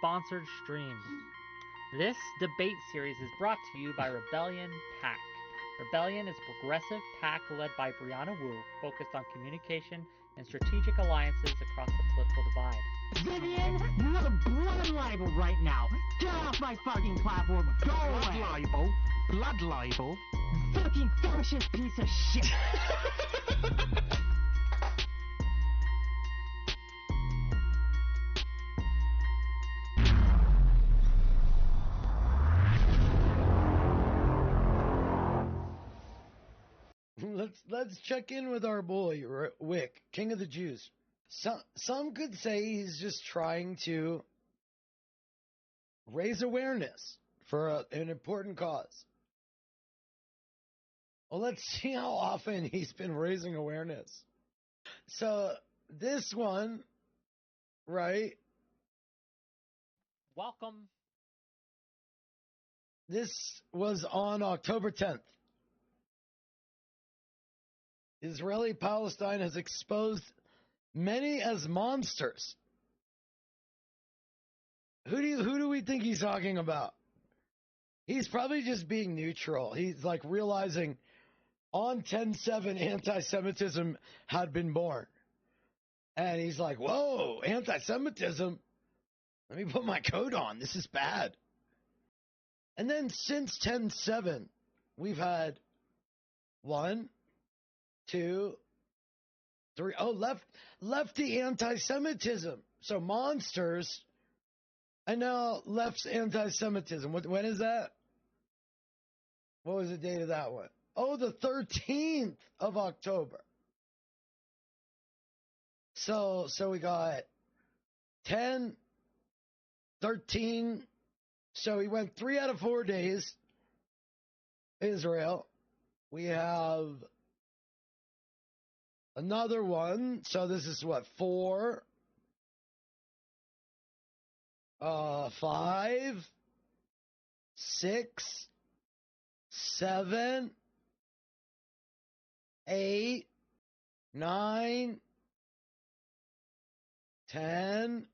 sponsored stream. This debate series is brought to you by Rebellion Pac. Rebellion is a progressive pack led by briannawu, focused on communication and strategic alliances across the political divide. Vivian, you have a blood libel right now. Get off my fucking platform. Go away. Blood libel? Blood libel? Fucking fascist piece of shit. Let's check in with our boy Whick, King of the Jews. Some could say he's just trying to raise awareness for an important cause. Well, let's see how often he's been raising awareness. So this one, right? Welcome. This was on October 10th. Israeli-Palestine has exposed many as monsters. Who do we think he's talking about? He's probably just being neutral. He's like realizing on 10/7 anti-Semitism had been born. And he's like, whoa, anti-Semitism? Let me put my coat on. This is bad. And then since 10/7, we've had 1, 2, 3. Oh, lefty anti-Semitism. So monsters, and now left's anti-Semitism. When is that? What was the date of that one? Oh, the 13th of October. So we got 10, 13. So we went 3 out of 4 days. Israel. We have another one. So this is what, 4, 5, 6, 7, 8, 9, 10,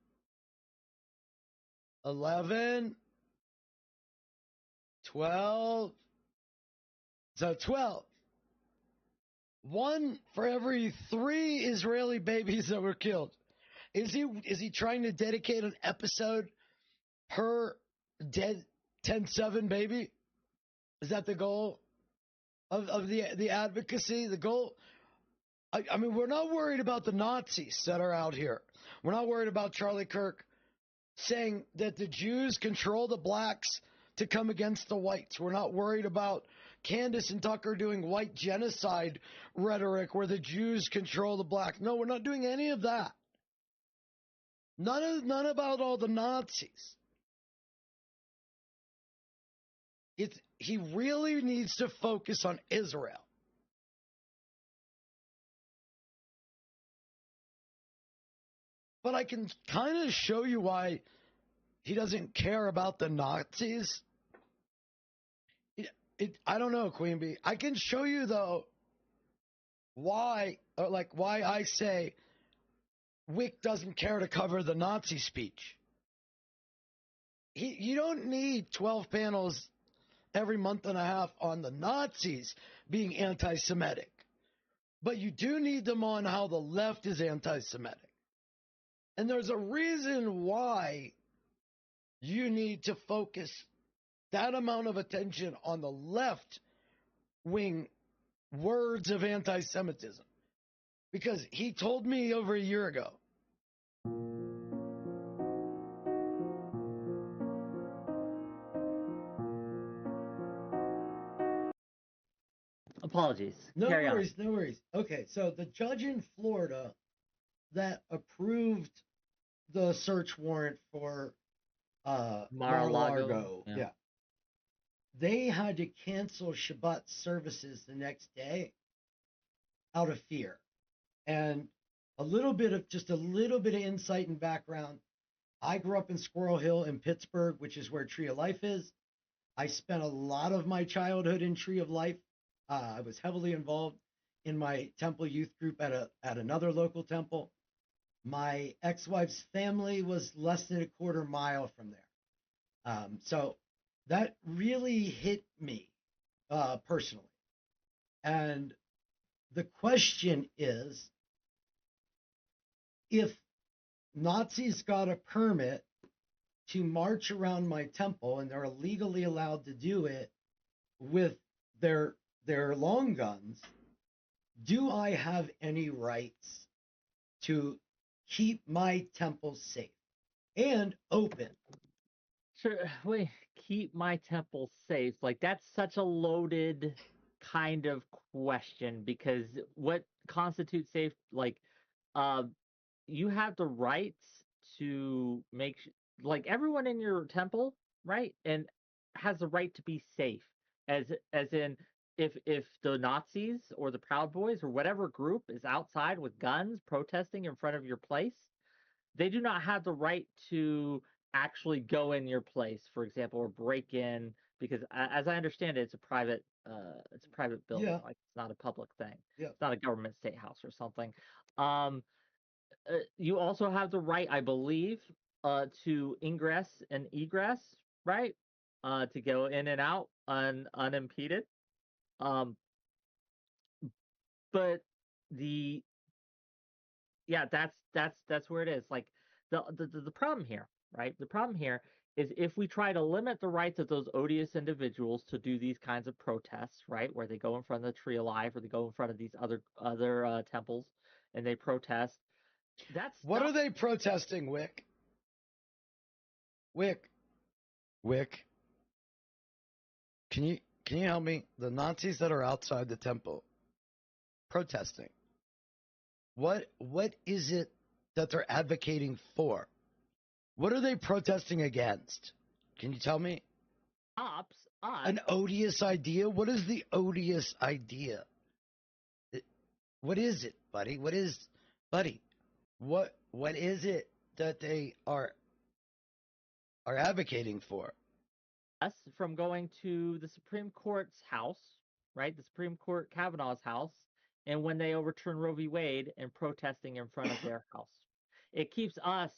11, 12. So 12. 1 for every 3 Israeli babies that were killed. Is he trying to dedicate an episode per dead 10/7 baby? Is that the goal of the advocacy? The goal? I mean, we're not worried about the Nazis that are out here. We're not worried about Charlie Kirk saying that the Jews control the blacks to come against the whites. We're not worried about Candace and Tucker doing white genocide rhetoric where the Jews control the blacks. No, we're not doing any of that. None about all the Nazis. He really needs to focus on Israel. But I can kind of show you why he doesn't care about the Nazis. I don't know, Queen Bee. I can show you, though, why I say Wick doesn't care to cover the Nazi speech. You don't need 12 panels every month and a half on the Nazis being anti-Semitic. But you do need them on how the left is anti-Semitic. And there's a reason why you need to focus that amount of attention on the left-wing words of anti-Semitism. Because he told me over a year ago. Apologies. No Carry worries, no worries. Okay, so the judge in Florida that approved the search warrant for Mar-a-Lago, yeah, they had to cancel Shabbat services the next day out of fear. And a little bit of insight and background. I grew up in Squirrel Hill in Pittsburgh, which is where Tree of Life is. I spent a lot of my childhood in Tree of Life. I was heavily involved in my temple youth group at another local temple. My ex-wife's family was less than a quarter mile from there. So that really hit me personally. And the question is, if Nazis got a permit to march around my temple and they're legally allowed to do it with their long guns, do I have any rights to keep my temple safe and open? Sure. Wait, keep my temple safe. Like, that's such a loaded kind of question, because what constitutes safe? Like, uh, you have the rights to like, everyone in your temple, right? And has the right to be safe. As in, if the Nazis or the Proud Boys or whatever group is outside with guns protesting in front of your place, they do not have the right to actually go in your place, for example, or break in, because as I understand it, it's a private building. Yeah. Like, it's not a public thing. Yeah. It's not a government state house or something. Um, you also have the right, I believe, to ingress and egress, right? To go in and out unimpeded. Um, but the yeah, that's where it is. Like, the problem here, right? The problem here is, if we try to limit the rights of those odious individuals to do these kinds of protests, right, where they go in front of the Tree of Life, or they go in front of these other temples and they protest. What are they protesting, Wick? Wick. Can you help me? The Nazis that are outside the temple protesting. What is it that they're advocating for? What are they protesting against? Can you tell me? An odious idea? What is the odious idea? What is it, buddy? What is it that they are advocating for? Us from going to the Supreme Court's house, right? The Supreme Court Kavanaugh's house, and when they overturn Roe v. Wade, and protesting in front of their house. It keeps us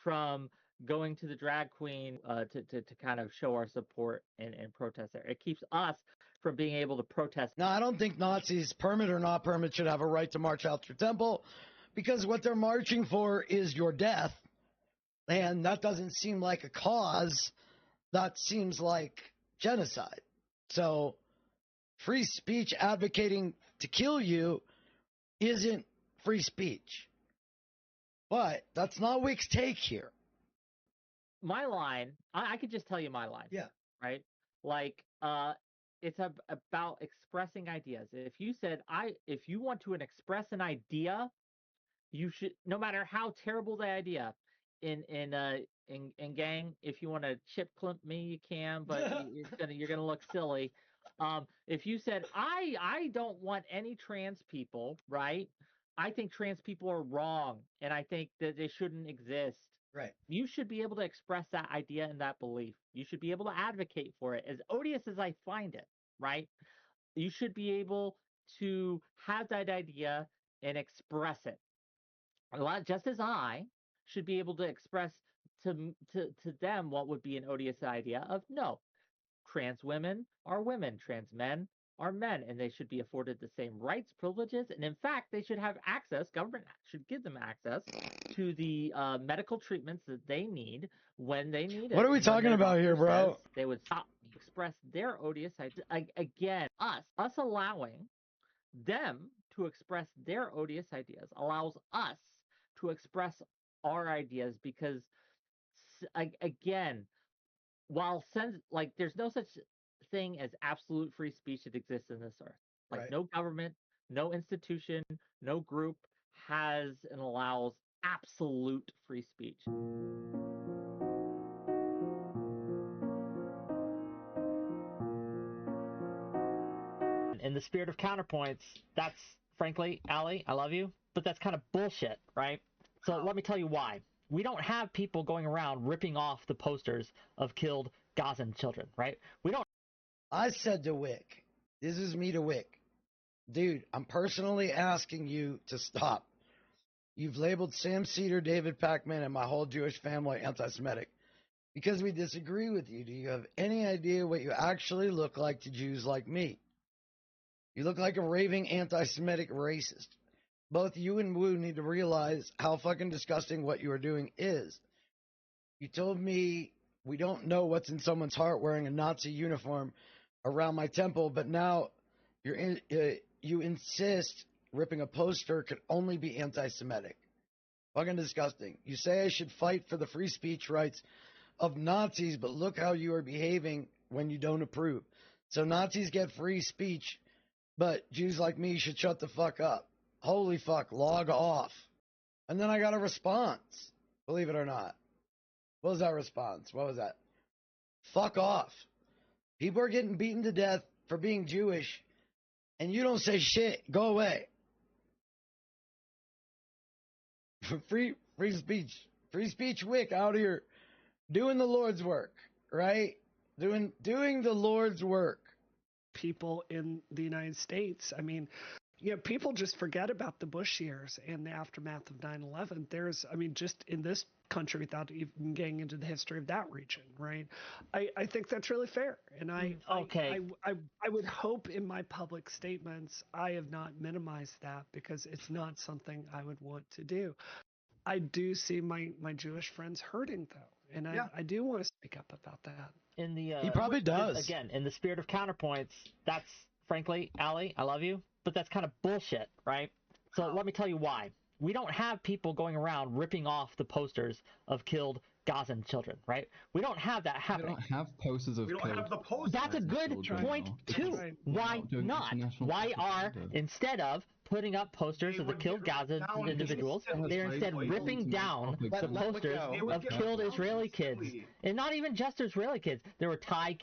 from going to the drag queen to kind of show our support and protest there. It keeps us from being able to protest. No, I don't think Nazis, permit or not permit, should have a right to march out your temple, because what they're marching for is your death. And that doesn't seem like a cause. That seems like genocide. So free speech advocating to kill you isn't free speech. But that's not Wick's take here. My line, I could just tell you my line. Yeah. Right? Like, it's about expressing ideas. If you said, if you want to express an idea, you should, no matter how terrible the idea, in gang, if you want to chip clip me, you can, but you're gonna look silly. If you said, I don't want any trans people, right? I think trans people are wrong, and I think that they shouldn't exist. Right. You should be able to express that idea and that belief. You should be able to advocate for it. As odious as I find it, right? You should be able to have that idea and express it. Just as I should be able to express to them what would be an odious idea of, no, trans women are women, trans men are men, and they should be afforded the same rights, privileges, and in fact, they should have access, government should give them access to the medical treatments that they need when they need it. What are we talking about here, bro? They would stop express their odious idea. Again, us allowing them to express their odious ideas allows us to express our ideas, because again, while like, there's no such thing as absolute free speech that exists in this earth. Like, Right. no government, no institution, no group has and allows absolute free speech. In the spirit of counterpoints, that's, frankly, Allie, I love you, but that's kind of bullshit, right? So let me tell you why. We don't have people going around ripping off the posters of killed Gazan children, right? We don't. I said to Wick, this is me to Wick, dude, I'm personally asking you to stop. You've labeled Sam Cedar, David Pacman, and my whole Jewish family anti-Semitic. Because we disagree with you, do you have any idea what you actually look like to Jews like me? You look like a raving anti-Semitic racist. Both you and Wu need to realize how fucking disgusting what you are doing is. You told me we don't know what's in someone's heart wearing a Nazi uniform around my temple, but now you insist ripping a poster could only be anti-Semitic. Fucking disgusting. You say I should fight for the free speech rights of Nazis, but look how you are behaving when you don't approve. So Nazis get free speech, but Jews like me should shut the fuck up. Holy fuck, log off. And then I got a response, believe it or not. What was that response? What was that? Fuck off. People are getting beaten to death for being Jewish, and you don't say shit. Go away. Free speech. Free speech wick out here doing the Lord's work, right? Doing the Lord's work. People in the United States. I mean, people just forget about the Bush years and the aftermath of 9/11. Just in this country, without even getting into the history of that region, right? I think that's really fair, and I would hope in my public statements I have not minimized that, because it's not something I would want to do. I do see my Jewish friends hurting, though, and I do want to speak up about that. In the he probably does. Again, in the spirit of counterpoints, that's frankly, Allie, I love you, but that's kind of bullshit, right? So let me tell you why. We don't have people going around ripping off the posters of killed Gazan children, right? We don't have that happening. We don't have posters of We don't killed. have the posters. That's a good point too. Right. Why not? Why are, instead of putting up posters of the killed Gaza individuals, they're instead ripping down the posters of killed Israeli kids, and not even just Israeli kids. There were Thai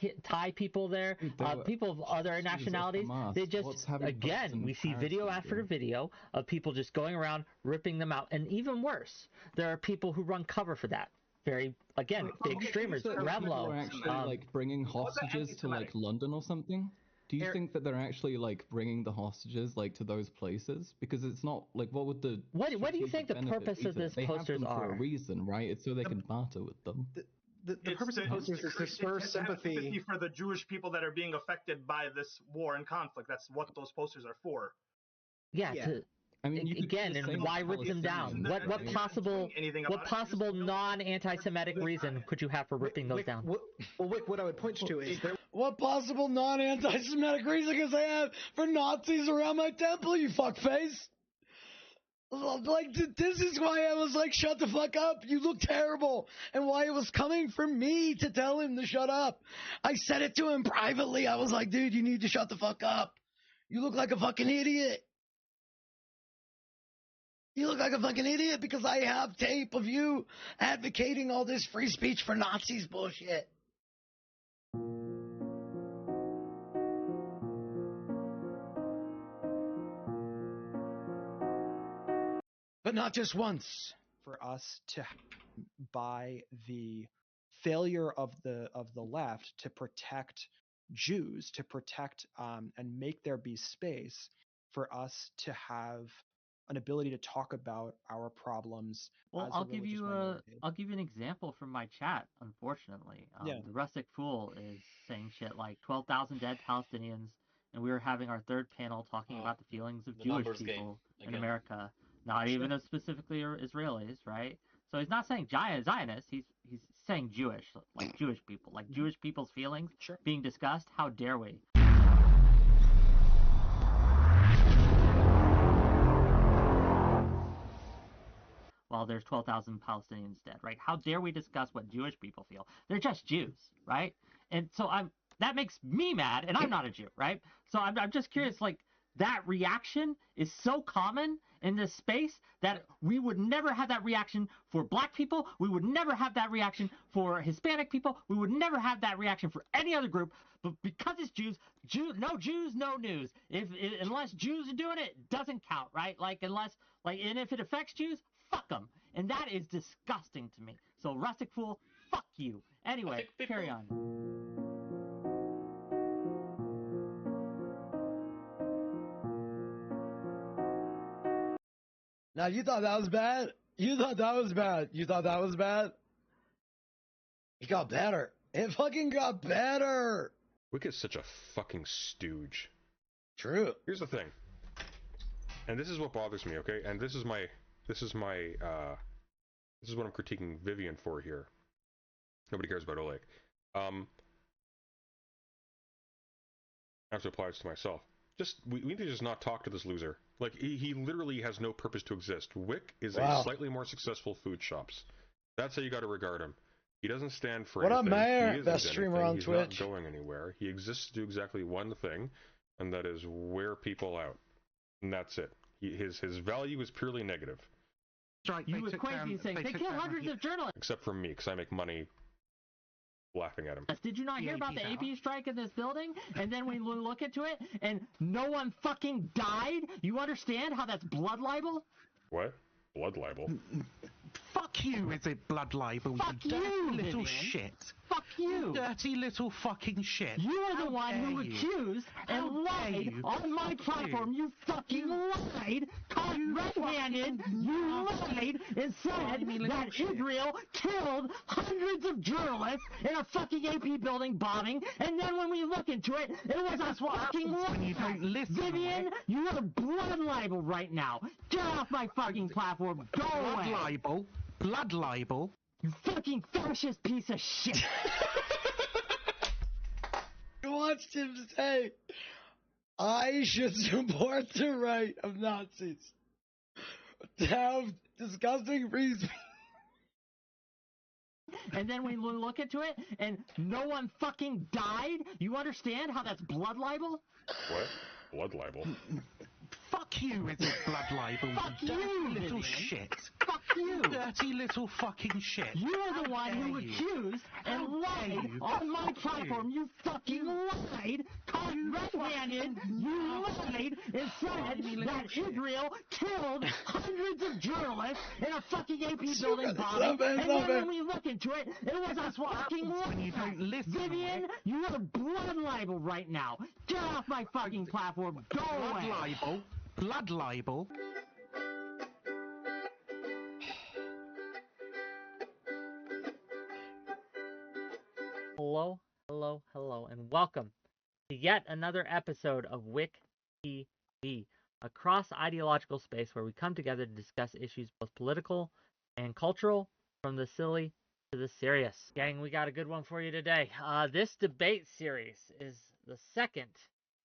people there, people of other nationalities. They just, again, we see video after video of people just going around ripping them out, and even worse, there are people who run cover for that. Very, again, the extremers, Reblo. Are actually bringing hostages to London or something? Do you think that they're actually bringing the hostages to those places? Because it's not what would the what do you think the purpose of this posters are? For a reason, right? It's so they can barter with them. The purpose of posters is to spur sympathy for the Jewish people that are being affected by this war and conflict. That's what those posters are for. Yeah. Again, and why rip them down? What possible non-anti-Semitic reason could you have for ripping those down? What I would point you to is what possible non-anti-Semitic reason could they have for Nazis around my temple, you fuckface? This is why I was shut the fuck up. You look terrible. And why it was coming from me to tell him to shut up. I said it to him privately. I was like, dude, you need to shut the fuck up. You look like a fucking idiot. You look like a fucking idiot because I have tape of you advocating all this free speech for Nazis bullshit. But not just once. For us to by the failure of the left to protect Jews, to protect and make there be space for us to have an ability to talk about our problems. Well, I'll give you an example from my chat. Unfortunately, the rustic fool is saying shit like 12,000 dead Palestinians, and we were having our third panel talking about the feelings of Jewish people in America, not even specifically Israelis, right? So he's not saying Zionists. He's saying Jewish, like Jewish people, like Jewish people's feelings being discussed. How dare we? Well, there's 12,000 Palestinians dead, right? How dare we discuss what Jewish people feel? They're just Jews, right? And so that makes me mad, and I'm not a Jew, right? So I'm just curious, that reaction is so common in this space that we would never have that reaction for black people. We would never have that reaction for Hispanic people. We would never have that reaction for any other group. But because it's no Jews, no news. Unless Jews are doing it, it doesn't count, right? And if it affects Jews, fuck them. And that is disgusting to me. So rustic fool, fuck you. Anyway, carry on. Now, you thought that was bad? You thought that was bad? You thought that was bad? It got better. It fucking got better. Wick is such a fucking stooge. True. Here's the thing. And this is what bothers me, okay? And this is what I'm critiquing Vivian for here. Nobody cares about Oleg. I have to apply this to myself. We need to just not talk to this loser. Like, he literally has no purpose to exist. Wick is a slightly more successful food shops. That's how you got to regard him. He doesn't stand for anything. What up, Mayor? He isn't Best streamer on He's Twitch. Not going anywhere. He exists to do exactly one thing, and that is wear people out. And that's it. His value is purely negative. Right, you was crazy saying they kill hundreds of journalists. Except for me, because I make money laughing at him. Did you not hear about the AP strike in this building? And then we look into it, and no one fucking died? You understand how that's blood libel? What? Blood libel? Fuck you, is it blood libel? Fuck you dirty little Vivian. shit. Fuck you. Dirty little fucking shit. You are the one who accused and lied on my platform. You fucking lied. Caught red-handed. You lied and said that Israel killed hundreds of journalists in a fucking AP building bombing. And then when we look into it, it was a fucking lie. Vivian, you are blood libel right now. Get off my fucking platform. Go away. Blood libel. Blood libel. You fucking fascist piece of shit. I watched him say, I should support the right of Nazis to have disgusting free speech. And then we look into it, and no one fucking died? You understand how that's blood libel? What? Blood libel? Fuck you, is it blood libel? Fuck you dirty you, little Vivian. shit. Fuck you. Dirty little fucking shit. You are the one who accused and lied on my platform. You fucking lied. Caught red-handed. You lied and said that Israel killed hundreds of journalists in a fucking AP building bombing. And then when we look into it, it was a fucking lie. Vivian, you are blood libel right now. Get off my fucking platform. Go away. Blood libel. Blood libel. Hello, hello, hello, and welcome to yet another episode of Whick TV, a cross-ideological space where we come together to discuss issues both political and cultural, from the silly to the serious. Gang, we got a good one for you today. This debate series is the second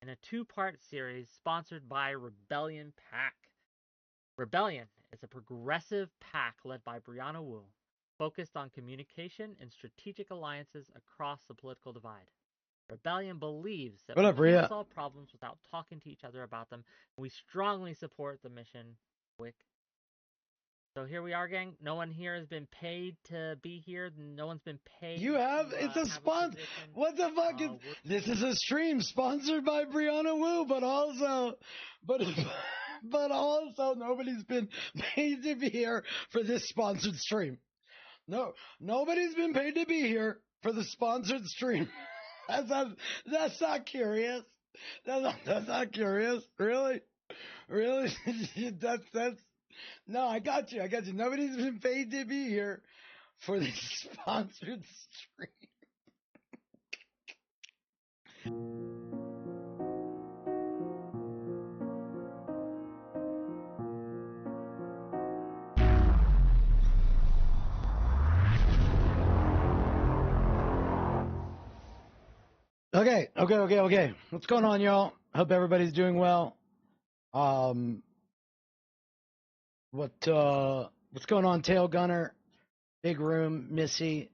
in a two-part series sponsored by Rebellion Pac. Rebellion is a progressive pack led by Briannawu, focused on communication and strategic alliances across the political divide. Rebellion believes that we can't solve problems without talking to each other about them, and we strongly support the mission, Wick. So here we are, gang. No one here has been paid to be here. No one's been paid. You have? It's a sponsor. What the fuck is... This is a stream sponsored by Briannawu, but also nobody's been paid to be here for this sponsored stream. No, nobody's been paid to be here for the sponsored stream. That's not curious. That's not curious. Really? That's no, I got you. Nobody's been paid to be here for the sponsored stream. Okay. What's going on, y'all? Hope everybody's doing well. What's going on, Tail Gunner, Big Room, Missy,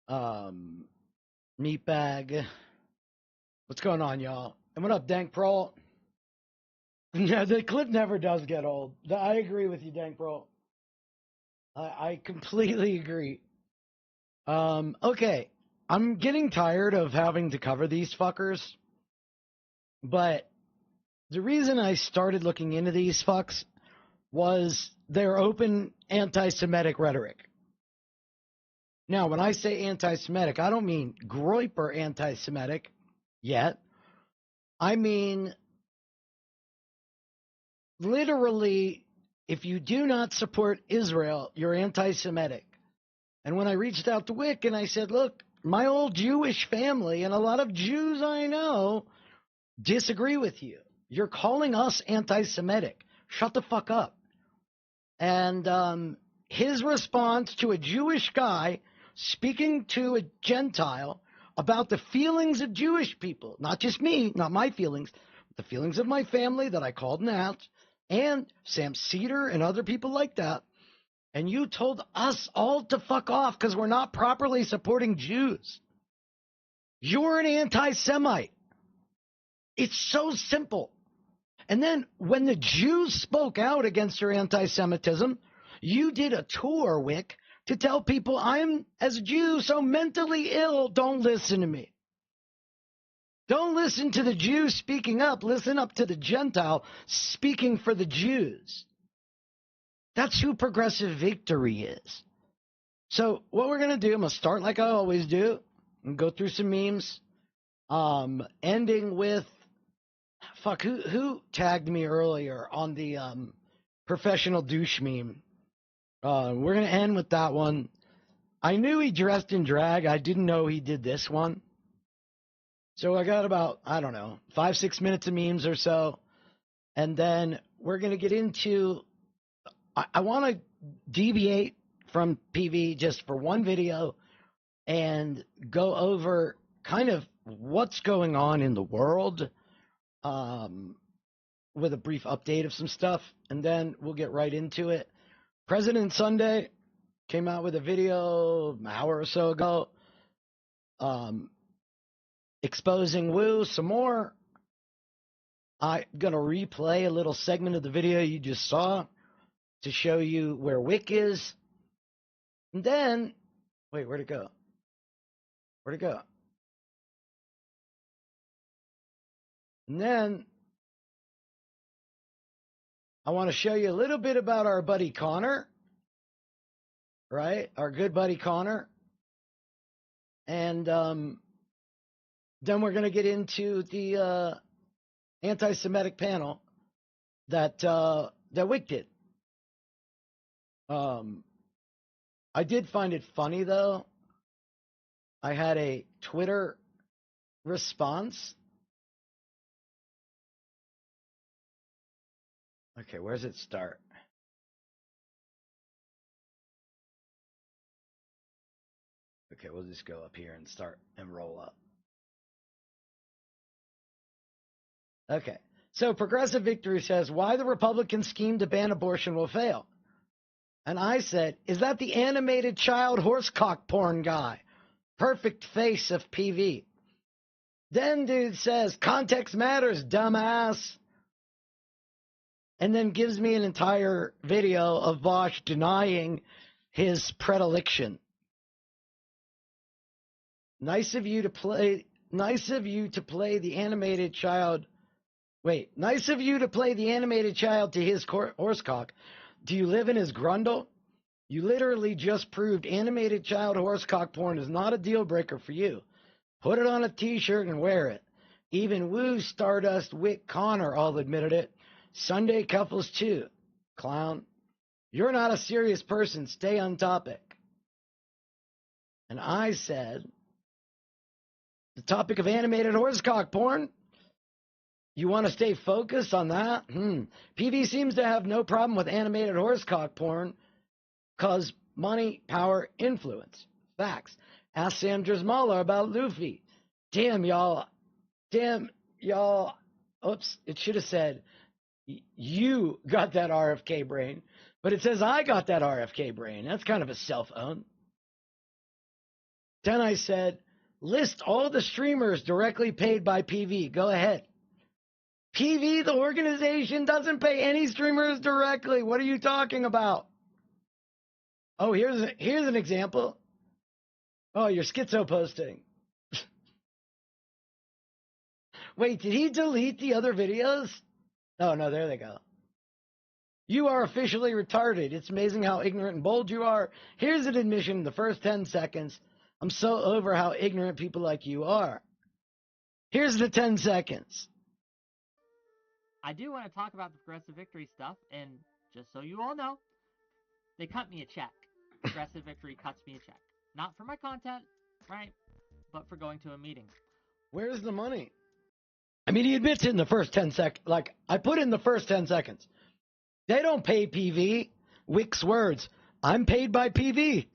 Meatbag? What's going on, y'all? And what up, Dank Pro? Yeah, the clip never does get old. I agree with you, Dank Pro. I completely agree. Okay. I'm getting tired of having to cover these fuckers, but the reason I started looking into these fucks was their open anti-Semitic rhetoric. Now, when I say anti-Semitic, I don't mean Groyper anti-Semitic yet. I mean literally if you do not support Israel, you're anti-Semitic. And when I reached out to Wick and I said, look, my old Jewish family and a lot of Jews I know disagree with you. You're calling us anti-Semitic. Shut the fuck up. And his response to a Jewish guy speaking to a Gentile about the feelings of Jewish people, not just me, not my feelings, the feelings of my family that I called out, and Sam Cedar and other people like that. And you told us all to fuck off because we're not properly supporting Jews. You're an anti-Semite. It's so simple. And then when the Jews spoke out against your anti-Semitism, you did a tour, Wick, to tell people I'm, as a Jew, so mentally ill, don't listen to me. Don't listen to the Jews speaking up. Listen up to the Gentile speaking for the Jews. That's who Progressive Victory is. So what we're going to do, I'm going to start like I always do and go through some memes, ending with, who tagged me earlier on the professional douche meme? We're going to end with that one. I knew he dressed in drag. I didn't know he did this one. So I got about, 5-6 minutes of memes or so. And then we're going to get into, I want to deviate from PV just for one video and go over kind of what's going on in the world with a brief update of some stuff. And then we'll get right into it. President Sunday came out with a video an hour or so ago exposing Wu some more. I'm going to replay a little segment of the video you just saw to show you where Wick is. And then, wait, where'd it go? Where'd it go? And then I want to show you a little bit about our buddy Connor, right? Our good buddy Connor. And then we're going to get into the anti-Semitic panel that Wick did. I did find it funny, though. I had a Twitter response. Okay, where does it start? Okay, we'll just go up here and start and roll up. Okay, so Progressive Victory says, why the Republican scheme to ban abortion will fail. And I said, is that the animated child horsecock porn guy? Perfect face of PV. Then dude says, context matters, dumbass. And then gives me an entire video of vaush denying his predilection. Nice of you to play the animated child. Wait, nice of you to play the animated child to his horsecock. Do you live in his grundle? You literally just proved animated child horsecock porn is not a deal breaker for you. Put it on a t-shirt and wear it. Even Woo, Stardust, Wick, Connor all admitted it. Sunday keffals too. Clown. You're not a serious person. Stay on topic. And I said, the topic of animated horsecock porn? You want to stay focused on that? PV seems to have no problem with animated horsecock porn because money, power, influence. Facts. Ask Sam DRZYMALA about Luffy. Damn, y'all. Oops, it should have said, you got that RFK brain. But it says I got that RFK brain. That's kind of a self-own. Then I said, list all the streamers directly paid by PV. Go ahead. PV, the organization, doesn't pay any streamers directly. What are you talking about? Oh, here's an example. Oh, you're schizo posting. Wait, did he delete the other videos? Oh, no, there they go. You are officially retarded. It's amazing how ignorant and bold you are. Here's an admission in the first 10 seconds. I'm so over how ignorant people like you are. Here's the 10 seconds. I do want to talk about the Progressive Victory stuff and just so you all know, they cut me a check. Progressive Victory cuts me a check. Not for my content, right? But for going to a meeting. Where's the money? I mean, he admits it in the first 10 seconds. Like, I put in the first 10 seconds. They don't pay PV. Wick's words. I'm paid by PV.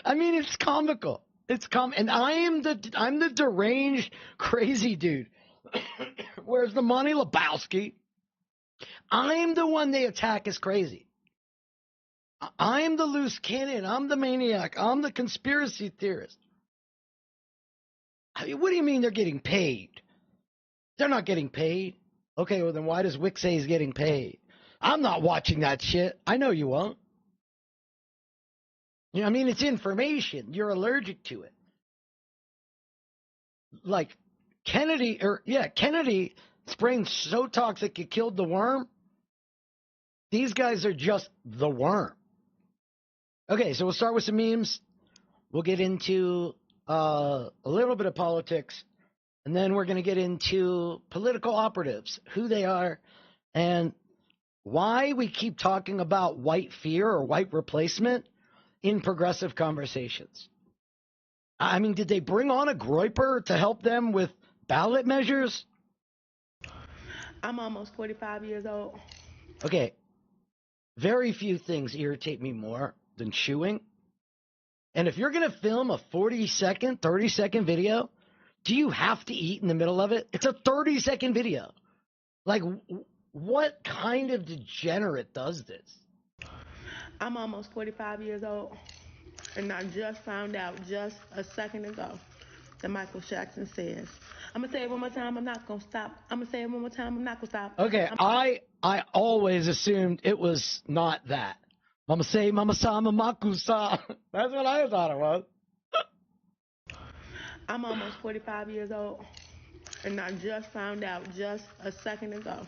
I mean, it's comical. And I'm the deranged, crazy dude. Where's the money, Lebowski? I'm the one they attack as crazy. I'm the loose cannon. I'm the maniac. I'm the conspiracy theorist. I mean, what do you mean they're getting paid? They're not getting paid. Okay, well then why does Wick say he's getting paid? I'm not watching that shit. I know you won't. You know, I mean, it's information. You're allergic to it. Like Kennedy spraying so toxic it killed the worm. These guys are just the worm. Okay, so we'll start with some memes. We'll get into a little bit of politics, and then we're going to get into political operatives, who they are, and why we keep talking about white fear or white replacement in progressive conversations. I mean, did they bring on a groyper to help them with ballot measures? I'm almost 45 years old. Okay, very few things irritate me more than chewing. And if you're going to film a 40-second, 30-second video, do you have to eat in the middle of it? It's a 30-second video. Like, what kind of degenerate does this? I'm almost 45 years old, and I just found out just a second ago that Michael Jackson says, I'm going to say it one more time, I'm not going to stop. I'm going to say it one more time, I'm not going to stop. Okay, I always assumed it was not that. Mama say, mama sa, mama kusa. That's what I thought it was. I'm almost 45 years old, and I just found out just a second ago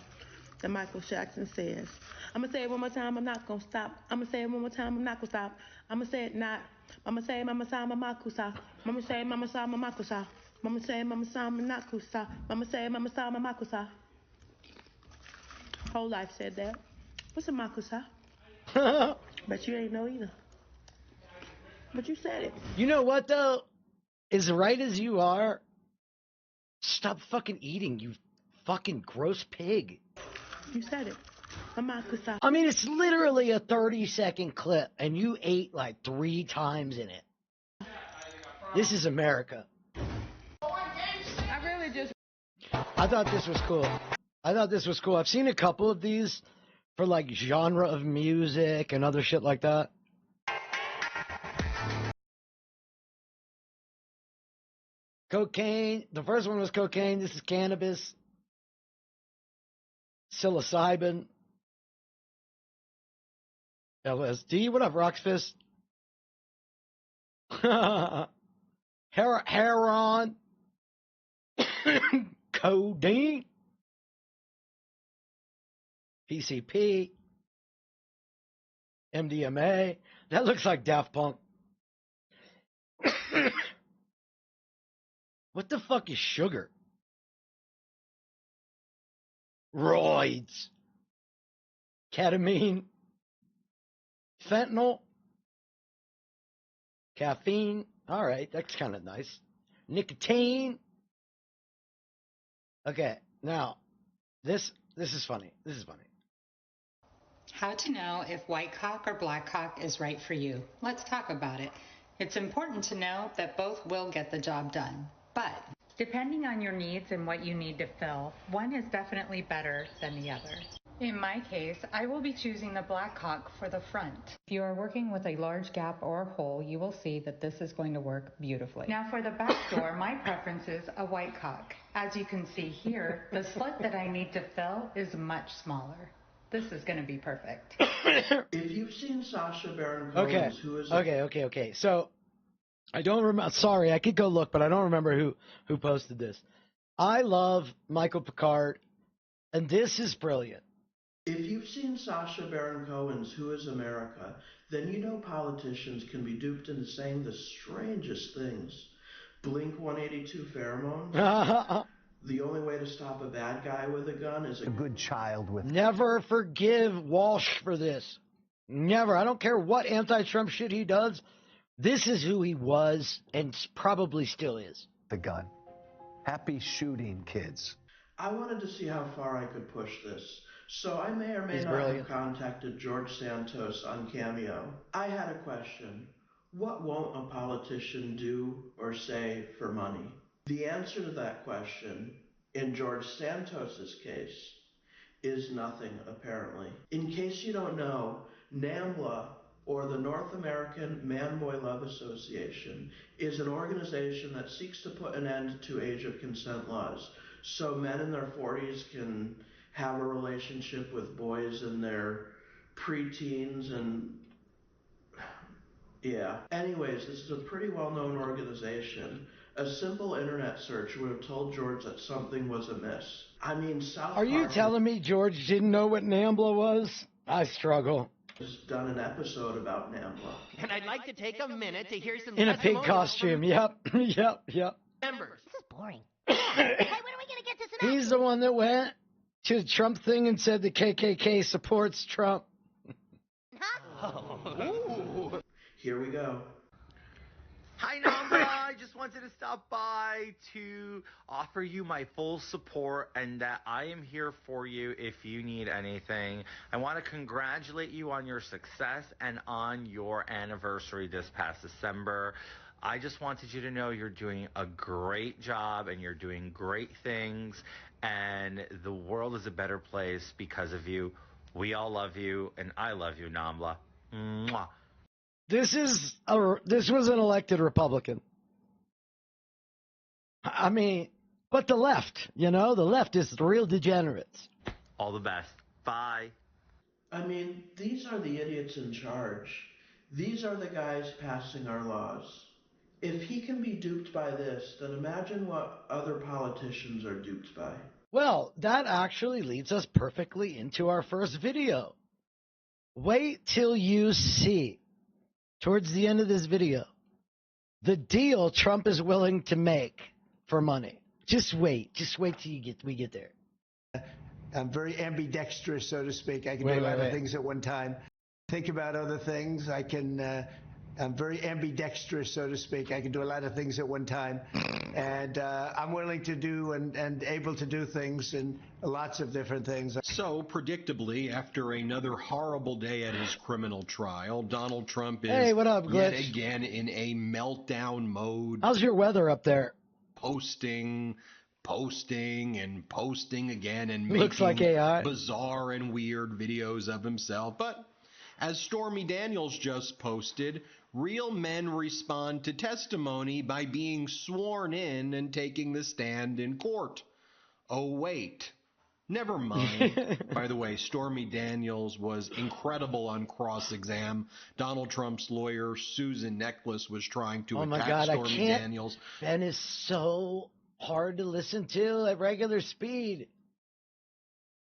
that Michael Jackson says, I'm going to say it one more time, I'm not going to stop. I'm going to say it one more time, I'm not going to stop. I'm going to say it not. Mama say, mama sa, mama kusa. Mama say, mama sa, mama kusa. Mama say, mama sa, mama kusa. Mama say, mama sa, mama kusa. Whole life said that. What's a makusa? But you ain't know either. But you said it. You know what, though? As right as you are, stop fucking eating, you fucking gross pig. You said it. A makusa. I mean, it's literally a 30-second clip, and you ate like 3 times in it. This is America. I thought this was cool. I've seen a couple of these for like genre of music and other shit like that. Cocaine. The first one was cocaine. This is cannabis. Psilocybin. LSD. What up, Roxfist? Heroin. Codeine. PCP. MDMA. That looks like Daft Punk. What the fuck is sugar? Roids. Ketamine. Fentanyl. Caffeine. All right, that's kind of nice. Nicotine. Okay, now, this is funny. This is funny. How to know if white cock or black cock is right for you. Let's talk about it. It's important to know that both will get the job done, but depending on your needs and what you need to fill, one is definitely better than the other. In my case, I will be choosing the black cock for the front. If you are working with a large gap or hole, you will see that this is going to work beautifully. Now for the back door, my preference is a white cock. As you can see here, the slit that I need to fill is much smaller. This is going to be perfect. If you've seen Sacha Baron Cohen's, who is Okay. So I don't remember. Sorry, I could go look, but I don't remember who posted this. I love Michael Picard, and this is brilliant. If you've seen Sacha Baron Cohen's Who is America, then you know politicians can be duped into saying the strangest things. Blink 182 pheromones. The only way to stop a bad guy with a gun is a good child with. Never forgive Walsh for this. Never. I don't care what anti-Trump shit he does. This is who he was and probably still is. The gun. Happy shooting, kids. I wanted to see how far I could push this, so I may or may not have contacted George Santos on Cameo. I had a question. What won't a politician do or say for money? The answer to that question, in George Santos's case, is nothing, apparently. In case you don't know, NAMBLA, or the North American Man-Boy Love Association, is an organization that seeks to put an end to age of consent laws, so men in their 40s can have a relationship with boys in their preteens and... yeah. Anyways, this is a pretty well-known organization. A simple internet search would have told George that something was amiss. I mean, South Are you telling me George didn't know what NAMBLA was? I struggle. Has done an episode about NAMBLA. And I'd like to take a minute to hear some In a pig costume. Yep. members. This is boring. Hey, when are we gonna get to some He's the one that went to the Trump thing and said the KKK supports Trump. Here we go. Hi, Nambla. I just wanted to stop by to offer you my full support and that I am here for you if you need anything. I want to congratulate you on your success and on your anniversary this past December. I just wanted you to know you're doing a great job and you're doing great things, and the world is a better place because of you. We all love you, and I love you, Nambla. Mwah. This was an elected Republican. I mean, but the left, the left is the real degenerates. All the best. Bye. I mean, these are the idiots in charge. These are the guys passing our laws. If he can be duped by this, then imagine what other politicians are duped by. Well, that actually leads us perfectly into our first video. Wait till you see, towards the end of this video, the deal Trump is willing to make for money. Just wait till we get there. I'm very ambidextrous, so to speak. I can do a lot of things at one time. Think about other things. I'm very ambidextrous, so to speak. I can do a lot of things at one time. And I'm willing to do and able to do things in lots of different things. So, predictably, after another horrible day at his criminal trial, Donald Trump is hey, what up, yet Glitch? again in a meltdown mode. How's your weather up there? Posting again and Looks making like AI. bizarre and weird videos of himself. But as Stormy Daniels just posted, real men respond to testimony by being sworn in and taking the stand in court. Oh, wait. Never mind. By the way, Stormy Daniels was incredible on cross-exam. Donald Trump's lawyer, Susan Necklace, was trying to attack Stormy Daniels. Ben is so hard to listen to at regular speed.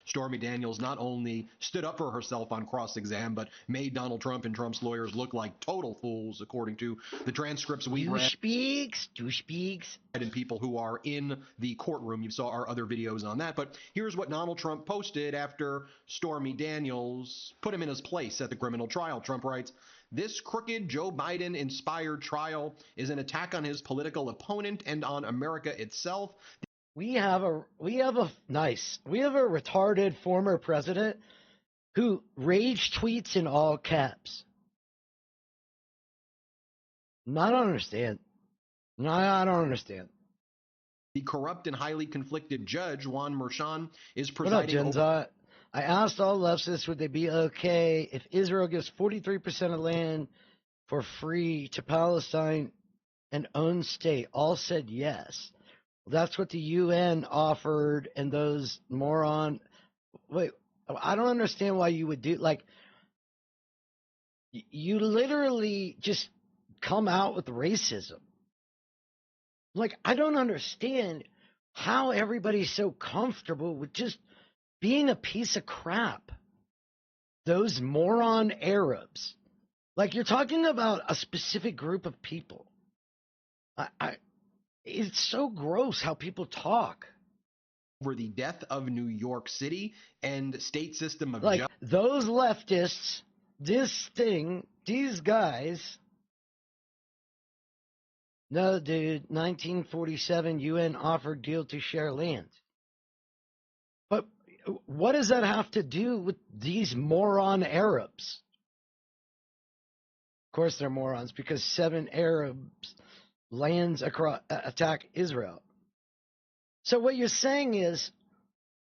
Stormy Daniels not only stood up for herself on cross-exam, but made Donald Trump and Trump's lawyers look like total fools, according to the transcripts we read. Douchebags. And people who are in the courtroom. You saw our other videos on that. But here's what Donald Trump posted after Stormy Daniels put him in his place at the criminal trial. Trump writes, "This crooked Joe Biden-inspired trial is an attack on his political opponent and on America itself." We have a retarded former president who rage tweets in all caps. I don't understand. I don't understand. The corrupt and highly conflicted judge, Juan Merchan, is What up, presiding Genza? I asked all leftists would they be okay if Israel gives 43% of land for free to Palestine, an own state. All said yes. That's what the UN offered, and those moron. Wait, I don't understand why you would do you literally just come out with racism. I don't understand how everybody's so comfortable with just being a piece of crap. Those moron Arabs. You're talking about a specific group of people. It's so gross how people talk. over the death of New York City and state system of like those leftists, these guys. No, dude, 1947 UN offered deal to share land. But what does that have to do with these moron Arabs? Of course they're morons, because 7 Arabs lands attack Israel. So what you're saying is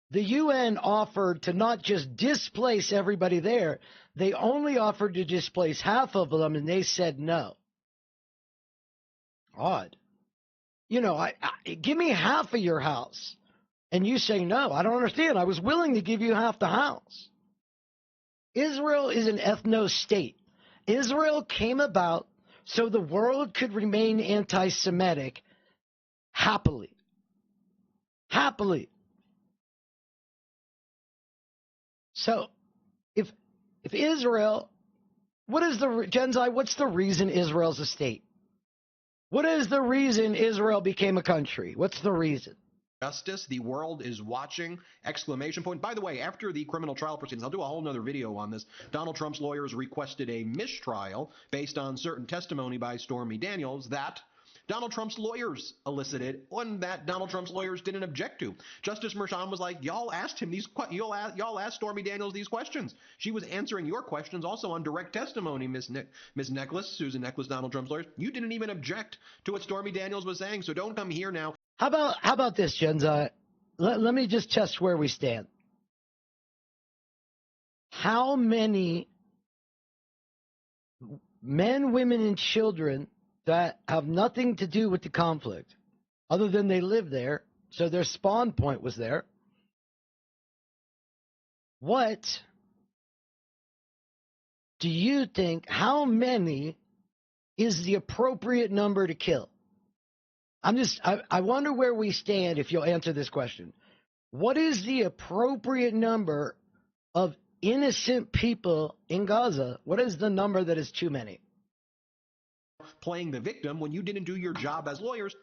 the UN offered to not just displace everybody there, they only offered to displace half of them, and they said no. Odd. You know, give me half of your house. And you say no. I don't understand. I was willing to give you half the house. Israel is an ethno-state. Israel came about so the world could remain anti-Semitic happily. Happily. So, if Israel, what's the reason Israel's a state? What is the reason Israel became a country? What's the reason? Justice, the world is watching, exclamation point. By the way, after the criminal trial proceedings, I'll do a whole nother video on this. Donald Trump's lawyers requested a mistrial based on certain testimony by Stormy Daniels that Donald Trump's lawyers elicited, one that Donald Trump's lawyers didn't object to. Justice Merchan was like, y'all asked him y'all asked Stormy Daniels these questions. She was answering your questions also on direct testimony, Miss Necklace, Susan Necklace, Donald Trump's lawyers. You didn't even object to what Stormy Daniels was saying, so don't come here now. How about this, Jenza? Let me just test where we stand. How many men, women, and children that have nothing to do with the conflict, other than they live there, so their spawn point was there. What do you think, how many is the appropriate number to kill? I wonder where we stand if you'll answer this question. What is the appropriate number of innocent people in Gaza? What is the number that is too many? Playing the victim when you didn't do your job as lawyers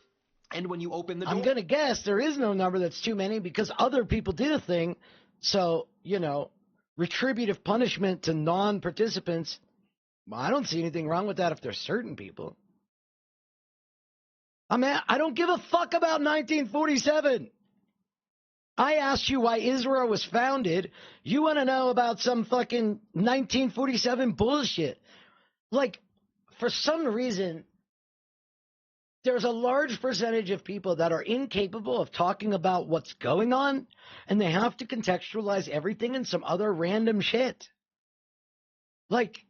and when you opened the door. I'm going to guess there is no number that's too many because other people did a thing. So, retributive punishment to non-participants, well, I don't see anything wrong with that if there's certain people. I don't give a fuck about 1947. I asked you why Israel was founded. You want to know about some fucking 1947 bullshit. Like, for some reason, there's a large percentage of people that are incapable of talking about what's going on, and they have to contextualize everything in some other random shit. Like,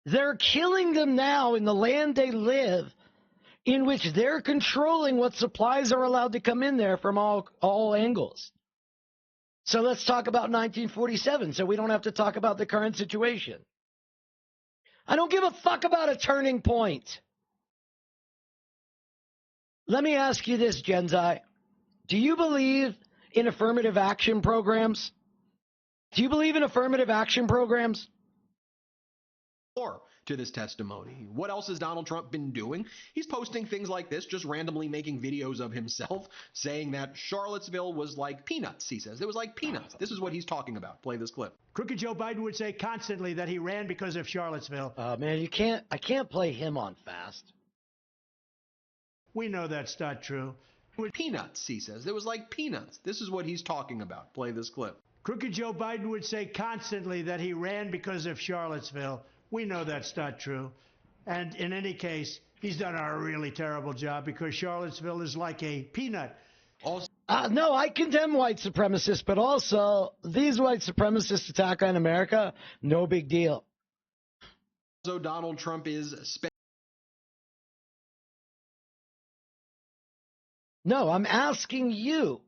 they're killing them now in the land they live, in which they're controlling what supplies are allowed to come in there from all angles. So let's talk about 1947 so we don't have to talk about the current situation. I don't give a fuck about a turning point. Let me ask you this, Genzai. Do you believe in affirmative action programs? Do you believe in affirmative action programs? Or to this testimony. What else has Donald Trump been doing? He's posting things like this, just randomly making videos of himself, saying that Charlottesville was like peanuts, he says. It was like peanuts. This is what he's talking about. Play this clip. Crooked Joe Biden would say constantly that he ran because of Charlottesville. Man, I can't play him on fast. We know that's not true. It was peanuts, he says. It was like peanuts. This is what he's talking about. Play this clip. Crooked Joe Biden would say constantly that he ran because of Charlottesville. We know that's not true. And in any case, he's done a really terrible job because Charlottesville is like a peanut. No, I condemn white supremacists, but also these white supremacist attack on America, no big deal. So Donald Trump is... No, I'm asking you,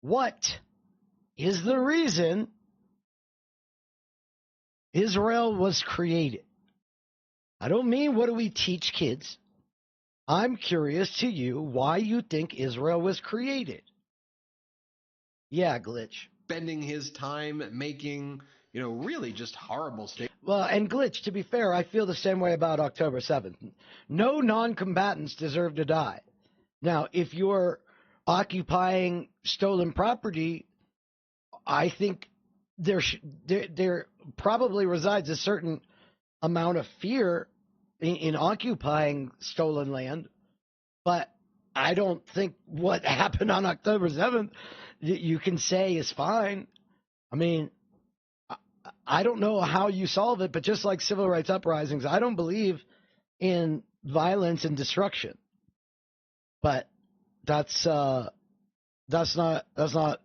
what is the reason Israel was created? I don't mean what do we teach kids. I'm curious to you why you think Israel was created. Yeah, Glitch. Spending his time making, really just horrible statements. Well, and Glitch, to be fair, I feel the same way about October 7th. No non-combatants deserve to die. Now, if you're occupying stolen property, I think there probably resides a certain amount of fear in occupying stolen land, but I don't think what happened on October 7th you can say is fine. I mean, I don't know how you solve it, but just like civil rights uprisings, I don't believe in violence and destruction. But that's not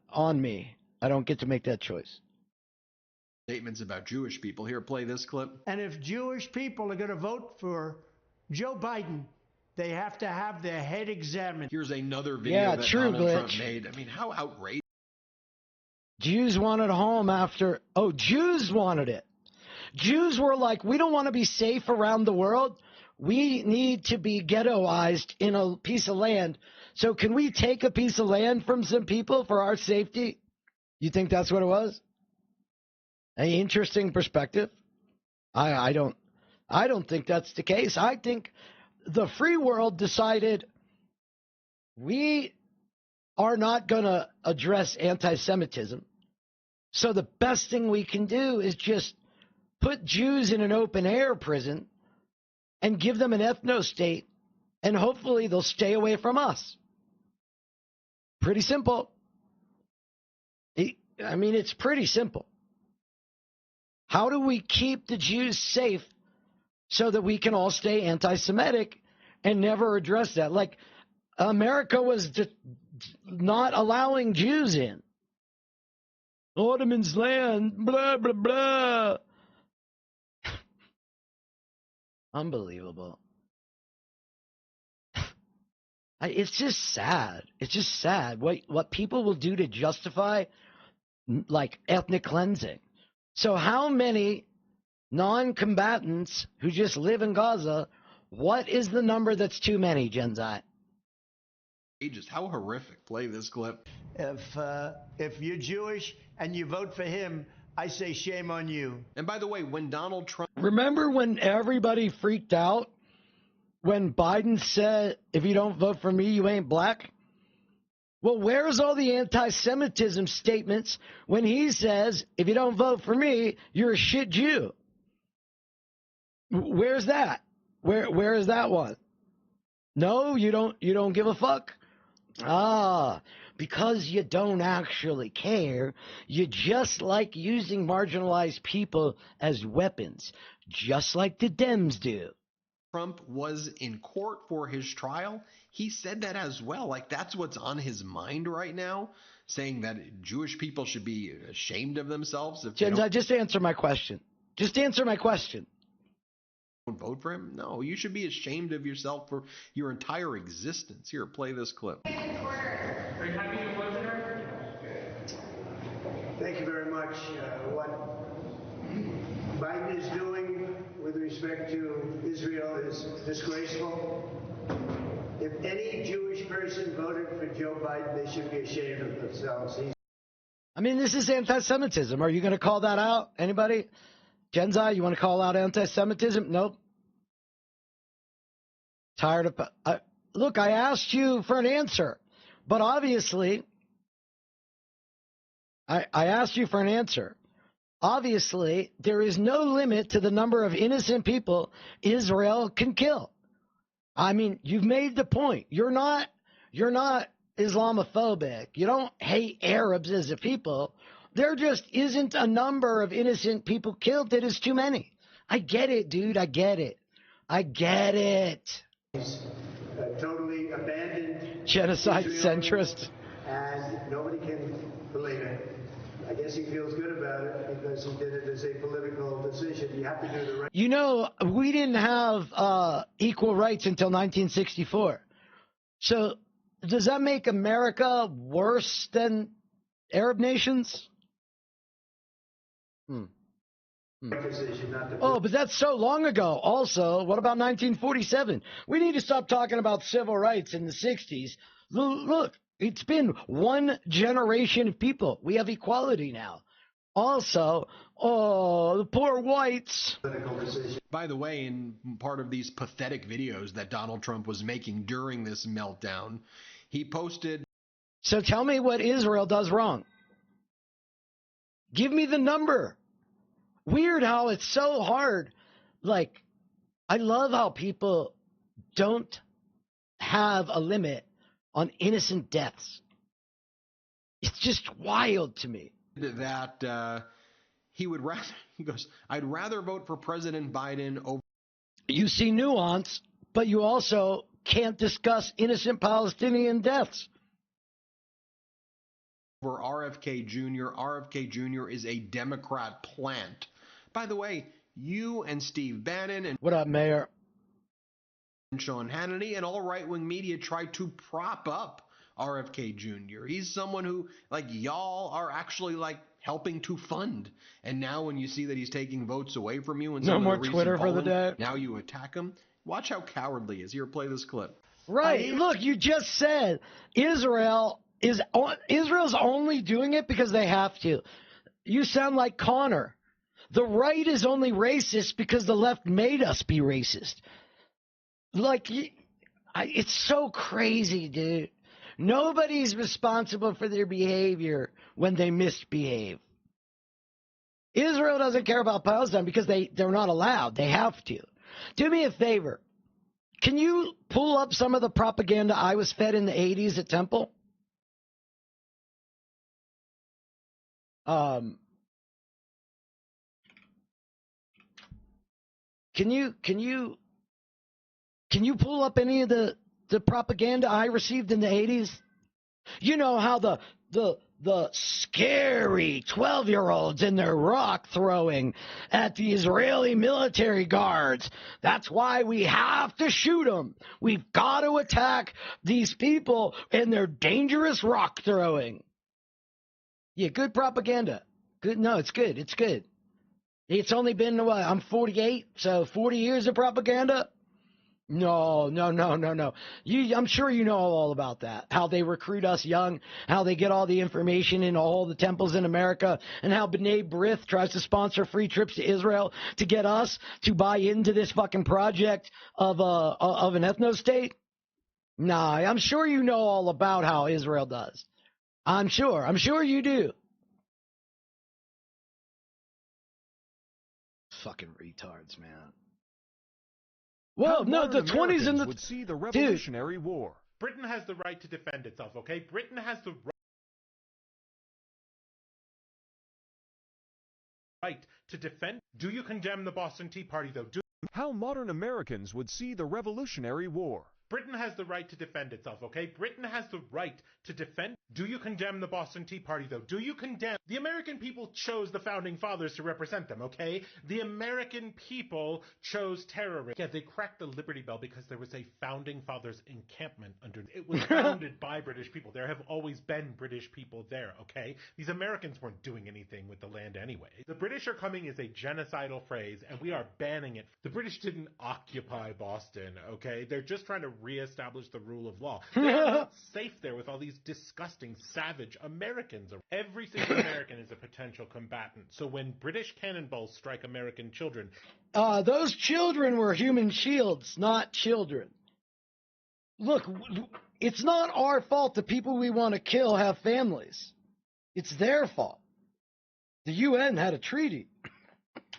on me. I don't get to make that choice. Statements about Jewish people. Here, play this clip. And if Jewish people are going to vote for Joe Biden, they have to have their head examined. Here's another video that Donald Trump made. I mean, how outrageous. Jews wanted a home after... Oh, Jews wanted it. Jews were like, we don't want to be safe around the world. We need to be ghettoized in a piece of land. So can we take a piece of land from some people for our safety? You think that's what it was? An interesting perspective. I don't think that's the case. I think the free world decided we are not going to address anti-Semitism. So the best thing we can do is just put Jews in an open-air prison and give them an ethno-state, and hopefully they'll stay away from us. Pretty simple. I mean, it's pretty simple. How do we keep the Jews safe so that we can all stay anti-Semitic and never address that? Like, America was just not allowing Jews in. Ottoman's land, blah, blah, blah. Unbelievable. It's just sad. It's just sad what people will do to justify, like, ethnic cleansing. So how many non-combatants who just live in Gaza, what is the number that's too many, Genzai? Just how horrific. Play this clip. If you're Jewish and you vote for him, I say shame on you. And by the way, when Donald Trump... Remember when everybody freaked out when Biden said, if you don't vote for me, you ain't black? Well, where's all the anti-Semitism statements when he says, if you don't vote for me, you're a shit Jew? Where's that? Where is that one? No, you don't give a fuck? Because you don't actually care. You just like using marginalized people as weapons, just like the Dems do. Trump was in court for his trial. He said that as well. Like, that's what's on his mind right now, saying that Jewish people should be ashamed of themselves. If Jens, just answer my question. Just answer my question. Don't vote for him? No, you should be ashamed of yourself for your entire existence. Here, play this clip. Are you happy to vote for her? Thank you very much. What Biden is doing with respect to Israel is disgraceful. If any Jewish person voted for Joe Biden, they should be ashamed of themselves. I mean, this is anti-Semitism. Are you going to call that out? Anybody? Genzai, you want to call out anti-Semitism? Nope. Tired of... look, I asked you for an answer, but obviously... I asked you for an answer. Obviously, there is no limit to the number of innocent people Israel can kill. I mean, you've made the point. You're not Islamophobic. You don't hate Arabs as a people. There just isn't a number of innocent people killed that is too many. I get it, dude. I get it. I get it. Totally abandoned. Genocide Israel, centrist. And nobody can believe it. I guess he feels good about it because he did it as a political decision. You have to do the right. You know, we didn't have equal rights until 1964. So does that make America worse than Arab nations? Oh, but that's so long ago. Also, what about 1947? We need to stop talking about civil rights in the 60s. Look, it's been one generation of people. We have equality now. Also, the poor whites. By the way, in part of these pathetic videos that Donald Trump was making during this meltdown, he posted So tell me what Israel does wrong. Give me the number. Weird how it's so hard. Like, I love how people don't have a limit on innocent deaths. It's just wild to me. That he goes, I'd rather vote for President Biden over. You see nuance, but you also can't discuss innocent Palestinian deaths. For RFK Jr. RFK Jr. is a Democrat plant. By the way, you and Steve Bannon and what up, Mayor? And Sean Hannity and all right-wing media try to prop up RFK Jr. He's someone who, like, y'all are actually, like, helping to fund. And now when you see that he's taking votes away from you and no more Twitter for the day, now you attack him. Watch how cowardly he is. Here, play this clip. Right. Look, you just said Israel's only doing it because they have to. You sound like Connor. The right is only racist because the left made us be racist. Like, it's so crazy, dude. Nobody's responsible for their behavior when they misbehave. Israel doesn't care about Palestine because they're not allowed. They have to. Do me a favor. Can you pull up some of the propaganda I was fed in the 80s at Temple? Can you pull up any of the propaganda I received in the 80s? You know how the scary 12-year-olds in their rock throwing at the Israeli military guards. That's why we have to shoot them. We've got to attack these people and their dangerous rock throwing. Yeah, good propaganda. Good. No, it's good. It's good. It's only been, what, I'm 48, so 40 years of propaganda? No. I'm sure you know all about that. How they recruit us young, how they get all the information in all the temples in America, and how B'nai B'rith tries to sponsor free trips to Israel to get us to buy into this fucking project of an ethno-state. Nah, I'm sure you know all about how Israel does. I'm sure you do. Fucking retards, man. Well, no, the 20s and the would see the Revolutionary War. Britain has the right to defend itself, okay? Britain has the right to defend. Do you condemn the Boston Tea Party, though? How modern Americans would see the Revolutionary War. Britain has the right to defend itself, okay? Britain has the right to defend. Do you condemn the Boston Tea Party, though? Do you condemn? The American people chose the Founding Fathers to represent them, okay? The American people chose terrorists. Yeah, they cracked the Liberty Bell because there was a Founding Fathers encampment under. It was founded by British people. There have always been British people there, okay? These Americans weren't doing anything with the land anyway. The British are coming is a genocidal phrase, and we are banning it. The British didn't occupy Boston, okay? They're just trying to reestablish the rule of law. They're not safe there with all these disgusting, savage Americans. Every single American is a potential combatant. So when British cannonballs strike American children... those children were human shields, not children. Look, it's not our fault the people we want to kill have families. It's their fault. The UN had a treaty.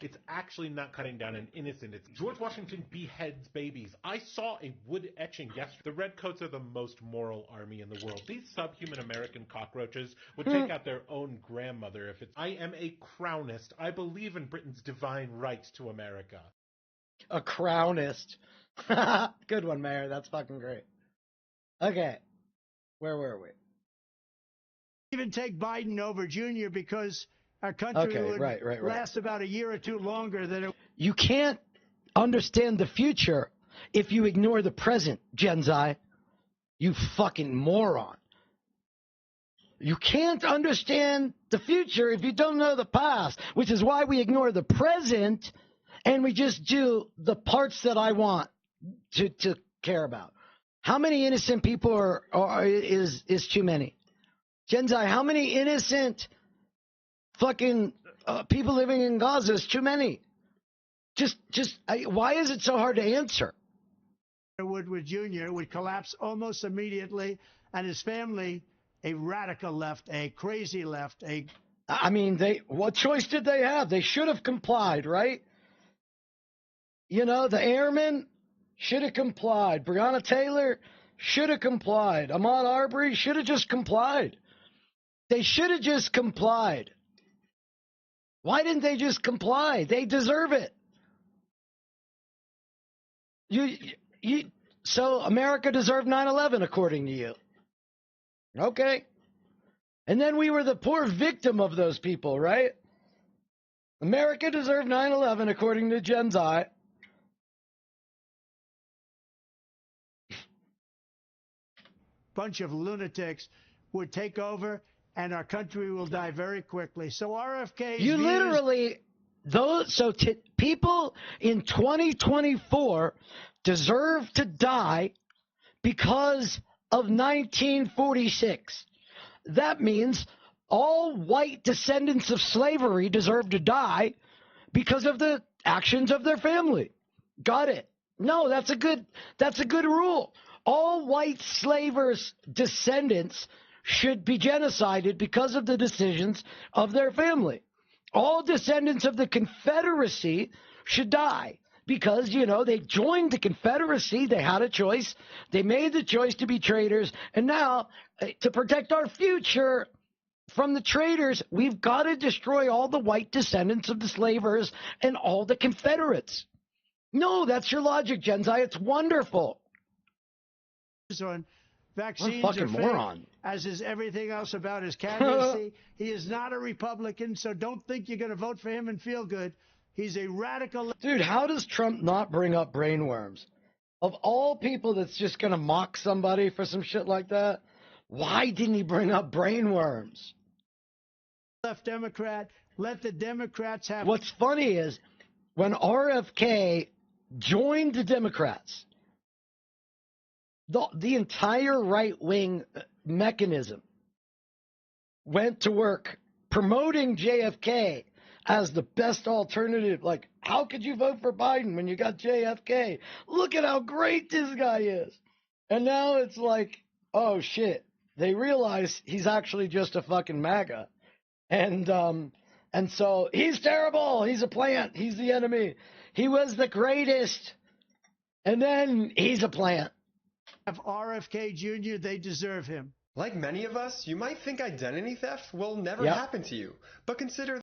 It's actually not cutting down an innocent. It's George Washington beheads babies. I saw a wood etching yesterday. The Redcoats are the most moral army in the world. These subhuman American cockroaches would take out their own grandmother if it's... I am a crownist. I believe in Britain's divine right to America. A crownist. Good one, Mayor. That's fucking great. Okay. Where were we? Even take Biden over Jr. because our country would last about a year or two longer than it. You can't understand the future if you ignore the present, Genzai. You fucking moron. You can't understand the future if you don't know the past, which is why we ignore the present and we just do the parts that I want to care about. How many innocent people is too many? Genzai, how many innocent fucking people living in Gaza is too many? Why is it so hard to answer? Woodward Jr. would collapse almost immediately, and his family a radical left, a crazy left, a... I mean, what choice did they have? They should have complied, right? You know, the airmen should have complied. Breonna Taylor should have complied. Ahmaud Arbery should have just complied. They should have just complied. Why didn't they just comply? They deserve it. So America deserved 9/11, according to you. Okay. And then we were the poor victim of those people, right? America deserved 9/11, according to Gen Z. Bunch of lunatics would take over, and our country will die very quickly. So RFK... You literally... people in 2024 deserve to die because of 1946. That means all white descendants of slavery deserve to die because of the actions of their family. Got it? No, that's a good rule. All white slavers' descendants should be genocided because of the decisions of their family. All descendants of the Confederacy should die because, you know, they joined the Confederacy. They had a choice. They made the choice to be traitors. And now, to protect our future from the traitors, we've got to destroy all the white descendants of the slavers and all the Confederates. No, that's your logic, Gen Z. It's wonderful. On vaccines I'm a fucking moron. As is everything else about his candidacy. He is not a Republican, so don't think you're going to vote for him and feel good. He's a radical... Dude, how does Trump not bring up brainworms? Of all people that's just going to mock somebody for some shit like that, why didn't he bring up brainworms? Left Democrat, let the Democrats have... What's funny is when RFK joined the Democrats, the entire right-wing mechanism went to work promoting JFK as the best alternative. Like, how could you vote for Biden when you got JFK? Look at how great this guy is. And now it's like, oh, shit. They realize he's actually just a fucking MAGA. And so he's terrible. He's a plant. He's the enemy. He was the greatest. And then he's a plant. Have RFK Jr., they deserve him. Like many of us, you might think identity theft will never happen to you. But consider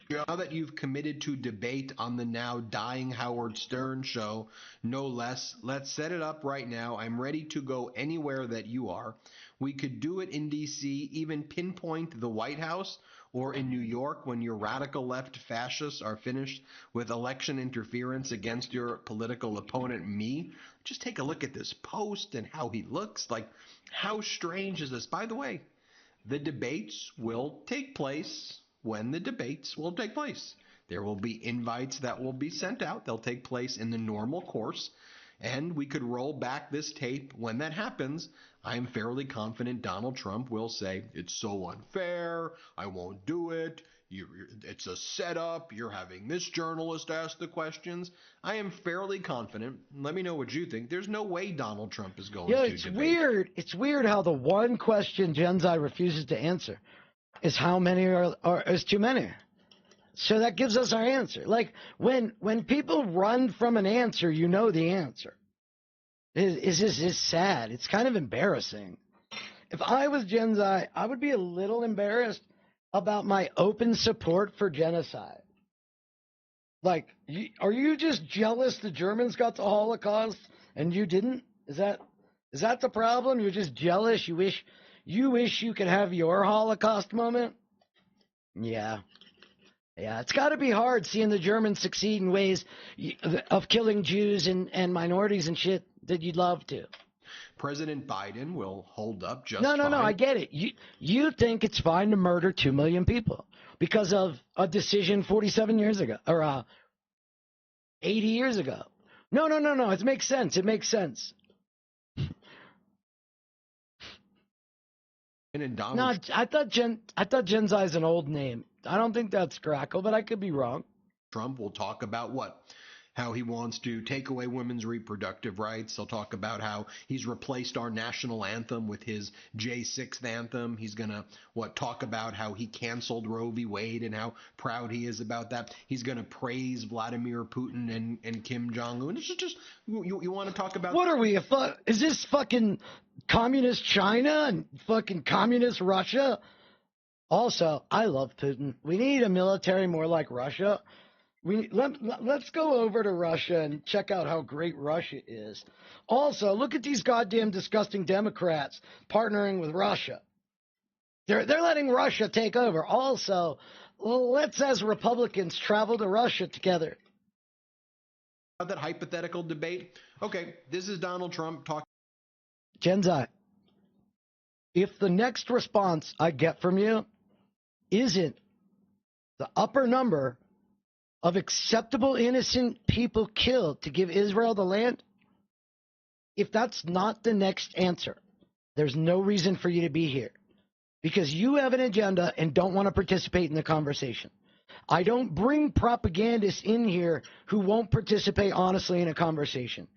now that you've committed to debate on the now dying Howard Stern show, no less, let's set it up right now. I'm ready to go anywhere that you are. We could do it in D.C., even pinpoint the White House, or in New York when your radical left fascists are finished with election interference against your political opponent, me. Just take a look at this post and how he looks. Like, how strange is this? By the way, the debates will take place when the debates will take place. There will be invites that will be sent out. They'll take place in the normal course. And we could roll back this tape when that happens. I am fairly confident Donald Trump will say, it's so unfair, I won't do it, it's a setup, you're having this journalist ask the questions. I am fairly confident. Let me know what you think. There's no way Donald Trump is going to debate. It's weird. It's weird how the one question Gen Z refuses to answer is how many is too many. So that gives us our answer. Like, when people run from an answer, you know the answer. It's sad. It's kind of embarrassing. If I was Gen Z, I would be a little embarrassed about my open support for genocide. Like, are you just jealous the Germans got the Holocaust and you didn't? Is that the problem? You're just jealous? You wish you could have your Holocaust moment? Yeah. Yeah, it's got to be hard seeing the Germans succeed in ways of killing Jews and minorities and shit that you'd love to. President Biden will hold up just fine. No, I get it. You think it's fine to murder 2 million people because of a decision 47 years ago or 80 years ago. No. It makes sense. It makes sense. No, I thought Gen Z is an old name. I don't think that's Grackle, but I could be wrong. Trump will talk about what? how he wants to take away women's reproductive rights. He'll talk about how he's replaced our national anthem with his J6th anthem. He's going to talk about how he canceled Roe v. Wade and how proud he is about that. He's going to praise Vladimir Putin and Kim Jong-un. This is just, you want to talk about... What are we, is this fucking communist China and fucking communist Russia? Also, I love Putin. We need a military more like Russia. Let's go over to Russia and check out how great Russia is. Also, look at these goddamn disgusting Democrats partnering with Russia. They're letting Russia take over. Also, let's, as Republicans, travel to Russia together. That hypothetical debate. Okay, this is Donald Trump talking. Genzai, if the next response I get from you isn't the upper number of acceptable innocent people killed to give Israel the land, if that's not the next answer, there's no reason for you to be here, because you have an agenda and don't want to participate in the conversation. I don't bring propagandists in here who won't participate honestly in a conversation.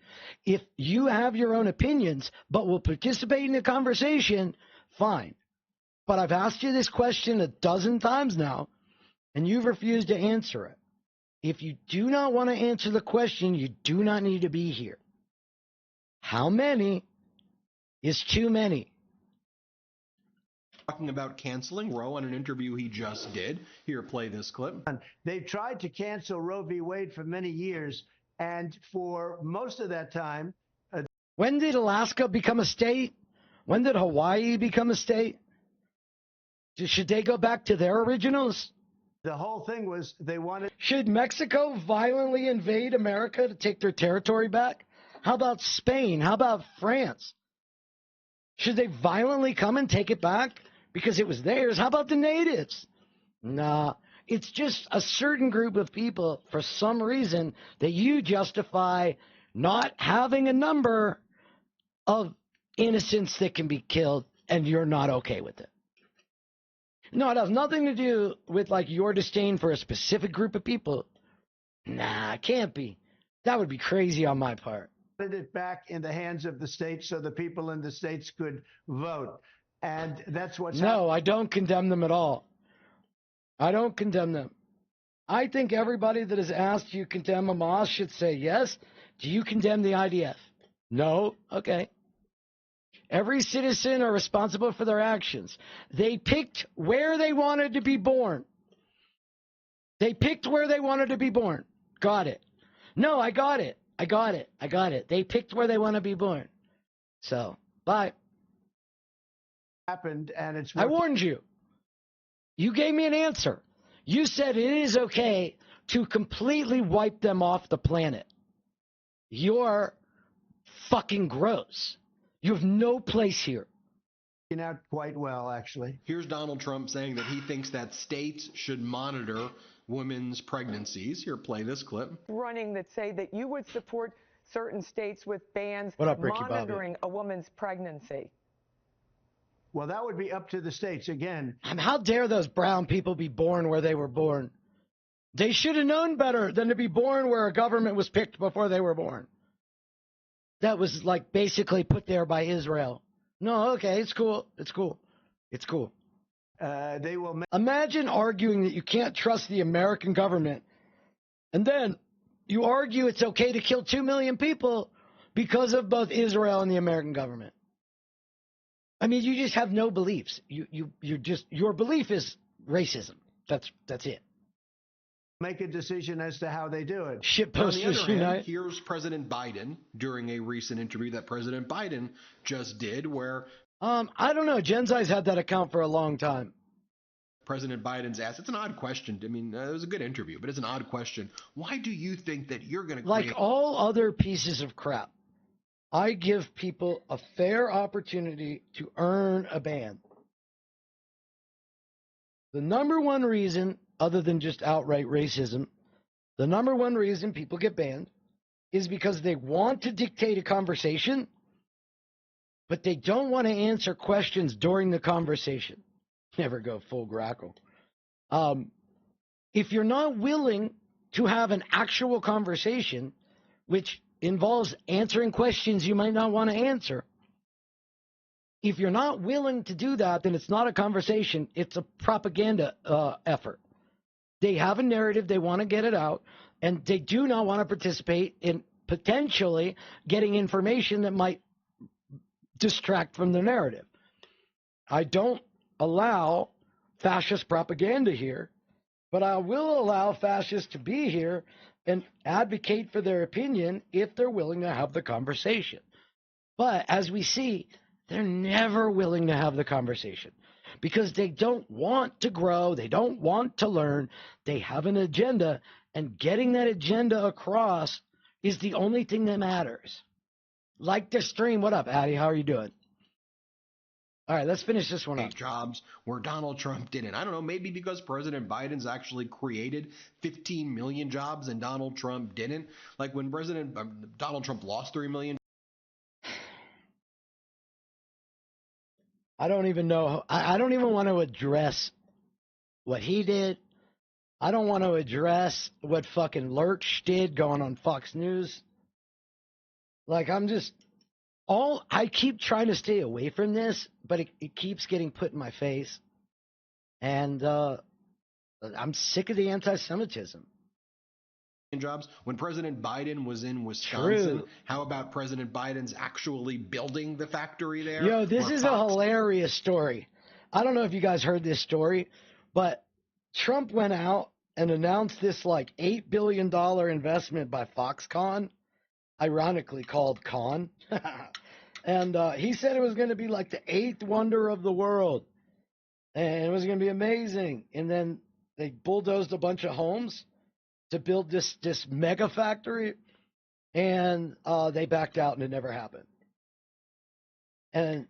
If you have your own opinions but will participate in the conversation, fine. But I've asked you this question 12 times now, and you've refused to answer it. If you do not want to answer the question, you do not need to be here. How many is too many? Talking about canceling Roe in an interview he just did. Here, play this clip. They've tried to cancel Roe v. Wade for many years, and for most of that time... When did Alaska become a state? When did Hawaii become a state? Should they go back to their originals? The whole thing was they wanted... Should Mexico violently invade America to take their territory back? How about Spain? How about France? Should they violently come and take it back because it was theirs? How about the natives? Nah, it's just a certain group of people, for some reason, that you justify not having a number of innocents that can be killed, and you're not okay with it. No, it has nothing to do with, like, your disdain for a specific group of people. Nah, it can't be. That would be crazy on my part. Put it back in the hands of the states so the people in the states could vote. And that's what's happening. No, I don't condemn them at all. I don't condemn them. I think everybody that has asked you condemn Hamas should say yes. Do you condemn the IDF? No? Okay. Every citizen are responsible for their actions. They picked where they wanted to be born. They picked where they wanted to be born. Got it. No, I got it. I got it. I got it. They picked where they want to be born. So, bye. Happened, and it's... I warned you. You gave me an answer. You said it is okay to completely wipe them off the planet. You're fucking gross. You have no place here. Out quite well, actually. Here's Donald Trump saying that he thinks that states should monitor women's pregnancies. Here, play this clip. Running that say that you would support certain states with bans monitoring a woman's pregnancy. Well, that would be up to the states again. And how dare those brown people be born where they were born? They should have known better than to be born where a government was picked before they were born. That was, like, basically put there by Israel. No, okay, it's cool. It's cool. It's cool. They will imagine arguing that you can't trust the American government, and then you argue it's okay to kill 2 million people because of both Israel and the American government. I mean, you just have no beliefs. Your belief is racism. That's it. Make a decision as to how they do it. Shitposters unite. Here's President Biden during a recent interview that President Biden just did where... I don't know. Genzai's had that account for a long time. President Biden's asked, it's an odd question. I mean, it was a good interview, but it's an odd question. Why do you think that you're going to Like all other pieces of crap, I give people a fair opportunity to earn a ban. The number one reason, other than just outright racism, the number one reason people get banned is because they want to dictate a conversation, but they don't want to answer questions during the conversation. Never go full grackle. If you're not willing to have an actual conversation, which involves answering questions you might not want to answer. If you're not willing to do that, then it's not a conversation. It's a propaganda effort. They have a narrative. They want to get it out. And they do not want to participate in potentially getting information that might distract from the narrative. I don't allow fascist propaganda here, but I will allow fascists to be here and advocate for their opinion if they're willing to have the conversation. But as we see, they're never willing to have the conversation because they don't want to grow. They don't want to learn. They have an agenda, and getting that agenda across is the only thing that matters. Like the stream. What up, Addy? How are you doing? All right, let's finish this one up. Jobs where Donald Trump didn't. I don't know, maybe because President Biden's actually created 15 million jobs and Donald Trump didn't. Like when Donald Trump lost 3 million. I don't even know. I don't even want to address what he did. I don't want to address what fucking Lurch did going on Fox News. Like, I keep trying to stay away from this, but it keeps getting put in my face. And I'm sick of the anti-Semitism. Jobs when President Biden was in Wisconsin. True. How about President Biden's actually building the factory there? Yo, this is a hilarious story. I don't know if you guys heard this story, but Trump went out and announced this like $8 billion investment by Foxconn, ironically called Con. And he said it was going to be like the 8th wonder of the world. And it was going to be amazing. And then they bulldozed a bunch of homes to build this mega factory, and they backed out and it never happened. And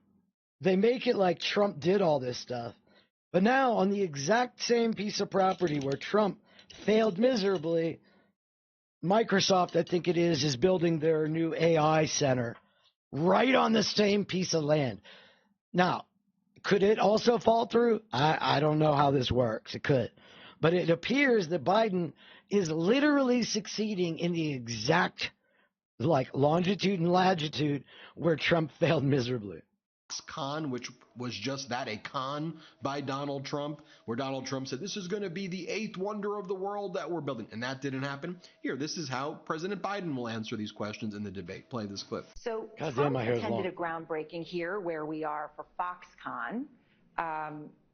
they make it like Trump did all this stuff. But now on the exact same piece of property where Trump failed miserably, Microsoft, I think it is building their new AI center right on the same piece of land. Now, could it also fall through? I don't know how this works. It could. But it appears that Biden is literally succeeding in the exact like longitude and latitude where Trump failed miserably. Con, which was just that, a con by Donald Trump, where Donald Trump said this is going to be the 8th wonder of the world that we're building, and that didn't happen. Here, this is how President Biden will answer these questions in the debate. Play this clip. So Trump attended a groundbreaking here where we are for Foxconn.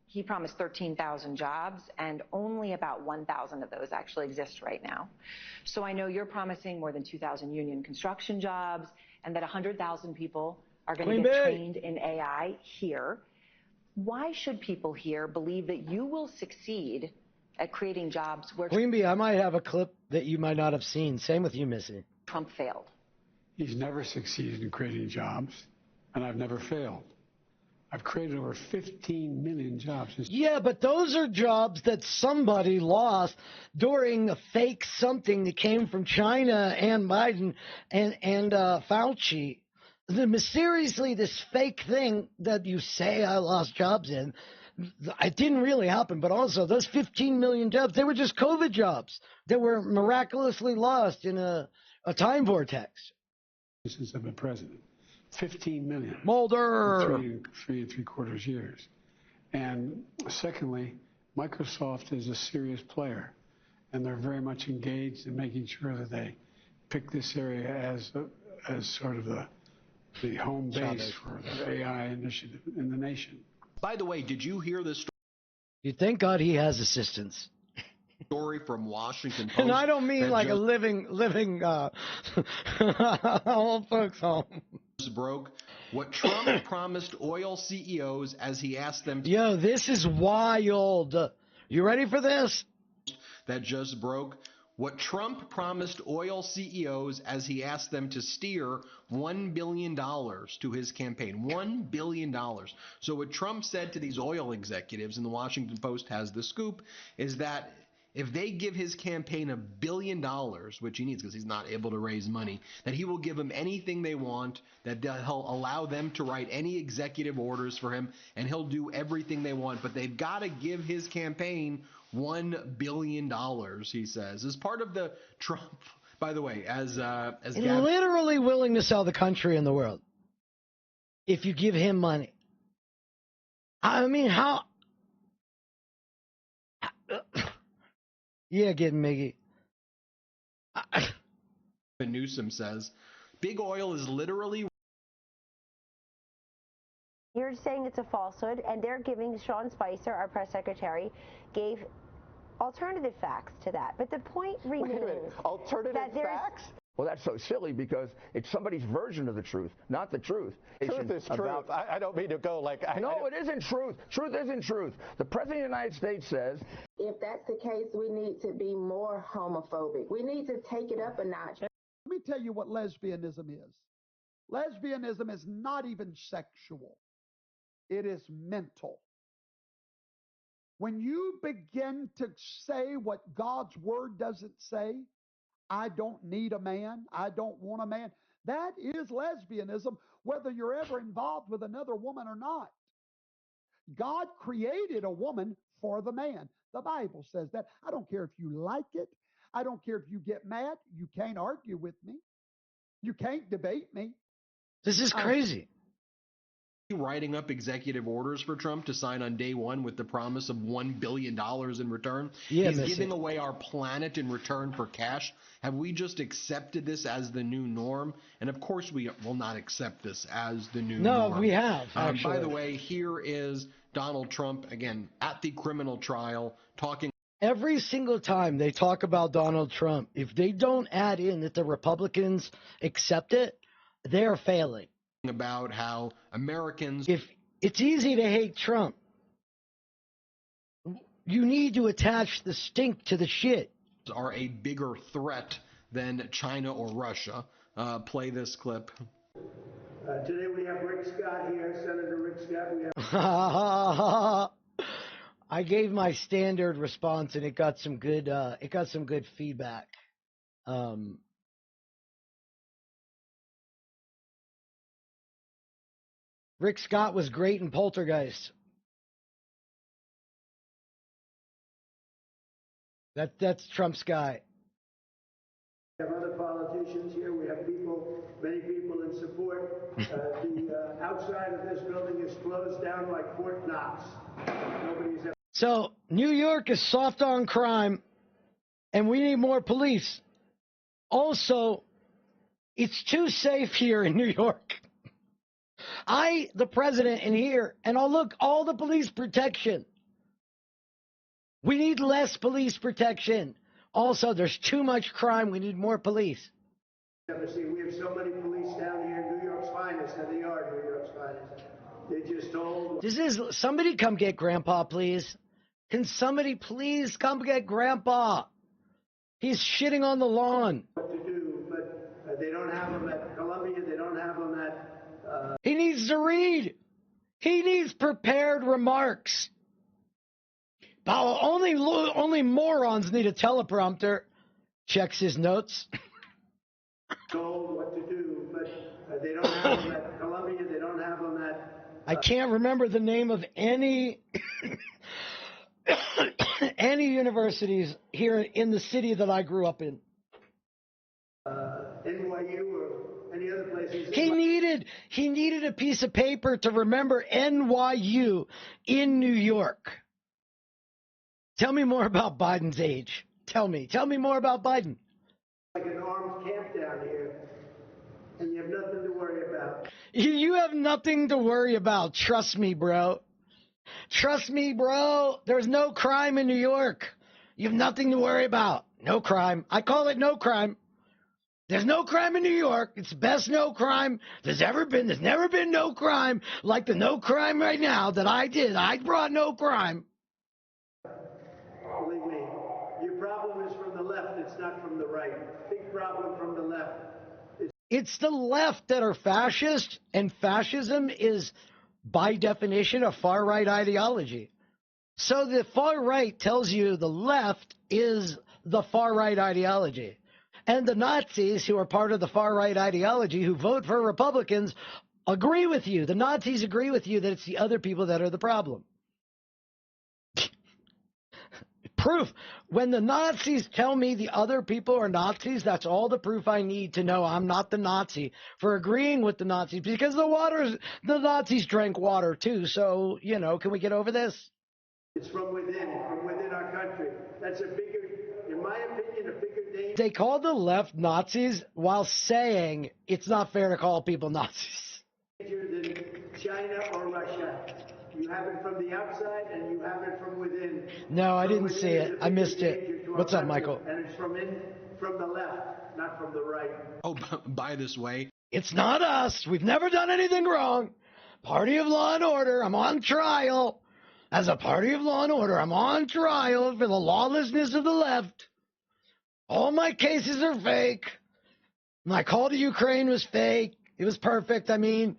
He promised 13,000 jobs, and only about 1,000 of those actually exist right now. So I know you're promising more than 2,000 union construction jobs, and that 100,000 people are going to get trained in AI here. Why should people here believe that you will succeed at creating jobs where Queen Bee, I might have a clip that you might not have seen. Same with you, Missy. Trump failed? He's never succeeded in creating jobs, and I've never failed. I've created over 15 million jobs. Yeah, but those are jobs that somebody lost during a fake something that came from China and Biden and Fauci. Seriously, this fake thing that you say I lost jobs in, it didn't really happen. But also, those 15 million jobs, they were just COVID jobs that were miraculously lost in a time vortex. Since I've been president. 15 million. Mulder. In 3 3/4 years. And secondly, Microsoft is a serious player, and they're very much engaged in making sure that they pick this area as sort of the home base for the AI initiative in the nation. By the way, did you hear this story? You thank God he has assistants. Story from Washington Post. And I don't mean like a living old folks home. Broke what Trump promised oil CEOs as he asked them to. Yo, this is wild. You ready for this? That just broke. What Trump promised oil CEOs as he asked them to steer $1 billion to his campaign. $1 billion. So what Trump said to these oil executives, and the Washington Post has the scoop, is that if they give his campaign $1 billion, which he needs because he's not able to raise money, that he will give them anything they want, that he'll allow them to write any executive orders for him, and he'll do everything they want. But they've got to give his campaign $1 billion, he says, as part of the Trump, by the way, as literally willing to sell the country and the world if you give him money. I mean, how? Yeah, get Miggy. Newsom says, big oil is literally. You're saying it's a falsehood, and they're giving Sean Spicer, our press secretary, gave alternative facts to that. But the point remains. Wait a minute, alternative facts? Well, that's so silly because it's somebody's version of the truth, not the truth. Truth is truth. I don't mean to go like... No, it isn't truth. Truth isn't truth. The President of the United States says... If that's the case, we need to be more homophobic. We need to take it up a notch. Let me tell you what lesbianism is. Lesbianism is not even sexual. It is mental. When you begin to say what God's word doesn't say, I don't need a man, I don't want a man, that is lesbianism, whether you're ever involved with another woman or not. God created a woman for the man. The Bible says that. I don't care if you like it. I don't care if you get mad. You can't argue with me. You can't debate me. This is crazy. Writing up executive orders for Trump to sign on day one with the promise of $1 billion in return. Yeah, he's giving away our planet in return for cash. Have we just accepted this as the new norm? And of course we will not accept this as the new norm. No, we have, actually. By the way, here is Donald Trump, again, at the criminal trial, talking. Every single time they talk about Donald Trump, if they don't add in that the Republicans accept it, they're failing. About how Americans... If it's easy to hate Trump, you need to attach the stink to the shit. Are a bigger threat than China or Russia. Play this clip. Today we have Rick Scott here, Senator Rick Scott. We have... I gave my standard response and it got some good feedback. Rick Scott was great in Poltergeist. That's Trump's guy. We have other politicians here. We have many people in support. The outside of this building is closed down like Fort Knox. Nobody's ever... So New York is soft on crime, and we need more police. Also, it's too safe here in New York. The president, in here, and look, all the police protection. We need less police protection. Also, there's too much crime. We need more police. We have so many police down here, New York's finest, and they are New York's finest. They just told... Somebody come get Grandpa, please. Can somebody please come get Grandpa? He's shitting on the lawn. What to do, but they don't have him at Columbia. They don't have him at... He needs to read. He needs prepared remarks. Only morons need a teleprompter. Checks his notes. Told what to do, but they don't have him at Columbia. They don't have him at... I can't remember the name of any universities here in the city that I grew up in. NYU or any other places. He needed a piece of paper to remember NYU in New York. Tell me more about Biden's age. Tell me more about Biden. Like an armed camp down here, and you have nothing to worry about. You have nothing to worry about. Trust me, bro. Trust me, bro. There's no crime in New York. You have nothing to worry about. No crime. I call it no crime. There's no crime in New York. It's the best no crime there's ever been. There's never been no crime like the no crime right now that I did. I brought no crime. Believe me, your problem is from the left. It's not from the right. Big problem from the left. It's the left that are fascist, and fascism is, by definition, a far-right ideology. So the far right tells you the left is the far-right ideology. And the Nazis, who are part of the far-right ideology, who vote for Republicans, agree with you. The Nazis agree with you that it's the other people that are the problem. proof. When the Nazis tell me the other people are Nazis, that's all the proof I need to know I'm not the Nazi for agreeing with the Nazis, because the Nazis drank water too. So, you know, can we get over this? It's from within our country. That's a bigger, in my opinion, a bigger danger. They call the left Nazis while saying it's not fair to call people Nazis. Than China or Russia. You have it from the outside and you have it from within. No, I didn't see it. I missed it. What's up, Michael? And it's from the left, not from the right. Oh, by this way, it's not us. We've never done anything wrong. Party of Law and Order. I'm on trial. As a party of law and order, I'm on trial for the lawlessness of the left. All my cases are fake. My call to Ukraine was fake. It was perfect. I mean,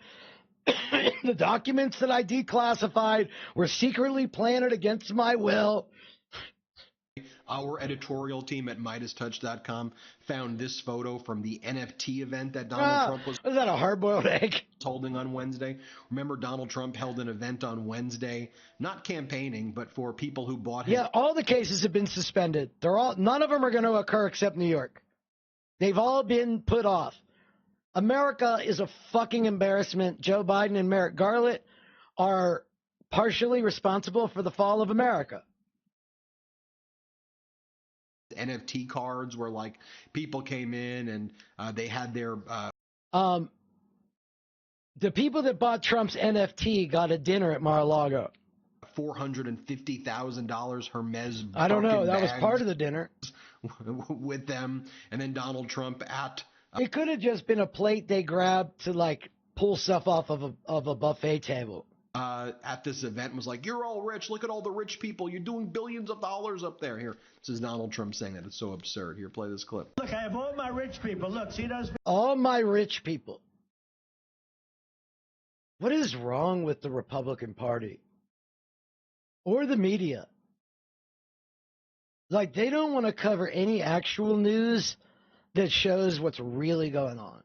the documents that I declassified were secretly planted against my will. Our editorial team at MidasTouch.com found this photo from the NFT event that Donald Trump was that a hard-boiled egg? Holding on Wednesday. Remember, Donald Trump held an event on Wednesday, not campaigning, but for people who bought his... Yeah, all the cases have been suspended. None of them are going to occur except New York. They've all been put off. America is a fucking embarrassment. Joe Biden and Merrick Garland are partially responsible for the fall of America. NFT cards where, like, people came in and they had their... The people that bought Trump's NFT got a dinner at Mar-a-Lago. $450,000 Hermes. I don't know. That was part of the dinner. With them. And then Donald Trump at... It could have just been a plate they grabbed to, like, pull stuff off of a buffet table. At this event was like, you're all rich. Look at all the rich people. You're doing billions of dollars up there. Here, this is Donald Trump saying that. It's so absurd. Here, play this clip. Look, I have all my rich people. Look, see those? All my rich people. What is wrong with the Republican Party? Or the media? Like, they don't want to cover any actual news that shows what's really going on.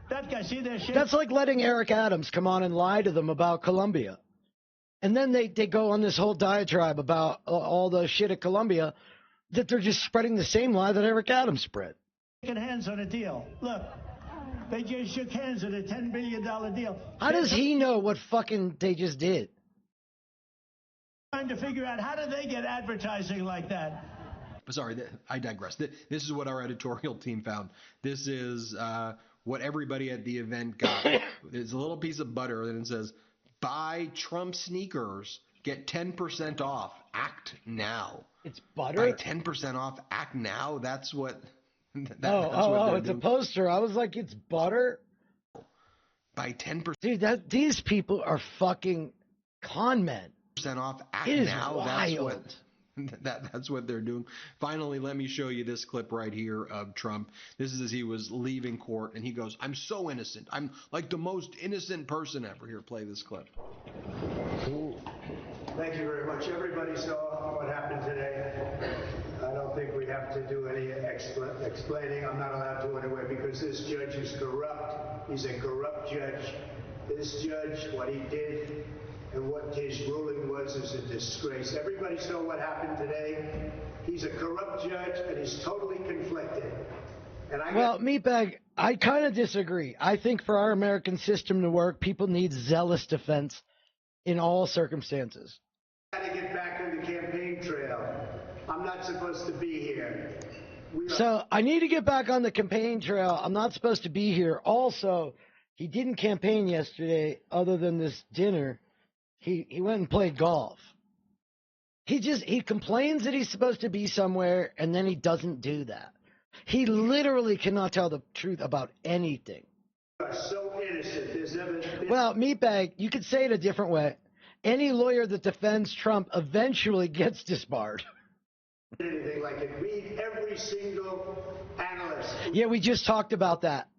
That guy, see their shit? That's like letting Eric Adams come on and lie to them about Colombia. And then they go on this whole diatribe about all the shit at Colombia, that they're just spreading the same lie that Eric Adams spread. Shaking hands on a deal. Look, they just shook hands on a $10 billion deal. How does he know what fucking they just did? Trying to figure out, how do they get advertising like that? Sorry, I digress. This is what our editorial team found. This is what everybody at the event got. There's a little piece of butter, and it says, buy Trump sneakers, get 10% off, act now. It's butter? Buy 10% off, act now? That's what... It's a poster. I was like, it's butter? By 10%. Dude, these people are fucking con men. Off, act it is now. wild. That's what they're doing. Finally, let me show you this clip right here of Trump. This is as he was leaving court, and he goes, I'm so innocent. I'm like the most innocent person ever. Here, play this clip. Thank you very much. Everybody saw what happened today. I don't think we have to do any explaining. I'm not allowed to anyway, because this judge is corrupt. He's a corrupt judge. This judge, what he did and what his ruling was, is a disgrace. Everybody saw what happened today. He's a corrupt judge, and he's totally conflicted. Well, Meatbag, I kind of disagree. I think for our American system to work, people need zealous defense in all circumstances. I got to get back on the campaign trail. I'm not supposed to be here. So I need to get back on the campaign trail. I'm not supposed to be here. Also, he didn't campaign yesterday other than this dinner. He went and played golf. He complains that he's supposed to be somewhere, and then he doesn't do that. He literally cannot tell the truth about anything. You are so innocent. There's never been... Well, Meatbag, you could say it a different way. Any lawyer that defends Trump eventually gets disbarred. Anything like it. Read every single analyst. Yeah, we just talked about that.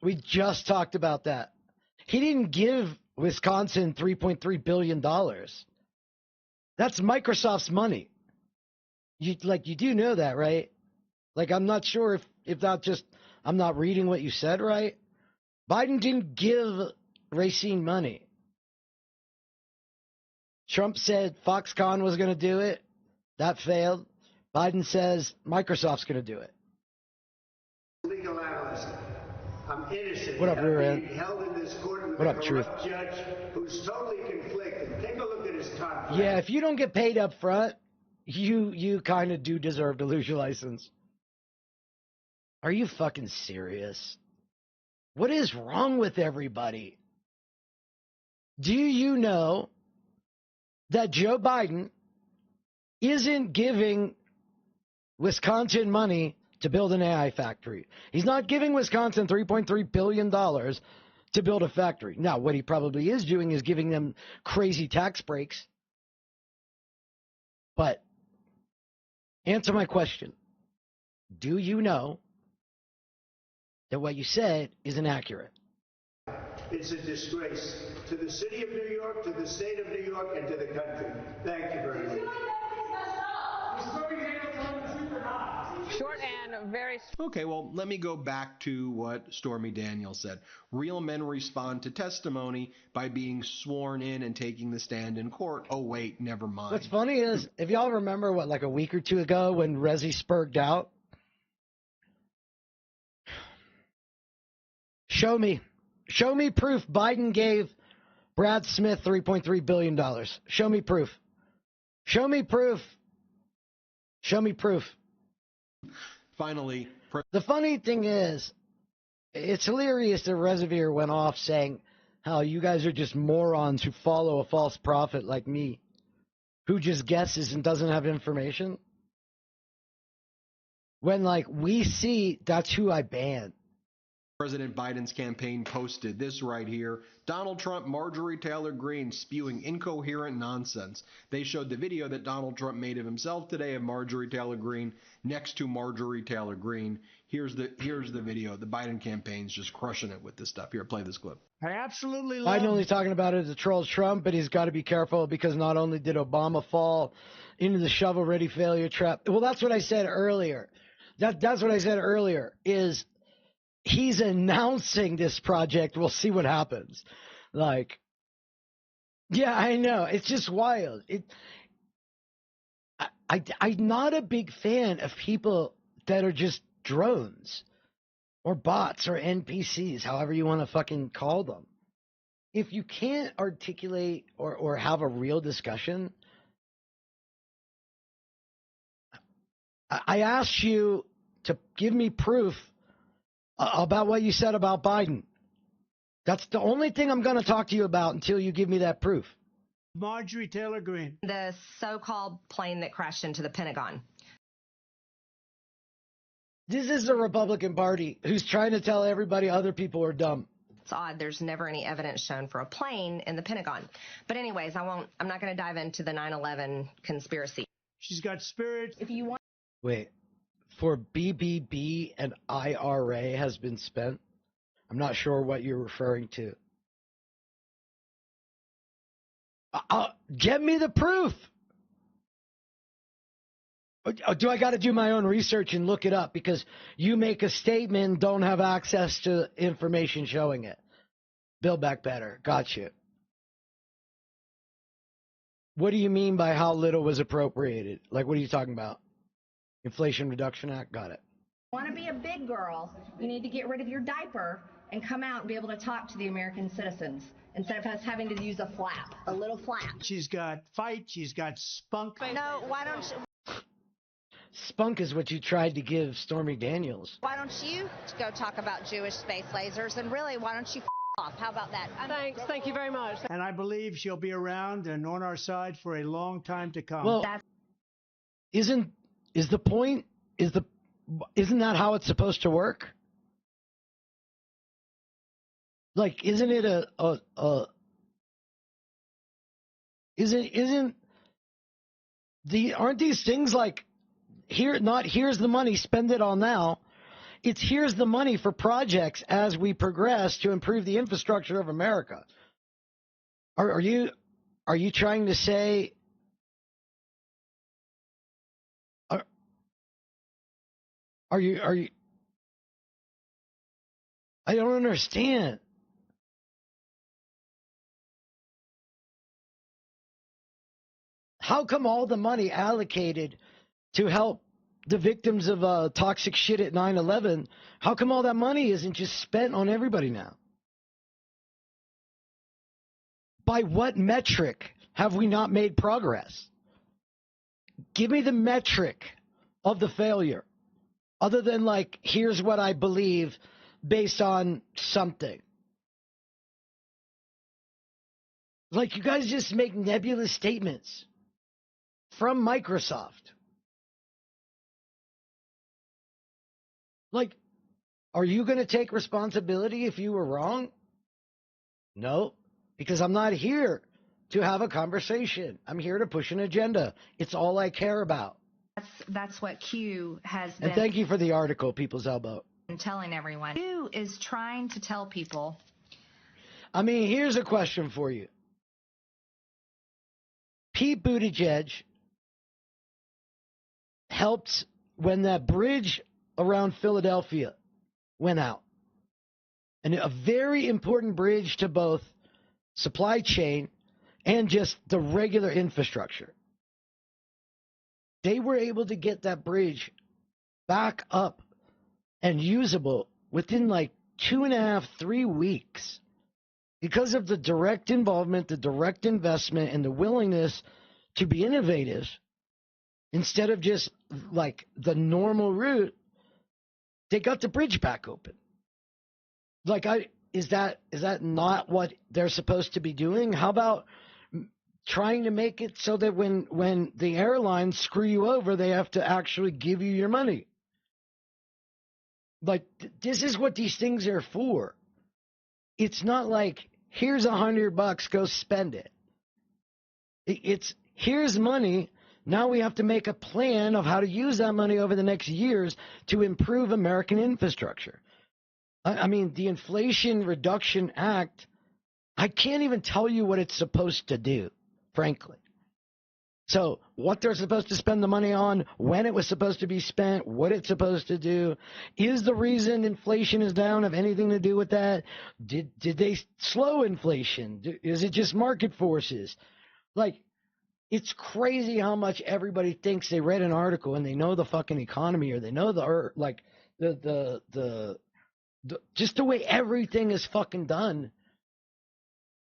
He didn't give Wisconsin $3.3 billion. That's Microsoft's money. You do know that, right? Like, I'm not sure if that just, I'm not reading what you said, right? Biden didn't give Racine money. Trump said Foxconn was going to do it. That failed. Biden says Microsoft's going to do it. Legal analyst. I'm innocent. What up, rear end? Being held in this court with What a up, Truth? corrupt judge who's totally conflicted. Take a look at his contract. Yeah, if you don't get paid up front, you kind of do deserve to lose your license. Are you fucking serious? What is wrong with everybody? Do you know that Joe Biden isn't giving Wisconsin money to build an AI factory? He's not giving Wisconsin $3.3 billion to build a factory. Now, what he probably is doing is giving them crazy tax breaks. But answer my question. Do you know that what you said is inaccurate? It's a disgrace to the city of New York, to the state of New York, and to the country. Thank you very much. Short and very... Okay, well, let me go back to what Stormy Daniels said. Real men respond to testimony by being sworn in and taking the stand in court. Oh, wait, never mind. What's funny is, if y'all remember, like a week or two ago when Resi spurged out? Show me proof Biden gave Brad Smith $3.3 billion. Show me proof. Show me proof. Show me proof. Finally, the funny thing is, it's hilarious that Reservoir went off saying how you guys are just morons who follow a false prophet like me, who just guesses and doesn't have information. When, like, we see that's who I banned. President Biden's campaign posted this right here. Donald Trump, Marjorie Taylor Greene spewing incoherent nonsense. They showed the video that Donald Trump made of himself today of Marjorie Taylor Greene next to Marjorie Taylor Greene. Here's the video. The Biden campaign's just crushing it with this stuff. Here, play this clip. I absolutely love Biden only talking about it as a trolls Trump, but he's got to be careful because not only did Obama fall into the shovel-ready failure trap. Well, that's what I said earlier. That's what I said earlier is he's announcing this project. We'll see what happens. Like, yeah, I know. It's just wild. I'm not a big fan of people that are just drones or bots or NPCs, however you want to fucking call them. If you can't articulate or have a real discussion, I asked you to give me proof about what you said about Biden. That's the only thing I'm going to talk to you about until you give me that proof. Marjorie Taylor Greene. The so-called plane that crashed into the Pentagon. This is the Republican Party who's trying to tell everybody other people are dumb. It's odd. There's never any evidence shown for a plane in the Pentagon. But anyways, I'm not going to dive into the 9/11 conspiracy. She's got spirit. If you want. Wait. For BBB and IRA has been spent? I'm not sure what you're referring to. Get me the proof. Do I got to do my own research and look it up because you make a statement and don't have access to information showing it? Build back better. Got you. What do you mean by how little was appropriated? Like, what are you talking about? Inflation Reduction Act? Got it. Want to be a big girl, you need to get rid of your diaper and come out and be able to talk to the American citizens instead of us having to use a little flap. She's got fight. She's got spunk. No, why don't you? Spunk is what you tried to give Stormy Daniels. Why don't you go talk about Jewish space lasers? And really, why don't you off? How about that? Thanks. Thank you very much. And I believe she'll be around and on our side for a long time to come. Well, isn't that how it's supposed to work? Like, isn't it aren't these things like here's the money, spend it all now. It's here's the money for projects as we progress to improve the infrastructure of America. Are you trying to say Are you I don't understand. How come all the money allocated to help the victims of toxic shit at 9/11, how come all that money isn't just spent on everybody now? By what metric have we not made progress? Give me the metric of the failure, other than like, here's what I believe based on something. Like, you guys just make nebulous statements from Microsoft. Like, are you going to take responsibility if you were wrong? No, because I'm not here to have a conversation. I'm here to push an agenda. It's all I care about. That's what Q has been. And thank you for the article, People's Elbow. Telling everyone. Q is trying to tell people. I mean, here's a question for you. Pete Buttigieg helped when that bridge around Philadelphia went out. And a very important bridge to both supply chain and just the regular infrastructure. They were able to get that bridge back up and usable within like 2.5, 3 weeks because of the direct involvement, the direct investment, and the willingness to be innovative instead of just like the normal route. They got the bridge back open. Like, is that not what they're supposed to be doing? How about trying to make it so that when the airlines screw you over, they have to actually give you your money? Like, this is what these things are for. It's not like, here's $100, go spend it. It's, here's money. Now we have to make a plan of how to use that money over the next years to improve American infrastructure. I mean, the Inflation Reduction Act, I can't even tell you what it's supposed to do, frankly. So what they're supposed to spend the money on, when it was supposed to be spent, what it's supposed to do, is the reason inflation is down have anything to do with that? Did they slow inflation? Is it just market forces? Like, it's crazy how much everybody thinks they read an article and they know the fucking economy, or they know just the way everything is fucking done.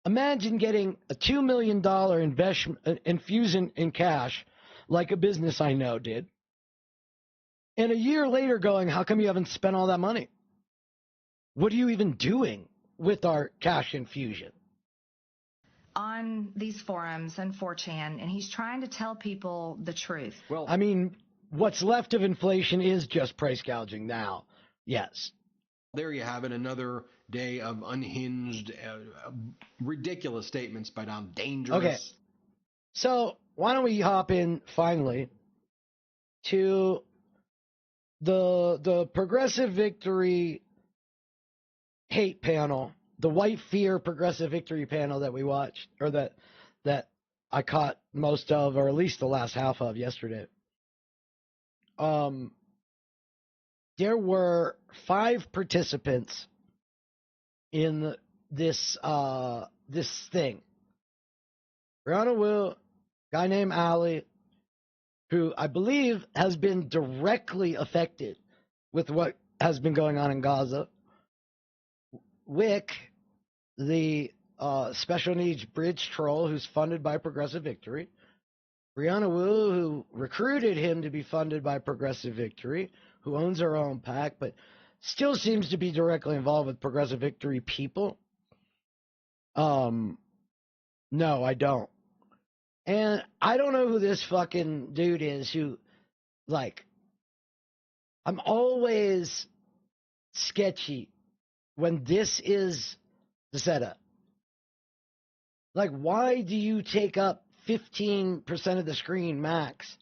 Imagine getting a $2 million infusion in cash, like a business I know did, and a year later going, how come you haven't spent all that money? What are you even doing with our cash infusion? On these forums and 4chan, and he's trying to tell people the truth. Well, I mean, what's left of inflation is just price gouging now. Yes. There you have it, another day of unhinged, ridiculous statements by Dom. Dangerous. Okay. So why don't we hop in finally to the Progressive Victory hate panel, the White Fear Progressive Victory panel that we watched, or that I caught most of, or at least the last half of yesterday. There were 5 participants in this thing. Briannawu, guy named Ali, who I believe has been directly affected with what has been going on in Gaza. Whick, the special needs bridge troll who's funded by Progressive Victory. Briannawu, who recruited him to be funded by Progressive Victory, who owns her own PAC, but still seems to be directly involved with Progressive Victory people. No, I don't. And I don't know who this fucking dude is who, like, I'm always sketchy when this is the setup. Like, why do you take up 15% of the screen max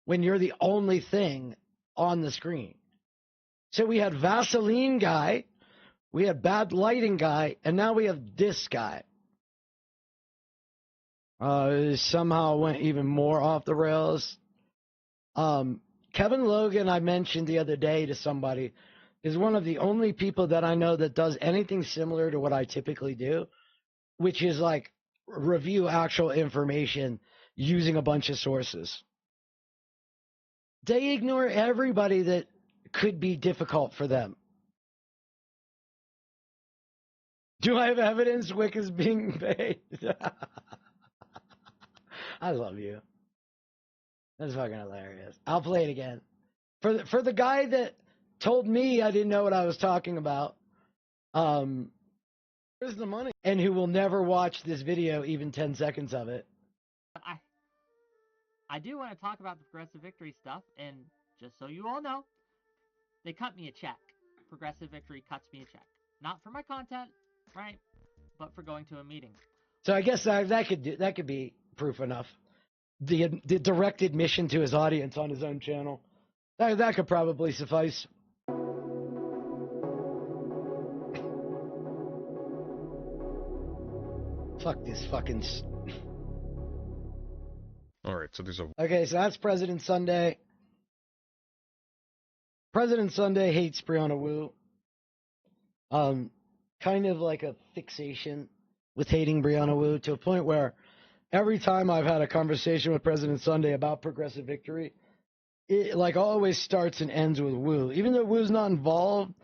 when you're the only thing on the screen? So we had Vaseline guy, we had bad lighting guy, and now we have this guy. Somehow went even more off the rails. Kevin Logan, I mentioned the other day to somebody, is one of the only people that I know that does anything similar to what I typically do, which is like review actual information using a bunch of sources. They ignore everybody that could be difficult for them. Do I have evidence Wick is being paid? I love you. That's fucking hilarious. I'll play it again. For the guy that told me I didn't know what I was talking about, where's the money? And who will never watch this video, even 10 seconds of it. I do want to talk about the Progressive Victory stuff, and just so you all know, they cut me a check. Progressive Victory cuts me a check. Not for my content, right? But for going to a meeting. So I guess that could be proof enough. The direct admission to his audience on his own channel. That could probably suffice. Fuck this fucking... Alright, so there's a... Okay, so that's President Sunday. President Sunday hates briannawu. Kind of like a fixation with hating briannawu to a point where every time I've had a conversation with President Sunday about Progressive Victory, it like always starts and ends with Wu. Even though Wu's not involved,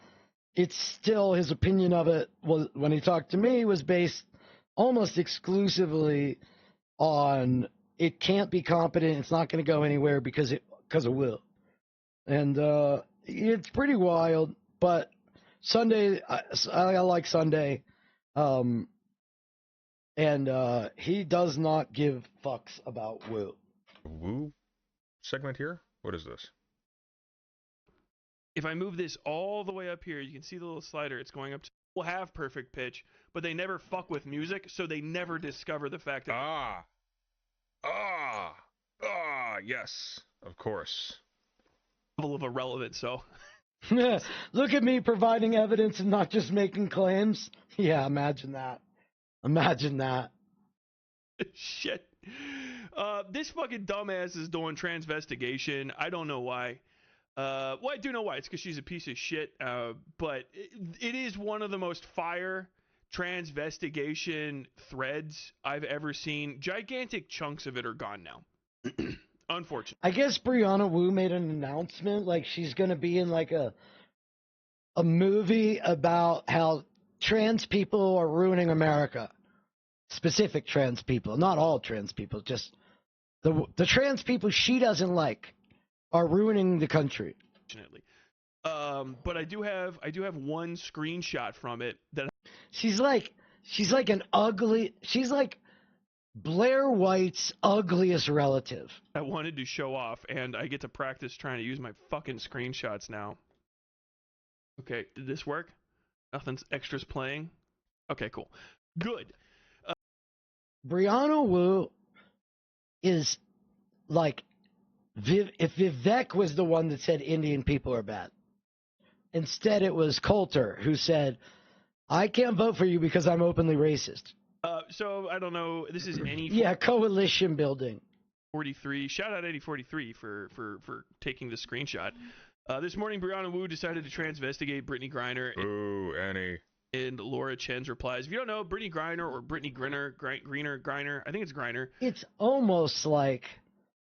it's still his opinion of it was when he talked to me was based almost exclusively on it can't be competent, it's not going to go anywhere because of Wu. And it's pretty wild, but Sunday, I like Sunday, and he does not give fucks about Wu. Wu segment here? What is this? If I move this all the way up here, you can see the little slider. It's going up to... Will have perfect pitch, but they never fuck with music, so they never discover the fact that... yes, of course. Level of irrelevance, so... Look at me providing evidence and not just making claims. Yeah, imagine that. Imagine that. Shit. This fucking dumbass is doing transvestigation. I don't know why. Well, I do know why. It's because she's a piece of shit. But it is one of the most fire transvestigation threads I've ever seen. Gigantic chunks of it are gone now. Unfortunately. I guess briannawu made an announcement like she's going to be in like a movie about how trans people are ruining America. Specific trans people, not all trans people, just the trans people she doesn't like are ruining the country. Fortunately. But I do have one screenshot from it that she's like Blair White's ugliest relative. I wanted to show off, and I get to practice trying to use my fucking screenshots now. Okay, did this work? Nothing's extras playing? Okay, cool. Good. briannawu is like, if Vivek was the one that said Indian people are bad. Instead, it was Coulter who said, I can't vote for you because I'm openly racist. So, I don't know, this is any... Yeah, coalition building. 43. Shout out Eddie 43 for taking the screenshot. This morning, briannawu decided to transvestigate Brittany Griner. Ooh, Annie. And Laura Chen's replies. If you don't know, Brittany Griner or Brittany Griner, I think it's Griner. It's almost like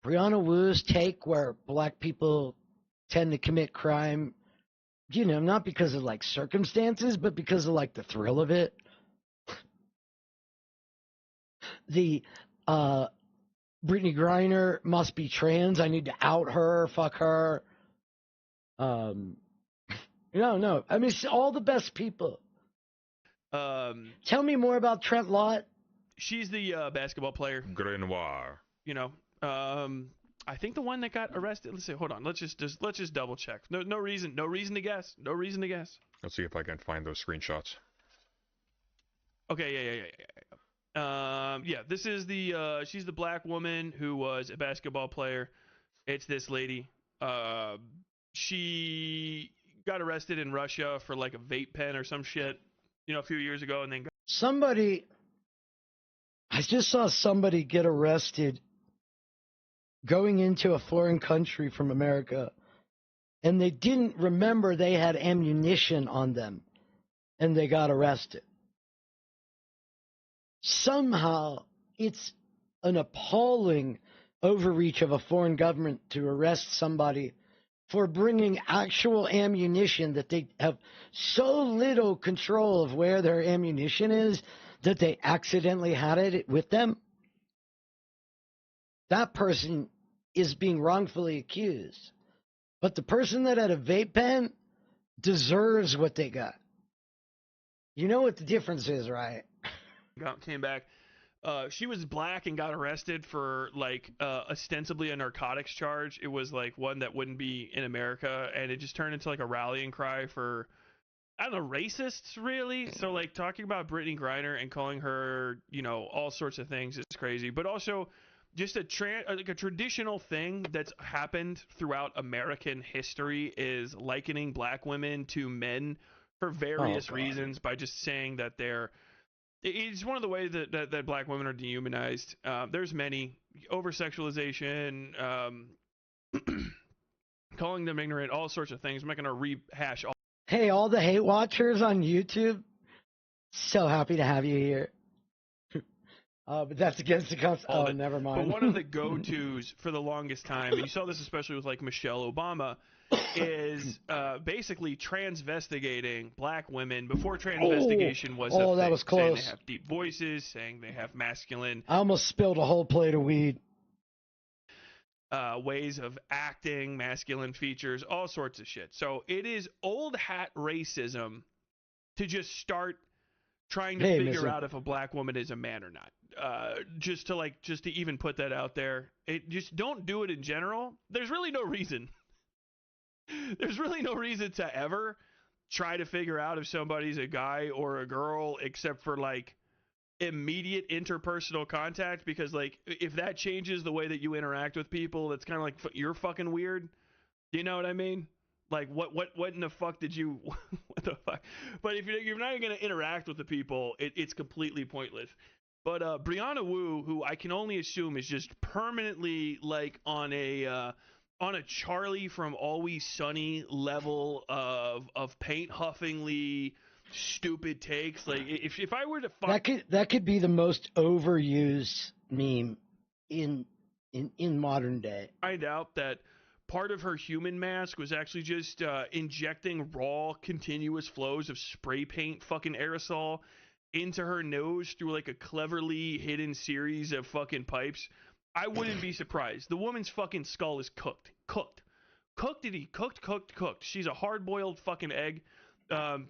briannawu's take where black people tend to commit crime, you know, not because of like circumstances, but because of like the thrill of it. The Brittany Griner must be trans. I need to out her, fuck her. No. I mean, all the best people. Tell me more about Trent Lott. She's the basketball player. Grenoir. You know, I think the one that got arrested. Let's see. Hold on. Let's just double check. No reason to guess. No reason to guess. Let's see if I can find those screenshots. Okay. Yeah. This is she's the black woman who was a basketball player. It's this lady. She got arrested in Russia for like a vape pen or some shit, you know, a few years ago, and then I just saw somebody get arrested going into a foreign country from America, and they didn't remember they had ammunition on them, and they got arrested. Somehow, it's an appalling overreach of a foreign government to arrest somebody for bringing actual ammunition that they have so little control of where their ammunition is that they accidentally had it with them. That person is being wrongfully accused. But the person that had a vape pen deserves what they got. You know what the difference is, right? Came back. She was black and got arrested for like ostensibly a narcotics charge. It was like one that wouldn't be in America, and it just turned into like a rallying cry for, I don't know, racists really. So like talking about Brittany Griner and calling her, you know, all sorts of things is crazy. But also just a traditional thing that's happened throughout American history is likening black women to men for various reasons by just saying that they're. It's one of the ways that black women are dehumanized. There's many. Over-sexualization, calling them ignorant, all sorts of things. I'm not going to rehash all. Hey, all the hate watchers on YouTube, so happy to have you here. But that's against the constitution. Oh, never mind. But one of the go-tos for the longest time, and you saw this especially with like Michelle Obama, is basically transvestigating black women before transvestigation was a thing. That was close. Saying they have deep voices, saying they have masculine. I almost spilled a whole plate of weed. Ways of acting, masculine features, all sorts of shit. So it is old hat racism to just start trying to figure out if a black woman is a man or not. Just to even put that out there. Just don't do it in general. There's really no reason. There's really no reason to ever try to figure out if somebody's a guy or a girl, except for like immediate interpersonal contact, because like if that changes the way that you interact with people, that's kind of like you're fucking weird. You know what I mean? Like what in the fuck did you what the fuck? But if you're not going to interact with the people, it's completely pointless. But briannawu, who I can only assume is just permanently like on a Charlie from Always Sunny level of paint huffingly stupid takes. Like if I were to find that could be the most overused meme in modern day. Find out that part of her human mask was actually just injecting raw continuous flows of spray paint fucking aerosol into her nose through like a cleverly hidden series of fucking pipes. I wouldn't be surprised. The woman's fucking skull is cooked. Cooked. She's a hard-boiled fucking egg.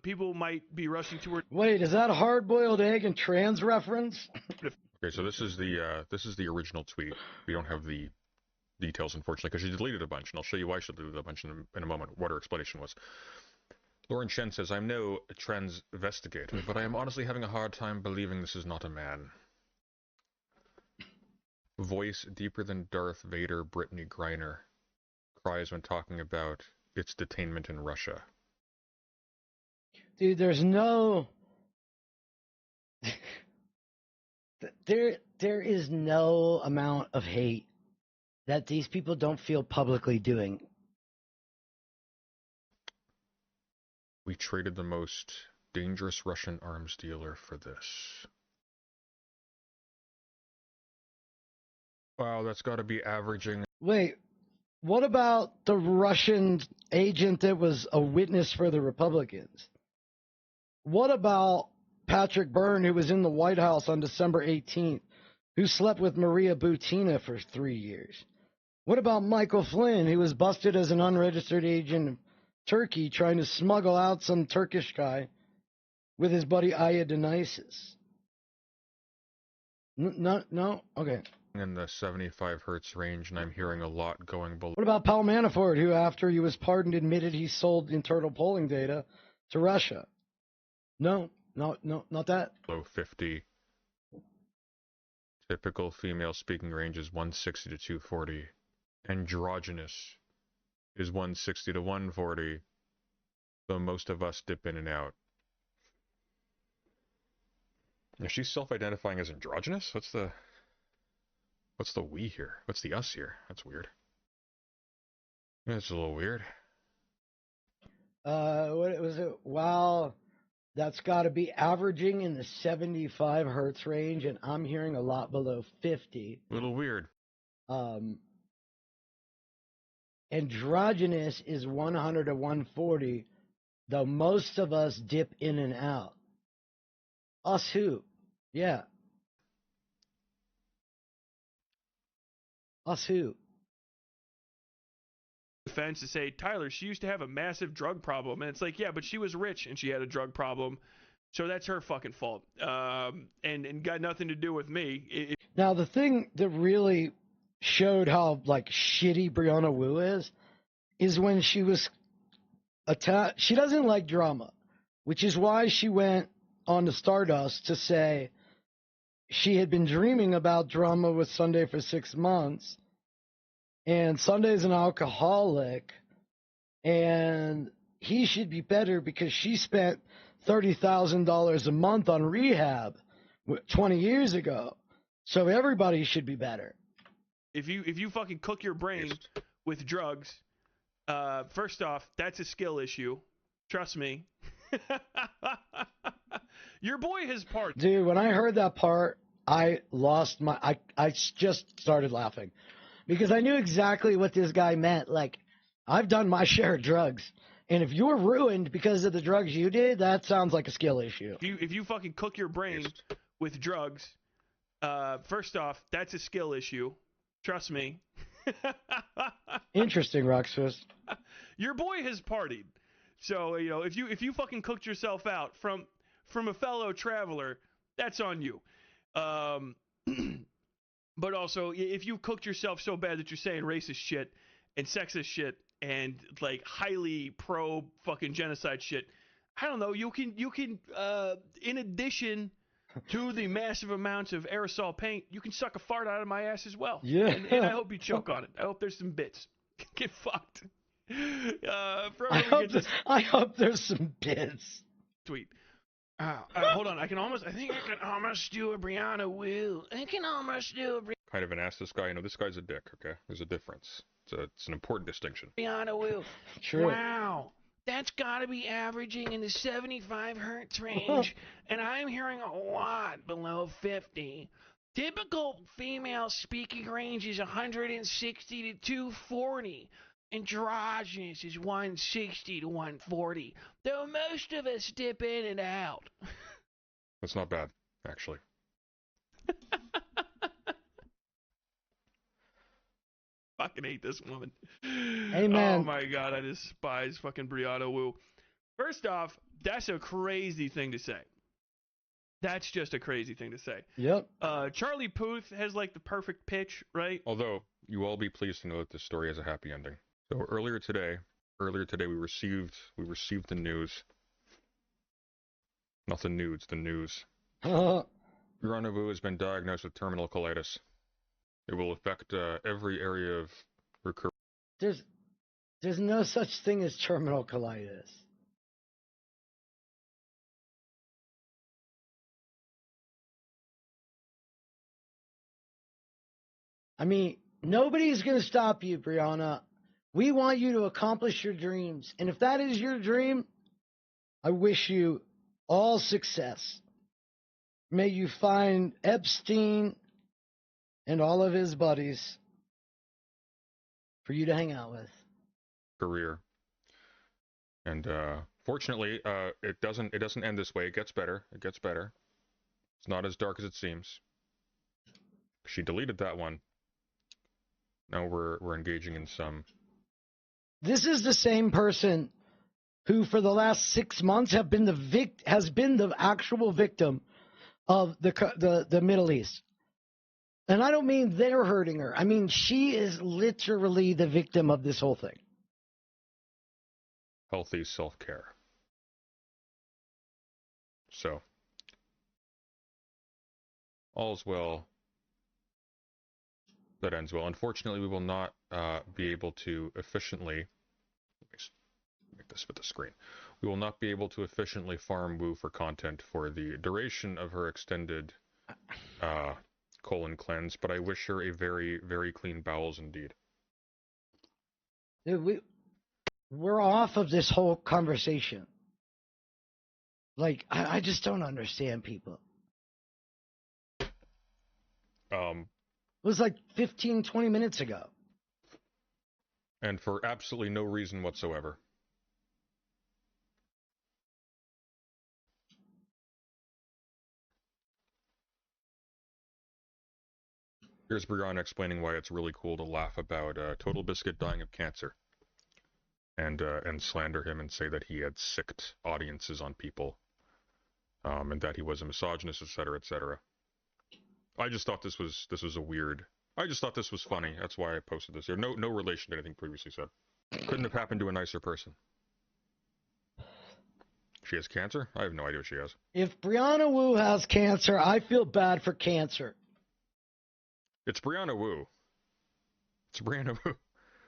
People might be rushing to her. Wait, is that a hard-boiled egg and trans reference? Okay, so this is the original tweet. We don't have the details, unfortunately, because she deleted a bunch, and I'll show you why she deleted a bunch in a moment, what her explanation was. Lauren Chen says, I'm no transvestigator, but I am honestly having a hard time believing this is not a man. Voice deeper than Darth Vader, Brittany Griner cries when talking about its detainment in Russia. Dude, there's no... there is no amount of hate that these people don't feel publicly doing. We traded the most dangerous Russian arms dealer for this. Wow, that's got to be averaging... Wait, what about the Russian agent that was a witness for the Republicans? What about Patrick Byrne, who was in the White House on December 18th, who slept with Maria Butina for 3 years? What about Michael Flynn, who was busted as an unregistered agent of Turkey trying to smuggle out some Turkish guy with his buddy Aya Denisis? No? Okay. In the 75 hertz range, and I'm hearing a lot going below. What about Paul Manafort, who, after he was pardoned, admitted he sold internal polling data to Russia? No, not that. Below 50. Typical female speaking range is 160 to 240. Androgynous is 160 to 140. So most of us dip in and out. Is she self-identifying as androgynous? What's the we here? What's the us here? That's weird. That's a little weird. What was it? Wow, that's got to be averaging in the 75 hertz range, and I'm hearing a lot below 50. A little weird. Androgynous is 100 to 140, though most of us dip in and out. Us who? Yeah. Us who? Defense to say, Tyler, she used to have a massive drug problem. And it's like, yeah, but she was rich and she had a drug problem. So that's her fucking fault. And got nothing to do with me. Now, the thing that really showed how, like, shitty BriannaWu is when she was attacked. She doesn't like drama, which is why she went on to Stardust to say she had been dreaming about drama with Sunday for 6 months, and Sunday's an alcoholic, and he should be better because she spent $30,000 a month on rehab 20 years ago. So everybody should be better. If you fucking cook your brain with drugs, first off, that's a skill issue. Trust me. Your boy has parts. Dude, when I heard that part, I lost my... I just started laughing. Because I knew exactly what this guy meant. Like, I've done my share of drugs. And if you're ruined because of the drugs you did, that sounds like a skill issue. If you fucking cook your brain with drugs, first off, that's a skill issue. Trust me. Interesting, Roxas. Your boy has partied. So, you know, if you fucking cooked yourself out from a fellow traveler, that's on you. But also, if you cooked yourself so bad that you're saying racist shit and sexist shit and like highly pro fucking genocide shit, I don't know, you can in addition to the massive amounts of aerosol paint, you can suck a fart out of my ass as well. Yeah. And I hope you choke on it. I hope there's some bits. Get fucked. I hope there's some bits. Tweet. Hold on. I think I can almost do a BriannaWu. Kind of an ass this guy. You know, this guy's a dick, okay? There's a difference. It's an important distinction. BriannaWu. True. Wow. That's got to be averaging in the 75 hertz range, and I'm hearing a lot below 50. Typical female speaking range is 160 to 240. Androgynous is 160 to 140, though most of us dip in and out. That's not bad, actually. Fucking hate this woman. Amen. Oh my god, I despise fucking BriannaWu. First off, that's a crazy thing to say. That's just a crazy thing to say. Yep. Charlie Puth has like the perfect pitch, right? Although, you all be pleased to know that this story has a happy ending. So earlier today we received the news. Not the nudes, the news. BriannaWu has been diagnosed with terminal colitis. It will affect every area of her career. There's no such thing as terminal colitis. I mean, nobody's going to stop you, Brianna. We want you to accomplish your dreams. And if that is your dream, I wish you all success. May you find Epstein and all of his buddies for you to hang out with. Career. And fortunately, it doesn't end this way. It gets better. It gets better. It's not as dark as it seems. She deleted that one. Now we're engaging in some. This is the same person who, for the last 6 months, has been the actual victim of the Middle East. And I don't mean they're hurting her. I mean, she is literally the victim of this whole thing. Healthy self-care. So, all's well that ends well. Unfortunately, we will not be able to efficiently, make this with the screen, we will not be able to efficiently farm Wu for content for the duration of her extended colon cleanse, but I wish her a very, very clean bowels indeed. Dude, we're off of this whole conversation. Like, I just don't understand people. was like 15, 20 minutes ago. And for absolutely no reason whatsoever. Here's Brianna explaining why it's really cool to laugh about Total Biscuit dying of cancer. And slander him and say that he had sicked audiences on people. And that he was a misogynist, etc., etc. I just thought this was a weird... I just thought this was funny. That's why I posted this here. No relation to anything previously said. Couldn't have happened to a nicer person. She has cancer? I have no idea what she has. If Briannawu has cancer, I feel bad for cancer. It's Briannawu. It's Briannawu.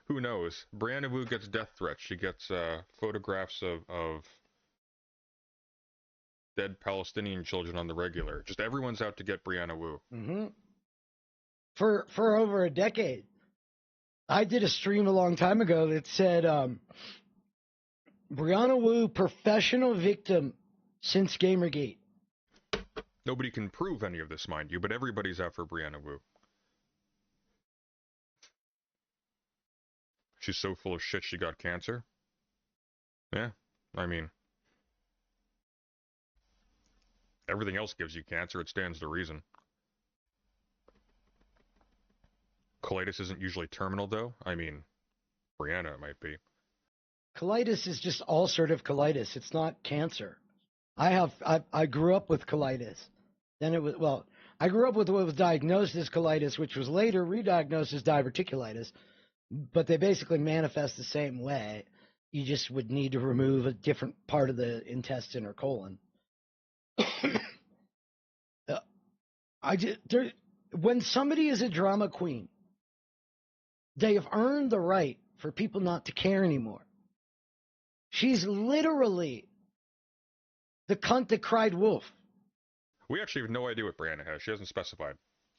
Who knows? Briannawu gets death threats. She gets photographs of dead Palestinian children on the regular. Just everyone's out to get Briannawu. Mm-hmm. For over a decade. I did a stream a long time ago that said Briannawu professional victim since Gamergate. Nobody can prove any of this, mind you, but everybody's out for Briannawu. She's so full of shit she got cancer? Yeah, I mean... everything else gives you cancer, it stands to reason. Colitis isn't usually terminal, though. I mean, Brianna it might be. Colitis is just ulcerative colitis. It's not cancer. I grew up with colitis. Then it was, well, I grew up with what was diagnosed as colitis, which was later re-diagnosed as diverticulitis. But they basically manifest the same way. You just would need to remove a different part of the intestine or colon. When somebody is a drama queen, they have earned the right for people not to care anymore. She's literally the cunt that cried wolf. We actually have no idea what Brianna has. She hasn't specified.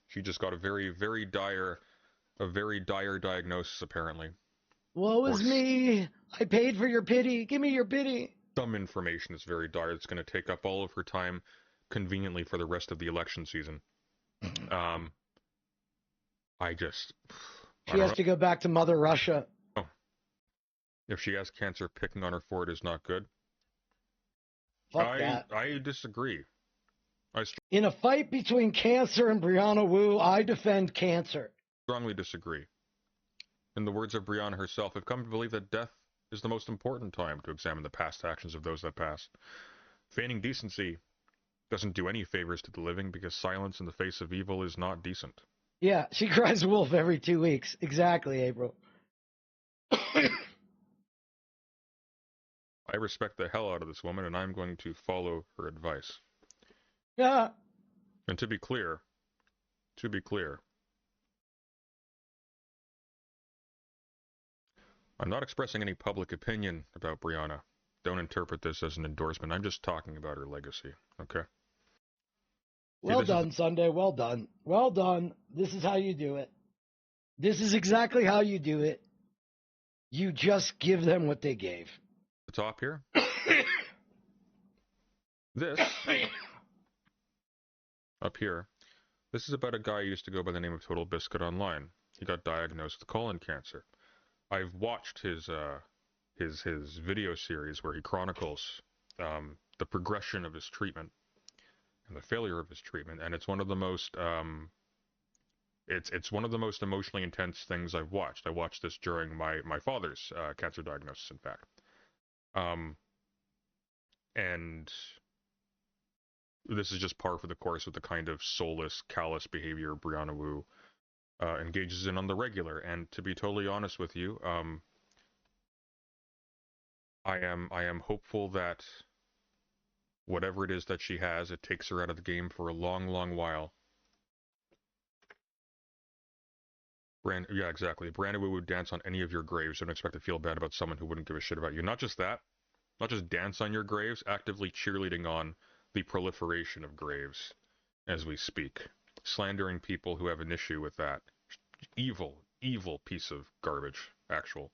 She just got a very dire diagnosis, apparently. Woe is me. I paid for your pity. Give me your pity. Some information is very dire. It's going to take up all of her time conveniently for the rest of the election season. She has to go back to Mother Russia. Oh. If she has cancer, picking on her for it is not good. Fuck that. I disagree. In a fight between cancer and Briannawu, I defend cancer. Strongly disagree. In the words of Brianna herself, I've come to believe that death is the most important time to examine the past actions of those that pass. Feigning decency doesn't do any favors to the living because silence in the face of evil is not decent. Yeah, she cries wolf every 2 weeks. Exactly, April. I respect the hell out of this woman, and I'm going to follow her advice. Yeah. And to be clear, I'm not expressing any public opinion about Brianna. Don't interpret this as an endorsement. I'm just talking about her legacy, okay? Well done, Sunday. Well done. Well done. This is how you do it. This is exactly how you do it. You just give them what they gave. The top here. This, up here, this is about a guy who used to go by the name of Total Biscuit online. He got diagnosed with colon cancer. I've watched his video series where he chronicles the progression of his treatment and the failure of his treatment, and it's one of the most it's one of the most emotionally intense things I've watched. I watched this during my father's cancer diagnosis, in fact, and this is just par for the course with the kind of soulless, callous behavior Briannawu engages in on the regular. And to be totally honest with you, I am hopeful that whatever it is that she has, it takes her out of the game for a long, long while. Yeah, exactly. Briannawu would dance on any of your graves. Don't expect to feel bad about someone who wouldn't give a shit about you. Not just that, not just dance on your graves, actively cheerleading on the proliferation of graves as we speak. Slandering people who have an issue with that. Evil, evil piece of garbage, actual.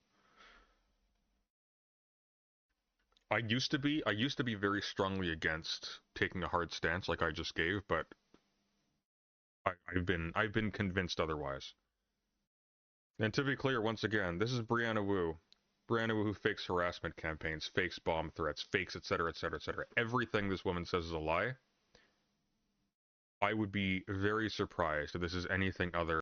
I used to be very strongly against taking a hard stance like I just gave, but I've been convinced otherwise. And to be clear, once again, this is briannawu. briannawu who fakes harassment campaigns, fakes bomb threats, fakes etc., etc., etc. Everything this woman says is a lie. I would be very surprised if this is anything other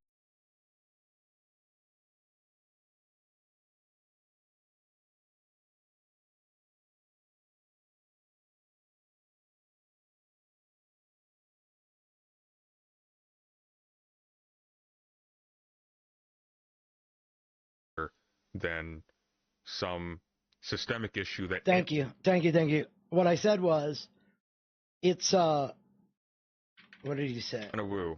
than some systemic issue that... Thank you. What I said was, it's, what did you say? briannawu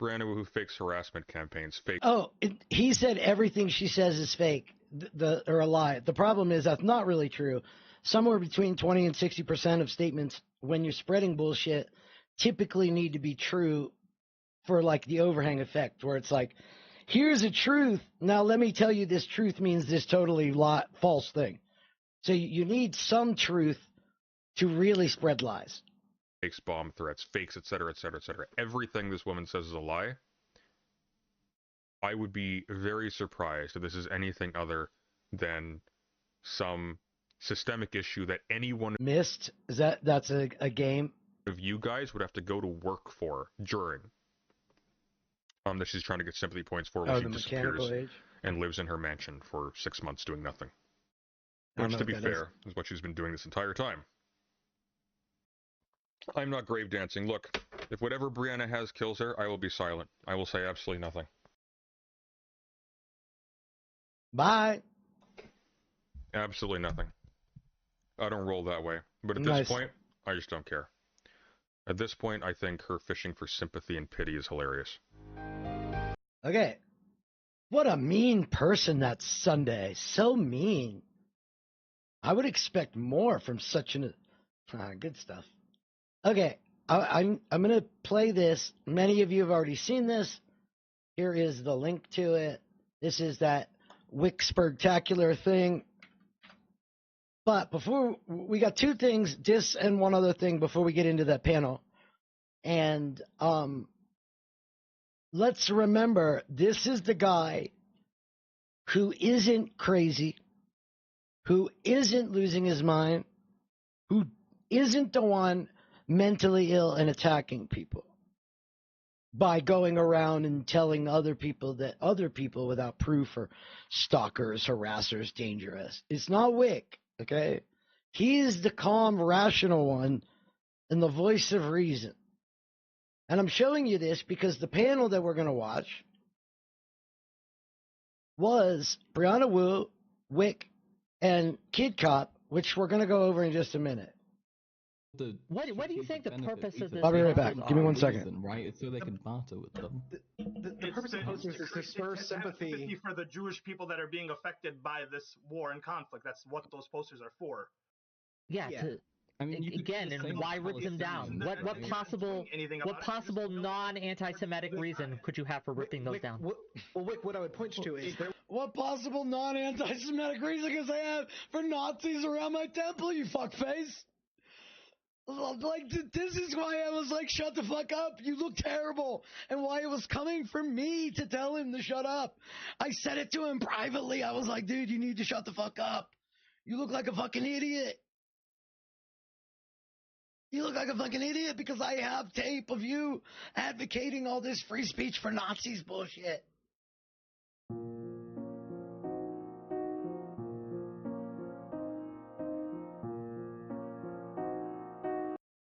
who fakes harassment campaigns, fake... Oh, he said everything she says is fake, or a lie. The problem is that's not really true. Somewhere between 20 and 60% of statements, when you're spreading bullshit, typically need to be true for, like, the overhang effect, where it's like, here's a truth. Now let me tell you this truth means this totally false thing. So you need some truth to really spread lies. Fakes bomb threats, fakes, etc., etc., etc. Everything this woman says is a lie. I would be very surprised if this is anything other than some systemic issue that anyone missed. That's a game of you guys would have to go to work for during. That she's trying to get sympathy points for when she disappears and lives in her mansion for 6 months doing nothing. Which, to be fair, is what she's been doing this entire time. I'm not grave dancing. Look, if whatever Brianna has kills her, I will be silent. I will say absolutely nothing. Bye. Absolutely nothing. I don't roll that way. But at this point, I just don't care. At this point, I think her fishing for sympathy and pity is hilarious. Okay. What a mean person that Sunday. So mean. I would expect more from such an... good stuff. Okay. I'm going to play this. Many of you have already seen this. Here is the link to it. This is that Wick-spectacular thing. But before... We got two things, this and one other thing before we get into that panel. And... let's remember, this is the guy who isn't crazy, who isn't losing his mind, who isn't the one mentally ill and attacking people by going around and telling other people that other people without proof are stalkers, harassers, dangerous. It's not Wick, okay? He is the calm, rational one and the voice of reason. And I'm showing you this because the panel that we're going to watch was briannawu, Wick, and Kid Cop, which we're going to go over in just a minute. What do you think the purpose of this? I'll be right back. Give me 1 second. Right, it's so they can barter with them. The purpose of posters is to spur sympathy for the Jewish people that are being affected by this war and conflict. That's what those posters are for. Yeah. I mean, again, and why rip them down? What possible non-anti-Semitic reason could you have for ripping those down? Well, Wick, what I would point you to is what possible non-anti-Semitic reason can I have for Nazis around my temple, you fuckface? Like, this is why I was like, shut the fuck up. You look terrible. And why it was coming from me to tell him to shut up. I said it to him privately. I was like, dude, you need to shut the fuck up. You look like a fucking idiot. You look like a fucking idiot because I have tape of you advocating all this free speech for Nazis bullshit.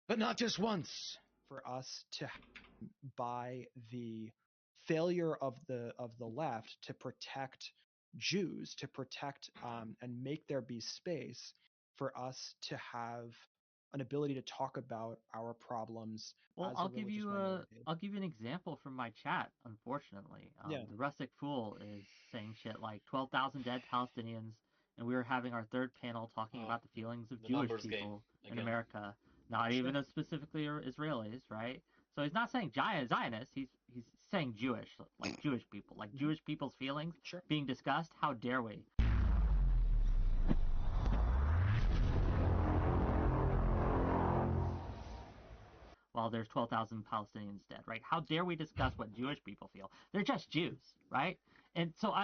But not just once. For us to by the failure of the left to protect Jews, to protect and make there be space for us to have an ability to talk about our problems. Well, I'll give you an example from my chat. Unfortunately, the Rustic Fool is saying shit like 12,000 dead Palestinians, and we were having our third panel talking about the feelings of Jewish people in America, not even specifically Israelis, right? So he's not saying Zionists. He's saying Jewish, like Jewish people, like Jewish people's feelings being discussed. How dare we? while there's 12,000 Palestinians dead, right? How dare we discuss what Jewish people feel? They're just Jews, right? And so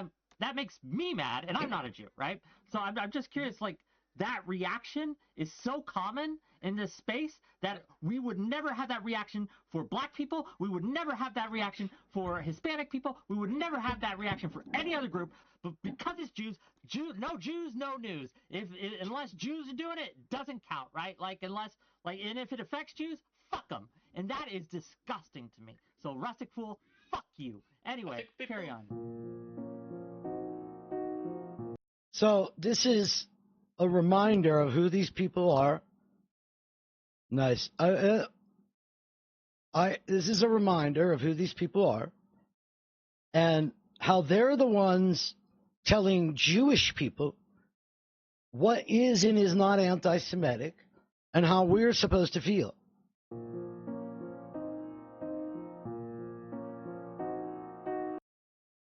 that makes me mad, and I'm not a Jew, right? So I'm just curious, like, that reaction is so common in this space that we would never have that reaction for black people. We would never have that reaction for Hispanic people. We would never have that reaction for any other group. But because it's Jews, no Jews, no news. Unless Jews are doing it, it doesn't count, right? And if it affects Jews, fuck them. And that is disgusting to me. So Rustic Fool, fuck you. Anyway, carry on. So this is a reminder of who these people are. Nice. This is a reminder of who these people are and how they're the ones telling Jewish people what is and is not anti-Semitic and how we're supposed to feel.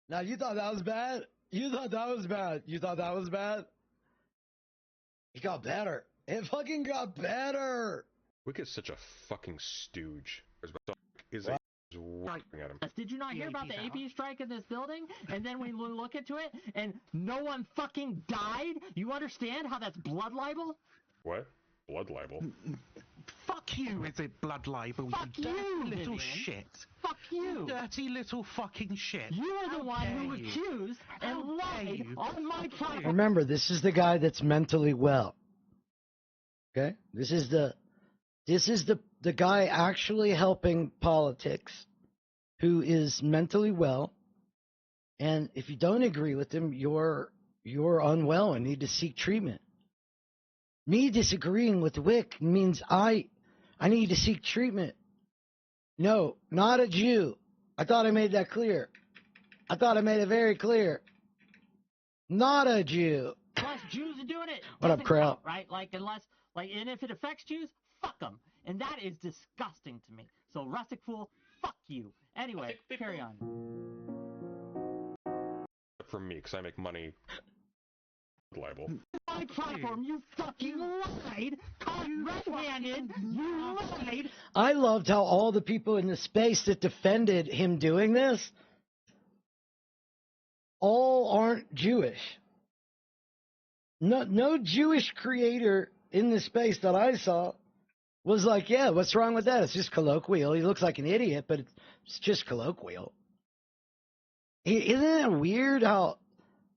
Now, you thought that was bad? You thought that was bad? You thought that was bad? It got better. It fucking got better. Wick is such a fucking stooge. Did you not hear about the AP strike in this building? And then we look into it, and no one fucking died? You understand how that's blood libel? What? Blood libel? Fuck you, is it blood libel? Fuck you, dirty little Vivian. Shit. Fuck you. Dirty little fucking shit. You are the one who accused and lied on my platform. Remember, this is the guy that's mentally well. Okay? This is the guy actually helping politics who is mentally well. And if you don't agree with him, you're unwell and need to seek treatment. Me disagreeing with Wick means I need to seek treatment. No, not a Jew. I thought I made that clear. I thought I made it very clear. Not a Jew. Unless Jews are doing it. What up, Krell? Right? And if it affects Jews, fuck them. And that is disgusting to me. So Rustic Fool, fuck you. Anyway, carry on. For me, because I make money. Libel. My platform, you fucking lied. Caught red-handed, you lied. I loved how all the people in the space that defended him doing this all aren't Jewish. No Jewish creator in the space that I saw was like, yeah, what's wrong with that? It's just colloquial. He looks like an idiot, but it's just colloquial. Isn't that weird how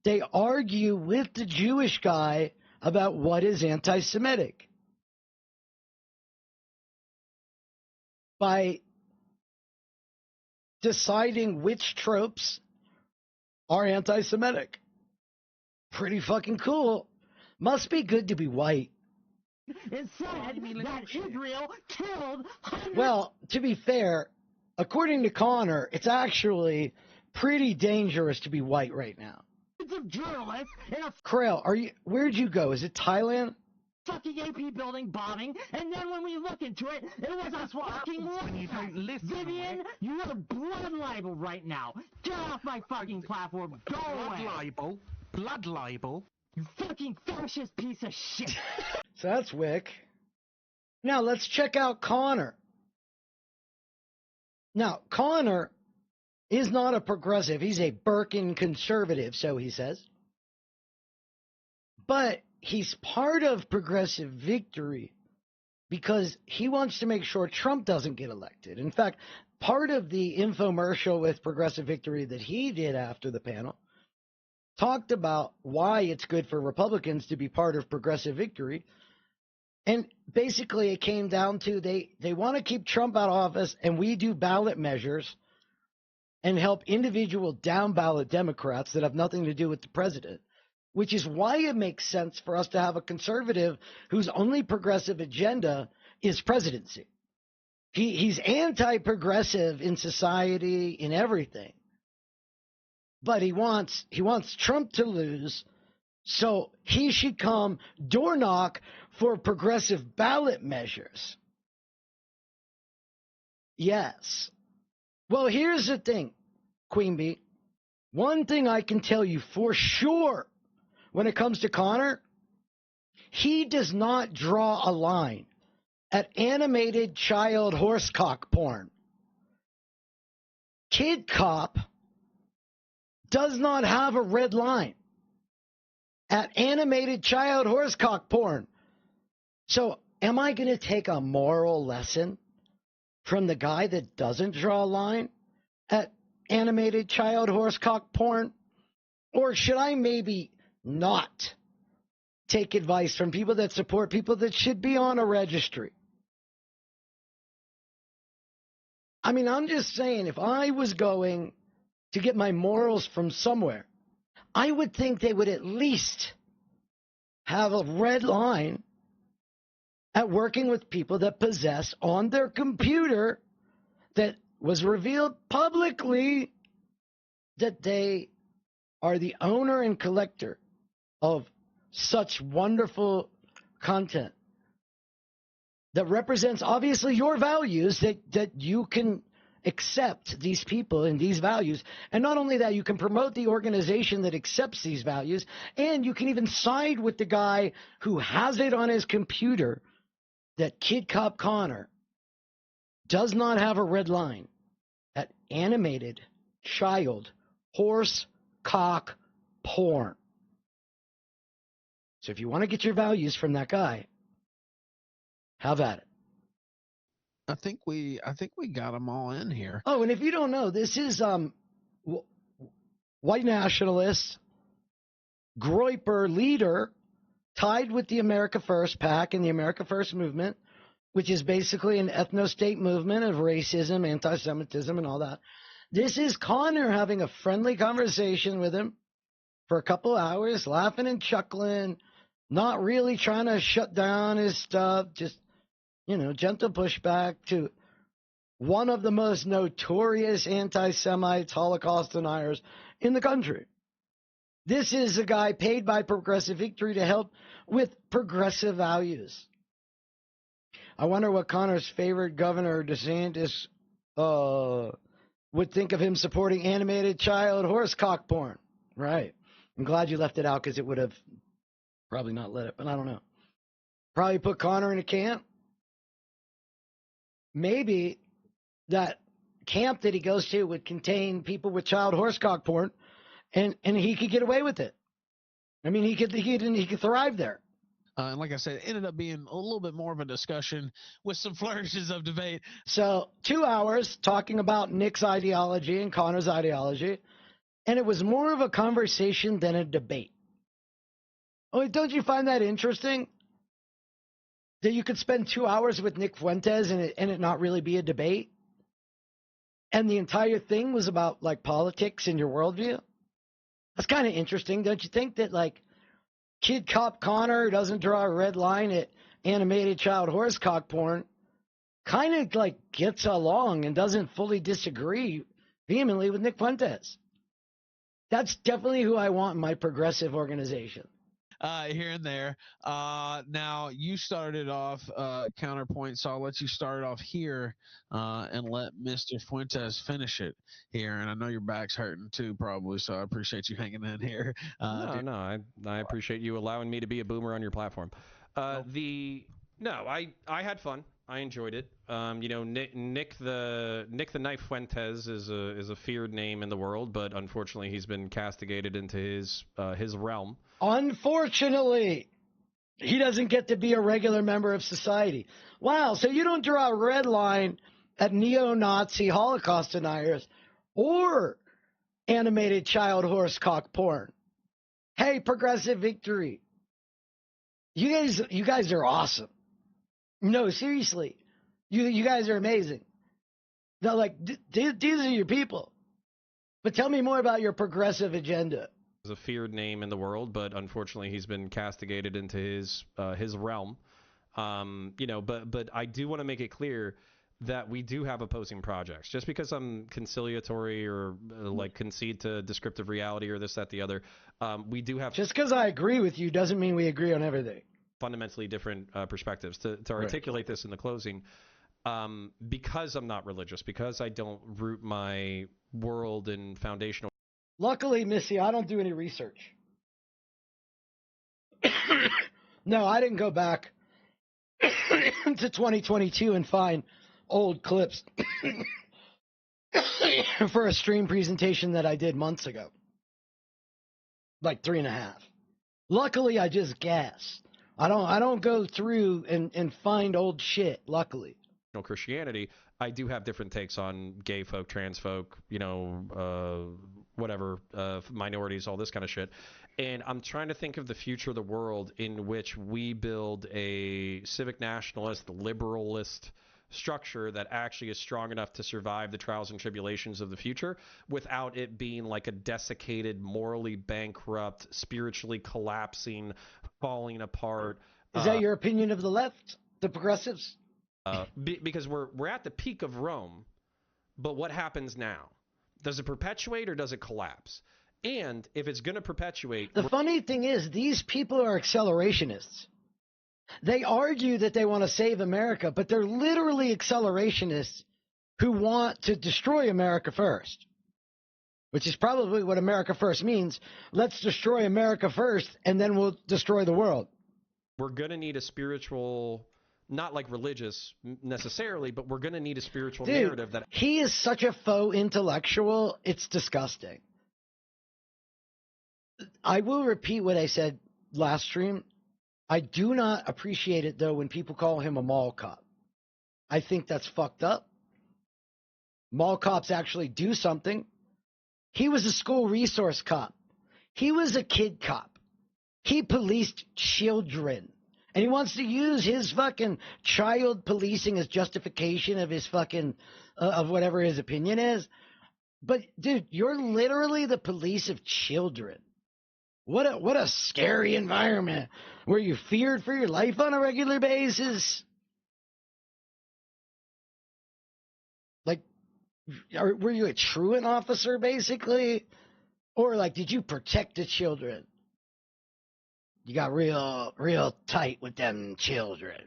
they argue with the Jewish guy about what is anti-Semitic? By deciding which tropes are anti-Semitic. Pretty fucking cool. Must be good to be white. It said that Israel killed hundreds. Well, to be fair, according to Connor, it's actually pretty dangerous to be white right now. Of journalists in a Krell, where'd you go? Is it Thailand? Fucking AP building bombing, and then when we look into it, it was a fucking Vivian, you are blood libel right now. Get off my fucking platform. Go away. Blood libel. You fucking fascist piece of shit. So that's Wick. Now let's check out Connor. Now, Connor is not a progressive. He's a Birkin conservative, so he says. But he's part of Progressive Victory because he wants to make sure Trump doesn't get elected. In fact, part of the infomercial with Progressive Victory that he did after the panel talked about why it's good for Republicans to be part of Progressive Victory. And basically it came down to they want to keep Trump out of office, and we do ballot measures and help individual down-ballot Democrats that have nothing to do with the president, which is why it makes sense for us to have a conservative whose only progressive agenda is presidency. He's anti-progressive in society, in everything. But he wants Trump to lose, so he should come door knock for progressive ballot measures. Yes. Well, here's the thing, Queen Bee. One thing I can tell you for sure when it comes to Connor, he does not draw a line at animated child horsecock porn. Kid Cop does not have a red line at animated child horsecock porn. So am I going to take a moral lesson from the guy that doesn't draw a line at animated child horsecock porn? Or should I maybe not take advice from people that support people that should be on a registry? I mean, I'm just saying, if I was going to get my morals from somewhere, I would think they would at least have a red line at working with people that possess on their computer that was revealed publicly that they are the owner and collector of such wonderful content that represents obviously your values, that you can accept these people and these values. And not only that, you can promote the organization that accepts these values, and you can even side with the guy who has it on his computer that Kid Cop Connor does not have a red line at animated child horse cock porn. So if you want to get your values from that guy, have at it. I think we got them all in here. Oh, and if you don't know, this is white nationalist, Groyper leader, tied with the America First PAC and the America First movement, which is basically an ethno-state movement of racism, anti-Semitism, and all that. This is Connor having a friendly conversation with him for a couple hours, laughing and chuckling, not really trying to shut down his stuff, just, you know, gentle pushback to one of the most notorious anti-Semites, Holocaust deniers in the country. This is a guy paid by Progressive Victory to help with progressive values. I wonder what Connor's favorite governor, DeSantis, would think of him supporting animated child horsecock porn. Right. I'm glad you left it out because it would have probably not let it, but I don't know. Probably put Connor in a camp. Maybe that camp that he goes to would contain people with child horsecock porn, and he could get away with it. I mean, he could thrive there. And like I said, it ended up being a little bit more of a discussion with some flourishes of debate. So 2 hours talking about Nick's ideology and Connor's ideology, and it was more of a conversation than a debate. Oh, don't you find that interesting? That you could spend 2 hours with Nick Fuentes and it not really be a debate? And the entire thing was about, like, politics and your worldview? That's kind of interesting, don't you think? That, like, Kid Cop Connor doesn't draw a red line at animated child horsecock porn, kind of, like, gets along and doesn't fully disagree vehemently with Nick Fuentes. That's definitely who I want in my progressive organization. Here and there. Now, you started off counterpoint, so I'll let you start off here and let Mr. Fuentes finish it here. And I know your back's hurting too, probably, so I appreciate you hanging in here. I appreciate you allowing me to be a boomer on your platform. I had fun. I enjoyed it. You know, Nick the Knife Fuentes is a feared name in the world, but unfortunately he's been castigated into his realm. Unfortunately, he doesn't get to be a regular member of society. Wow, so you don't draw a red line at neo-Nazi Holocaust deniers or animated child horsecock porn. Hey, Progressive Victory. You guys are awesome. No, seriously. You guys are amazing. Now, like, these are your people. But tell me more about your progressive agenda. Is a feared name in the world, but unfortunately he's been castigated into his realm. You know, but I do want to make it clear that we do have opposing projects. Just because I'm conciliatory or like concede to descriptive reality or this, that, the other, we do have. Just because I agree with you doesn't mean we agree on everything. Fundamentally different perspectives. To articulate this in the closing, because I'm not religious, because I don't root my world in foundational. Luckily, Missy, I don't do any research. No, I didn't go back to 2022 and find old clips for a stream presentation that I did months ago. Like 3.5. Luckily, I just guess. I don't go through and find old shit, luckily. Christianity, I do have different takes on gay folk, trans folk, whatever, minorities, all this kind of shit. And I'm trying to think of the future of the world in which we build a civic nationalist, liberalist structure that actually is strong enough to survive the trials and tribulations of the future without it being like a desiccated, morally bankrupt, spiritually collapsing, falling apart. Is that your opinion of the left, the progressives? Because we're at the peak of Rome, but what happens now? Does it perpetuate or does it collapse? And if it's going to perpetuate... The funny thing is, these people are accelerationists. They argue that they want to save America, but they're literally accelerationists who want to destroy America first, which is probably what America first means. Let's destroy America first, and then we'll destroy the world. We're going to need a spiritual... Not like religious necessarily, but we're going to need a spiritual narrative that... He is such a faux intellectual, it's disgusting. I will repeat what I said last stream. I do not appreciate it, though, when people call him a mall cop. I think that's fucked up. Mall cops actually do something. He was a school resource cop. He was a kid cop. He policed children. And he wants to use his fucking child policing as justification of his fucking, of whatever his opinion is. But, dude, you're literally the police of children. What a scary environment where you feared for your life on a regular basis. Like, were you a truant officer, basically? Or, like, did you protect the children? You got real tight with them children.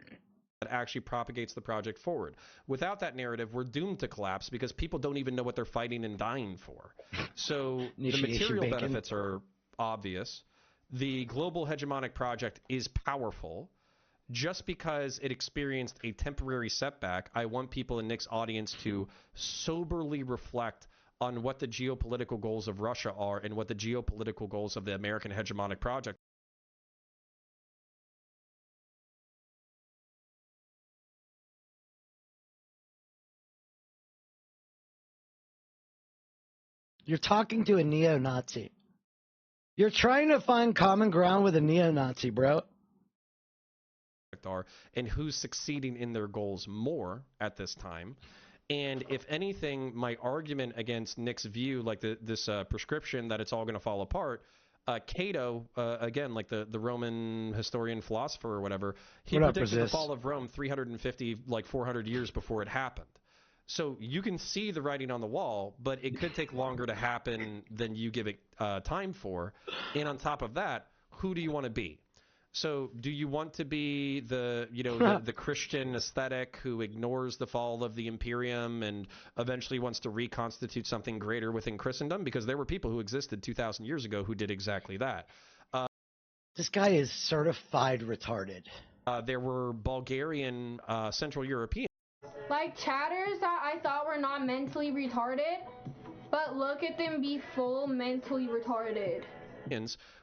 That actually propagates the project forward. Without that narrative, we're doomed to collapse because people don't even know what they're fighting and dying for. So the material benefits are obvious. The global hegemonic project is powerful. Just because it experienced a temporary setback, I want people in Nick's audience to soberly reflect on what the geopolitical goals of Russia are and what the geopolitical goals of the American hegemonic project. You're talking to a neo-Nazi. You're trying to find common ground with a neo-Nazi, bro. And who's succeeding in their goals more at this time. And if anything, my argument against Nick's view, like this prescription that it's all going to fall apart, Cato, again, like the Roman historian philosopher or whatever, he predicted the fall of Rome 350, like 400 years before it happened. So you can see the writing on the wall, but it could take longer to happen than you give it time for. And on top of that, who do you want to be? So do you want to be the Christian aesthetic who ignores the fall of the Imperium and eventually wants to reconstitute something greater within Christendom? Because there were people who existed 2,000 years ago who did exactly that. This guy is certified retarded. There were Bulgarian, Central European. Like chatters that I thought were not mentally retarded, but look at them be full mentally retarded.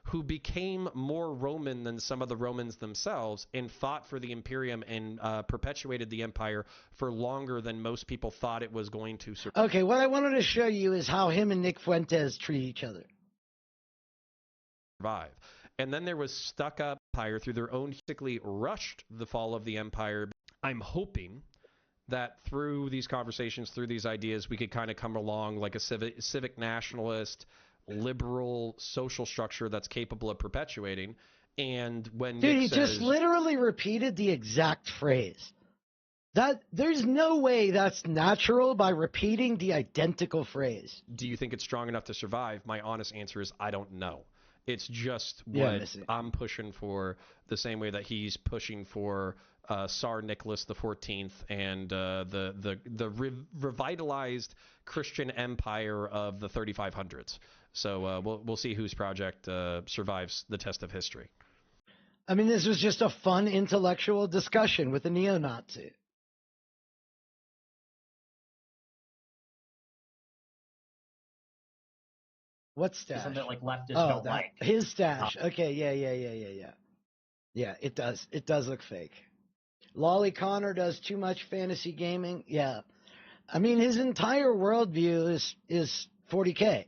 Who became more Roman than some of the Romans themselves and fought for the Imperium and perpetuated the empire for longer than most people thought it was going to survive. Okay, what I wanted to show you is how him and Nick Fuentes treat each other. And then there was stuck-up empire through their own, basically rushed the fall of the empire. I'm hoping that through these conversations, through these ideas, we could kind of come along like a civic nationalist, liberal social structure that's capable of perpetuating. And when Dude, Nick he says, just literally repeated the exact phrase. There's no way that's natural by repeating the identical phrase. do you think it's strong enough to survive? My honest answer is I don't know. It's just what I'm pushing for, the same way that he's pushing for Tsar Nicholas XIV and the revitalized Christian empire of the 3500s. So we'll see whose project survives the test of history. I mean, this was just a fun intellectual discussion with a neo-Nazi. What stash? Something that like leftists Oh, don't like. his stash. Okay, yeah. Yeah, it does. It does look fake. Lolly Connor does too much fantasy gaming. Yeah. I mean, his entire worldview is 40K.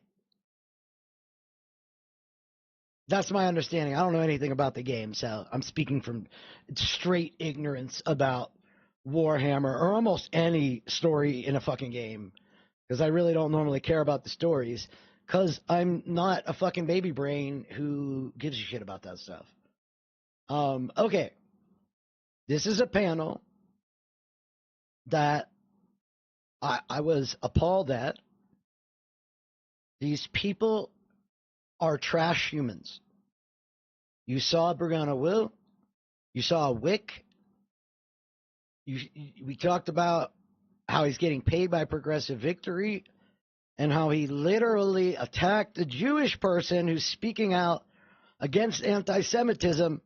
That's my understanding. I don't know anything about the game, so I'm speaking from straight ignorance about Warhammer or almost any story in a fucking game, because I really don't normally care about the stories, because I'm not a fucking baby brain who gives a shit about that stuff. Okay. This is a panel that I was appalled at. These people are trash humans. You saw briannawu. You saw Whick. We talked about how he's getting paid by Progressive Victory and how he literally attacked a Jewish person who's speaking out against anti-Semitism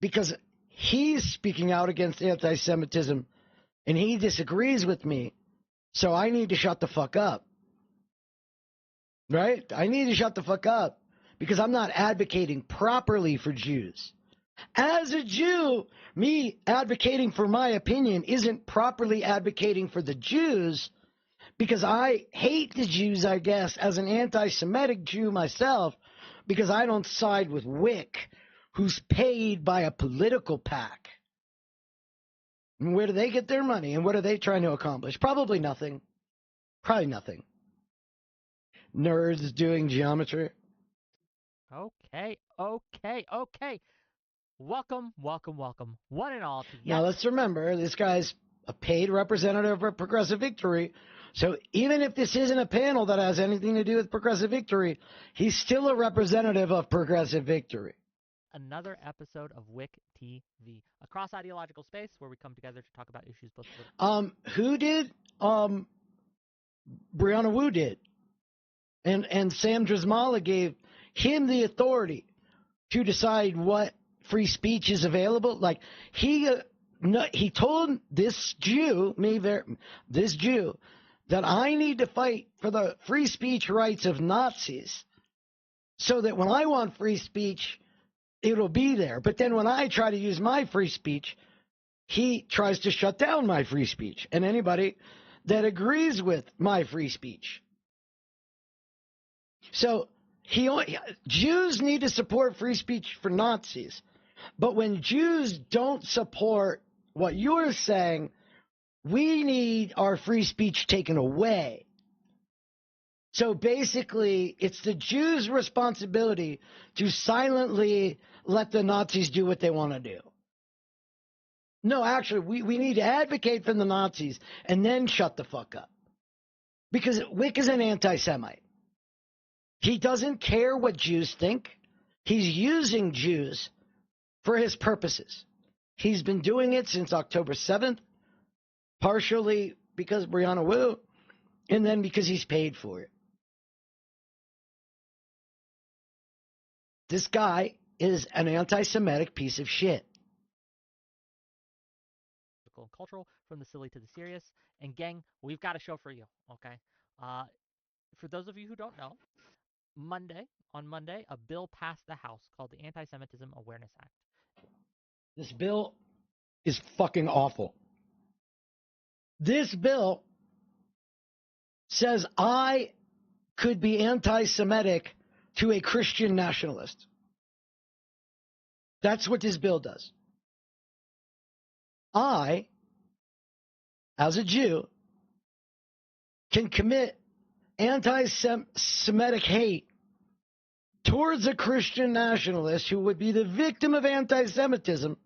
because he's speaking out against anti-Semitism and he disagrees with me. So I need to shut the fuck up. Right? I need to shut the fuck up because I'm not advocating properly for Jews. As a Jew, me advocating for my opinion isn't properly advocating for the Jews because I hate the Jews, I guess, as an anti-Semitic Jew myself, because I don't side with Whick, who's paid by a political PAC. And where do they get their money and what are they trying to accomplish? Probably nothing. Probably nothing. Nerds doing geometry. Okay. Welcome, one and all. Now, let's remember, this guy's a paid representative of Progressive Victory. So even if this isn't a panel that has anything to do with Progressive Victory, he's still a representative of Progressive Victory. Another episode of Whick TV, a cross-ideological space where we come together to talk about issues both. Who did? briannawu did. And Sam DRZYMALA gave him the authority to decide what free speech is available. Like he told this Jew, that I need to fight for the free speech rights of Nazis so that when I want free speech, it'll be there. But then when I try to use my free speech, he tries to shut down my free speech and anybody that agrees with my free speech. So Jews need to support free speech for Nazis. But when Jews don't support what you're saying, we need our free speech taken away. So basically, it's the Jews' responsibility to silently let the Nazis do what they want to do. No, actually, we need to advocate for the Nazis and then shut the fuck up. Because Whick is an anti-Semite. He doesn't care what Jews think. He's using Jews for his purposes. He's been doing it since October 7th, partially because briannawu, and then because he's paid for it. This guy is an anti-Semitic piece of shit. Cultural, from the silly to the serious. And gang, we've got a show for you, okay? For those of you who don't know, on Monday, a bill passed the House called the Anti-Semitism Awareness Act. This bill is fucking awful. This bill says I could be anti-Semitic to a Christian nationalist. That's what this bill does. I, as a Jew, can commit anti-Semitic hate towards a Christian nationalist who would be the victim of anti-Semitism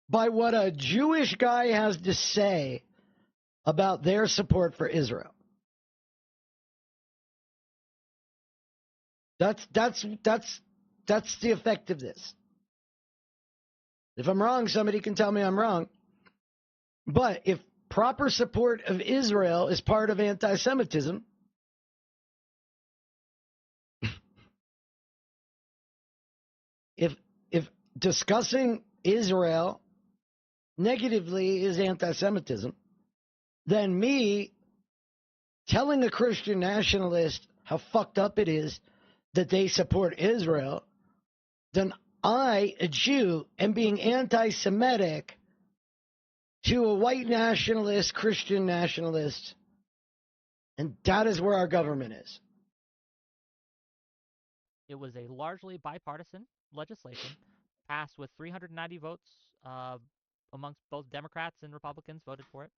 by what a Jewish guy has to say about their support for Israel. That's the effect of this. If I'm wrong, somebody can tell me I'm wrong. But if proper support of Israel is part of anti-Semitism, discussing Israel negatively is anti-Semitism, then me telling a Christian nationalist how fucked up it is that they support Israel, then I, a Jew, am being anti-Semitic to a white nationalist, Christian nationalist, and that is where our government is. It was a largely bipartisan legislation passed with 390 votes amongst both Democrats and Republicans voted for it.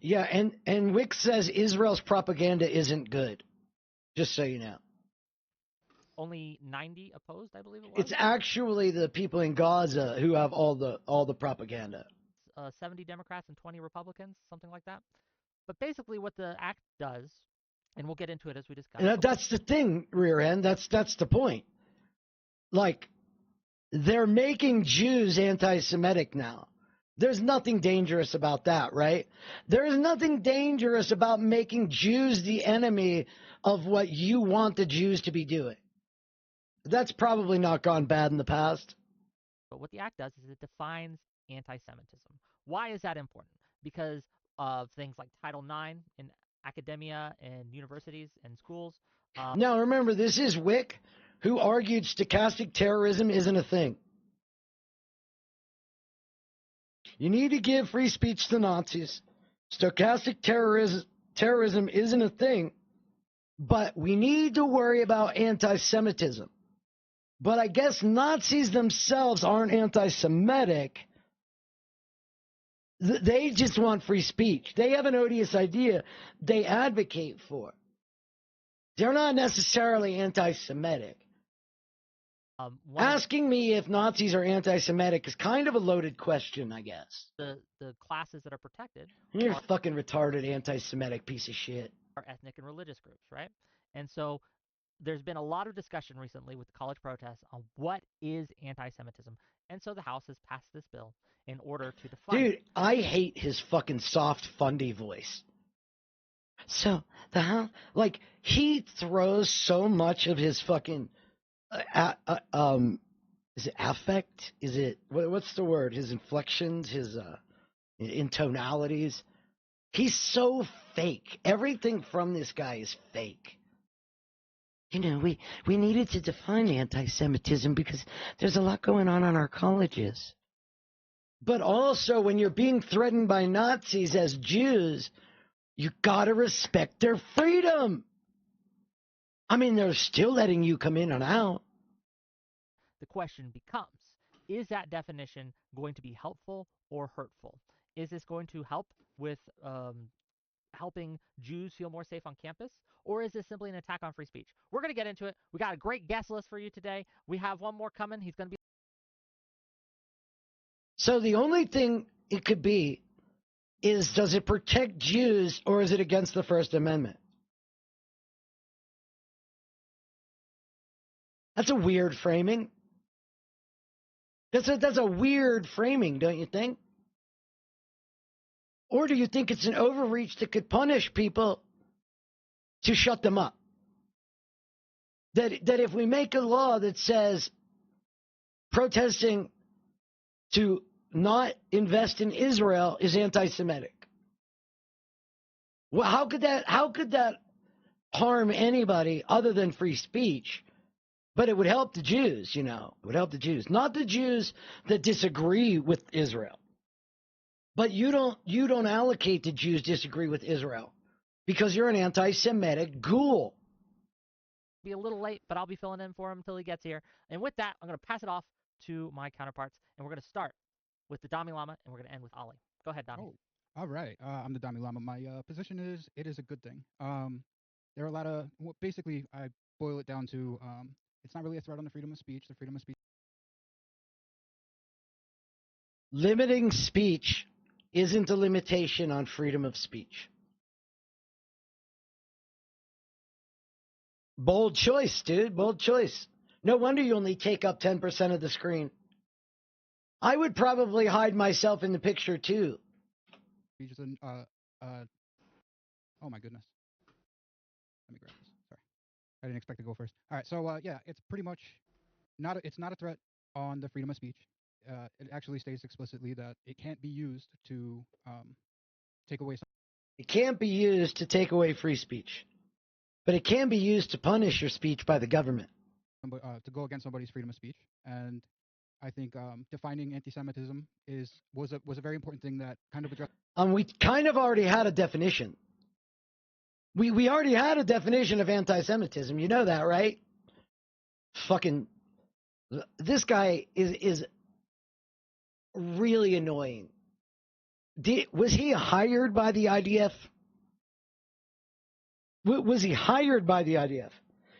Yeah, and Wick says Israel's propaganda isn't good, just so you know. Only 90 opposed, I believe it was. It's actually the people in Gaza who have all the propaganda. 70 Democrats and 20 Republicans, something like that. But basically what the act does, and we'll get into it as we discuss. And that's the thing, rear end. That's the point. Like, they're making Jews anti-Semitic now. There's nothing dangerous about that, right? There's nothing dangerous about making Jews the enemy of what you want the Jews to be doing. That's probably not gone bad in the past. But what the act does is it defines anti-Semitism. Why is that important? Because of things like Title IX in academia and universities and schools. Now, remember, this is Wick, who argued stochastic terrorism isn't a thing. You need to give free speech to Nazis. Stochastic terrorism isn't a thing, but we need to worry about anti-Semitism. But I guess Nazis themselves aren't anti-Semitic. They just want free speech. They have an odious idea they advocate for. They're not necessarily anti-Semitic. Asking me if Nazis are anti-Semitic is kind of a loaded question, I guess. The classes that are protected. You're a fucking retarded anti-Semitic piece of shit. Are ethnic and religious groups, right? And so there's been a lot of discussion recently with the college protests on what is anti-Semitism. And so the House has passed this bill in order to define Dude, I hate his fucking soft, fundy voice. So, the House, like, he throws so much of his fucking, is it affect? Is it, what's the word? His inflections, his intonalities. He's so fake. Everything from this guy is fake. You know, we needed to define anti-Semitism because there's a lot going on our colleges. But also, when you're being threatened by Nazis as Jews, you gotta respect their freedom. I mean, they're still letting you come in and out. The question becomes, is that definition going to be helpful or hurtful? Is this going to help with helping Jews feel more safe on campus? Or is this simply an attack on free speech? We're going to get into it. We got a great guest list for you today. We have one more coming. He's going to be... So the only thing it could be is, does it protect Jews or is it against the First Amendment? That's a weird framing. That's a weird framing, don't you think? Or do you think it's an overreach that could punish people to shut them up? That if we make a law that says protesting to not invest in Israel is anti-Semitic. Well, how could that harm anybody other than free speech? But it would help the Jews, you know. It would help the Jews. Not the Jews that disagree with Israel. But you don't allocate the Jews disagree with Israel because you're an anti-Semitic ghoul. Be a little late, but I'll be filling in for him until he gets here. And with that, I'm going to pass it off to my counterparts, and we're going to start with the Dami Lama, and we're going to end with Ali. Go ahead, Dami. Oh, all right. I'm the Dami Lama. My position is it is a good thing. There are a lot of, basically, I boil it down to it's not really a threat on the freedom of speech. The freedom of speech. Limiting speech isn't a limitation on freedom of speech. Bold choice, dude. Bold choice. No wonder you only take up 10% of the screen. I would probably hide myself in the picture, too. Oh, my goodness. Let me grab this. Sorry. I didn't expect to go first. All right. So, yeah, it's pretty much it's not a threat on the freedom of speech. It actually states explicitly that it can't be used to take away. It can't be used to take away free speech, but it can be used to punish your speech by the government. To go against somebody's freedom of speech, and I think defining anti-Semitism was a very important thing that kind of addressed. We kind of already had a definition. We already had a definition of anti-Semitism. You know that, right? Fucking, this guy is really annoying. Was he hired by the IDF? Was he hired by the IDF?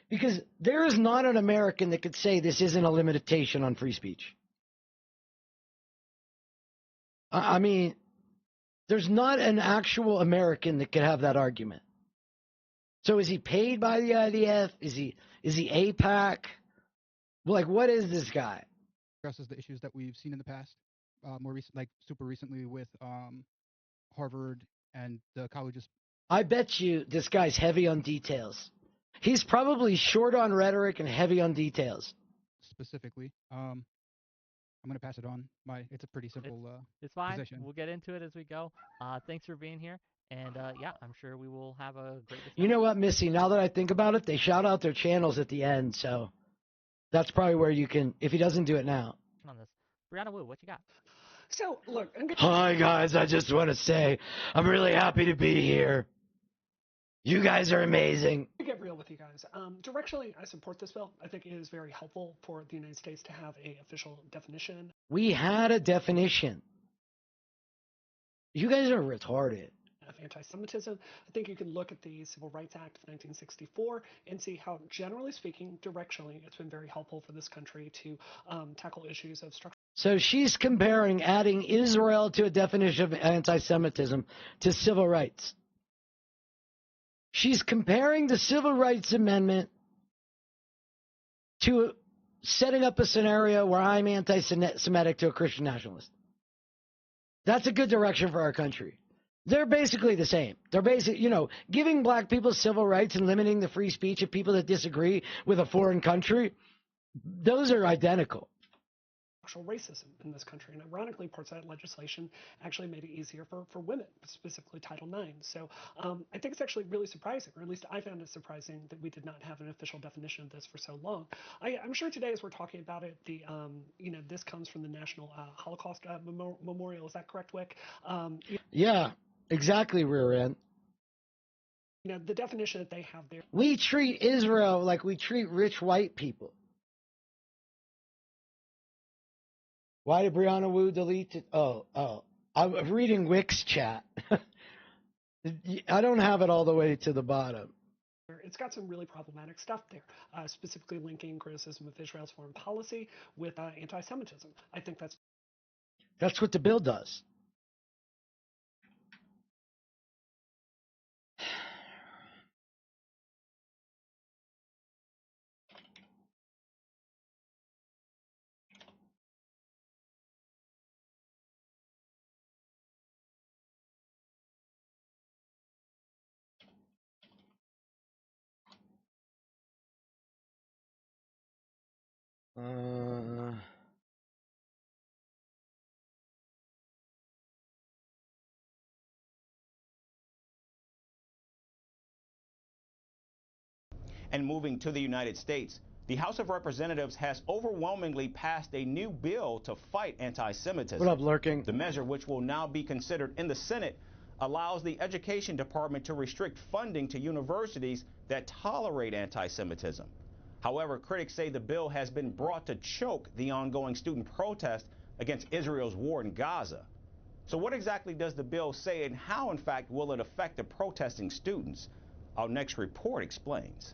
Because there is not an American that could say this isn't a limitation on free speech. I mean, there's not an actual American that could have that argument. So is he paid by the IDF? Is he APAC? Like, what is this guy? Addresses the issues that we've seen in the past, more recent, like super recently with Harvard and the colleges. I bet you this guy's heavy on details. He's probably short on rhetoric and heavy on details. Specifically, I'm going to pass it on. It's a pretty simple it's fine. position. We'll get into it as we go. Thanks for being here. And yeah, I'm sure we will have a great discussion. You know what, Missy? Now that I think about it, they shout out their channels at the end, so that's probably where you can, if he doesn't do it now. On this, BriannaWu, what you got? So look, hi guys, I just want to say I'm really happy to be here. You guys are amazing. To get real with you guys, directionally, I support this bill. I think it is very helpful for the United States to have an official definition. We had a definition. You guys are retarded. Of anti-Semitism. I think you can look at the Civil Rights Act of 1964 and see how, generally speaking, directionally, it's been very helpful for this country to tackle issues of structure. So she's comparing adding Israel to a definition of anti-Semitism to civil rights. She's comparing the Civil Rights Amendment to setting up a scenario where I'm anti-Semitic to a Christian nationalist. That's a good direction for our country. They're basically the same. They're basically, giving black people civil rights and limiting the free speech of people that disagree with a foreign country, those are identical. Racism in this country, and ironically, parts of that legislation actually made it easier for women, specifically Title IX. So I think it's actually really surprising, or at least I found it surprising, that we did not have an official definition of this for so long. I'm sure today, as we're talking about it, this comes from the National Holocaust Memorial. Is that correct, Wick? Yeah, exactly, rear end. The definition that they have there. We treat Israel like we treat rich white people. Why did BriannaWu delete it? Oh. I'm reading Wick's chat. I don't have it all the way to the bottom. It's got some really problematic stuff there, specifically linking criticism of Israel's foreign policy with anti-Semitism. I think that's what the bill does. And moving to the United States, the House of Representatives has overwhelmingly passed a new bill to fight anti-Semitism. What up, Lurking? The measure, which will now be considered in the Senate, allows the Education Department to restrict funding to universities that tolerate anti-Semitism. However, critics say the bill has been brought to choke the ongoing student protest against Israel's war in Gaza. So what exactly does the bill say, and how, in fact, will it affect the protesting students? Our next report explains.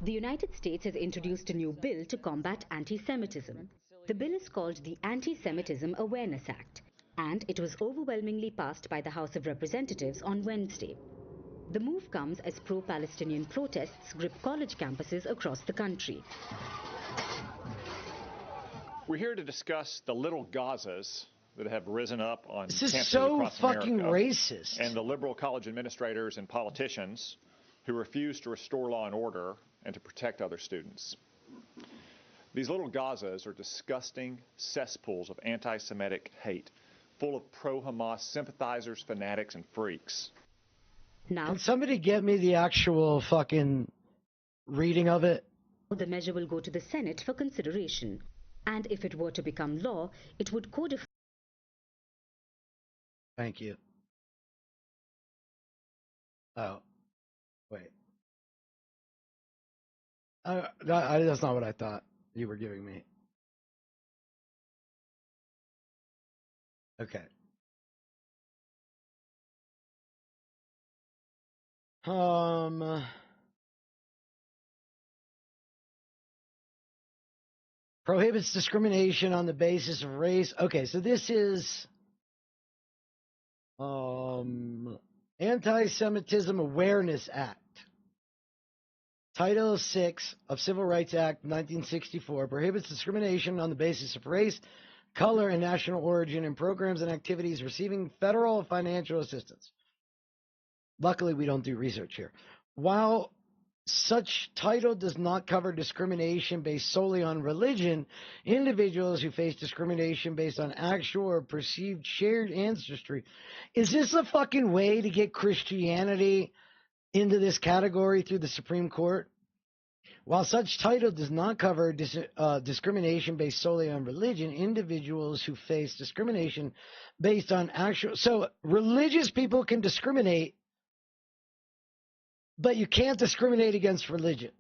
The United States has introduced a new bill to combat anti-Semitism. The bill is called the Anti-Semitism Awareness Act, and it was overwhelmingly passed by the House of Representatives on Wednesday. The move comes as pro-Palestinian protests grip college campuses across the country. We're here to discuss the little Gazas that have risen up on this is campuses so across fucking America, racist. and the liberal college administrators and politicians who refuse to restore law and order and to protect other students. These little Gazas are disgusting cesspools of anti-Semitic hate, full of pro-Hamas sympathizers, fanatics, and freaks. Now, can somebody get me the actual fucking reading of it? The measure will go to the Senate for consideration, and if it were to become law, it would codify. Thank you. Oh, wait. That's not what I thought you were giving me. Okay. Prohibits discrimination on the basis of race. Okay, so this is Anti-Semitism Awareness Act. Title 6 of Civil Rights Act 1964 prohibits discrimination on the basis of race, color, and national origin in programs and activities receiving federal financial assistance. Luckily, we don't do research here. While such title does not cover discrimination based solely on religion, individuals who face discrimination based on actual or perceived shared ancestry. Is this a fucking way to get Christianity into this category through the Supreme Court? While such title does not cover discrimination based solely on religion, individuals who face discrimination based on actual... So religious people can discriminate, but you can't discriminate against religion.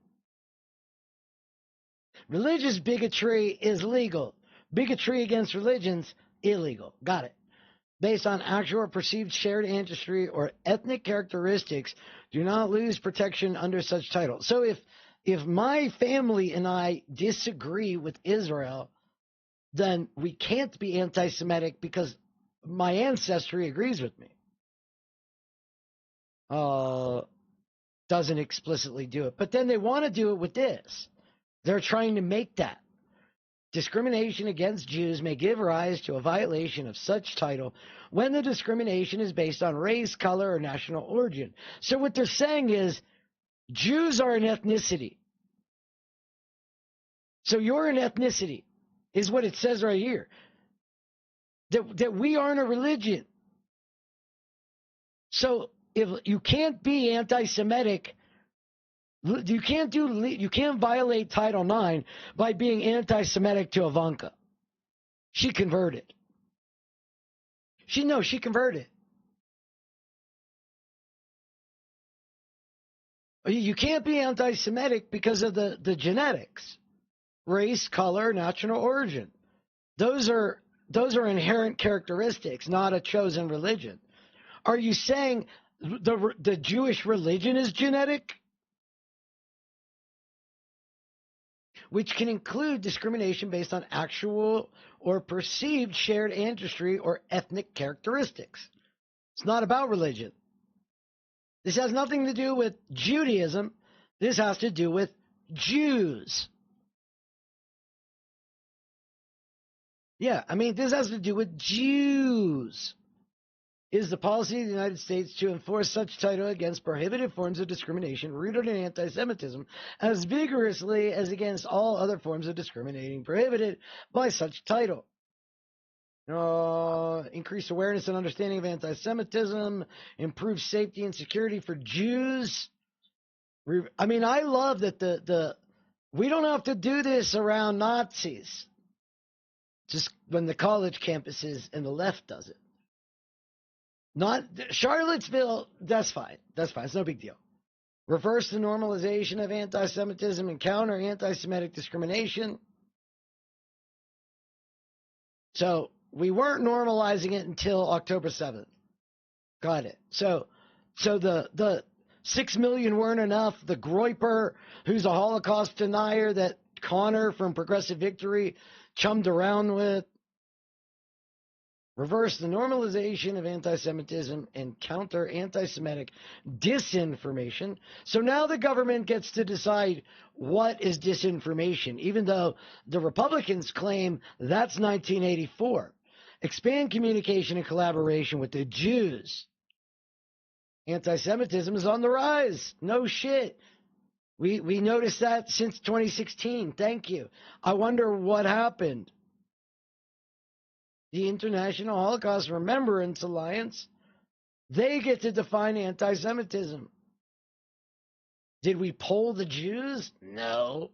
Religious bigotry is legal. Bigotry against religions, illegal. Got it. Based on actual or perceived shared ancestry or ethnic characteristics, do not lose protection under such title. So if my family and I disagree with Israel, then we can't be anti-Semitic because my ancestry agrees with me. Doesn't explicitly do it. But then they want to do it with this. They're trying to make that. Discrimination against Jews may give rise to a violation of such title when the discrimination is based on race, color, or national origin. So what they're saying is Jews are an ethnicity. So you're an ethnicity, is what it says right here. That we aren't a religion. So if you can't be anti-Semitic, you can't violate Title IX by being anti-Semitic to Ivanka. She converted. She converted. You can't be anti-Semitic because of the genetics, race, color, national origin. Those are inherent characteristics, not a chosen religion. Are you saying the Jewish religion is genetic? Which can include discrimination based on actual or perceived shared ancestry or ethnic characteristics. It's not about religion. This has nothing to do with Judaism. This has to do with Jews. Yeah, I mean, this has to do with Jews. It is the policy of the United States to enforce such title against prohibited forms of discrimination rooted in anti-Semitism as vigorously as against all other forms of discriminating prohibited by such title. Increase awareness and understanding of anti-Semitism, improve safety and security for Jews. I mean, I love that we don't have to do this around Nazis. Just when the college campuses and the left does it. Not Charlottesville, that's fine. That's fine. It's no big deal. Reverse the normalization of anti-Semitism and counter anti-Semitic discrimination. So we weren't normalizing it until October 7th. Got it. So the 6 million weren't enough. The Groyper, who's a Holocaust denier that Connor from Progressive Victory chummed around with. Reverse the normalization of anti-Semitism and counter anti-Semitic disinformation. So now the government gets to decide what is disinformation, even though the Republicans claim that's 1984. Expand communication and collaboration with the Jews. Anti-Semitism is on the rise. No shit. We noticed that since 2016. Thank you. I wonder what happened. The International Holocaust Remembrance Alliance, they get to define anti-Semitism. Did we poll the Jews? No,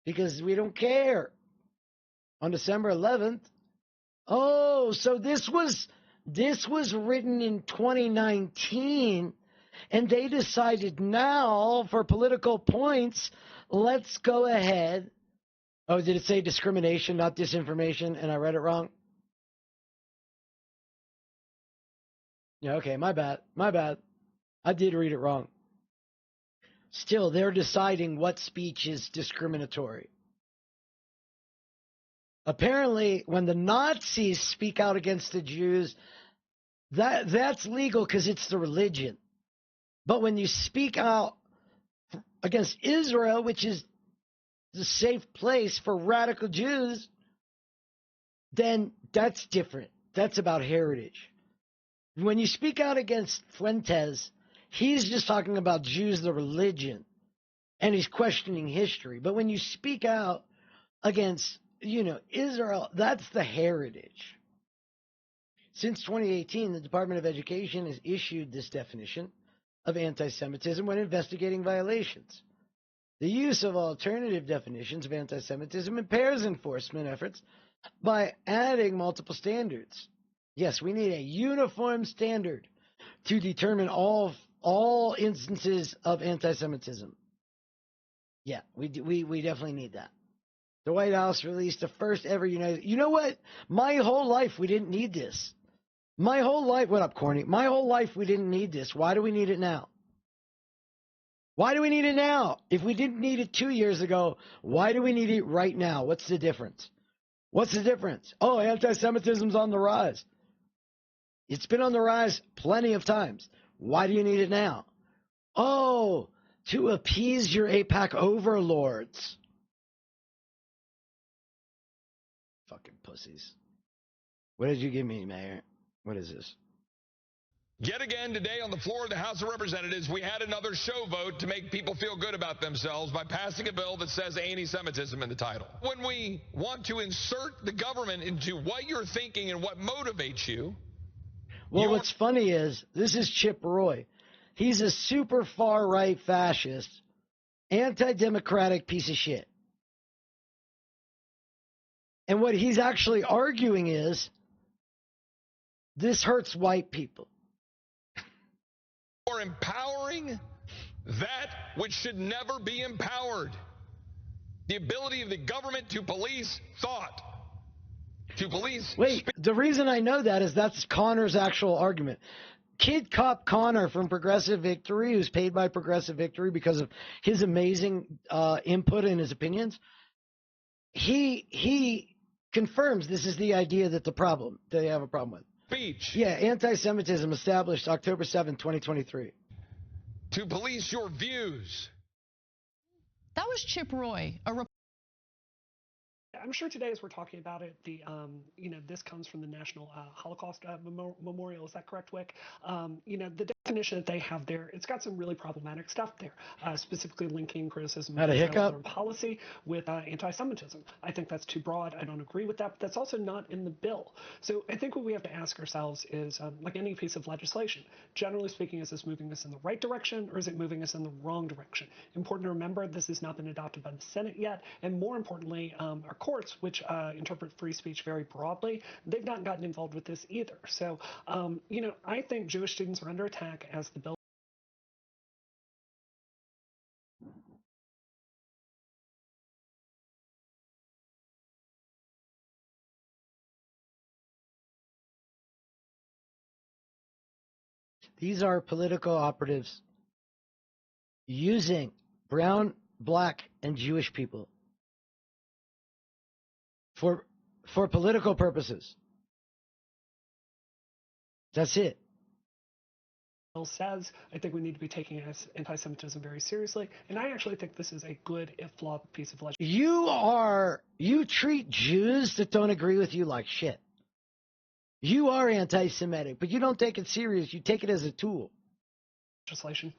because we don't care. On December 11th. Oh, so this was written in 2019, and they decided now for political points, let's go ahead. Oh, did it say discrimination, not disinformation, and I read it wrong? Yeah, okay, my bad. I did read it wrong. Still, they're deciding what speech is discriminatory. Apparently, when the Nazis speak out against the Jews, that's legal because it's the religion. But when you speak out against Israel, which is the safe place for radical Jews, then that's different. That's about heritage. When you speak out against Fuentes, he's just talking about Jews, the religion, and he's questioning history. But when you speak out against, Israel, that's the heritage. Since 2018, the Department of Education has issued this definition of anti-Semitism when investigating violations. The use of alternative definitions of anti-Semitism impairs enforcement efforts by adding multiple standards. Yes, we need a uniform standard to determine all instances of anti-Semitism. Yeah, we definitely need that. The White House released the first ever United... You know what? My whole life, we didn't need this. My whole life... What up, Corny? My whole life, we didn't need this. Why do we need it now? Why do we need it now? If we didn't need it 2 years ago, why do we need it right now? What's the difference? What's the difference? Oh, anti-Semitism's on the rise. It's been on the rise plenty of times. Why do you need it now? Oh, to appease your APAC overlords. Fucking pussies. What did you give me, Mayor? What is this? Yet again today on the floor of the House of Representatives, we had another show vote to make people feel good about themselves by passing a bill that says anti-Semitism in the title. When we want to insert the government into what you're thinking and what motivates you. Well, what's funny is, this is Chip Roy. He's a super far-right fascist, anti-democratic piece of shit. And what he's actually arguing is, this hurts white people. Or empowering that which should never be empowered. The ability of the government to police thought. To police... Wait, the reason I know that is that's Connor's actual argument. Kid Cop Connor from Progressive Victory, who's paid by Progressive Victory because of his amazing input and his opinions, he confirms this is the idea that they have a problem with. Speech. Yeah, anti-Semitism established October 7, 2023. To police your views. That was Chip Roy, I'm sure today, as we're talking about it, this comes from the National Holocaust Memorial. Is that correct, Wick? The definition that they have there, it's got some really problematic stuff there, specifically linking criticism of foreign policy with anti-Semitism. I think that's too broad. I don't agree with that, but that's also not in the bill. So I think what we have to ask ourselves is, like any piece of legislation, generally speaking, is this moving us in the right direction or is it moving us in the wrong direction? Important to remember, this has not been adopted by the Senate yet, and more importantly, our courts, which interpret free speech very broadly, they've not gotten involved with this either. So, I think Jewish students are under attack as the bill. These are political operatives using brown, black, and Jewish people for political purposes. That's it. Says, I think we need to be taking anti-Semitism very seriously, and I actually think this is a good, if flawed, piece of legislation. You treat Jews that don't agree with you like shit. You are anti-Semitic, but you don't take it serious. You take it as a tool. Legislation.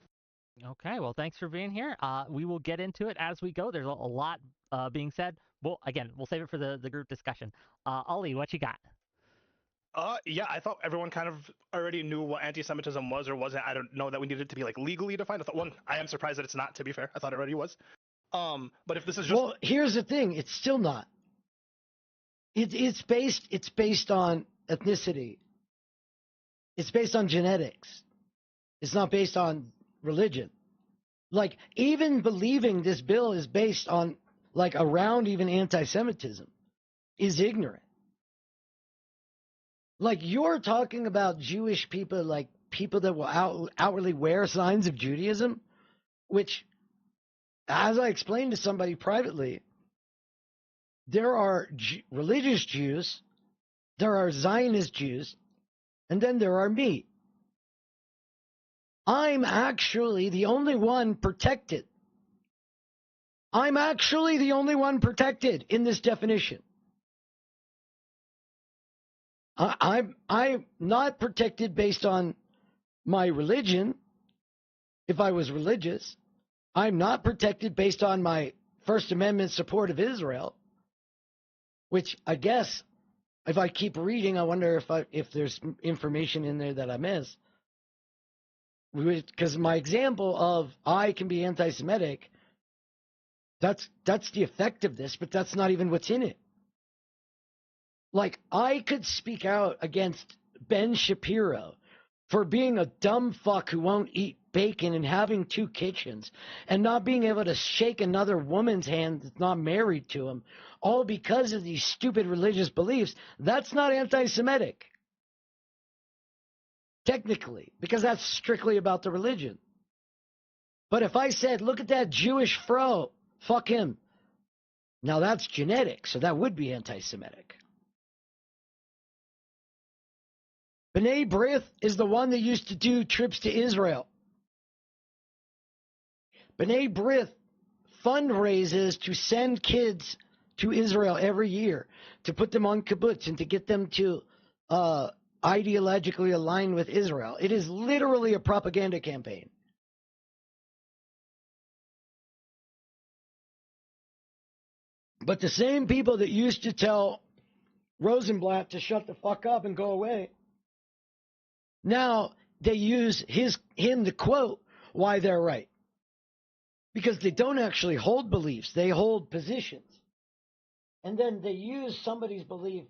Okay, well, thanks for being here. We will get into it as we go. There's a lot being said. Well, again, we'll save it for the group discussion. Ollie, what you got? Yeah, I thought everyone kind of already knew what anti-Semitism was or wasn't. I don't know that we needed it to be like legally defined. I thought, one, I am surprised that it's not. To be fair, I thought it already was. But if this is just here's the thing: it's still not. It's based on ethnicity. It's based on genetics. It's not based on religion. Like, even believing this bill is based on, like, around even anti-Semitism is ignorant. Like, you're talking about Jewish people, like people that will outwardly wear signs of Judaism, which, as I explained to somebody privately, there are religious Jews, there are Zionist Jews, and then there are me. I'm actually the only one protected. I'm actually the only one protected in this definition. I'm not protected based on my religion. If I was religious, I'm not protected based on my First Amendment support of Israel, which I guess if I keep reading, I wonder if there's information in there that I miss. Because my example of I can be anti-Semitic, that's the effect of this, but that's not even what's in it. Like, I could speak out against Ben Shapiro for being a dumb fuck who won't eat bacon and having 2 kitchens and not being able to shake another woman's hand that's not married to him, all because of these stupid religious beliefs. That's not anti-Semitic. Technically, because that's strictly about the religion. But if I said, look at that Jewish fro, fuck him. Now that's genetic, so that would be anti-Semitic. B'nai B'rith is the one that used to do trips to Israel. B'nai B'rith fundraises to send kids to Israel every year, to put them on kibbutz and to get them to ideologically align with Israel. It is literally a propaganda campaign. But the same people that used to tell Rosenblatt to shut the fuck up and go away, now they use him to quote why they're right. Because they don't actually hold beliefs, they hold positions. And then they use somebody's belief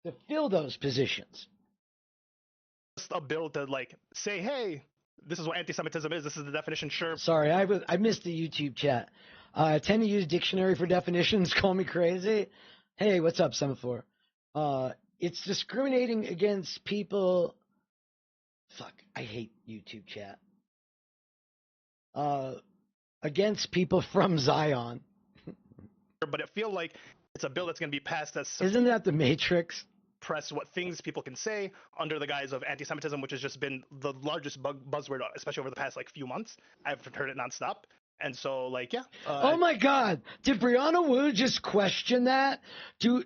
to fill those positions. A bill to, like, say, hey, this is what anti-Semitism is. This is the definition. Sure. Sorry, I missed the YouTube chat. I tend to use dictionary for definitions. Call me crazy. Hey, what's up, Semaphore? It's discriminating against people. Fuck, I hate YouTube chat. Against people from Zion. But it feels like it's a bill that's going to be passed that's... Isn't that the Matrix? Press what things people can say under the guise of anti-Semitism, which has just been the largest buzzword, especially over the past like few months. I've heard it nonstop, and so like yeah. Oh my God! Did Briannawu just question that? Do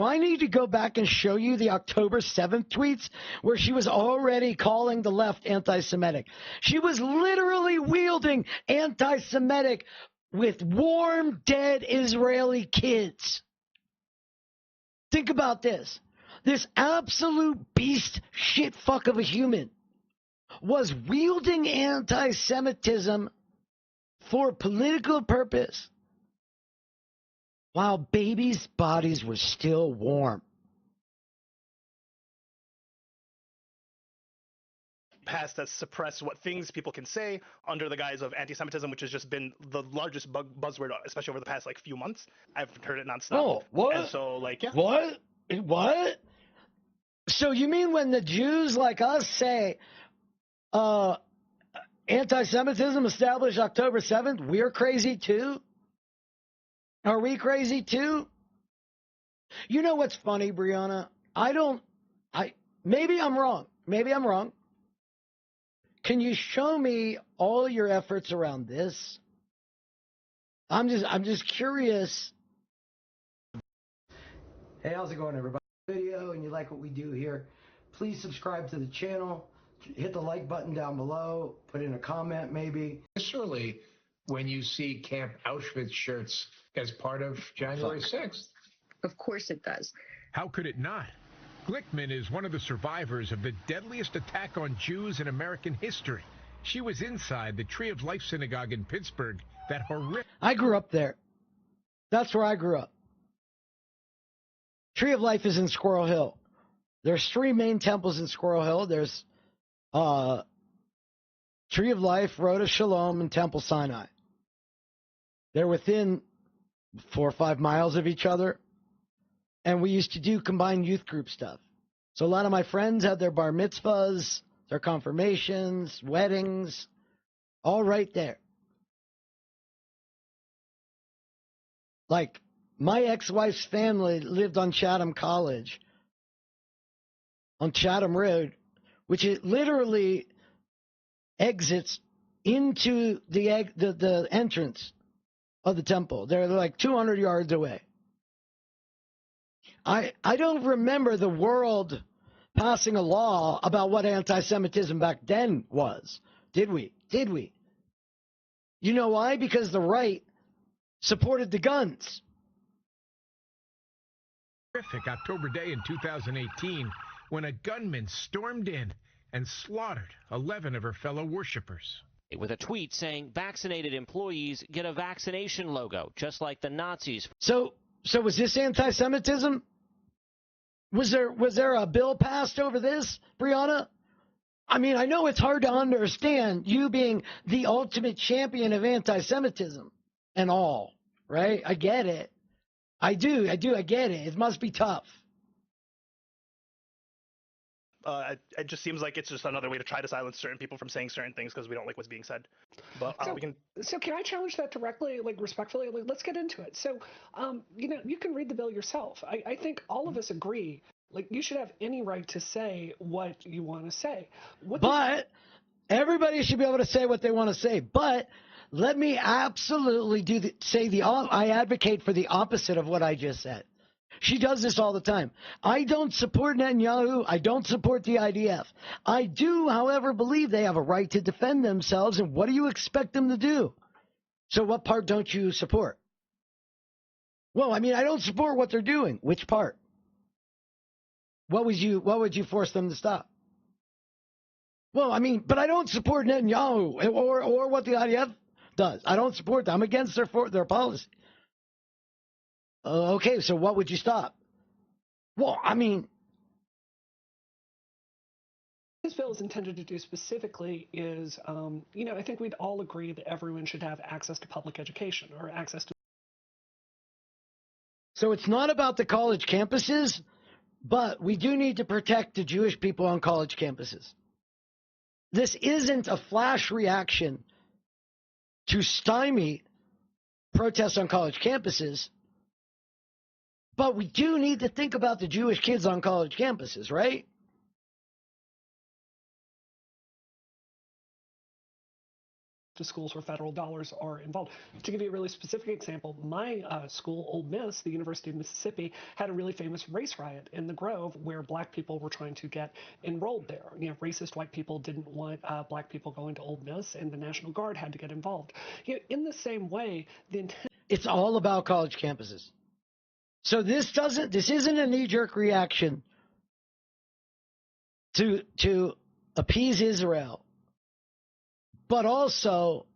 I need to go back and show you the October 7th tweets where she was already calling the left anti-Semitic? She was literally wielding anti-Semitic with warm, dead Israeli kids. Think about this. This absolute beast shit fuck of a human was wielding anti-Semitism for political purpose while babies' bodies were still warm. Passed that suppress what things people can say under the guise of anti-Semitism, which has just been the largest buzzword, especially over the past like few months. I've heard it nonstop. Oh, what? And so like yeah. What? So you mean when the Jews like us say anti-Semitism established October 7th, we're crazy too? Are we crazy too? You know what's funny, Brianna? Maybe I'm wrong. Can you show me all your efforts around this? I'm just curious. Hey, how's it going, everybody? Video and you like what we do here, please subscribe to the channel, hit the like button down below, put in a comment maybe. Viscerally when you see Camp Auschwitz shirts as part of January 6th. Of course it does. How could it not? Glickman is one of the survivors of the deadliest attack on Jews in American history. She was inside the Tree of Life Synagogue in Pittsburgh. That horrific. I grew up there. That's where I grew up. Tree of Life is in Squirrel Hill. There's 3 main temples in Squirrel Hill. There's Tree of Life, Road of Shalom, and Temple Sinai. They're within 4 or 5 miles of each other. And we used to do combined youth group stuff. So a lot of my friends had their bar mitzvahs, their confirmations, weddings, all right there. Like, my ex-wife's family lived on Chatham College, on Chatham Road, which it literally exits into the entrance of the temple. They're like 200 yards away. I don't remember the world passing a law about what anti-Semitism back then was. Did we? Did we? You know why? Because the right supported the guns. Horrific October day in 2018 when a gunman stormed in and slaughtered 11 of her fellow worshipers. With a tweet saying vaccinated employees get a vaccination logo, just like the Nazis. So was this anti-Semitism? Was there a bill passed over this, Brianna? I mean, I know it's hard to understand, you being the ultimate champion of anti-Semitism and all, right? I get it. I get it. It must be tough. It just seems like it's just another way to try to silence certain people from saying certain things because we don't like what's being said. But we can. So can I challenge that directly, like respectfully? Like, let's get into it. So, you can read the bill yourself. I think all of us agree. Like, you should have any right to say what you want to say. But everybody should be able to say what they want to say. But let me absolutely I advocate for the opposite of what I just said. She does this all the time. I don't support Netanyahu. I don't support the IDF. I do, however, believe they have a right to defend themselves. And what do you expect them to do? So what part don't you support? Well, I mean, I don't support what they're doing. Which part? What would you force them to stop? Well, I mean, but I don't support Netanyahu or what the IDF does. I don't support them. I'm against their policy. Okay, so what would you stop? Well, I mean, this bill is intended to do specifically is, I think we'd all agree that everyone should have access to public education or access to. So it's not about the college campuses, but we do need to protect the Jewish people on college campuses. This isn't a flash reaction to stymie protests on college campuses. But we do need to think about the Jewish kids on college campuses, right? To schools where federal dollars are involved. To give you a really specific example, my school, Ole Miss, the University of Mississippi, had a really famous race riot in the Grove where black people were trying to get enrolled there. Racist white people didn't want black people going to Ole Miss, and the National Guard had to get involved. In the same way, it's all about college campuses. So this isn't a knee-jerk reaction to appease Israel. But also,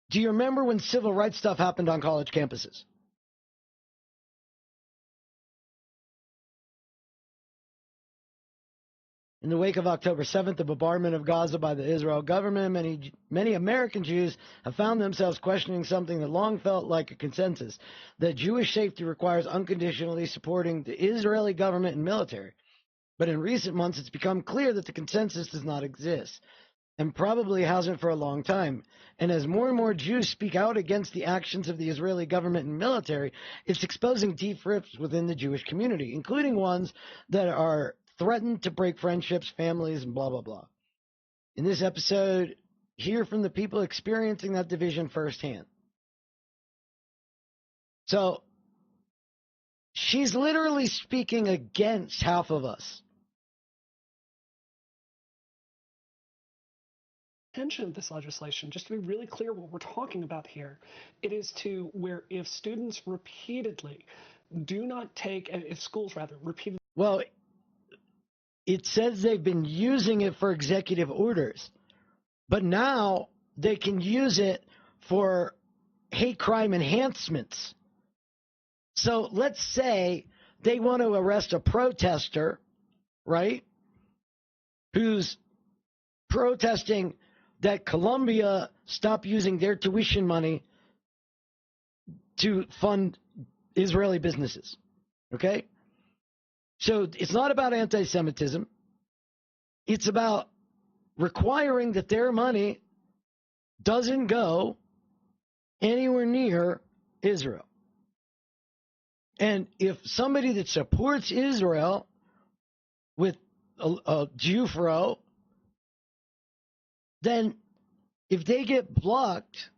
do you remember when civil rights stuff happened on college campuses? In the wake of October 7th, the bombardment of Gaza by the Israel government, many American Jews have found themselves questioning something that long felt like a consensus, that Jewish safety requires unconditionally supporting the Israeli government and military. But in recent months, it's become clear that the consensus does not exist, and probably hasn't for a long time. And as more and more Jews speak out against the actions of the Israeli government and military, it's exposing deep rifts within the Jewish community, including ones that are threatened to break friendships, families, and blah, blah, blah. In this episode, hear from the people experiencing that division firsthand. So, she's literally speaking against half of us. intention of this legislation, just to be really clear what we're talking about here, it is to where if students repeatedly do not take, if schools rather, repeatedly. Well, it says they've been using it for executive orders, but now they can use it for hate crime enhancements. So let's say they want to arrest a protester, right, who's protesting that Columbia stop using their tuition money to fund Israeli businesses, okay? So it's not about anti-Semitism. It's about requiring that their money doesn't go anywhere near Israel. And if somebody that supports Israel with a Jufro, then if they get blocked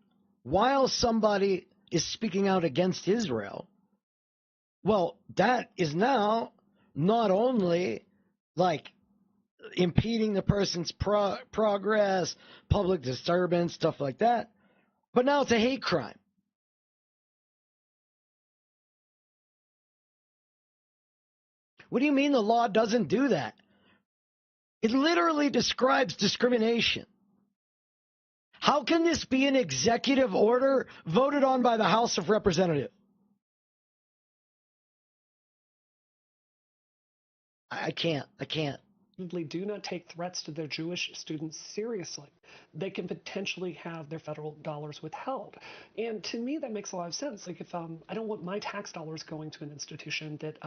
while somebody is speaking out against Israel, well, that is now not only like impeding the person's progress, public disturbance, stuff like that, but now it's a hate crime. What do you mean the law doesn't do that? It literally describes discrimination. How can this be an executive order voted on by the House of Representatives? I can't. Do not take threats to their Jewish students seriously. They can potentially have their federal dollars withheld. And to me, that makes a lot of sense. Like if I don't want my tax dollars going to an institution that,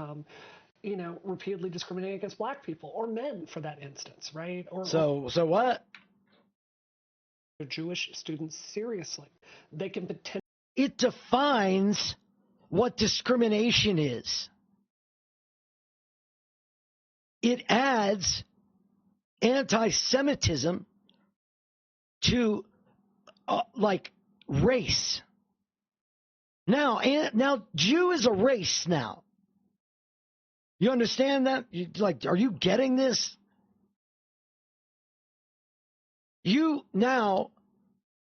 repeatedly discriminate against black people or men for that instance, right? So what? Their Jewish students seriously. They can potentially. It defines what discrimination is. It adds anti-Semitism to race. Now Jew is a race now. You understand that? Are you getting this? You now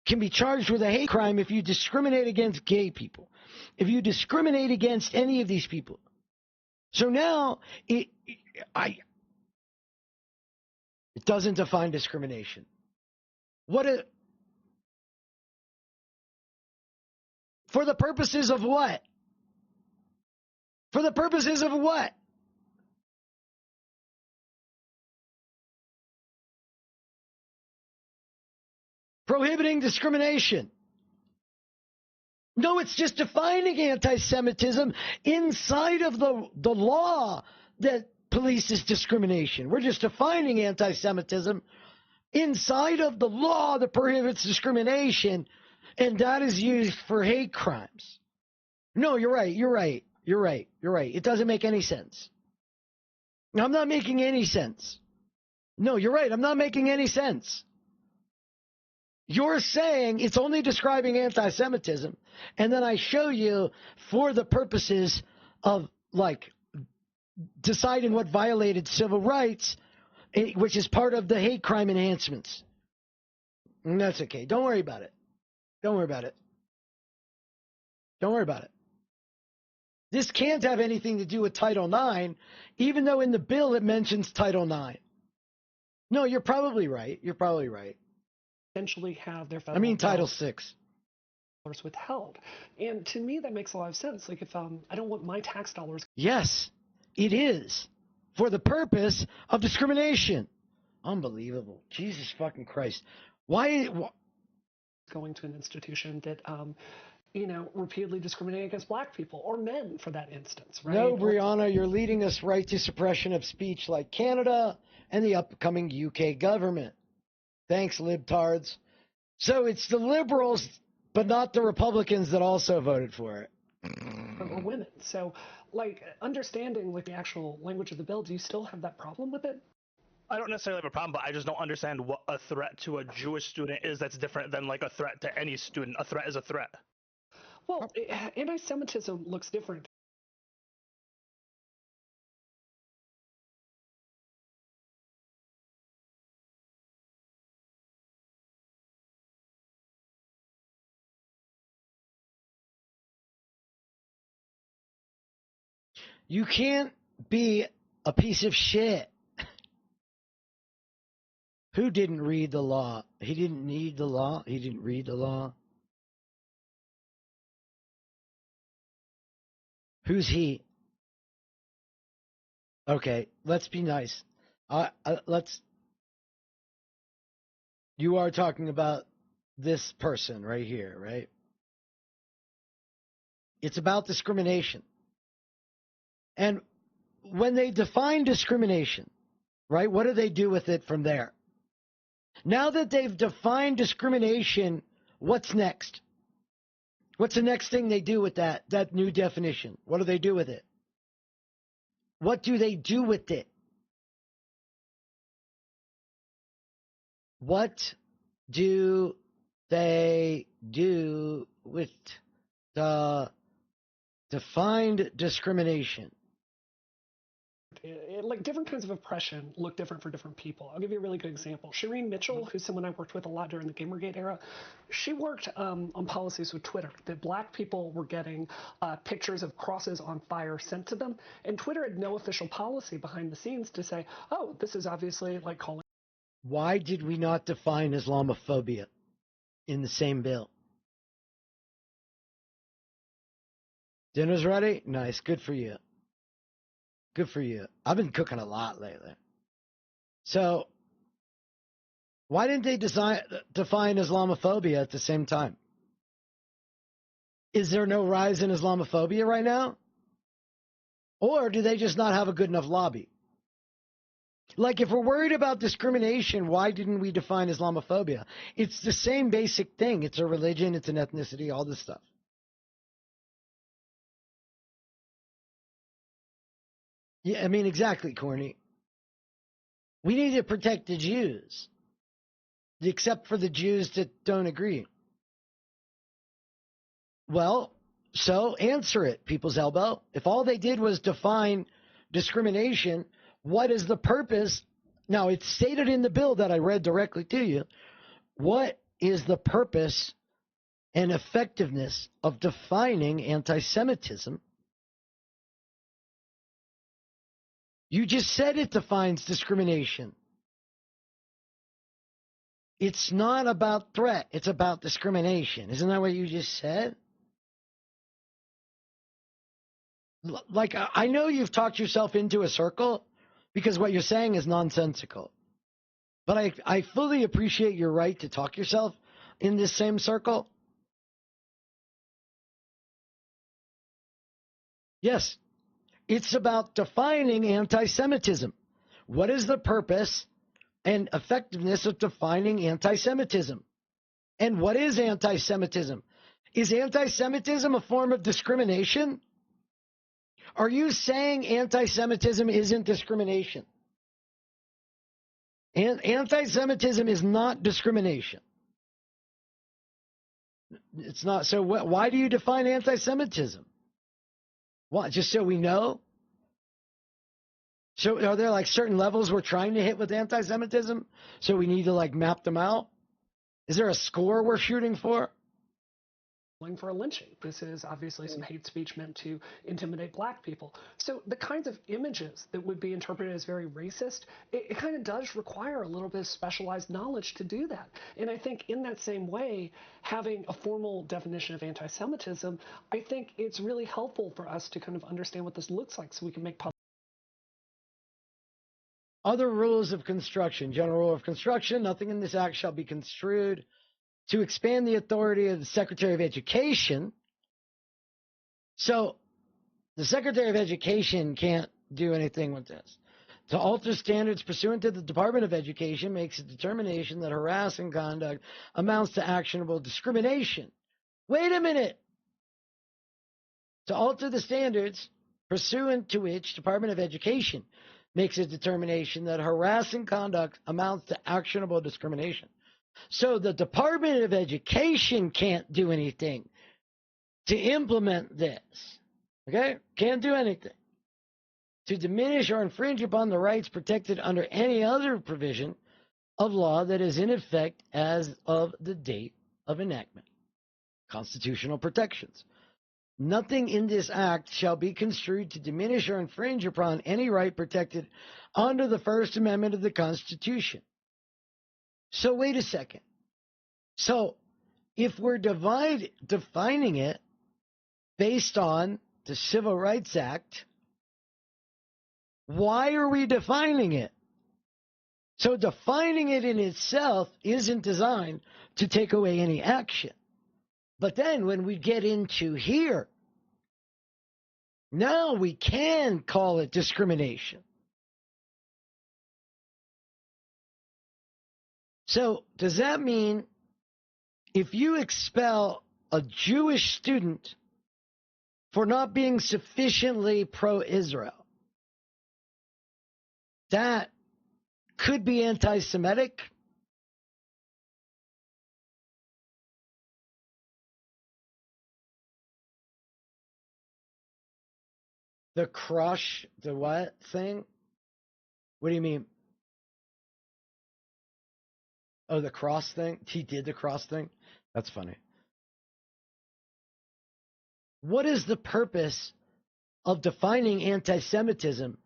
can be charged with a hate crime if you discriminate against gay people, if you discriminate against any of these people. So now it doesn't define discrimination. For the purposes of what? For the purposes of what? Prohibiting discrimination. No, it's just defining anti-Semitism inside of the law that polices discrimination. We're just defining anti-Semitism inside of the law that prohibits discrimination, and that is used for hate crimes. No, you're right. It doesn't make any sense. I'm not making any sense. No, you're right. I'm not making any sense. You're saying it's only describing anti-Semitism, and then I show you for the purposes of, deciding what violated civil rights, which is part of the hate crime enhancements. And that's okay. Don't worry about it. This can't have anything to do with Title IX, even though in the bill it mentions Title IX. No, you're probably right. Potentially have their federal Title VI. Dollars withheld. And to me, that makes a lot of sense. Like if I don't want my tax dollars. Yes, it is for the purpose of discrimination. Unbelievable. Jesus fucking Christ. Why going to an institution that repeatedly discriminate against black people or men for that instance, right? No, Brianna, you're leading us right to suppression of speech like Canada and the upcoming UK government. Thanks, libtards. So it's the liberals, but not the Republicans that also voted for it. Or women. So, understanding the actual language of the bill, do you still have that problem with it? I don't necessarily have a problem, but I just don't understand what a threat to a Jewish student is that's different than a threat to any student. A threat is a threat. Well, anti-Semitism looks different. You can't be a piece of shit. Who didn't read the law? He didn't need the law. He didn't read the law. Who's he? Okay, let's be nice. You are talking about this person right here, right? It's about discrimination. And when they define discrimination, right, what do they do with it from there? Now that they've defined discrimination, what's next? What's the next thing they do with that new definition? What do they do with it? What do they do with it? What do they do with the defined discrimination? Like different kinds of oppression look different for different people. I'll give you a really good example. Shireen Mitchell, who's someone I worked with a lot during the Gamergate era, she worked on policies with Twitter that black people were getting pictures of crosses on fire sent to them, and Twitter had no official policy behind the scenes to say, oh, this is obviously like calling. Why did we not define Islamophobia in the same bill? Dinner's ready? Nice. Good for you. Good for you. I've been cooking a lot lately. So, why didn't they define Islamophobia at the same time? Is there no rise in Islamophobia right now? Or do they just not have a good enough lobby? Like, if we're worried about discrimination, why didn't we define Islamophobia? It's the same basic thing. It's a religion, it's an ethnicity, all this stuff. Yeah, I mean, exactly, Corny. We need to protect the Jews, except for the Jews that don't agree. Well, so answer it, People's Elbow. If all they did was define discrimination, what is the purpose? Now, it's stated in the bill that I read directly to you. What is the purpose and effectiveness of defining anti-Semitism? You just said it defines discrimination. It's not about threat. It's about discrimination. Isn't that what you just said? Like, I know you've talked yourself into a circle because what you're saying is nonsensical. But I fully appreciate your right to talk yourself in this same circle. Yes. It's about defining anti-Semitism. What is the purpose and effectiveness of defining anti-Semitism? And what is anti-Semitism? Is anti-Semitism a form of discrimination? Are you saying anti-Semitism isn't discrimination? Anti-Semitism is not discrimination. It's not. So why do you define anti-Semitism? What, just so we know? So are there like certain levels we're trying to hit with anti-Semitism? So we need to like map them out? Is there a score we're shooting for? For a lynching. This is obviously some hate speech meant to intimidate black people. So the kinds of images that would be interpreted as very racist, it kind of does require a little bit of specialized knowledge to do that. And I think in that same way, having a formal definition of anti-Semitism, I think it's really helpful for us to kind of understand what this looks like so we can make public. Other rules of construction. General rule of construction, nothing in this act shall be construed to expand the authority of the Secretary of Education. So the Secretary of Education can't do anything with this. To alter standards pursuant to the Department of Education makes a determination that harassing conduct amounts to actionable discrimination. Wait a minute. To alter the standards pursuant to which Department of Education makes a determination that harassing conduct amounts to actionable discrimination. So the Department of Education can't do anything to implement this. Okay? Can't do anything to diminish or infringe upon the rights protected under any other provision of law that is in effect as of the date of enactment. Constitutional protections. Nothing in this act shall be construed to diminish or infringe upon any right protected under the First Amendment of the Constitution. So wait a second. So if we're defining it based on the Civil Rights Act, why are we defining it? So defining it in itself isn't designed to take away any action. But then when we get into here, now we can call it discrimination. So does that mean if you expel a Jewish student for not being sufficiently pro-Israel, that could be anti-Semitic? The crush, the what thing? What do you mean? Oh, the cross thing? He did the cross thing? That's funny. What is the purpose of defining anti-Semitism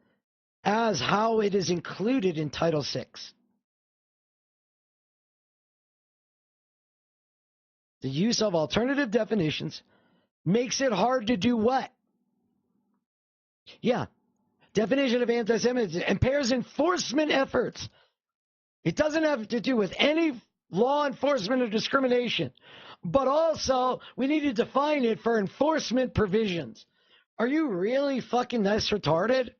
as how it is included in Title VI? The use of alternative definitions makes it hard to do what? Yeah, definition of anti-Semitism impairs enforcement efforts. It doesn't have to do with any law enforcement or discrimination, but also we need to define it for enforcement provisions. Are you really fucking this retarded?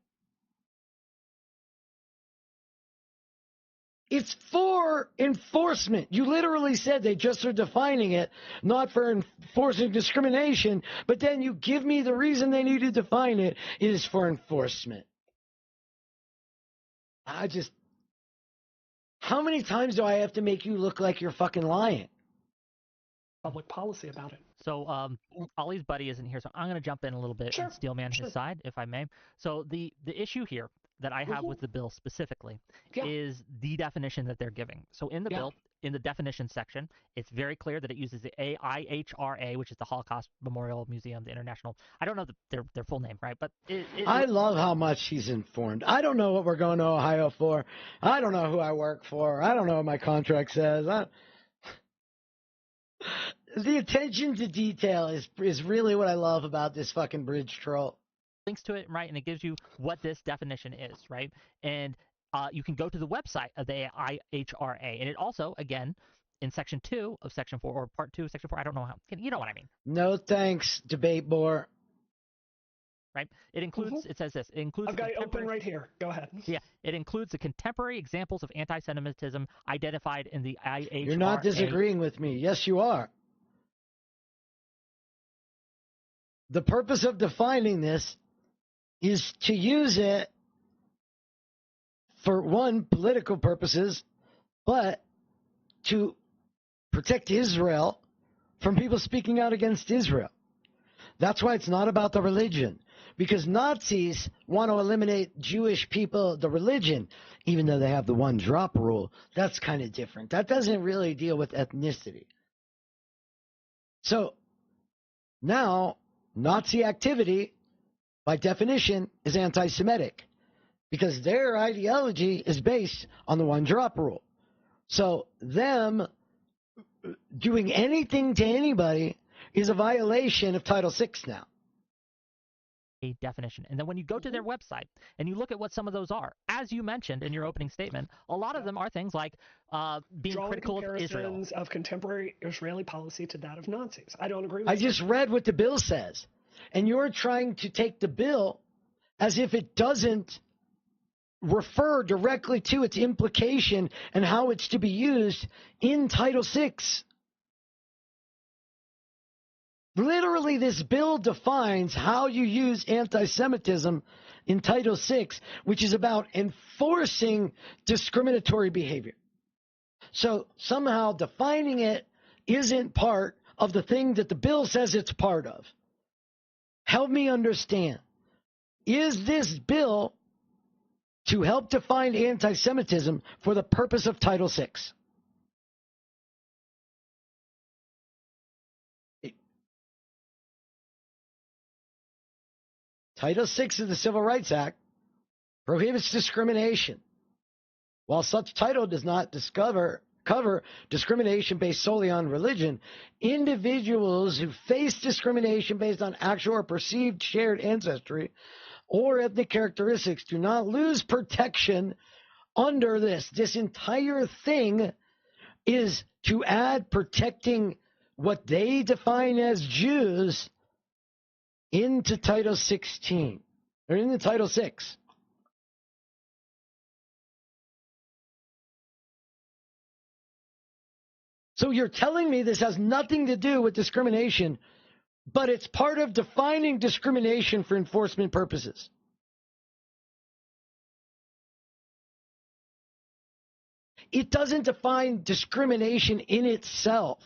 It's for enforcement. You literally said they just are defining it, not for enforcing discrimination, but then you give me the reason they need to define it is for enforcement. How many times do I have to make you look like you're fucking lying? Public policy about it. So Ollie's buddy isn't here, so I'm going to jump in a little bit and steelman his side, if I may. So the issue here that I have with the bill specifically is the definition that they're giving. So in the bill, in the definition section, it's very clear that it uses the AIHRA, which is the Holocaust Memorial Museum, the International. I don't know their full name, right? But I love how much he's informed. I don't know what we're going to Ohio for. I don't know who I work for. I don't know what my contract says. The attention to detail is really what I love about this fucking bridge troll. Links to it, right? And it gives you what this definition is, right? And you can go to the website of the IHRA, and it also, again, in Section 2 of Section 4, or Part 2 of Section 4, I don't know how, you know what I mean. No thanks, debate board. Right? It includes, it says this, it includes... I've got it open right here. Go ahead. Yeah, it includes the contemporary examples of anti-Semitism identified in the IHRA. You're not disagreeing with me. Yes, you are. The purpose of defining this is to use it for, one, political purposes, but to protect Israel from people speaking out against Israel. That's why it's not about the religion, because Nazis want to eliminate Jewish people, the religion, even though they have the one drop rule. That's kind of different. That doesn't really deal with ethnicity. So now Nazi activity, by definition, is anti-Semitic because their ideology is based on the one-drop rule. So them doing anything to anybody is a violation of Title VI now. A definition. And then when you go to their website and you look at what some of those are, as you mentioned in your opening statement, a lot of them are things like being critical of Israel. Of contemporary Israeli policy to that of Nazis. I don't agree with I just read what the bill says. And you're trying to take the bill as if it doesn't refer directly to its implication and how it's to be used in Title VI. Literally, this bill defines how you use anti-Semitism in Title VI, which is about enforcing discriminatory behavior. So somehow defining it isn't part of the thing that the bill says it's part of. Help me understand. Is this bill to help define anti-Semitism for the purpose of Title VI? Title VI of the Civil Rights Act prohibits discrimination. While such title does not cover discrimination based solely on religion, individuals who face discrimination based on actual or perceived shared ancestry or ethnic characteristics do not lose protection under this. This entire thing is to add protecting what they define as Jews into Title 16, or into Title 6. So you're telling me this has nothing to do with discrimination, but it's part of defining discrimination for enforcement purposes. It doesn't define discrimination in itself.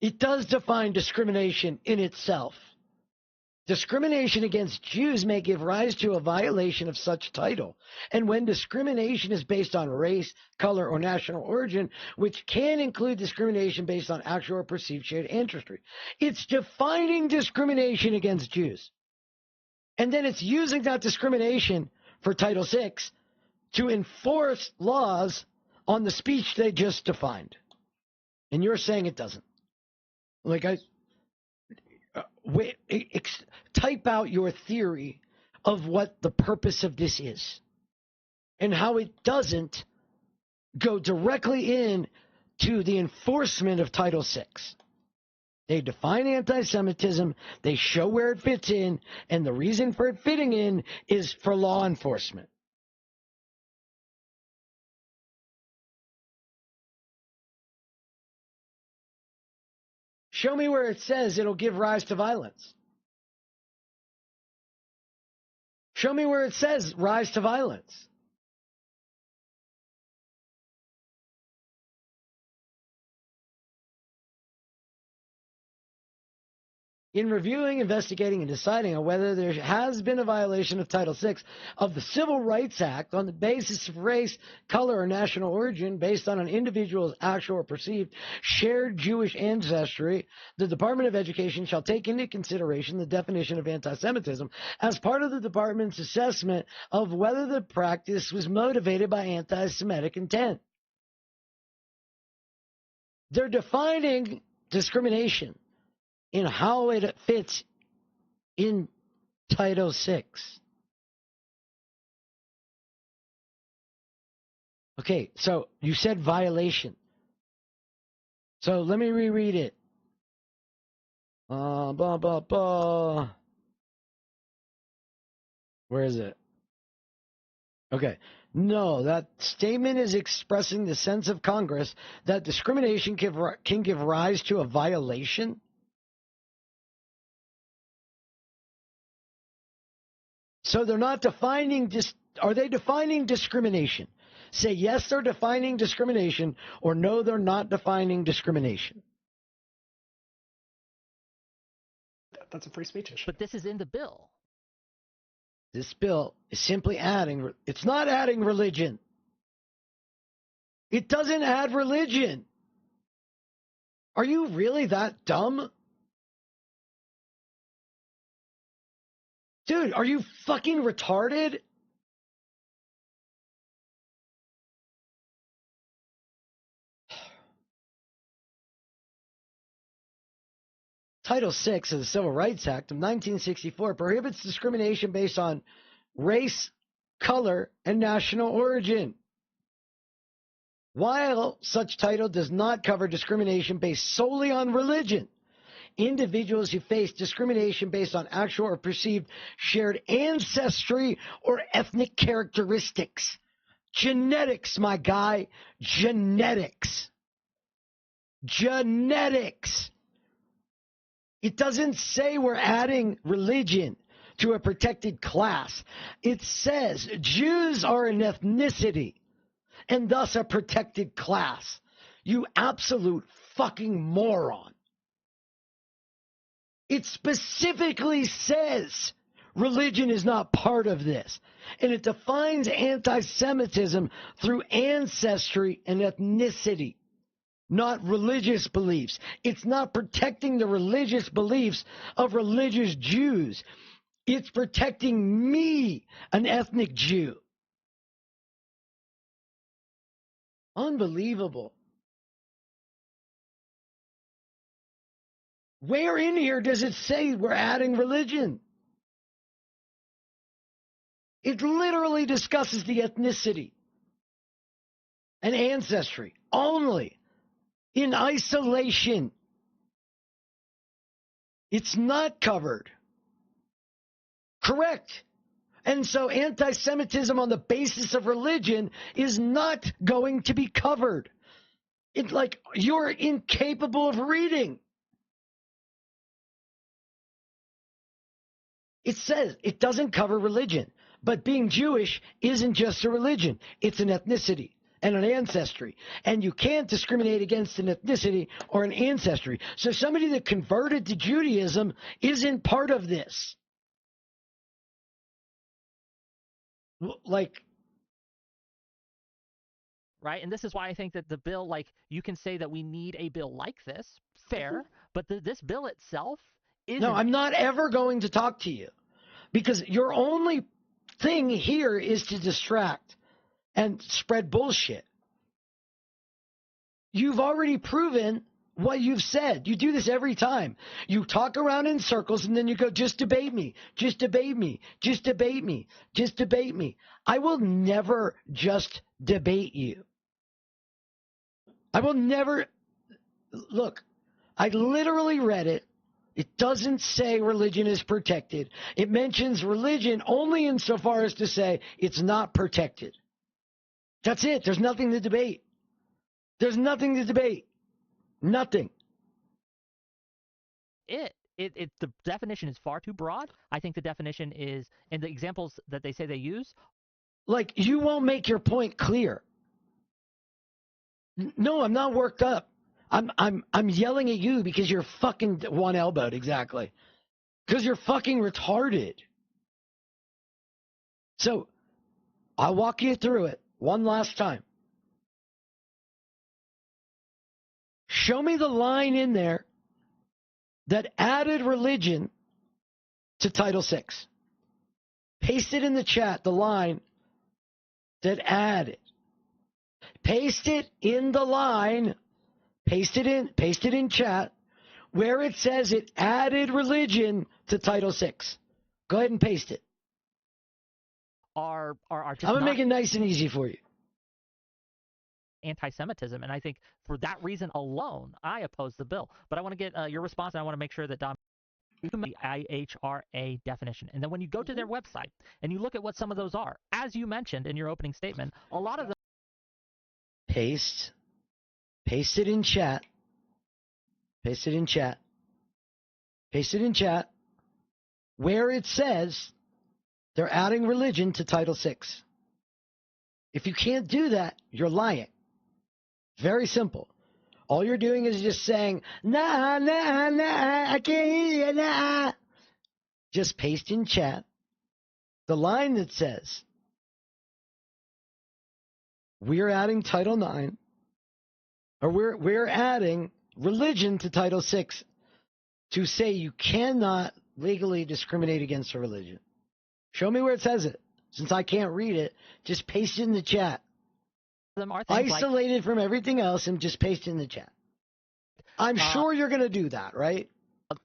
It does define discrimination in itself. Discrimination against Jews may give rise to a violation of such title. And when discrimination is based on race, color, or national origin, which can include discrimination based on actual or perceived shared ancestry, it's defining discrimination against Jews. And then it's using that discrimination for Title VI to enforce laws on the speech they just defined. And you're saying it doesn't. Like, type out your theory of what the purpose of this is and how it doesn't go directly in to the enforcement of Title VI. They define anti-Semitism, they show where it fits in, and the reason for it fitting in is for law enforcement. Show me where it says it'll give rise to violence. Show me where it says rise to violence. In reviewing, investigating, and deciding on whether there has been a violation of Title VI of the Civil Rights Act on the basis of race, color, or national origin based on an individual's actual or perceived shared Jewish ancestry, the Department of Education shall take into consideration the definition of anti-Semitism as part of the department's assessment of whether the practice was motivated by anti-Semitic intent. They're defining discrimination in how it fits in Title VI. Okay, so you said violation. So let me reread it. Blah, blah, blah. Where is it? Okay. No, that statement is expressing the sense of Congress that discrimination can give rise to a violation. So they're not defining, are they defining discrimination? Say yes, they're defining discrimination, or no, they're not defining discrimination. That's a free speech issue. But this is in the bill. This bill is simply adding, it's not adding religion. It doesn't add religion. Are you really that dumb? Dude, are you fucking retarded? Title VI of the Civil Rights Act of 1964 prohibits discrimination based on race, color, and national origin. While such title does not cover discrimination based solely on religion, individuals who face discrimination based on actual or perceived shared ancestry or ethnic characteristics. Genetics, my guy. Genetics. Genetics. It doesn't say we're adding religion to a protected class. It says Jews are an ethnicity and thus a protected class. You absolute fucking moron. It specifically says religion is not part of this. And it defines anti-Semitism through ancestry and ethnicity, not religious beliefs. It's not protecting the religious beliefs of religious Jews. It's protecting me, an ethnic Jew. Unbelievable. Where in here does it say we're adding religion? It literally discusses the ethnicity and ancestry only in isolation. It's not covered. Correct. And so anti-Semitism on the basis of religion is not going to be covered. It's like you're incapable of reading. It says it doesn't cover religion, but being Jewish isn't just a religion. It's an ethnicity and an ancestry. And you can't discriminate against an ethnicity or an ancestry. So somebody that converted to Judaism isn't part of this. Like, right? And this is why I think that the bill, like, you can say that we need a bill like this, fair, but this bill itself isn't. No, I'm not ever going to talk to you because your only thing here is to distract and spread bullshit. You've already proven what you've said. You do this every time. You talk around in circles and then you go, just debate me, just debate me, just debate me, just debate me. I will never just debate you. I will never. Look, I literally read it. It doesn't say religion is protected. It mentions religion only insofar as to say it's not protected. That's it. There's nothing to debate. There's nothing to debate. Nothing. The definition is far too broad. I think the definition is, and the examples that they say they use. Like, you won't make your point clear. No, I'm not worked up. I'm yelling at you because you're fucking one-elbowed, exactly. Because you're fucking retarded. So, I'll walk you through it one last time. Show me the line in there that added religion to Title VI. Paste it in the chat, the line that added. Paste it in the line, paste it in chat, where it says it added religion to Title VI. Go ahead and paste it. Are just I'm going to make it nice and easy for you. Anti-Semitism, and I think for that reason alone, I oppose the bill. But I want to get your response, and I want to make sure that Dom, the IHRA definition, and then when you go to their website and you look at what some of those are, as you mentioned in your opening statement, a lot of them. Paste it in chat. Paste it in chat. Paste it in chat. Where it says they're adding religion to Title VI. If you can't do that, you're lying. Very simple. All you're doing is just saying, nah, I can't hear you, nah. Just paste in chat the line that says, we're adding Title IX, or we're adding religion to Title VI to say you cannot legally discriminate against a religion. Show me where it says it. Since I can't read it, just paste it in the chat. Isolated from everything else and just paste it in the chat. I'm sure you're going to do that, right?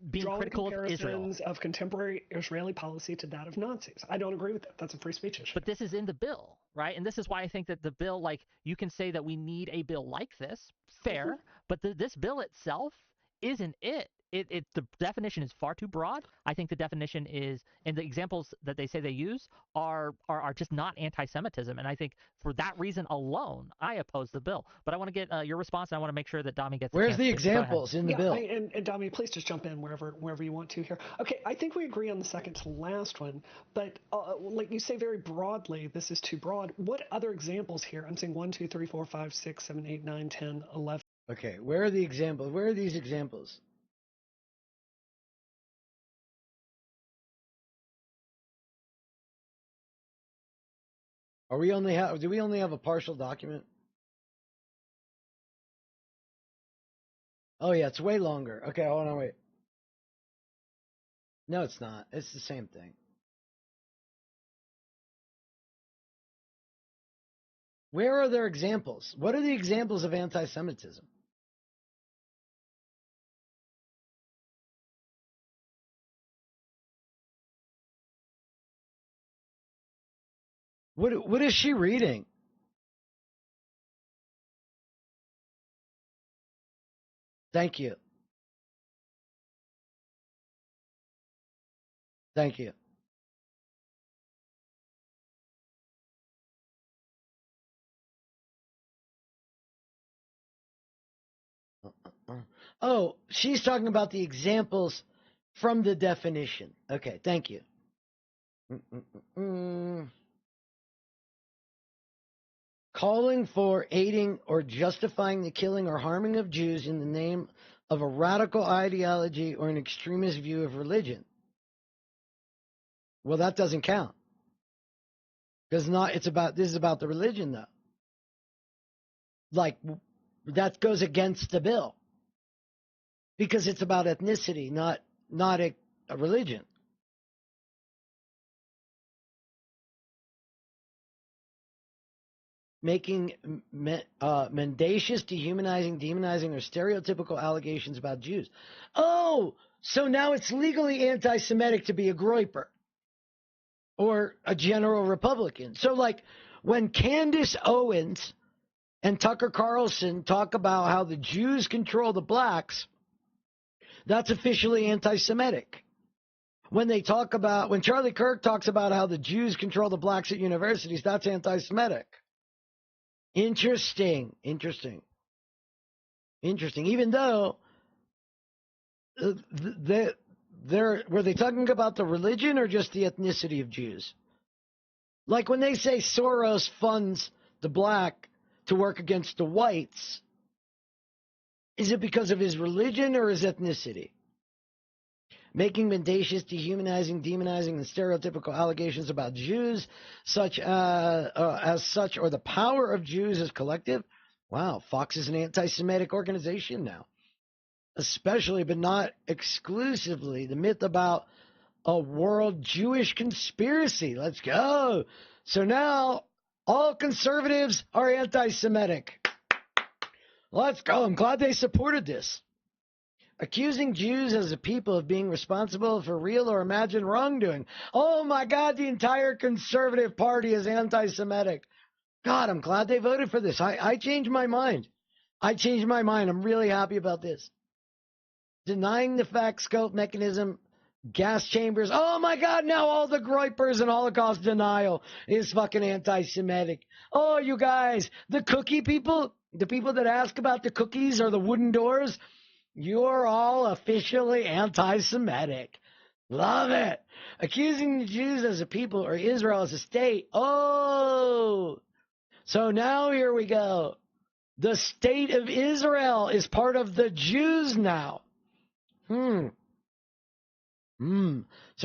Being Drawing critical of Israel. comparisons of contemporary Israeli policy to that of Nazis. I don't agree with that. That's a free speech issue. But this is in the bill, right? And this is why I think that the bill, like, you can say that we need a bill like this, fair, but this bill itself isn't it. The definition is far too broad. I think the definition is, and the examples that they say they use are just not anti-Semitism. And I think for that reason alone, I oppose the bill. But I want to get your response, and I want to make sure that Dami gets. Where's the examples in the bill? And Dami, please just jump in wherever you want to here. Okay, I think we agree on the second to last one, but like you say very broadly, this is too broad. What other examples here? I'm saying 1, 2, 3, 4, 5, 6, 7, 8, 9, 10, 11. Okay, where are the examples? Where are these examples? Do we only have a partial document? Oh, yeah, it's way longer. Okay, hold on, wait. No, it's not. It's the same thing. Where are their examples? What are the examples of anti-Semitism? What is she reading? Thank you. Thank you. Oh, she's talking about the examples from the definition. Okay, thank you. Calling for, aiding, or justifying the killing or harming of Jews in the name of a radical ideology or an extremist view of religion. Well, that doesn't count. Because this is about the religion, though. Like, that goes against the bill. Because it's about ethnicity, not a religion. Making mendacious, dehumanizing, demonizing, or stereotypical allegations about Jews. Oh, so now it's legally anti-Semitic to be a groyper or a general Republican. So, like, when Candace Owens and Tucker Carlson talk about how the Jews control the blacks, that's officially anti-Semitic. When Charlie Kirk talks about how the Jews control the blacks at universities, that's anti-Semitic. Interesting. Even though were they talking about the religion or just the ethnicity of Jews? Like when they say Soros funds the black to work against the whites, is it because of his religion or his ethnicity? Making mendacious, dehumanizing, demonizing, and stereotypical allegations about Jews, as such, or the power of Jews as collective. Wow, Fox is an anti-Semitic organization now. Especially, but not exclusively, the myth about a world Jewish conspiracy. Let's go. So now, all conservatives are anti-Semitic. Let's go. I'm glad they supported this. Accusing Jews as a people of being responsible for real or imagined wrongdoing. Oh my God, the entire conservative party is anti-Semitic. God, I'm glad they voted for this. I changed my mind. I'm really happy about this. Denying the fact, scope, mechanism, gas chambers. Oh my God, now all the groypers and Holocaust denial is fucking anti-Semitic. Oh, you guys, the cookie people, the people that ask about the cookies or the wooden doors, you're all officially anti-Semitic. Love it. Accusing the Jews as a people or Israel as a state. Oh, so now here we go. The state of Israel is part of the Jews now. So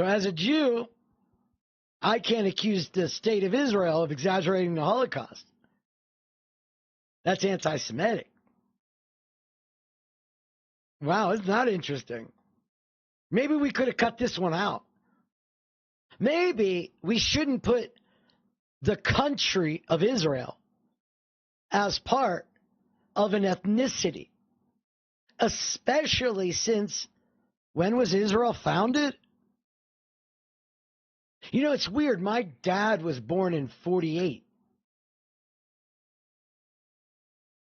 as a Jew, I can't accuse the state of Israel of exaggerating the Holocaust. That's anti-Semitic. Wow, isn't that interesting? Maybe we could have cut this one out. Maybe we shouldn't put the country of Israel as part of an ethnicity, especially since, when was Israel founded? You know, it's weird. My dad was born in 1948.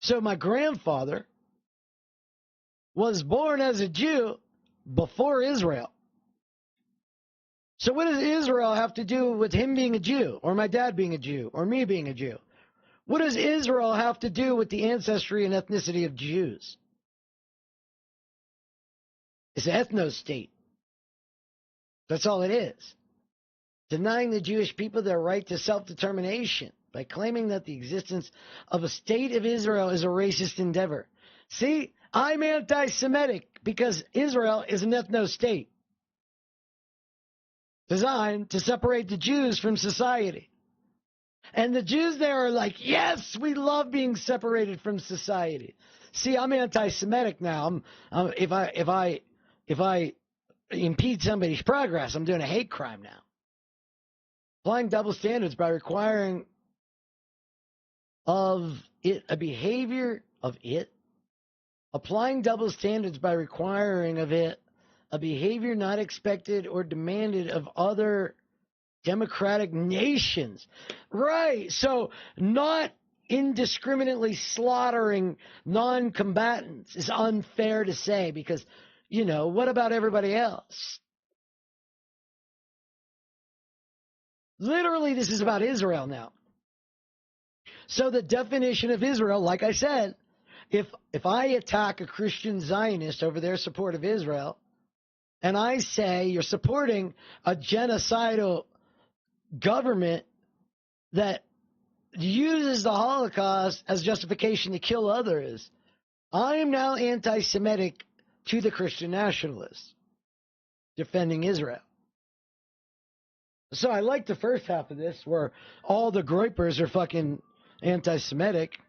So my grandfather was born as a Jew before Israel. So what does Israel have to do with him being a Jew, or my dad being a Jew, or me being a Jew? What does Israel have to do with the ancestry and ethnicity of Jews? It's an ethno-state. That's all it is. Denying the Jewish people their right to self-determination by claiming that the existence of a state of Israel is a racist endeavor. See, I'm anti-Semitic because Israel is an ethno-state designed to separate the Jews from society. And the Jews there are like, yes, we love being separated from society. See, I'm anti-Semitic now. If I impede somebody's progress, I'm doing a hate crime now. Applying double standards by requiring of it a behavior of it. Applying double standards by requiring of it a behavior not expected or demanded of other democratic nations. Right. So not indiscriminately slaughtering non-combatants is unfair to say because, you know, what about everybody else? Literally, this is about Israel now. So the definition of Israel, like I said, if I attack a Christian Zionist over their support of Israel, and I say you're supporting a genocidal government that uses the Holocaust as justification to kill others, I am now anti-Semitic to the Christian nationalists defending Israel. So I like the first half of this where all the groypers are fucking anti-Semitic.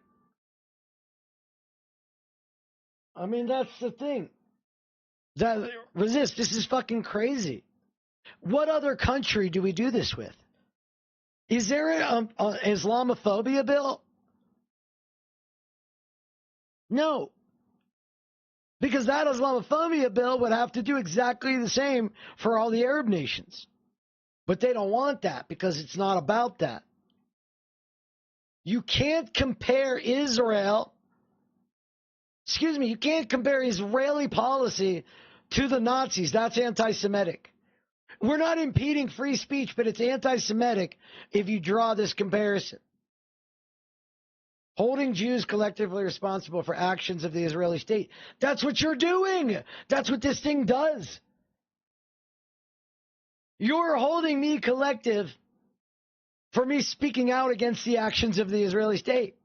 I mean, that's the thing. Resist. This is fucking crazy. What other country do we do this with? Is there an Islamophobia bill? No. Because that Islamophobia bill would have to do exactly the same for all the Arab nations. But they don't want that because it's not about that. You can't compare Israel. Excuse me, you can't compare Israeli policy to the Nazis. That's anti-Semitic. We're not impeding free speech, but it's anti-Semitic if you draw this comparison. Holding Jews collectively responsible for actions of the Israeli state. That's what you're doing. That's what this thing does. You're holding me collective for me speaking out against the actions of the Israeli state.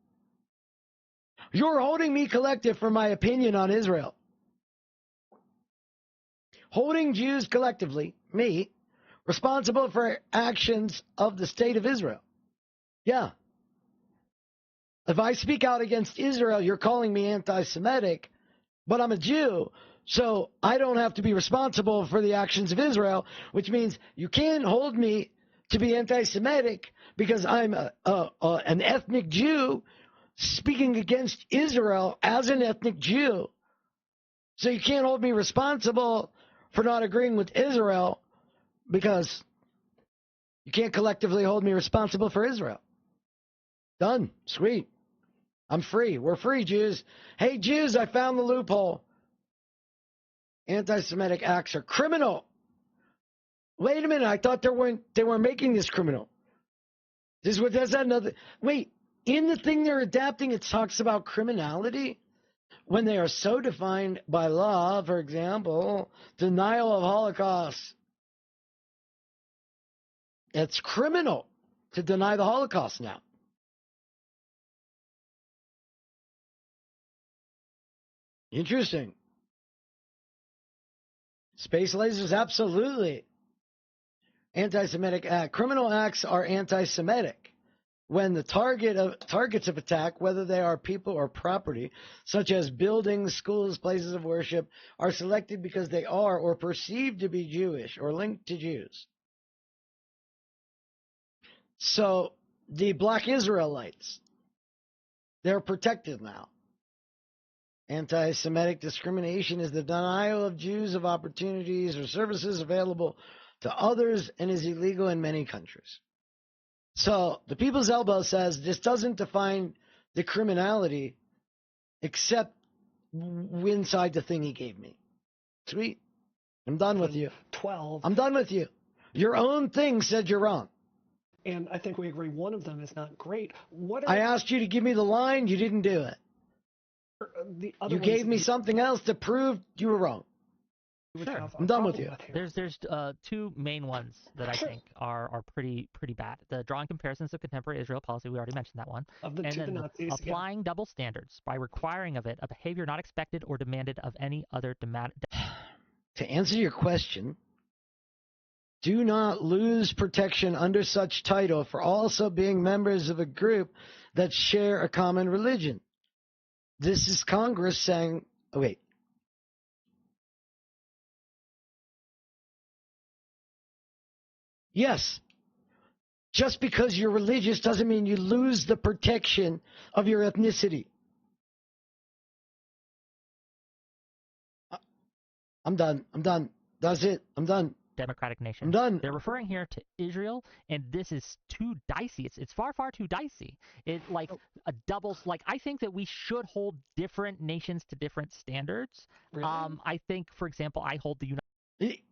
You're holding me collective for my opinion on Israel. Holding Jews collectively, me, responsible for actions of the state of Israel. Yeah. If I speak out against Israel, you're calling me anti-Semitic, but I'm a Jew, so I don't have to be responsible for the actions of Israel, which means you can't hold me to be anti-Semitic because I'm an ethnic Jew speaking against Israel as an ethnic Jew. So you can't hold me responsible for not agreeing with Israel because you can't collectively hold me responsible for Israel. Done. Sweet. I'm free. We're free, Jews. Hey, Jews, I found the loophole. Anti-Semitic acts are criminal. Wait a minute. I thought they weren't making this criminal. This is what that's another. Wait, in the thing they're adapting, it talks about criminality when they are so defined by law. For example, denial of Holocaust. It's criminal to deny the Holocaust now. Interesting. Space lasers, absolutely. Anti-Semitic act. Criminal acts are anti-Semitic when the targets of attack, whether they are people or property, such as buildings, schools, places of worship, are selected because they are or perceived to be Jewish or linked to Jews. So the Black Israelites, they're protected now. Anti-Semitic discrimination is the denial of Jews of opportunities or services available to others and is illegal in many countries. So the People's Elbow says this doesn't define the criminality except inside the thing he gave me. Sweet. I'm done with you. 12. I'm done with you. Your own thing said you're wrong. And I think we agree one of them is not great. I asked you to give me the line. You didn't do it. You gave me something else to prove you were wrong. Sure. I'm done with you. There's two main ones that I think are pretty bad. The drawing comparisons of contemporary Israel policy, we already mentioned that one. Of the and to then the Nazis, applying double standards by requiring of it a behavior not expected or demanded of any other To answer your question, do not lose protection under such title for also being members of a group that share a common religion. This is Congress saying, oh, wait. Yes. Just because you're religious doesn't mean you lose the protection of your ethnicity. I'm done. That's it. I'm done. Democratic nation. I'm done. They're referring here to Israel, and this is too dicey. It's far too dicey. It like a double. Like I think that we should hold different nations to different standards. Really? I think, for example, I hold the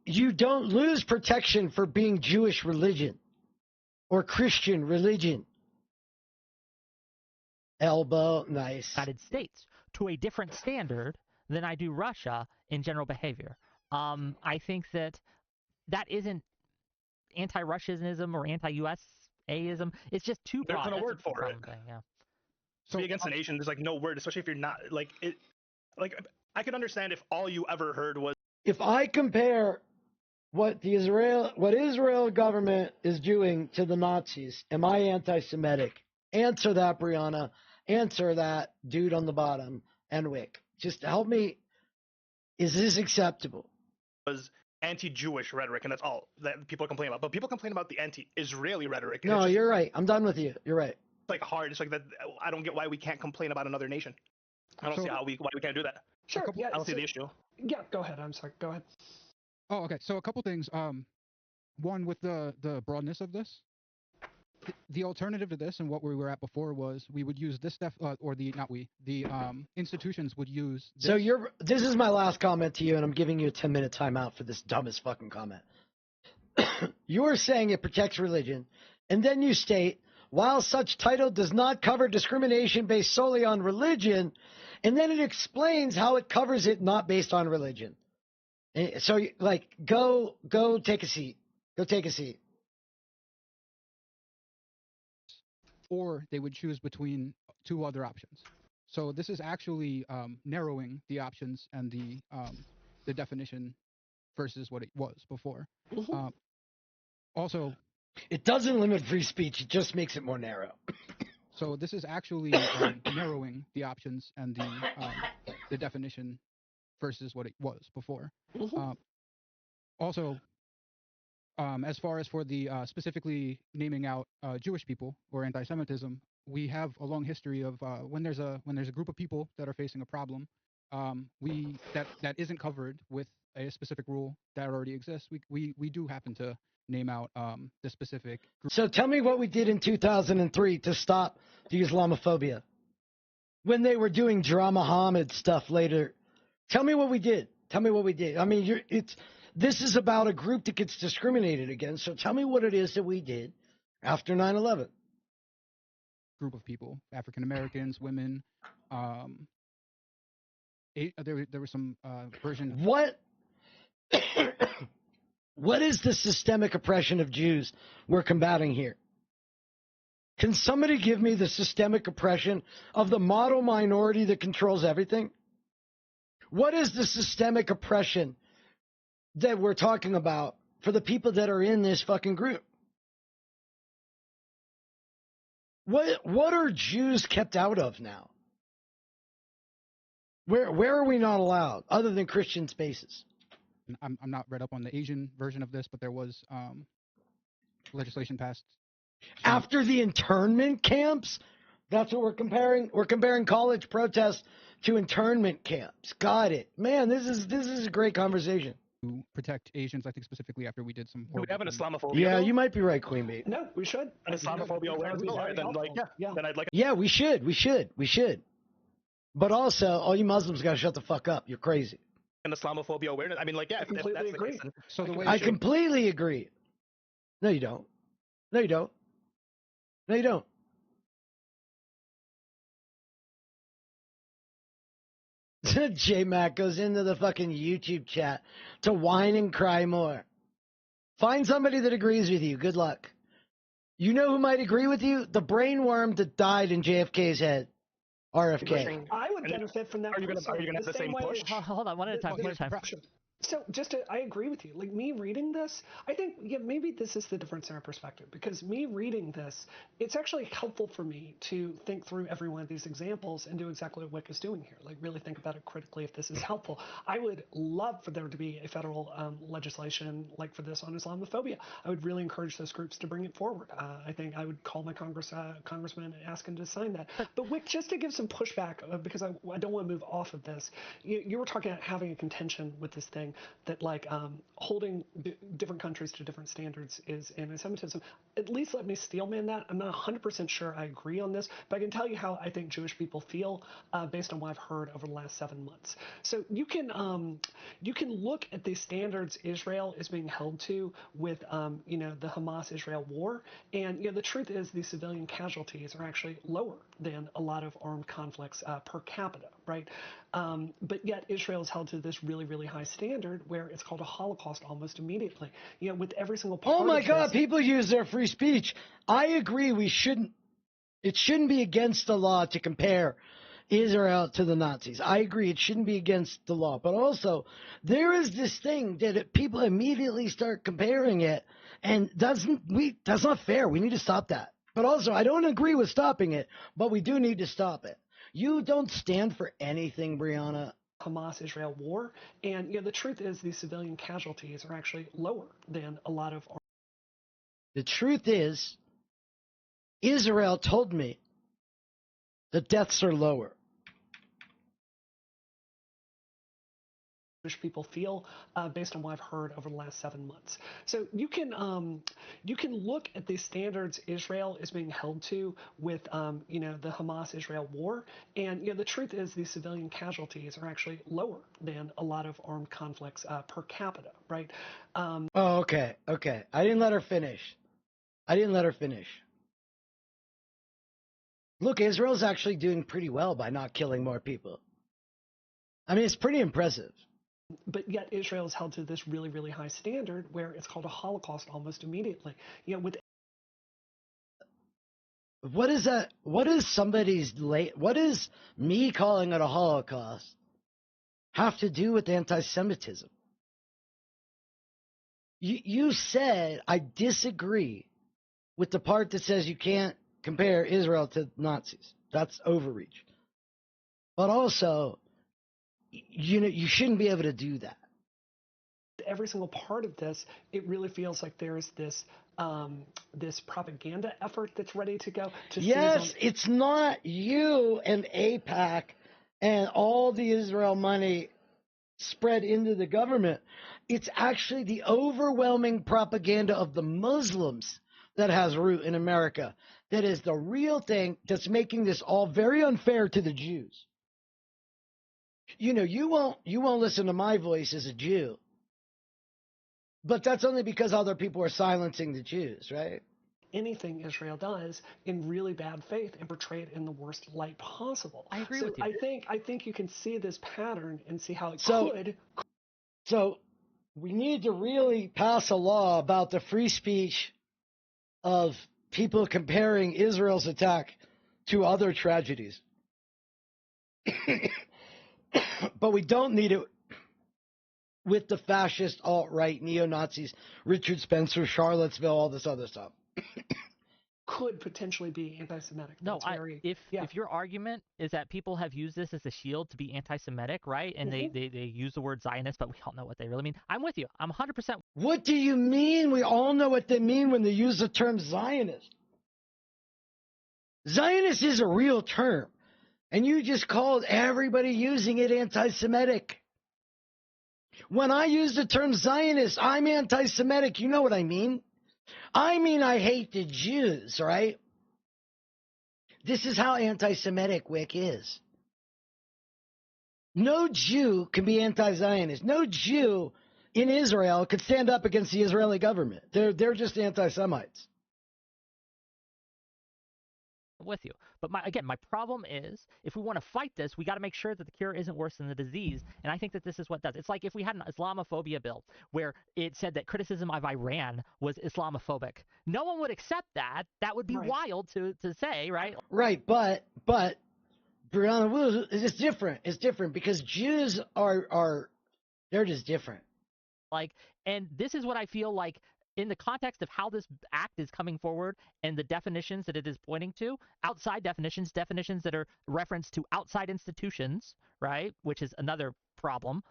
You don't lose protection for being Jewish religion or Christian religion. Elbow, nice. United States to a different standard than I do Russia in general behavior. I think that isn't anti-Russianism or anti-USAism. It's just too broad. There's no word for it. Yeah. So be against a nation, there's like no word, especially if you're not like it. Like I could understand if all you ever heard was. If I compare what Israel government is doing to the Nazis, am I anti-Semitic? Answer that, Brianna. Answer that, dude on the bottom, and Wick. Just help me. Is this acceptable? Was anti-Jewish rhetoric, and that's all that people complain about. But people complain about the anti-Israeli rhetoric. No, you're right. I'm done with you. You're right. It's like hard. It's like that. I don't get why we can't complain about another nation. I don't see why we can't do that. Sure. Yeah. I don't see the issue. Yeah. Go ahead. I'm sorry. Go ahead. Oh, okay. So a couple things. One with the broadness of this. The alternative to this and what we were at before was we would use this stuff, or the institutions would use. This. So this is my last comment to you, and I'm giving you a 10-minute timeout for this dumbest fucking comment. You're saying it protects religion, and then you state, while such title does not cover discrimination based solely on religion, and then it explains how it covers it not based on religion. And so, like, go take a seat. Go take a seat. Or they would choose between two other options. So this is actually narrowing the options and the definition versus what it was before. Also, it doesn't limit free speech; it just makes it more narrow. So this is actually narrowing the options and the definition versus what it was before. Also, as far as for the specifically naming out Jewish people or anti-Semitism, we have a long history of when there's a group of people that are facing a problem, that isn't covered with a specific rule that already exists. We do happen to name out the specific group. So tell me what we did in 2003 to stop the Islamophobia when they were doing Drama Muhammad stuff later. Tell me what we did. Tell me what we did. I mean, this is about a group that gets discriminated against, so tell me what it is that we did after 9/11. Group of people, African Americans, women. There was some version. What is the systemic oppression of Jews we're combating here? Can somebody give me the systemic oppression of the model minority that controls everything? What is the systemic oppression that we're talking about for the people that are in this fucking group? What are Jews kept out of now? Where are we not allowed other than Christian spaces? I'm not read up on the Asian version of this, but there was legislation passed after the internment camps. That's what we're comparing. We're comparing college protests to internment camps. Got it, man. This is a great conversation. To protect Asians, I think specifically after we did some. Do we have an Islamophobia? Yeah, you might be right, Queen Bee. No, we should. An Islamophobia awareness bill. Then I'd like. Yeah, we should. But also, all you Muslims got to shut the fuck up. You're crazy. An Islamophobia awareness. I mean, like, yeah, I completely agree. So the way I completely agree. No, you don't. No, you don't. No, you don't. J-Mac goes into the fucking YouTube chat to whine and cry more. Find somebody that agrees with you. Good luck. You know who might agree with you? The brainworm that died in JFK's head. RFK. I would benefit from that. Are you going to have the same push? Hold on, one at a time. So I agree with you. Like me reading this, I think maybe this is the difference in our perspective, because me reading this, it's actually helpful for me to think through every one of these examples and do exactly what Wick is doing here. Like really think about it critically if this is helpful. I would love for there to be a federal legislation like for this on Islamophobia. I would really encourage those groups to bring it forward. I think I would call my congressman and ask him to sign that. But Wick, just to give some pushback, because I don't want to move off of this, you were talking about having a contention with this thing that like holding different countries to different standards is anti-Semitism. At least let me steelman that. I'm not 100% sure I agree on this, but I can tell you how I think Jewish people feel based on what I've heard over the last 7 months. So you can look at the standards Israel is being held to with the Hamas-Israel war, and the truth is the civilian casualties are actually lower than a lot of armed conflicts per capita, right? But yet Israel is held to this really, really high standard where it's called a Holocaust almost immediately. With every single part Oh my of God, this, people use their free speech. I agree it shouldn't be against the law to compare Israel to the Nazis. I agree it shouldn't be against the law. But also, there is this thing that people immediately start comparing it, and that's not fair. We need to stop that. But also, I don't agree with stopping it, but we do need to stop it. You don't stand for anything, Brianna. Hamas-Israel war, and the truth is the civilian casualties are actually lower than a lot of. The truth is, Israel told me the deaths are lower. Jewish people feel based on what I've heard over the last 7 months. So you can look at the standards Israel is being held to with the Hamas-Israel war, and the truth is the civilian casualties are actually lower than a lot of armed conflicts per capita, right? Oh, okay. I didn't let her finish. Look, Israel's actually doing pretty well by not killing more people. I mean, it's pretty impressive. But yet Israel is held to this really, really high standard where it's called a Holocaust almost immediately. With what is that? What is me calling it a Holocaust have to do with anti-Semitism? You said I disagree with the part that says you can't compare Israel to Nazis. That's overreach. But also, you shouldn't be able to do that. Every single part of this, it really feels like there's this this propaganda effort that's ready to go. Yes, it's not you and AIPAC and all the Israel money spread into the government. It's actually the overwhelming propaganda of the Muslims that has root in America. That is the real thing that's making this all very unfair to the Jews. You won't listen to my voice as a Jew. But that's only because other people are silencing the Jews, right? Anything Israel does in really bad faith and portray it in the worst light possible. I agree with you. I think you can see this pattern and see how it could. So we need to really pass a law about the free speech of people comparing Israel's attack to other tragedies. But we don't need it with the fascist alt-right neo-Nazis, Richard Spencer, Charlottesville, all this other stuff. Could potentially be anti-Semitic. No, if your argument is that people have used this as a shield to be anti-Semitic, right? And they use the word Zionist, but we all know what they really mean. I'm with you. I'm 100%. What do you mean? We all know what they mean when they use the term Zionist. Zionist is a real term. And you just called everybody using it anti-Semitic. When I use the term Zionist, I'm anti-Semitic. You know what I mean? I mean I hate the Jews, right? This is how anti-Semitic Wick is. No Jew can be anti-Zionist. No Jew in Israel could stand up against the Israeli government. They're just anti-Semites. With you. But my problem is, if we want to fight this, we got to make sure that the cure isn't worse than the disease. And I think that this is what does. It's like if we had an Islamophobia bill where it said that criticism of Iran was Islamophobic. No one would accept that. That would be wild to say, right? Right, but Briannawu, it's different. It's different because Jews are they're just different. Like, and this is what I feel like in the context of how this act is coming forward and the definitions that it is pointing to, outside definitions that are referenced to outside institutions, right, which is another problem,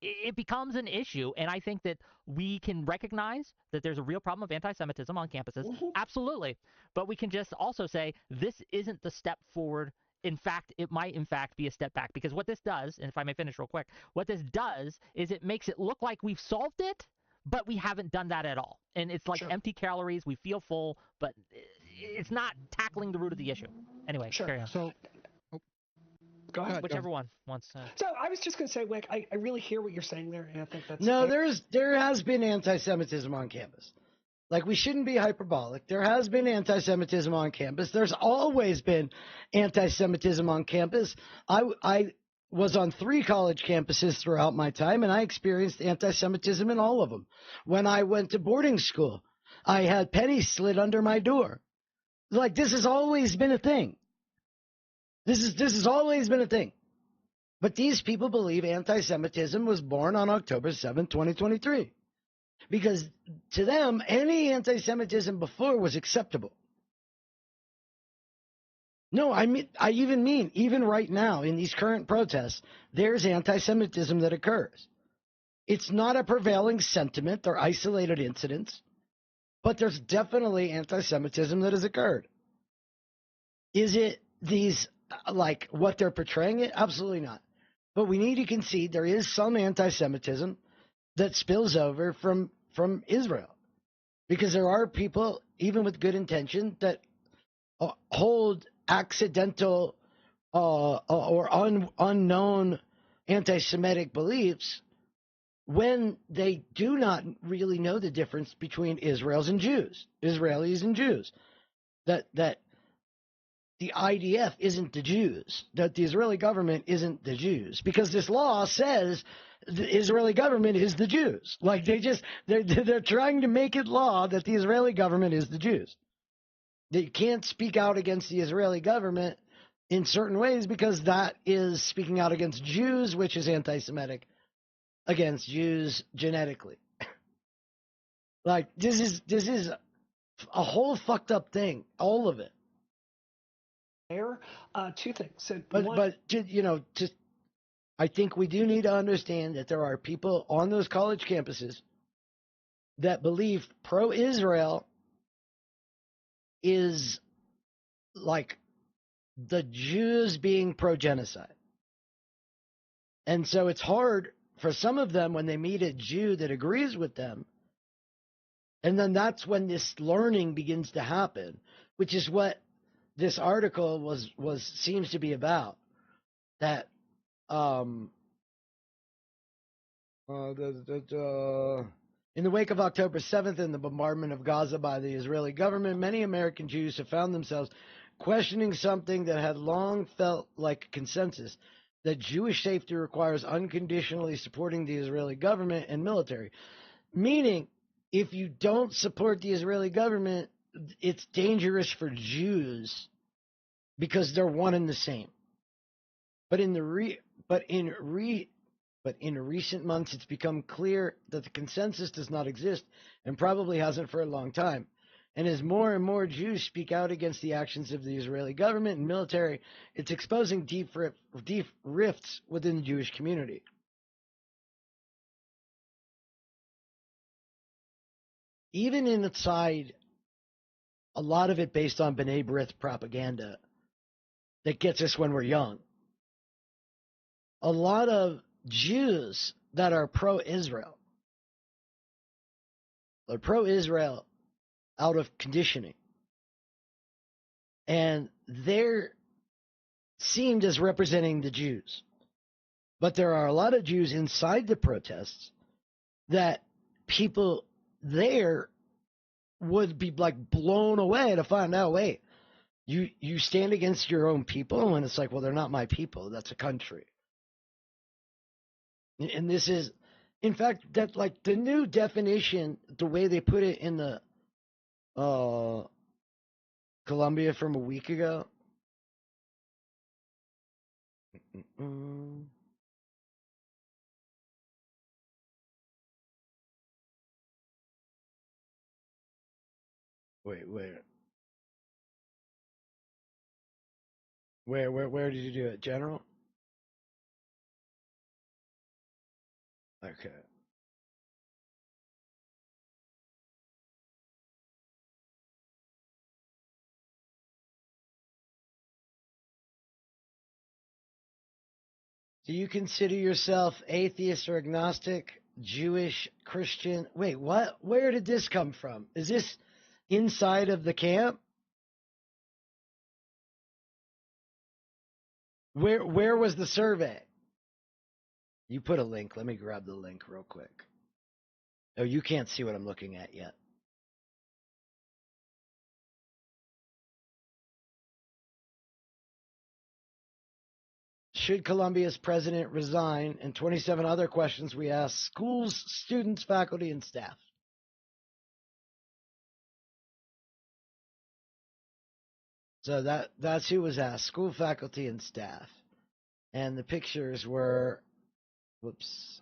it becomes an issue. And I think that we can recognize that there's a real problem of anti-Semitism on campuses. Absolutely. But we can just also say this isn't the step forward. In fact, it might in fact be a step back, because what this does, and if I may finish real quick, what this does is it makes it look like we've solved it, but we haven't done that at all. And it's like empty calories. We feel full, but it's not tackling the root of the issue. Anyway, carry on. So, go ahead. Whichever one wants to. So I was just going to say, Wick, I really hear what you're saying there, and I think that's no. There has been anti-Semitism on campus. Like, we shouldn't be hyperbolic. There has been anti-Semitism on campus. There's always been anti-Semitism on campus. I was on 3 college campuses throughout my time, and I experienced anti-Semitism in all of them. When I went to boarding school, I had pennies slid under my door. Like, this has always been a thing. This has always been a thing. But these people believe anti-Semitism was born on October 7th, 2023. Because to them, any anti-Semitism before was acceptable. No, I mean, even right now in these current protests, there's anti-Semitism that occurs. It's not a prevailing sentiment. They're isolated incidents. But there's definitely anti-Semitism that has occurred. Is it these, like, what they're portraying it? Absolutely not. But we need to concede there is some anti-Semitism that spills over from Israel. Because there are people, even with good intention, that hold accidental or unknown anti-Semitic beliefs when they do not really know the difference between Israelis and Jews. That the IDF isn't the Jews, that the Israeli government isn't the Jews, because this law says the Israeli government is the Jews. Like, they're trying to make it law that the Israeli government is the Jews. They can't speak out against the Israeli government in certain ways because that is speaking out against Jews, which is anti-Semitic against Jews genetically. Like, this is a whole fucked up thing, all of it. There, 2 things. So I think we do need to understand that there are people on those college campuses that believe pro-Israel is like the Jews being pro-genocide. And so it's hard for some of them when they meet a Jew that agrees with them. And then that's when this learning begins to happen, which is what this article seems to be about. That in the wake of October 7th and the bombardment of Gaza by the Israeli government, many American Jews have found themselves questioning something that had long felt like a consensus, that Jewish safety requires unconditionally supporting the Israeli government and military. Meaning, if you don't support the Israeli government, it's dangerous for Jews because they're one and the same. But in recent months, it's become clear that the consensus does not exist and probably hasn't for a long time. And as more and more Jews speak out against the actions of the Israeli government and military, it's exposing deep rifts within the Jewish community. Even inside, a lot of it based on B'nai B'rith propaganda that gets us when we're young. A lot of Jews that are pro-Israel are pro-Israel out of conditioning. And they're seen as representing the Jews. But there are a lot of Jews inside the protests that people there would be like blown away to find out, wait, you stand against your own people? And it's like, well, they're not my people. That's a country. And this is, in fact, that like the new definition, the way they put it in the Columbia from a week ago. Wait. Where did you do it? General? Okay. Do you consider yourself atheist or agnostic, Jewish, Christian? Wait, what? Where did this come from? Is this inside of the camp? Where was the survey? You put a link. Let me grab the link real quick. Oh, you can't see what I'm looking at yet. Should Columbia's president resign? And 27 other questions we asked schools, students, faculty, and staff. So that's who was asked, school, faculty, and staff. And the pictures were, whoops.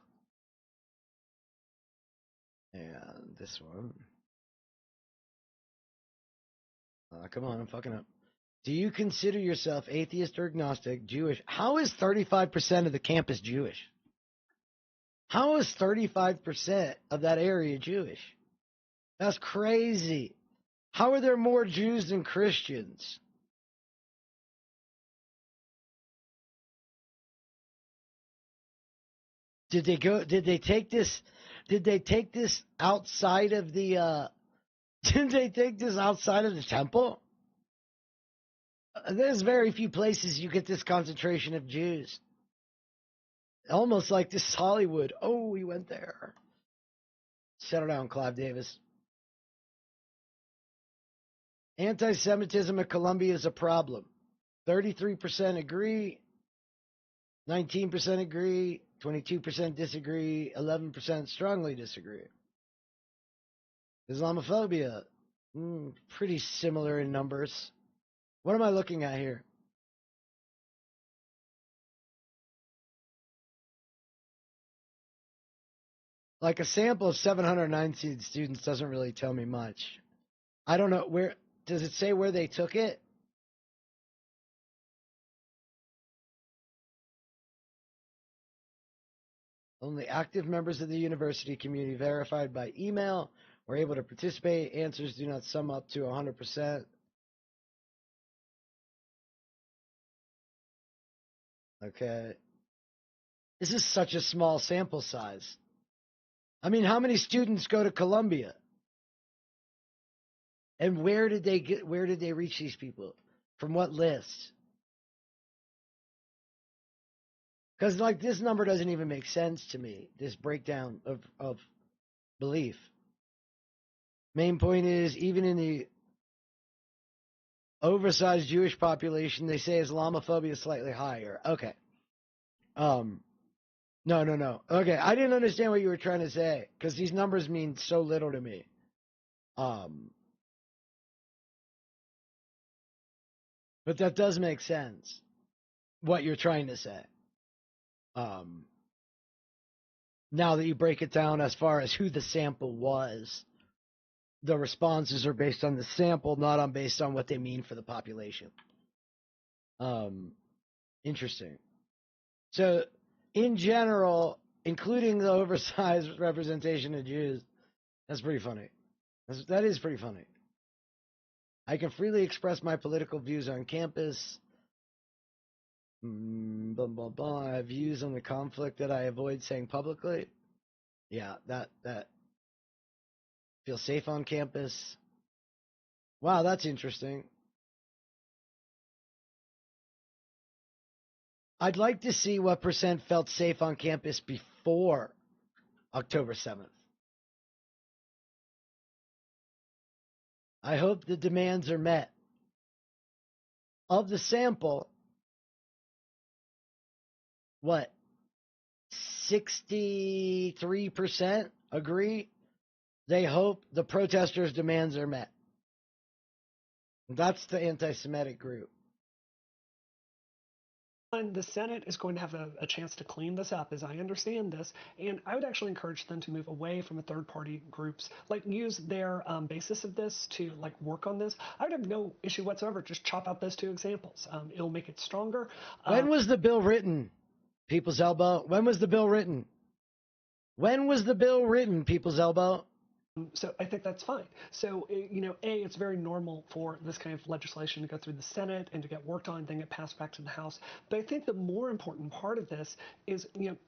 And this one. Come on, I'm fucking up. Do you consider yourself atheist or agnostic, Jewish? How is 35% of the campus Jewish? How is 35% of that area Jewish? That's crazy. How are there more Jews than Christians? Did they take this outside of the did they take this outside of the temple? There's very few places you get this concentration of Jews. Almost like this is Hollywood. Oh, we went there. Settle down, Clive Davis. Anti-Semitism at Columbia is a problem. 33% agree. 19% agree. 22% disagree. 11% strongly disagree. Islamophobia, pretty similar in numbers. What am I looking at here? Like a sample of 719 students doesn't really tell me much. I don't know where. Does it say where they took it? Only active members of the university community verified by email were able to participate. Answers do not sum up to 100%. Okay. This is such a small sample size. I mean, how many students go to Columbia? And where did they reach these people? From what list? Because like this number doesn't even make sense to me, this breakdown of belief. Main point is, even in the oversized Jewish population, they say Islamophobia is slightly higher. Okay. No. Okay, I didn't understand what you were trying to say, because these numbers mean so little to me. But that does make sense, what you're trying to say. Now that you break it down as far as who the sample was, the responses are based on the sample, not based on what they mean for the population. Interesting. So, in general, including the oversized representation of Jews, that's pretty funny. That is pretty funny. I can freely express my political views on campus. Blah, blah, blah. I have views on the conflict that I avoid saying publicly. Yeah, that. Feel safe on campus. Wow, that's interesting. I'd like to see what percent felt safe on campus before October 7th. I hope the demands are met. Of the sample, what? 63% agree they hope the protesters' demands are met. That's the anti-Semitic group. The Senate is going to have a chance to clean this up, as I understand this, and I would actually encourage them to move away from the third-party groups, like use their basis of this to like work on this. I would have no issue whatsoever. Just chop out those two examples. It'll make it stronger. When was the bill written, People's Elbow? When was the bill written? When was the bill written, People's Elbow? So I think that's fine. So, it's very normal for this kind of legislation to go through the Senate and to get worked on, then get passed back to the House. But I think the more important part of this is,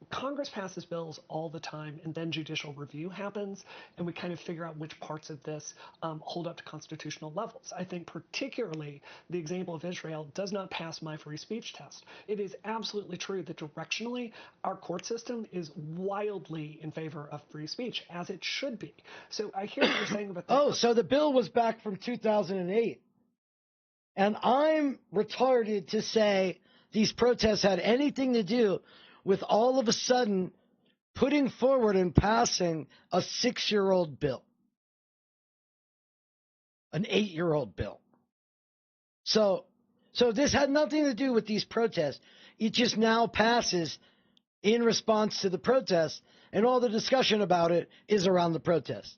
Congress passes bills all the time, and then judicial review happens, and we kind of figure out which parts of this hold up to constitutional levels. I think particularly the example of Israel does not pass my free speech test. It is absolutely true that directionally, our court system is wildly in favor of free speech, as it should be. So I hear what you're saying about that. Oh, so the bill was back from 2008. And I'm retarded to say these protests had anything to do with all of a sudden putting forward and passing a 6-year-old bill, an 8-year-old bill. So this had nothing to do with these protests. It just now passes in response to the protests, and all the discussion about it is around the protests.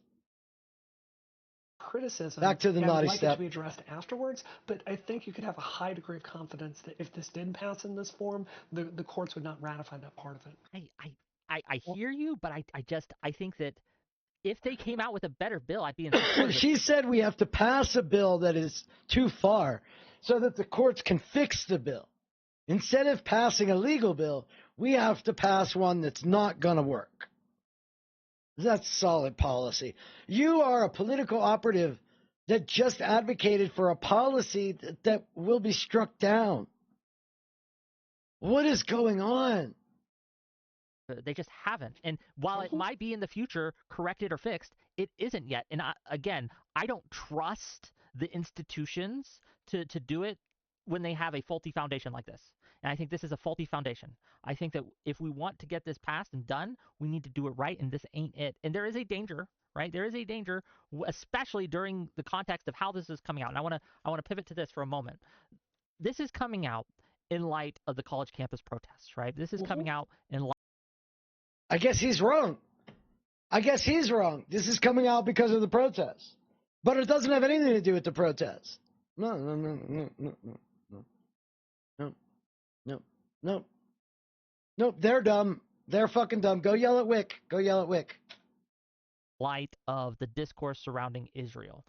Criticism. Back to the naughty like step. It to be addressed afterwards, but I think you could have a high degree of confidence that if this did pass in this form, the courts would not ratify that part of it. I hear you, but I think that if they came out with a better bill, I'd be in support of it. She said we have to pass a bill that is too far so that the courts can fix the bill. Instead of passing a legal bill, we have to pass one that's not going to work. That's solid policy. You are a political operative that just advocated for a policy that will be struck down. What is going on? They just haven't. And while it might be in the future corrected or fixed, it isn't yet. And I don't trust the institutions to do it when they have a faulty foundation like this. And I think this is a faulty foundation. I think that if we want to get this passed and done, we need to do it right, and this ain't it. And there is a danger, right? There is a danger, especially during the context of how this is coming out. And I want to pivot to this for a moment. This is coming out in light of the college campus protests, right? This is coming out in light. I guess he's wrong. This is coming out because of the protests. But it doesn't have anything to do with the protests. No, they're dumb. They're fucking dumb. Go yell at Whick. Light of the discourse surrounding Israel.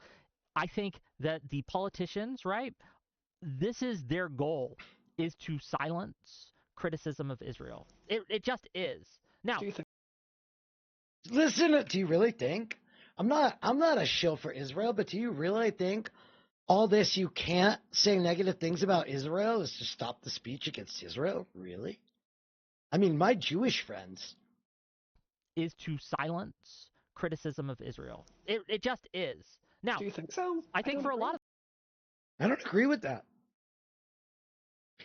I think that the politicians, right, this is their goal, is to silence criticism of Israel. It just is. Now, listen, do you really think? I'm not a shill for Israel, but do you really think all this you can't say negative things about Israel is to stop the speech against Israel? Really? I mean, my Jewish friends. Is to silence criticism of Israel. It just is. Now, do you think so? I think for a lot of... I don't agree with that.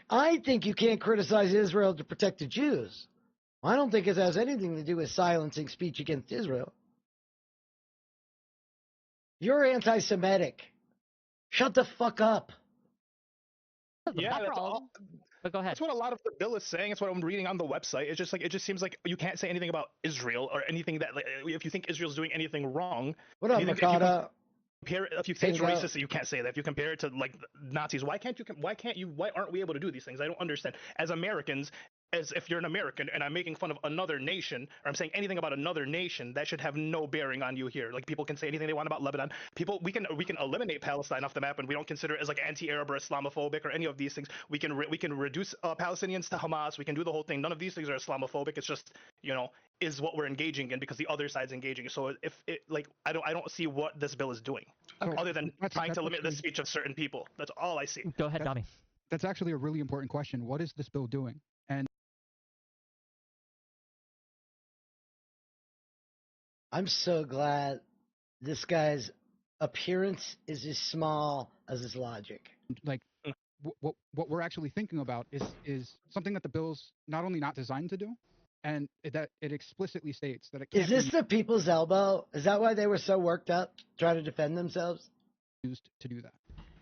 I think you can't criticize Israel to protect the Jews. I don't think it has anything to do with silencing speech against Israel. You're anti-Semitic. Shut the fuck up. Yeah, that's all. But go ahead. That's what a lot of the bill is saying. It's what I'm reading on the website. It's just like, it just seems like you can't say anything about Israel or anything that, like, if you think Israel's doing anything wrong. What up, Makata? If you say it's racist, you can't say that. If you compare it to like Nazis, why aren't we able to do these things? I don't understand. As Americans, as if you're an American and I'm making fun of another nation, or I'm saying anything about another nation, that should have no bearing on you here. Like, people can say anything they want about Lebanon. We can eliminate Palestine off the map, and we don't consider it as like anti-Arab or Islamophobic or any of these things. We can reduce Palestinians to Hamas. We can do the whole thing. None of these things are Islamophobic. It's just, is what we're engaging in because the other side's engaging. So if it, like, I don't see what this bill is doing other than trying to limit the speech of certain people. That's all I see. Go ahead, Dami. That's actually a really important question. What is this bill doing? And I'm so glad this guy's appearance is as small as his logic. Like, what we're actually thinking about is something that the bill's not only not designed to do, and that it explicitly states that it can't Is this the people's elbow? Is that why they were so worked up trying to defend themselves? Used to do that.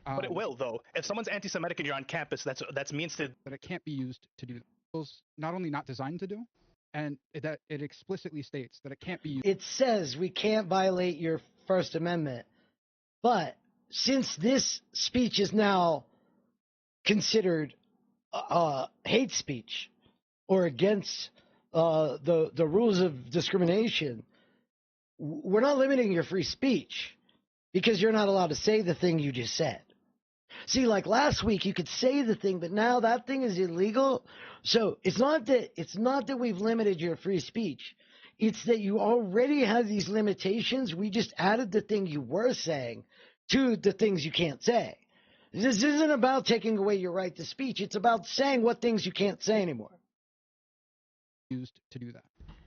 But it will, though. If someone's anti-Semitic and you're on campus, that's means to. But it can't be used to do. Those not only not designed to do, and that it explicitly states that it can't be used. It says we can't violate your First Amendment, but since this speech is now considered hate speech or against the rules of discrimination, we're not limiting your free speech because you're not allowed to say the thing you just said. See, like last week you could say the thing, but now that thing is illegal. So it's not that we've limited your free speech. It's that you already have these limitations. We just added the thing you were saying to the things you can't say. This isn't about taking away your right to speech. It's about saying what things you can't say anymore. Used to do that.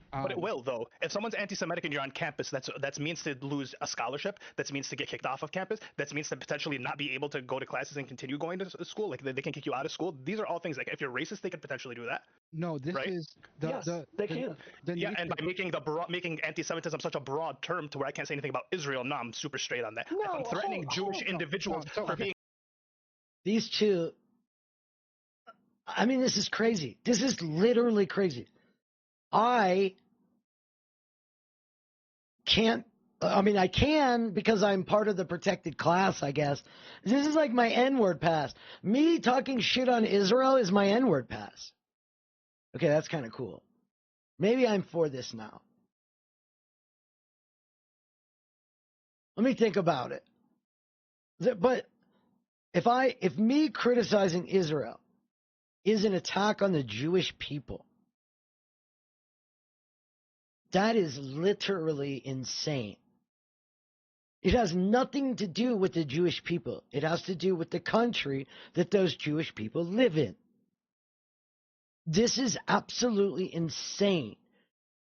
But it will, though. If someone's anti-Semitic and you're on campus, that's means to lose a scholarship. That means to get kicked off of campus. That means to potentially not be able to go to classes and continue going to school. Like they can kick you out of school. These are all things like if you're racist, they could potentially do that. No, this right? is they can. Yeah, and by making anti-Semitism such a broad term to where I can't say anything about Israel, no, I'm super straight on that. No, if I'm threatening Jewish individuals for being. These two. I mean, this is crazy. This is literally crazy. I can because I'm part of the protected class, I guess. This is like my N-word pass. Me talking shit on Israel is my N-word pass. Okay, that's kind of cool. Maybe I'm for this now. Let me think about it. But if me criticizing Israel is an attack on the Jewish people, that is literally insane. It has nothing to do with the Jewish people. It has to do with the country that those Jewish people live in. This is absolutely insane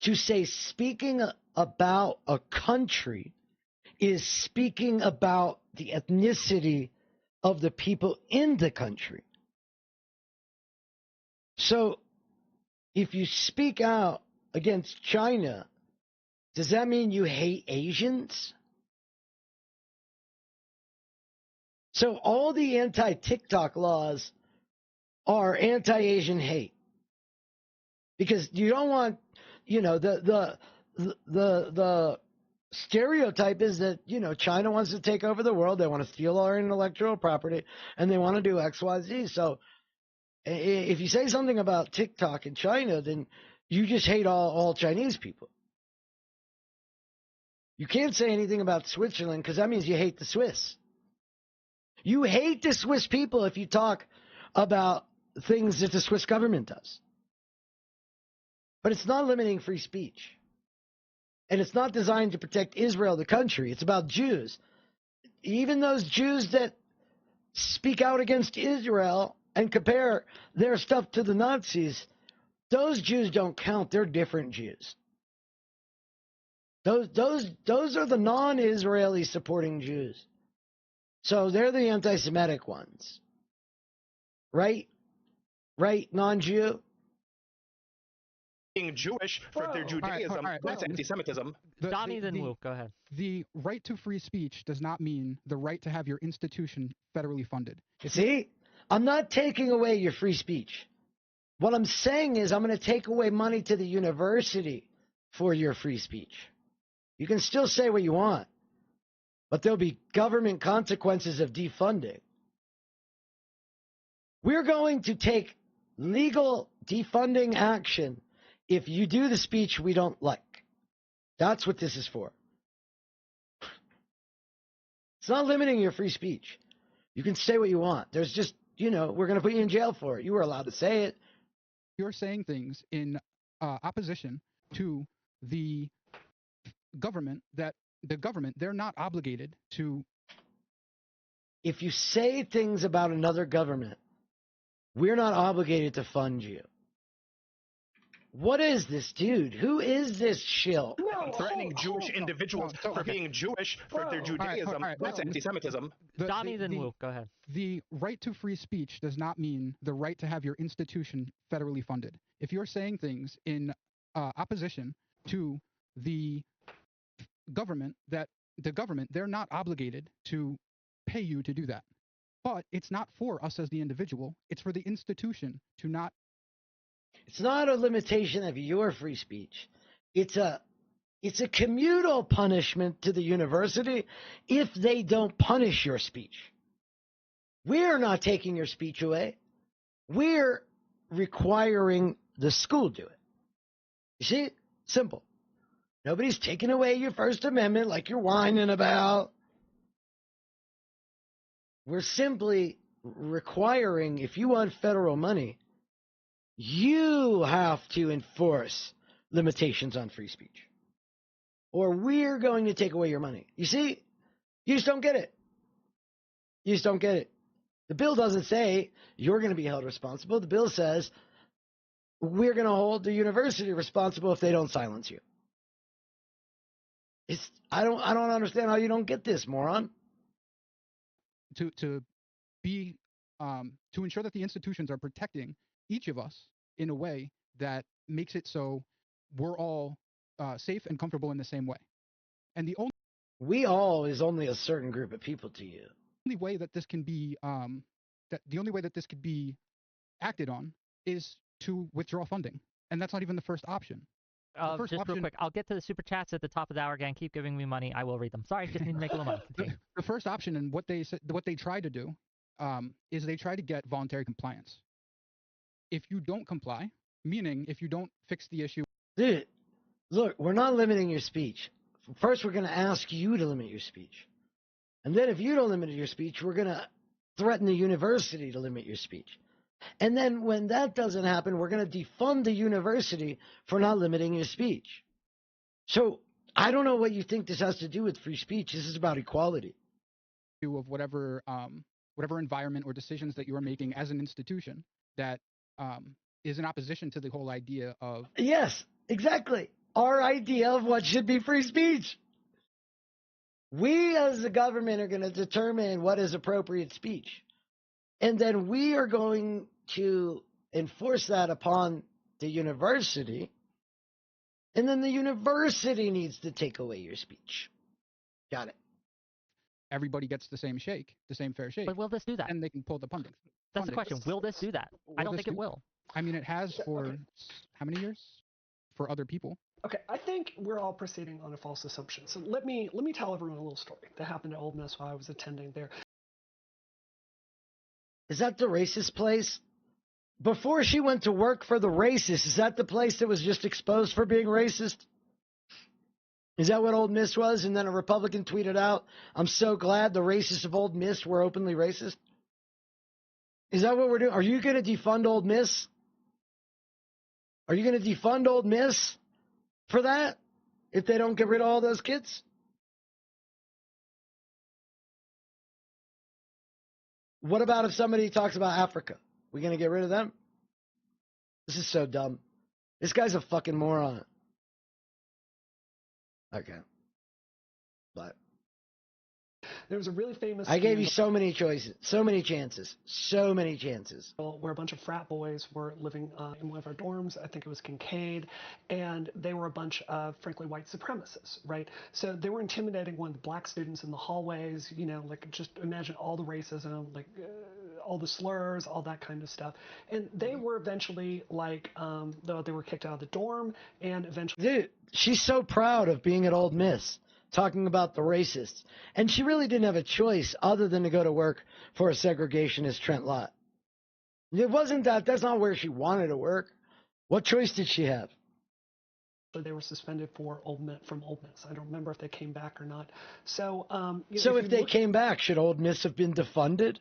to say speaking about a country is speaking about the ethnicity of the people in the country. So if you speak out against China, does that mean you hate Asians? So all the anti-TikTok laws are anti-Asian hate. Because you don't want, the stereotype is that, China wants to take over the world, they want to steal our intellectual property, and they want to do X, Y, Z. So if you say something about TikTok in China, then you just hate all Chinese people. You can't say anything about Switzerland because that means you hate the Swiss. You hate the Swiss people if you talk about things that the Swiss government does. But it's not limiting free speech. And it's not designed to protect Israel, the country. It's about Jews. Even those Jews that speak out against Israel and compare their stuff to the Nazis, those Jews don't count. They're different Jews. Those are the non-Israeli supporting Jews. So they're the anti-Semitic ones. Right? Right, non-Jew? Being Jewish for their Judaism, that's anti-Semitism. Donnie, then Wu, go ahead. The right to free speech does not mean the right to have your institution federally funded. See? I'm not taking away your free speech. What I'm saying is I'm going to take away money to the university for your free speech. You can still say what you want, but there'll be government consequences of defunding. We're going to take legal defunding action if you do the speech we don't like. That's what this is for. It's not limiting your free speech. You can say what you want. There's just, we're going to put you in jail for it. You were allowed to say it. You're saying things in opposition to the government that the government, they're not obligated to. If you say things about another government, we're not obligated to fund you. What is this dude? Who is this shill? No, threatening Jewish individuals for being Jewish for their Judaism, that's anti-Semitism. Donnie, then Wu, go ahead. The right to free speech does not mean the right to have your institution federally funded. If you're saying things in opposition to the government, that the government, they're not obligated to pay you to do that. But it's not for us as the individual. It's for the institution to not. It's not a limitation of your free speech. It's a communal punishment to the university if they don't punish your speech. We're not taking your speech away. We're requiring the school do it. You see? Simple. Nobody's taking away your First Amendment like you're whining about. We're simply requiring, if you want federal money, you have to enforce limitations on free speech. Or we're going to take away your money. You see? You just don't get it. You just don't get it. The bill doesn't say you're going to be held responsible. The bill says we're going to hold the university responsible if they don't silence you. I don't understand how you don't get this, moron. To ensure that the institutions are protecting each of us in a way that makes it so we're all safe and comfortable in the same way. And the only we all is only a certain group of people to you. The only way that this can be could be acted on is to withdraw funding, and that's not even the first option. Just real quick, I'll get to the super chats at the top of the hour again. Keep giving me money, I will read them. Sorry, just need to make a little money. Continue. The first option and what they try to do is they try to get voluntary compliance. If you don't comply, meaning if you don't fix the issue. Dude, look, we're not limiting your speech. First, we're going to ask you to limit your speech. And then if you don't limit your speech, we're going to threaten the university to limit your speech. And then when that doesn't happen, we're going to defund the university for not limiting your speech. So I don't know what you think this has to do with free speech. This is about equality. Of whatever environment or decisions that you are making as an institution that is in opposition to the whole idea of. Yes, exactly. Our idea of what should be free speech. We as the government are going to determine what is appropriate speech. And then we are going to enforce that upon the university. And then the university needs to take away your speech. Got it. Everybody gets the same shake, the same fair shake. But will this do that? And they can pull the funding. That's the question. Will this do that? I don't think it will. I mean, it has for how many years? For other people. Okay, I think we're all proceeding on a false assumption. So let me tell everyone a little story that happened at Ole Miss while I was attending there. Is that the racist place? Before she went to work for the racist, is that the place that was just exposed for being racist? Is that what Ole Miss was? And then a Republican tweeted out, I'm so glad the racists of Ole Miss were openly racist? Is that what we're doing? Are you going to defund Ole Miss? Are you going to defund Ole Miss for that if they don't get rid of all those kids? What about if somebody talks about Africa? We going to get rid of them? This is so dumb. This guy's a fucking moron. Okay. But there was a really famous. I gave you so many choices, so many chances. Where a bunch of frat boys were living in one of our dorms. I think it was Kincaid, and they were a bunch of, frankly, white supremacists, right? So they were intimidating one of the black students in the hallways. You know, like just imagine all the racism, like all the slurs, all that kind of stuff. And they were eventually like, they were kicked out of the dorm, and eventually. Dude, she's so proud of being at Ole Miss, talking about the racists. And she really didn't have a choice other than to go to work for a segregationist Trent Lott. It wasn't that's not where she wanted to work. What choice did she have? They were suspended from Ole Miss. I don't remember if they came back or not. So, if they came back, should Ole Miss have been defunded?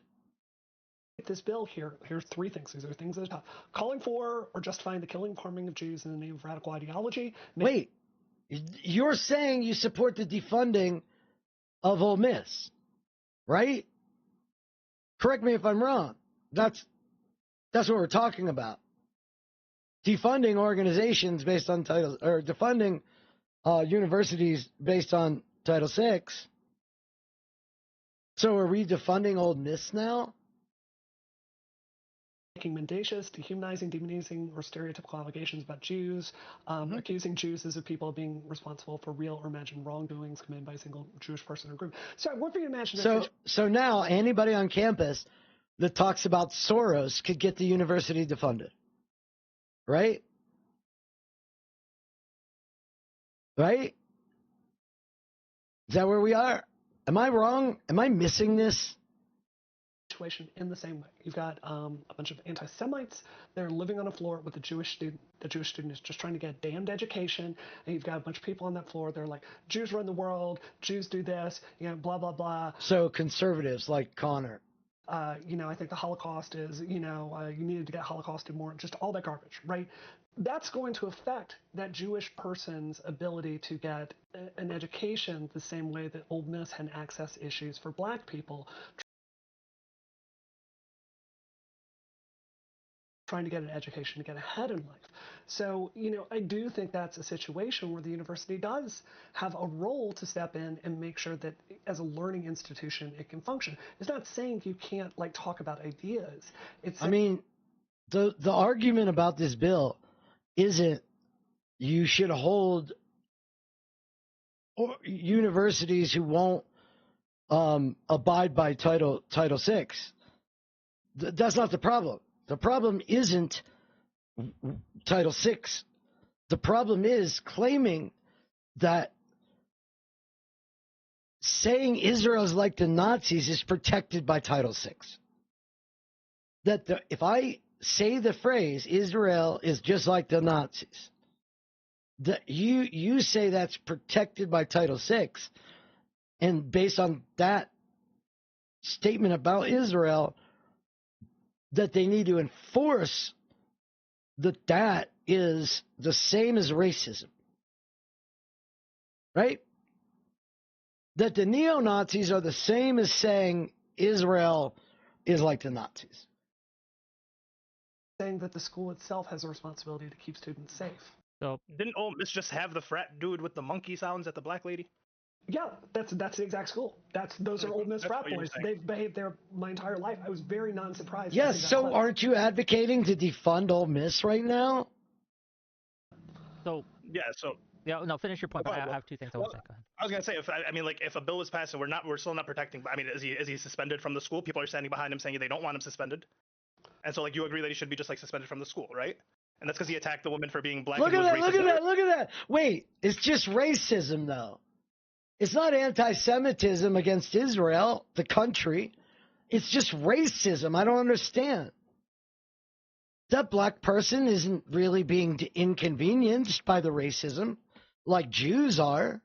This bill here's three things. These are things at the top. Calling for or justifying the killing and harming of Jews in the name of radical ideology. Wait. You're saying you support the defunding of Ole Miss, right? Correct me if I'm wrong. That's what we're talking about. Defunding organizations based on Title, or defunding universities based on Title VI. So are we defunding Ole Miss now? making mendacious, dehumanizing, demonizing, or stereotypical allegations about Jews, accusing Jews as of people of being responsible for real or imagined wrongdoings committed by a single Jewish person or group. So what if you imagine? So now anybody on campus that talks about Soros could get the university defunded, right? Right? Is that where we are? Am I wrong? Am I missing this? Situation in the same way. You've got a bunch of anti-Semites. They're living on a floor with a Jewish student. The Jewish student is just trying to get a damned education, and you've got a bunch of people on that floor. They're like, Jews run the world. Jews do this. Blah blah blah. So conservatives like Connor. I think the Holocaust is, you needed to get Holocausted more. Just all that garbage, right? That's going to affect that Jewish person's ability to get an education the same way that Ole Miss had access issues for Black people. Trying to get an education to get ahead in life. So, I do think that's a situation where the university does have a role to step in and make sure that as a learning institution, it can function. It's not saying you can't talk about ideas. The argument about this bill isn't you should hold universities who won't abide by Title VI. That's not the problem. The problem isn't Title VI. The problem is claiming that saying Israel is like the Nazis is protected by Title VI. If I say the phrase Israel is just like the Nazis, you say that's protected by Title VI, and based on that statement about Israel, that they need to enforce that is the same as racism, right? That the neo-Nazis are the same as saying Israel is like the Nazis. Saying that the school itself has a responsibility to keep students safe. So didn't Ole Miss just have the frat dude with the monkey sounds at the black lady? Yeah, that's the exact school. Those are Ole Miss frat boys. They've behaved there my entire life. I was very non-surprised. Yes, so aren't you advocating to defund Ole Miss right now? So no, finish your point. But I have two things I want to say. Go ahead. I was gonna say if a bill was passed and we're still not protecting. Is he suspended from the school? People are standing behind him saying they don't want him suspended, and so you agree that he should be just suspended from the school, right? And that's because he attacked the woman for being black. Look at that! Wait, it's just racism though. It's not anti-Semitism against Israel, the country. It's just racism. I don't understand. That black person isn't really being inconvenienced by the racism like Jews are.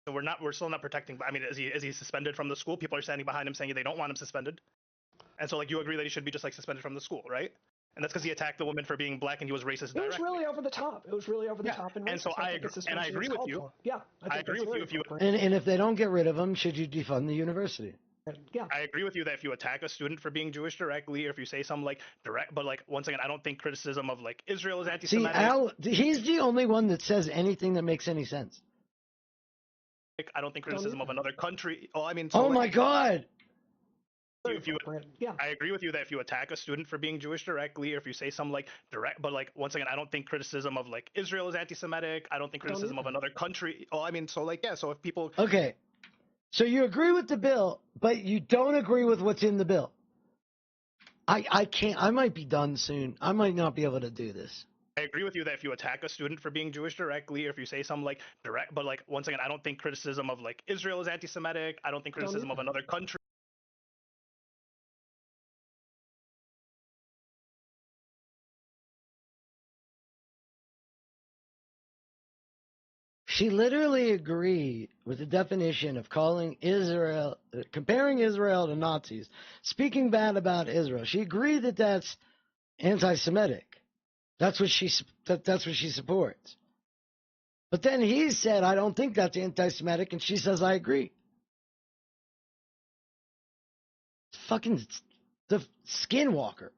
So we're still not protecting. Is he suspended from the school? People are standing behind him saying they don't want him suspended. And so you agree that he should be just suspended from the school, right? And that's because he attacked the woman for being black and he was racist directly. It was really over the top. It was really over the top. And so I agree with you. Yeah, I agree with you. And if they don't get rid of him, should you defund the university? Yeah, I agree with you that if you attack a student for being Jewish directly, or if you say something direct, but once again, I don't think criticism of Israel is anti-Semitic. See, he's the only one that says anything that makes any sense. I don't think criticism of another country. Oh my God. I agree with you that if you attack a student for being Jewish directly, or if you say something direct, but once again, I don't think criticism of Israel is anti-Semitic. I don't think criticism of another country. So if people. Okay, so you agree with the bill, but you don't agree with what's in the bill. I can't. I might be done soon. I might not be able to do this. I agree with you that if you attack a student for being Jewish directly, or if you say something direct, but once again, I don't think criticism of Israel is anti-Semitic. I don't think criticism of another country. She literally agreed with the definition of comparing Israel to Nazis, speaking bad about Israel. She agreed that that's anti-Semitic. That's what she supports. But then he said, I don't think that's anti-Semitic, and she says, I agree. Fucking the skinwalker.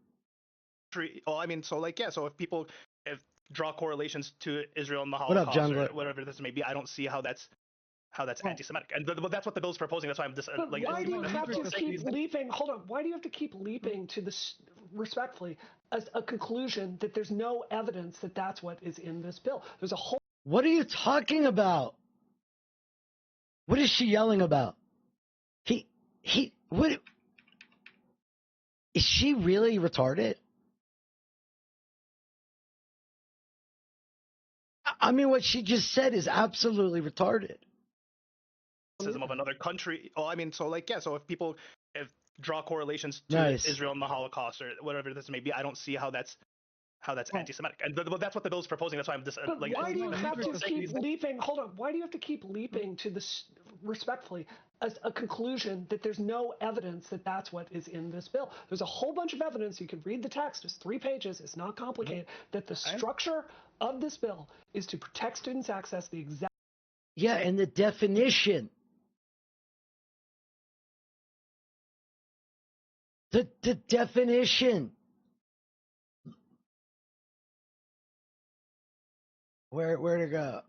So if people draw correlations to Israel and the What up, Holocaust John? or whatever this may be, I don't see how that's anti-Semitic. And but that's what the bill's proposing. That's why I'm just why do you have to keep leaping? Hold on. Why do you have to keep leaping to the respectfully, a conclusion that there's no evidence that that's what is in this bill. There's a whole. What are you talking about? What is she yelling about? What? Is she really retarded? I mean, what she just said is absolutely retarded. Of another country. Well, I mean, so like, yeah, so if people draw correlations to Israel and the Holocaust or whatever this may be, I don't see how that's anti-Semitic, and that's what the bill's proposing. That's why I'm just like. Why do you have to keep leaping? Hold on. Why do you have to keep leaping to this? Respectfully, a conclusion that there's no evidence that that's what is in this bill. There's a whole bunch of evidence. You can read the text. It's 3 pages. It's not complicated. That the structure of this bill is to protect students' access. The exact. Yeah, and the definition. The definition. Where to go?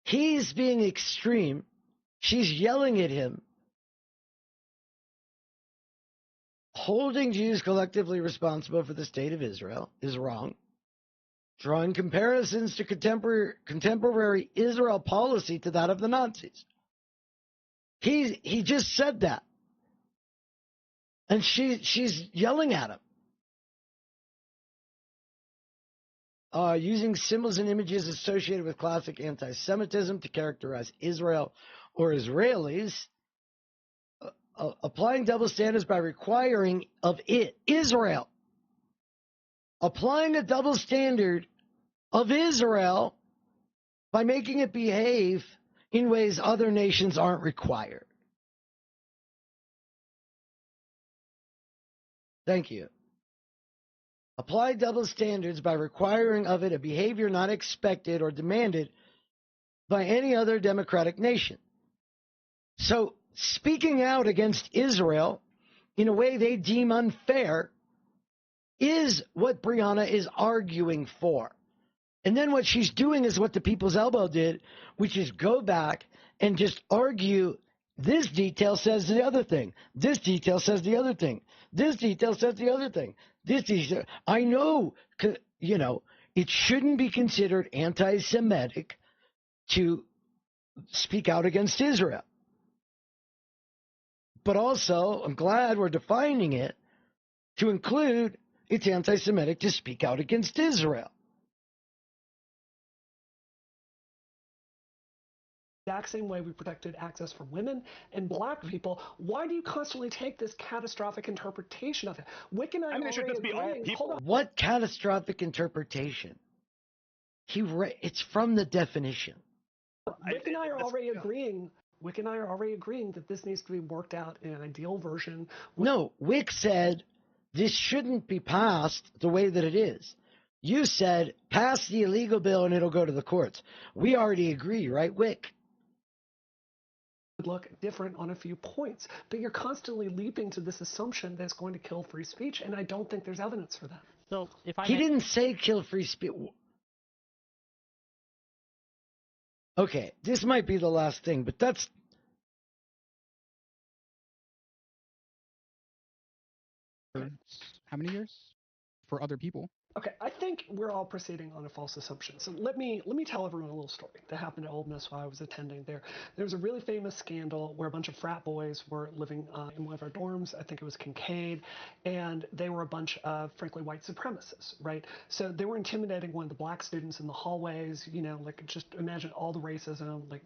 He's being extreme. She's yelling at him. Holding Jews collectively responsible for the state of Israel is wrong. Drawing comparisons to contemporary Israel policy to that of the Nazis. He just said that. And she's yelling at him. Using symbols and images associated with classic anti-Semitism to characterize Israel or Israelis, applying double standards by requiring of it, Israel, applying a double standard of Israel by making it behave in ways other nations aren't required. Thank you. Apply double standards by requiring of it a behavior not expected or demanded by any other democratic nation. So, speaking out against Israel in a way they deem unfair is what Brianna is arguing for. And then what she's doing is what the People's Elbow did, which is go back and just argue this detail says the other thing. This detail says the other thing. This detail says the other thing. This detail. I know, it shouldn't be considered anti-Semitic to speak out against Israel. But also, I'm glad we're defining it to include it's anti-Semitic to speak out against Israel. Exact same way we protected access for women and black people. Why do you constantly take this catastrophic interpretation of it? Wick and I mean, it should just be all people. What catastrophic interpretation? It's from the definition. Wick and I are already agreeing. Wick and I are already agreeing that this needs to be worked out in an ideal version. No, Wick said this shouldn't be passed the way that it is. You said pass the illegal bill and it'll go to the courts. We already agree, right, Wick? Look different on a few points, but you're constantly leaping to this assumption that it's going to kill free speech, and I don't think there's evidence for that. So if I he didn't say kill free speech. Okay, this might be the last thing, but that's how many years for other people? Okay, I think we're all proceeding on a false assumption. So let me tell everyone a little story that happened at Ole Miss while I was attending there. There was a really famous scandal where a bunch of frat boys were living in one of our dorms. I think it was Kincaid, and they were a bunch of, frankly, white supremacists, right? So they were intimidating one of the black students in the hallways. Like just imagine all the racism, like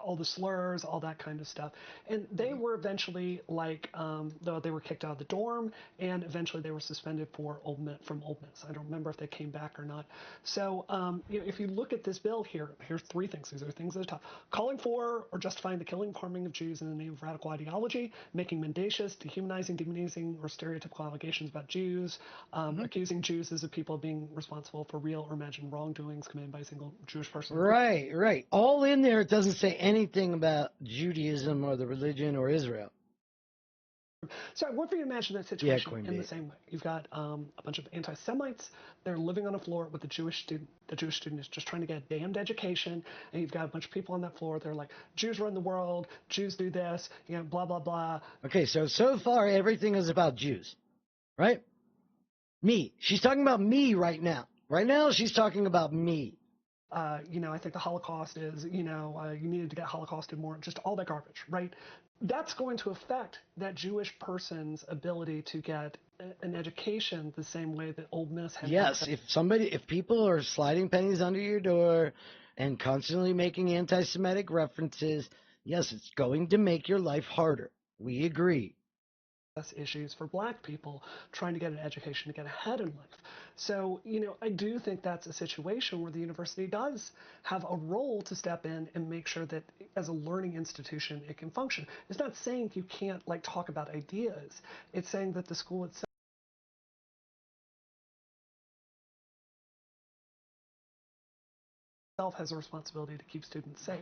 all the slurs, all that kind of stuff. And they were eventually they were kicked out of the dorm, and eventually they were suspended from Ole Miss. I don't remember if they came back or not. So, if you look at this bill here, here's 3 things. These are things at the top. Calling for or justifying the killing and harming of Jews in the name of radical ideology, making mendacious, dehumanizing, demonizing, or stereotypical allegations about Jews, accusing Jews as a people of being responsible for real or imagined wrongdoings committed by a single Jewish person. Right. All in there, it doesn't say anything about Judaism or the religion or Israel. So I want for you to imagine that situation in the same way. You've got a bunch of anti-Semites. They're living on a floor with a Jewish student. The Jewish student is just trying to get a damned education. And you've got a bunch of people on that floor. They're like, Jews run the world. Jews do this. You know, blah, blah, blah. Okay, so far everything is about Jews, right? Me. She's talking about me right now. Right now she's talking about me. You know, I think the Holocaust is, you know, you needed to get Holocausted more, just all that garbage, right? That's going to affect that Jewish person's ability to get an education the same way that Ole Miss had. Yes, if people are sliding pennies under your door and constantly making anti-Semitic references, yes, it's going to make your life harder. We agree. Issues for black people trying to get an education to get ahead in life. So, you know, I do think that's a situation where the university does have a role to step in and make sure that as a learning institution it can function. It's not saying you can't like talk about ideas. It's saying that the school itself has a responsibility to keep students safe.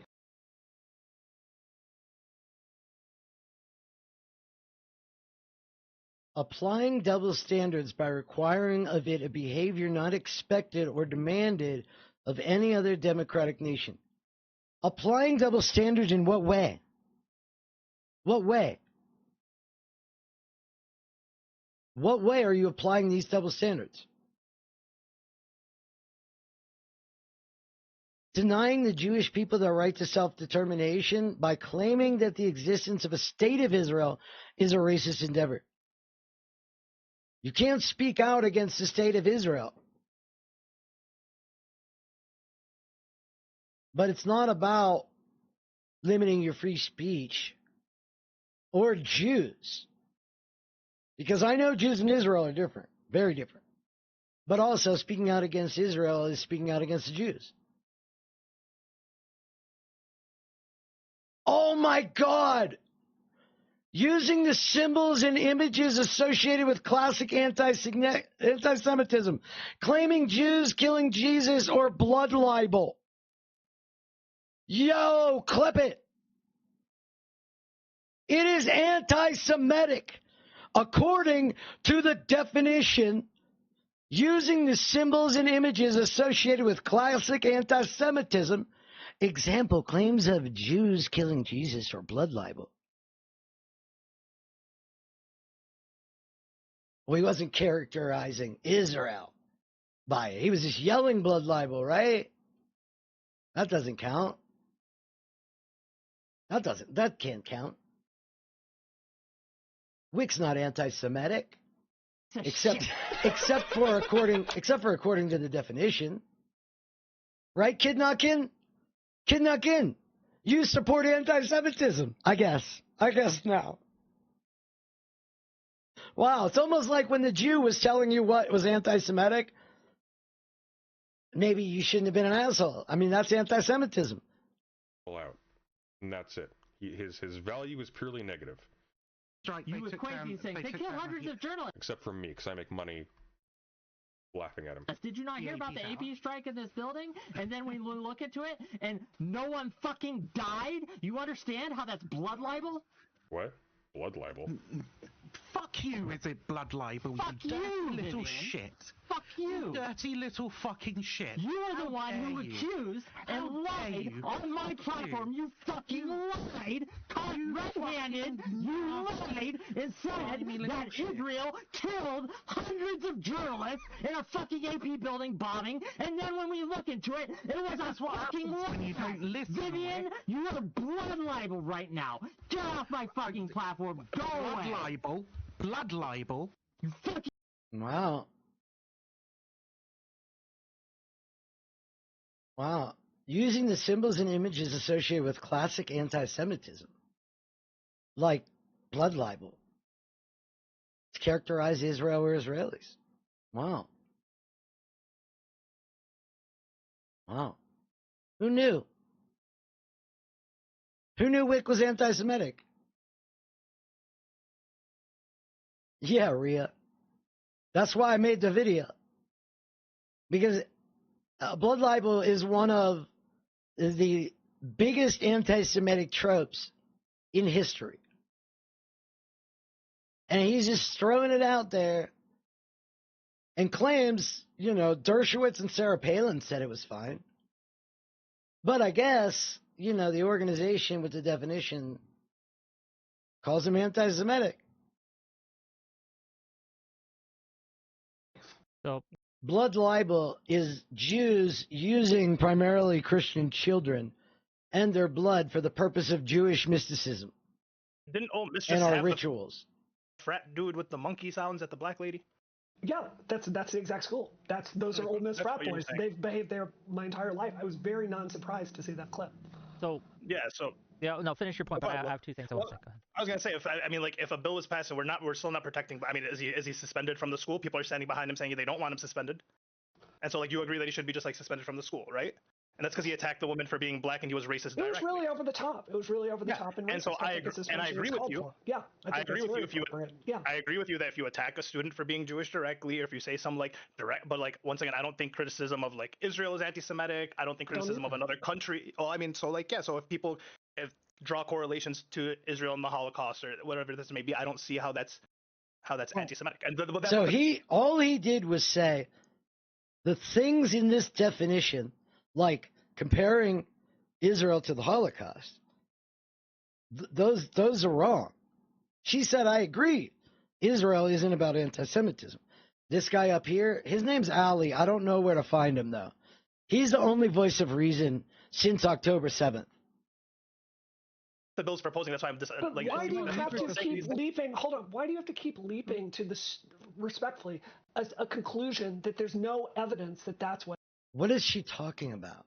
Applying double standards by requiring of it a behavior not expected or demanded of any other democratic nation. Applying double standards in what way? What way? What way are you applying these double standards? Denying the Jewish people their right to self-determination by claiming that the existence of a state of Israel is a racist endeavor. You can't speak out against the state of Israel. But it's not about limiting your free speech or Jews. Because I know Jews and Israel are different, very different. But also speaking out against Israel is speaking out against the Jews. Oh my God! Using the symbols and images associated with classic anti-Semitism, claiming Jews killing Jesus or blood libel. Yo, clip it. It is anti-Semitic. According to the definition, using the symbols and images associated with classic anti-Semitism, example, claims of Jews killing Jesus or blood libel. Well, he wasn't characterizing Israel by it. He was just yelling blood libel, right? That doesn't count. That can't count. Wick's not anti-Semitic. Except for according to the definition. Right, Kidnakin? Kidnakin, you support anti-Semitism, I guess now. Wow, it's almost like when the Jew was telling you what was anti-Semitic, maybe you shouldn't have been an asshole. I mean, that's anti-Semitism. Out. And that's it. His value is purely negative. You was crazy saying they kill hundreds of journalists. Except for me, because I make money laughing at him. Did you not hear about the AP strike in this building? And then we look into it, and no one fucking died? You understand how that's blood libel? What? Blood libel? Fuck you, is it blood libel? Fuck you, little Vivian. shit. Fuck you. Dirty little fucking shit. You are the one who accused and lied on my platform. You fucking lied. Caught red-handed. You lied and said that Israel killed hundreds of journalists in a fucking AP building bombing. And then when we look into it, it was a fucking lie. Vivian, you are blood libel right now. Get off my fucking platform. Go away. Libel. Blood libel. You fucking... Wow. Wow. Using the symbols and images associated with classic anti-Semitism, like blood libel, to characterize Israel or Israelis. Wow. Wow. Who knew? Who knew Wick was anti-Semitic? Yeah, Rhea. That's why I made the video. Because blood libel is one of the biggest anti-Semitic tropes in history. And he's just throwing it out there and claims, you know, Dershowitz and Sarah Palin said it was fine. But I guess, you know, the organization with the definition calls him anti-Semitic. So, blood libel is Jews using primarily Christian children and their blood for the purpose of Jewish mysticism Didn't Ole Miss and just our have rituals. the frat dude with the monkey sounds at the black lady? Yeah, that's the exact school. Those are Ole Miss frat what you're boys. saying. They've behaved there my entire life. I was very non-surprised to see that clip. So yeah, no, finish your point. But I have two things I want to say. Go ahead. I was gonna say, if a bill is passed and we're still not protecting. I mean, is he suspended from the school? People are standing behind him saying they don't want him suspended, and so like you agree that he should be just like suspended from the school, right? And that's because he attacked the woman for being black and he was racist directly. It was really over the top. It was really over the top and racist. And so I agree with you. Yeah, I agree with you if you. Yeah. I agree with you that if you attack a student for being Jewish directly, or if you say some like direct, but like once again, I don't think criticism of like Israel is anti-Semitic. I don't think criticism of another country. Oh, I mean, so like yeah, so if people draw correlations to Israel and the Holocaust or whatever this may be, I don't see how that's anti-Semitic. And So all he did was say the things in this definition, like comparing Israel to the Holocaust, those are wrong. She said, I agree. Israel isn't about anti-Semitism. This guy up here, his name's Ali. I don't know where to find him, though. He's the only voice of reason since October 7th. The bill's proposing. That's why I'm just But like. why do you have to keep leaping? Hold on. Why do you have to keep leaping to this, respectfully, a conclusion that there's no evidence that that's what What is she talking about?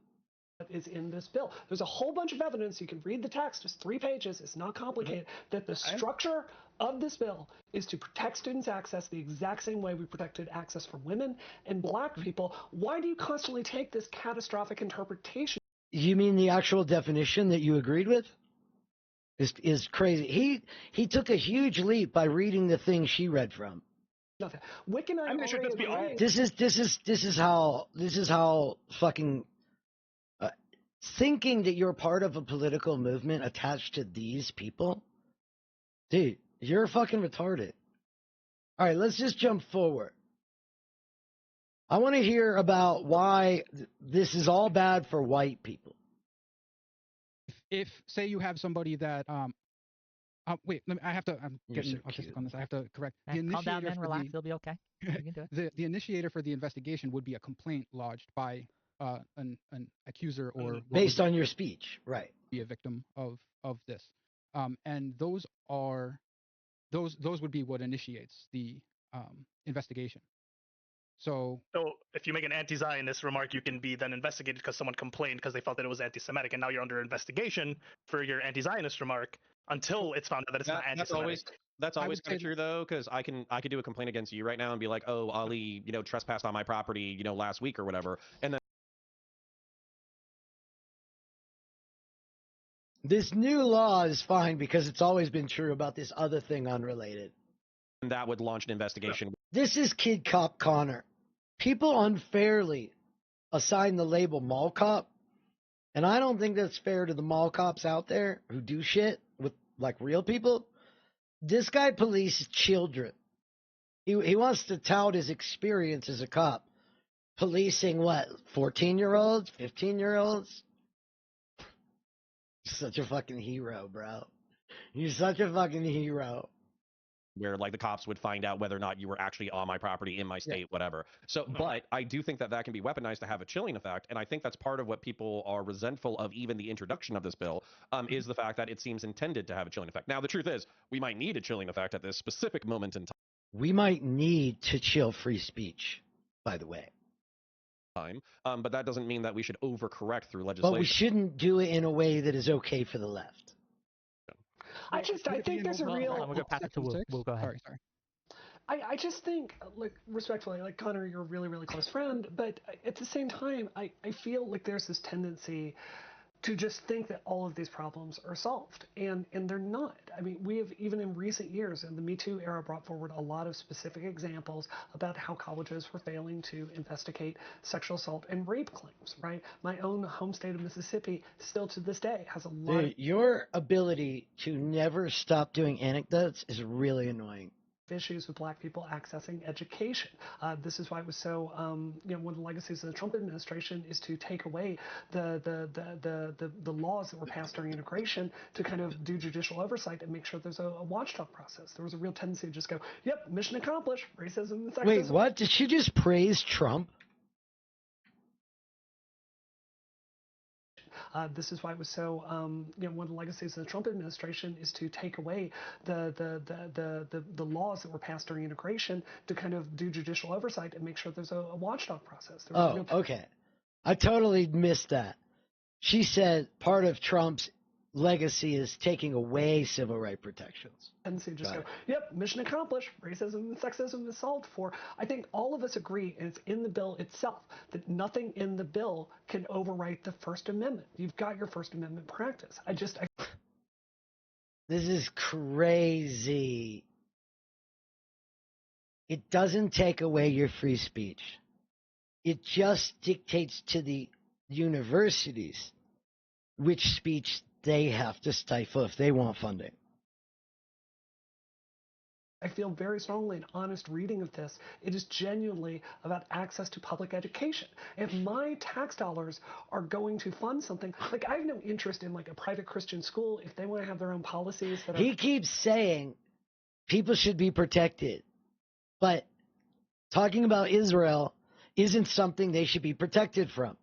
is in this bill? There's a whole bunch of evidence. You can read the text. It's 3 pages. It's not complicated. That the structure of this bill is to protect students' access the exact same way we protected access for women and black people. Why do you constantly take this catastrophic interpretation? You mean the actual definition that you agreed with? Is crazy. He took a huge leap by reading the thing she read from. Nothing. Wick and I should just be all. This is how fucking thinking that you're part of a political movement attached to these people, dude. You're fucking retarded. All right, let's just jump forward. I want to hear about why this is all bad for white people. If say you have somebody that wait, I have to. I'm getting autistic on this. I have to correct. Calm down, man. Relax. You'll be okay. You can do it. The initiator for the investigation would be a complaint lodged by an accuser or based on your speech, right? Be a victim of this, and those would be what initiates the investigation. So if you make an anti-Zionist remark, you can be then investigated because someone complained because they felt that it was anti-Semitic, and now you're under investigation for your anti-Zionist remark until it's found out that it's not anti-Semitic. That's always kind of true though, because I could do a complaint against you right now and be like, oh, Ali, trespassed on my property, last week or whatever, and then this new law is fine because it's always been true about this other thing unrelated. that would launch an investigation. This is Kid Cop Connor. People unfairly assign the label mall cop, and I don't think that's fair to the mall cops out there who do shit with like real people. This guy polices children. He wants to tout his experience as a cop. Policing what? 14-year-olds? 15-year-olds? Such a fucking hero, bro. You're such a fucking hero. Where like the cops would find out whether or not you were actually on my property, in my state, whatever. So, but I do think that can be weaponized to have a chilling effect, and I think that's part of what people are resentful of even the introduction of this bill, is the fact that it seems intended to have a chilling effect. Now, the truth is, we might need a chilling effect at this specific moment in time. We might need to chill free speech, by the way. But that doesn't mean that we should overcorrect through legislation. But we shouldn't do it in a way that is okay for the left. I think there's a real. We'll go pass it to Wu. We'll go ahead. Sorry. I just think, like, respectfully, like, Connor, you're a really, really close friend, but at the same time, I feel like there's this tendency to just think that all of these problems are solved, and they're not. I mean, we have, even in recent years, in the Me Too era, brought forward a lot of specific examples about how colleges were failing to investigate sexual assault and rape claims, right? My own home state of Mississippi, still to this day, has a lot Dude, your ability to never stop doing anecdotes is really annoying. issues with black people accessing education. This is why it was so, one of the legacies of the Trump administration is to take away the laws that were passed during integration to kind of do judicial oversight and make sure there's a watchdog process. There was a real tendency to just go, yep, mission accomplished, racism and sexism. Wait, what? Did she just praise Trump? This is why it was so, one of the legacies of the Trump administration is to take away the laws that were passed during integration to kind of do judicial oversight and make sure there's a watchdog process. Okay. I totally missed that. She said part of Trump's legacy is taking away civil rights protections. And so just go, yep, mission accomplished, racism and sexism is solved for. I think all of us agree, and it's in the bill itself, that nothing in the bill can overwrite the First Amendment. You've got your First Amendment practice. This is crazy. It doesn't take away your free speech. It just dictates to the universities which speech they have to stifle if they want funding. I feel very strongly an honest reading of this. It is genuinely about access to public education. If my tax dollars are going to fund something, like I have no interest in like a private Christian school if they want to have their own policies. He keeps saying people should be protected, but talking about Israel isn't something they should be protected from.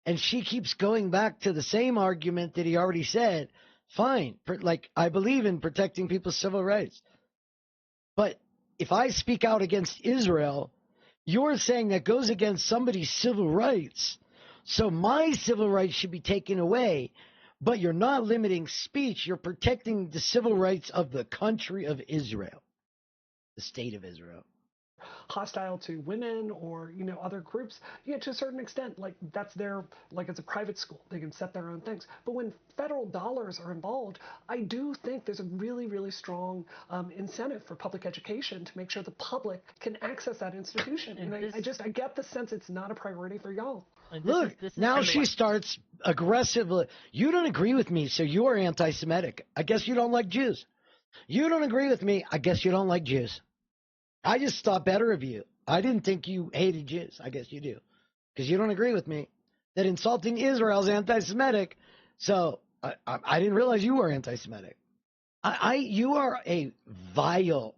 And she keeps going back to the same argument that he already said. Fine, like I believe in protecting people's civil rights. But if I speak out against Israel, you're saying that goes against somebody's civil rights. So my civil rights should be taken away. But you're not limiting speech. You're protecting the civil rights of the country of Israel, the state of Israel. Hostile to women or, other groups, to a certain extent, like that's their, like it's a private school. They can set their own things. But when federal dollars are involved, I do think there's a really, really strong incentive for public education to make sure the public can access that institution. And I get the sense it's not a priority for y'all. Look, now she starts aggressively. You don't agree with me, so you are anti-Semitic. I guess you don't like Jews. You don't agree with me. I guess you don't like Jews. I just thought better of you. I didn't think you hated Jews. I guess you do. Because you don't agree with me that insulting Israel is anti-Semitic. So I didn't realize you were anti-Semitic. You are a vile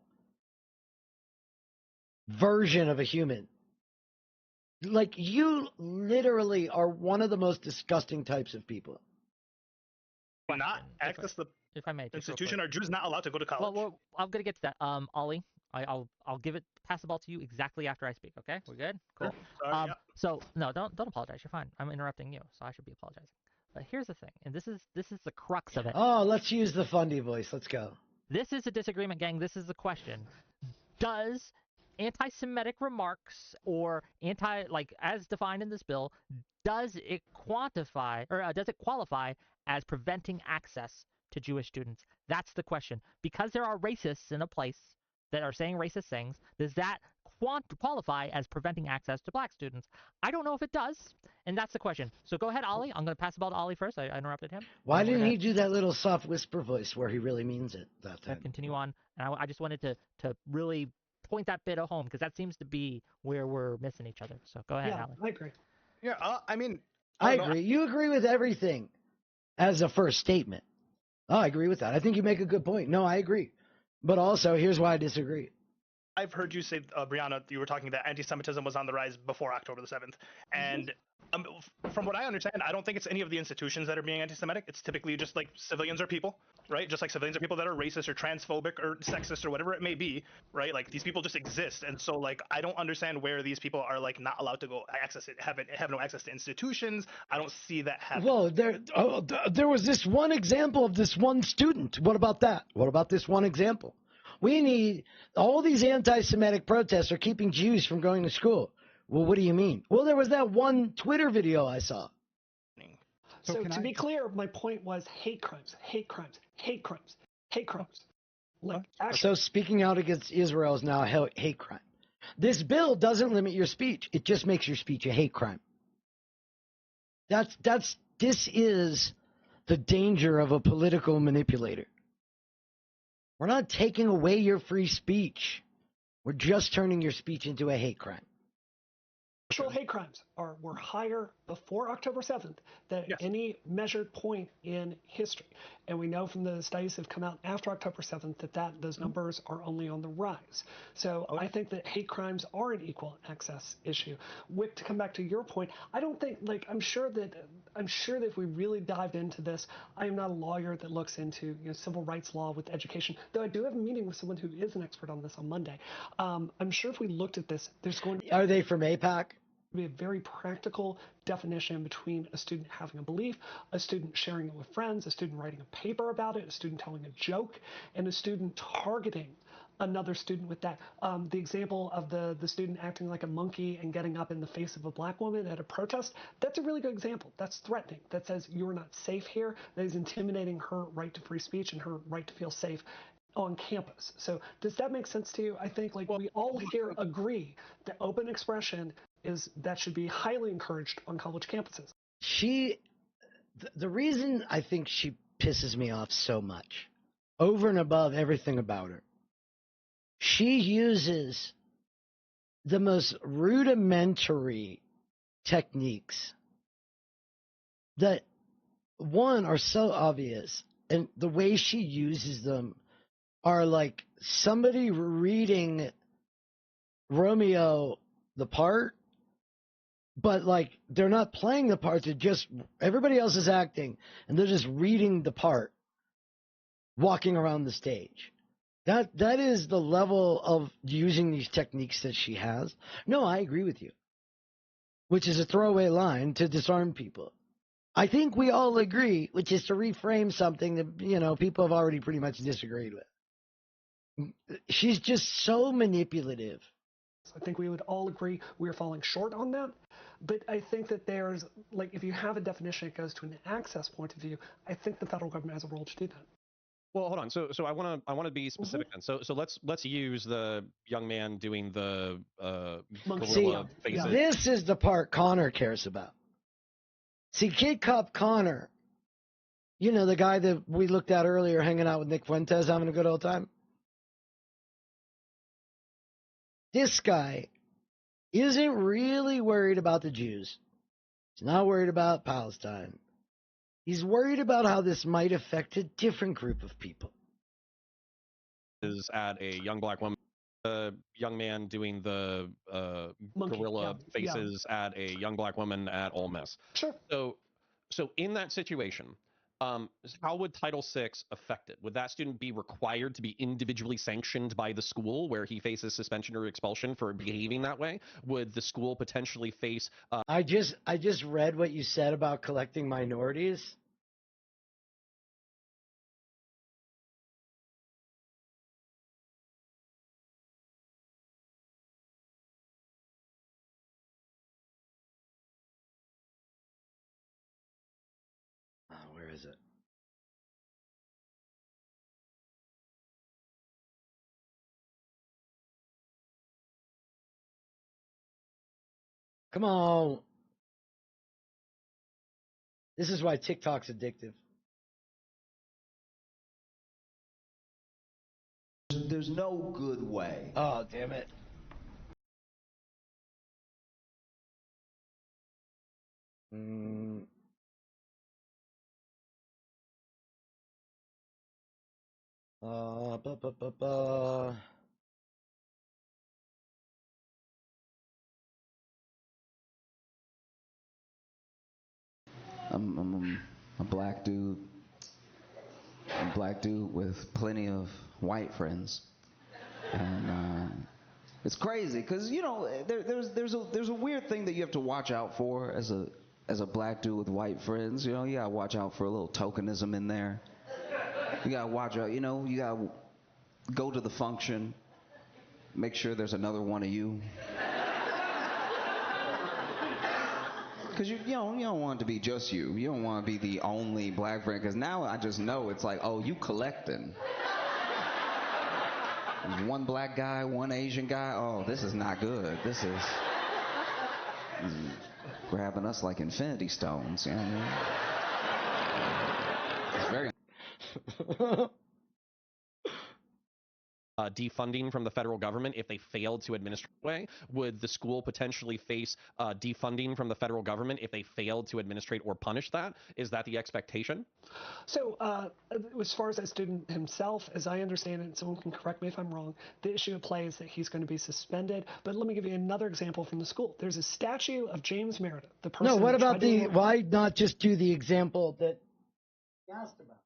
version of a human. Like, you literally are one of the most disgusting types of people. Not access the institution. Are Jews not allowed to go to college? Well, I'm gonna get to that. Ollie, I'll pass the ball to you exactly after I speak. Okay, we're good. Cool. Sorry, yeah. So no, don't apologize. You're fine. I'm interrupting you, so I should be apologizing. But here's the thing, and this is the crux of it. Oh, let's use the fundy voice. Let's go. This is a disagreement, gang. This is the question. Does anti-Semitic remarks or as defined in this bill, does it quantify or does it qualify as preventing access to Jewish students? That's the question. Because there are racists in a place that are saying racist things, does that qualify as preventing access to black students? I don't know if it does, and that's the question. So go ahead, Ollie. I'm going to pass the ball to Ollie first. I interrupted him. Why didn't he do that little soft whisper voice where he really means it that time? Continue on. And I just wanted to really point that bit at home, because that seems to be where we're missing each other. So go ahead, Ollie. I agree. Yeah, I agree. You agree with everything as a first statement. Oh, I agree with that. I think you make a good point. No, I agree. But also, here's why I disagree. I've heard you say, Brianna, you were talking that anti-Semitism was on the rise before October the 7th. And from what I understand, I don't think it's any of the institutions that are being anti-Semitic. It's typically just like civilians are people, right? Just like civilians are people that are racist or transphobic or sexist or whatever it may be, right? Like these people just exist. And so like, I don't understand where these people are like not allowed to go access it, have no access to institutions. I don't see that happening. Well, there was this one example of this one student. What about that? What about this one example? We need all these anti-Semitic protests are keeping Jews from going to school. Well, what do you mean? Well, there was that one Twitter video I saw. So to be clear, my point was hate crimes, hate crimes, hate crimes, hate crimes. So speaking out against Israel is now a hate crime. This bill doesn't limit your speech. It just makes your speech a hate crime. This is the danger of a political manipulator. We're not taking away your free speech. We're just turning your speech into a hate crime. Actual hate crimes were higher before October 7th than any measured point in history. And we know from the studies that have come out after October 7th that those numbers are only on the rise. So I think that hate crimes are an equal access issue. Whick, to come back to your point, I don't think, I'm sure that if we really dived into this, I am not a lawyer that looks into civil rights law with education, though I do have a meeting with someone who is an expert on this on Monday. I'm sure if we looked at this, there's going to... Are they from APAC? Be a very practical definition between a student having a belief, a student sharing it with friends, a student writing a paper about it, a student telling a joke, and a student targeting another student with that. The example of the student acting like a monkey and getting up in the face of a black woman at a protest, that's a really good example. That's threatening. That says you're not safe here. That is intimidating her right to free speech and her right to feel safe on campus. So does that make sense to you? I think we all here agree that open expression that should be highly encouraged on college campuses. The reason I think she pisses me off so much, over and above everything about her, she uses the most rudimentary techniques that, one, are so obvious, and the way she uses them are like somebody reading Romeo the part, but they're not playing the part, they're just, everybody else is acting, and they're just reading the part, walking around the stage. That is the level of using these techniques that she has. No, I agree with you. Which is a throwaway line to disarm people. I think we all agree, which is to reframe something that, people have already pretty much disagreed with. She's just so manipulative. I think we would all agree we are falling short on that. But I think that there's, if you have a definition that goes to an access point of view, I think the federal government has a role to do that. Well, hold on. So I want to be specific then. So let's use the young man doing the gorilla faces. This is the part Connor cares about. See, Kid Cop Connor, the guy that we looked at earlier, hanging out with Nick Fuentes, having a good old time. This guy isn't really worried about the Jews. He's not worried about Palestine. He's worried about how this might affect a different group of people. Is at a young black woman, a young man doing the gorilla faces at a young black woman at Ole Miss. Sure. So in that situation, how would Title VI affect it? Would that student be required to be individually sanctioned by the school where he faces suspension or expulsion for behaving that way? Would the school potentially face... I just read what you said about collecting minorities. Where is it? Come on. This is why TikTok's addictive. There's no good way. Oh, damn it. I'm a black dude. I'm a black dude with plenty of white friends, and it's crazy because there's a weird thing that you have to watch out for as a black dude with white friends. You gotta watch out for a little tokenism in there. You gotta watch out. You gotta go to the function, make sure there's another one of you. Because you don't want it to be just you. You don't want to be the only black friend. Because now I just know it's like, oh, you collecting. One black guy, one Asian guy. Oh, this is not good. This is grabbing us like infinity stones. You know what I mean? It's very... defunding from the federal government if they failed to administer it way? Would the school potentially face defunding from the federal government if they failed to administrate or punish that? Is that the expectation? So as far as that student himself, as I understand it, and someone can correct me if I'm wrong, the issue at play is that he's going to be suspended. But let me give you another example from the school. There's a statue of James Meredith, the person. No, what about why not just do the example that he asked about?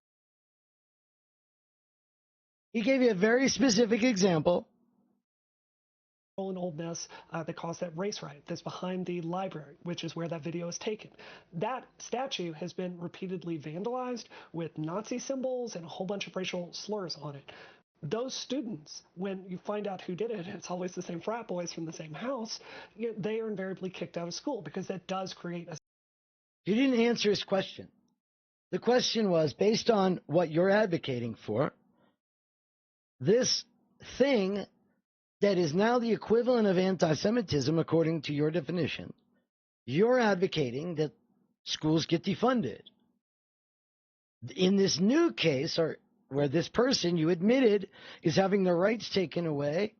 He gave you a very specific example. In Old Miss that caused that race riot that's behind the library, which is where that video is taken. That statue has been repeatedly vandalized with Nazi symbols and a whole bunch of racial slurs on it. Those students, when you find out who did it, it's always the same frat boys from the same house, they are invariably kicked out of school because that does create a... You didn't answer his question. The question was, based on what you're advocating for, this thing that is now the equivalent of anti-Semitism, according to your definition, you're advocating that schools get defunded. In this new case, or where this person you admitted is having their rights taken away,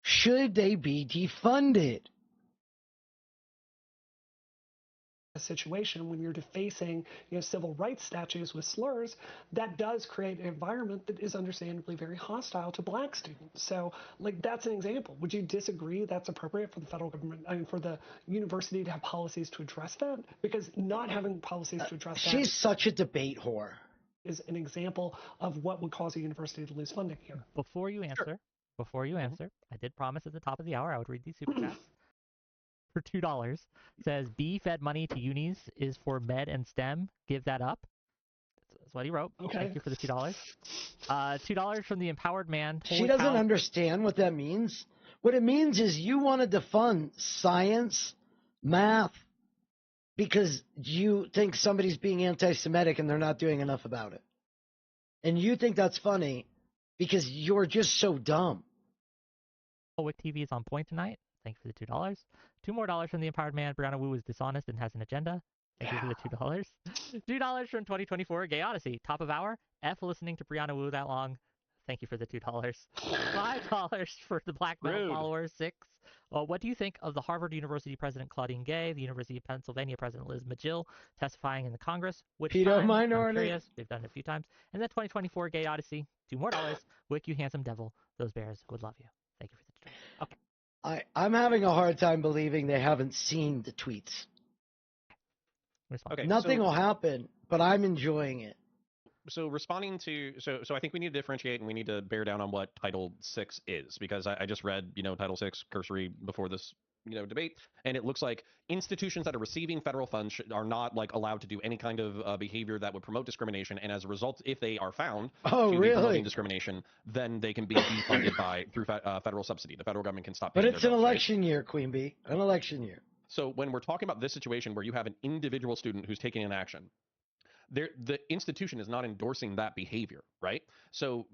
should they be defunded? Situation when you're defacing civil rights statues with slurs, that does create an environment that is understandably very hostile to black students. So that's an example. Would you disagree that's appropriate for the federal government, for the university to have policies to address that? Because not having policies to address that... She's such a debate whore. ...is an example of what would cause a university to lose funding here. Before you answer, I did promise at the top of the hour I would read these super chats. For $2, says B fed money to unis is for med and STEM. Give that up. That's what he wrote. Okay. Thank you for the $2. $2 from the empowered man. She doesn't understand what that means. What it means is you want to defund science, math, because you think somebody's being anti-Semitic and they're not doing enough about it. And you think that's funny because you're just so dumb. Wick TV is on point tonight. Thank you for the $2. $2 more from the empowered man. briannawu is dishonest and has an agenda. Thank you for the $2. $2 from 2024 Gay Odyssey. Top of hour. F listening to briannawu that long. Thank you for the $2. $5 for the Black Metal followers. 6. What do you think of the Harvard University President Claudine Gay, the University of Pennsylvania President Liz Magill testifying in the Congress? Which pedo time? minority. I'm curious. They've done it a few times. And then 2024 Gay Odyssey. $2 more. Wick, you handsome devil. Those bears would love you. Thank you for the $2. Okay. I'm having a hard time believing they haven't seen the tweets. Okay, Nothing will happen, but I'm enjoying it. So responding to so I think we need to differentiate and we need to bear down on what Title VI is, because I just read Title VI cursory before this debate, and it looks like institutions that are receiving federal funds are not allowed to do any kind of behavior that would promote discrimination, and as a result, if they are found to be promoting discrimination, then they can be defunded through federal subsidy. The federal government can stop paying But it's an bills, election year, Queen Bee. An election year. So when we're talking about this situation where you have an individual student who's taking an action, the institution is not endorsing that behavior, right? So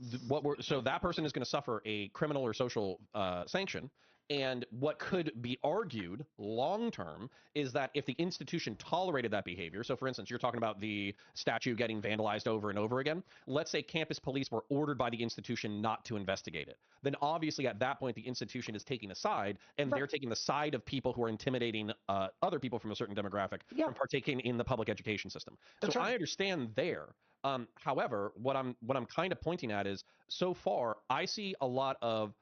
that person is going to suffer a criminal or social sanction. And what could be argued long term is that if the institution tolerated that behavior, so for instance, you're talking about the statue getting vandalized over and over again. Let's say campus police were ordered by the institution not to investigate it. Then obviously at that point, the institution is taking a side, and they're taking the side of people who are intimidating other people from a certain demographic from partaking in the public education system. So I understand there. However, what I'm kind of pointing at is, so far, I see a lot of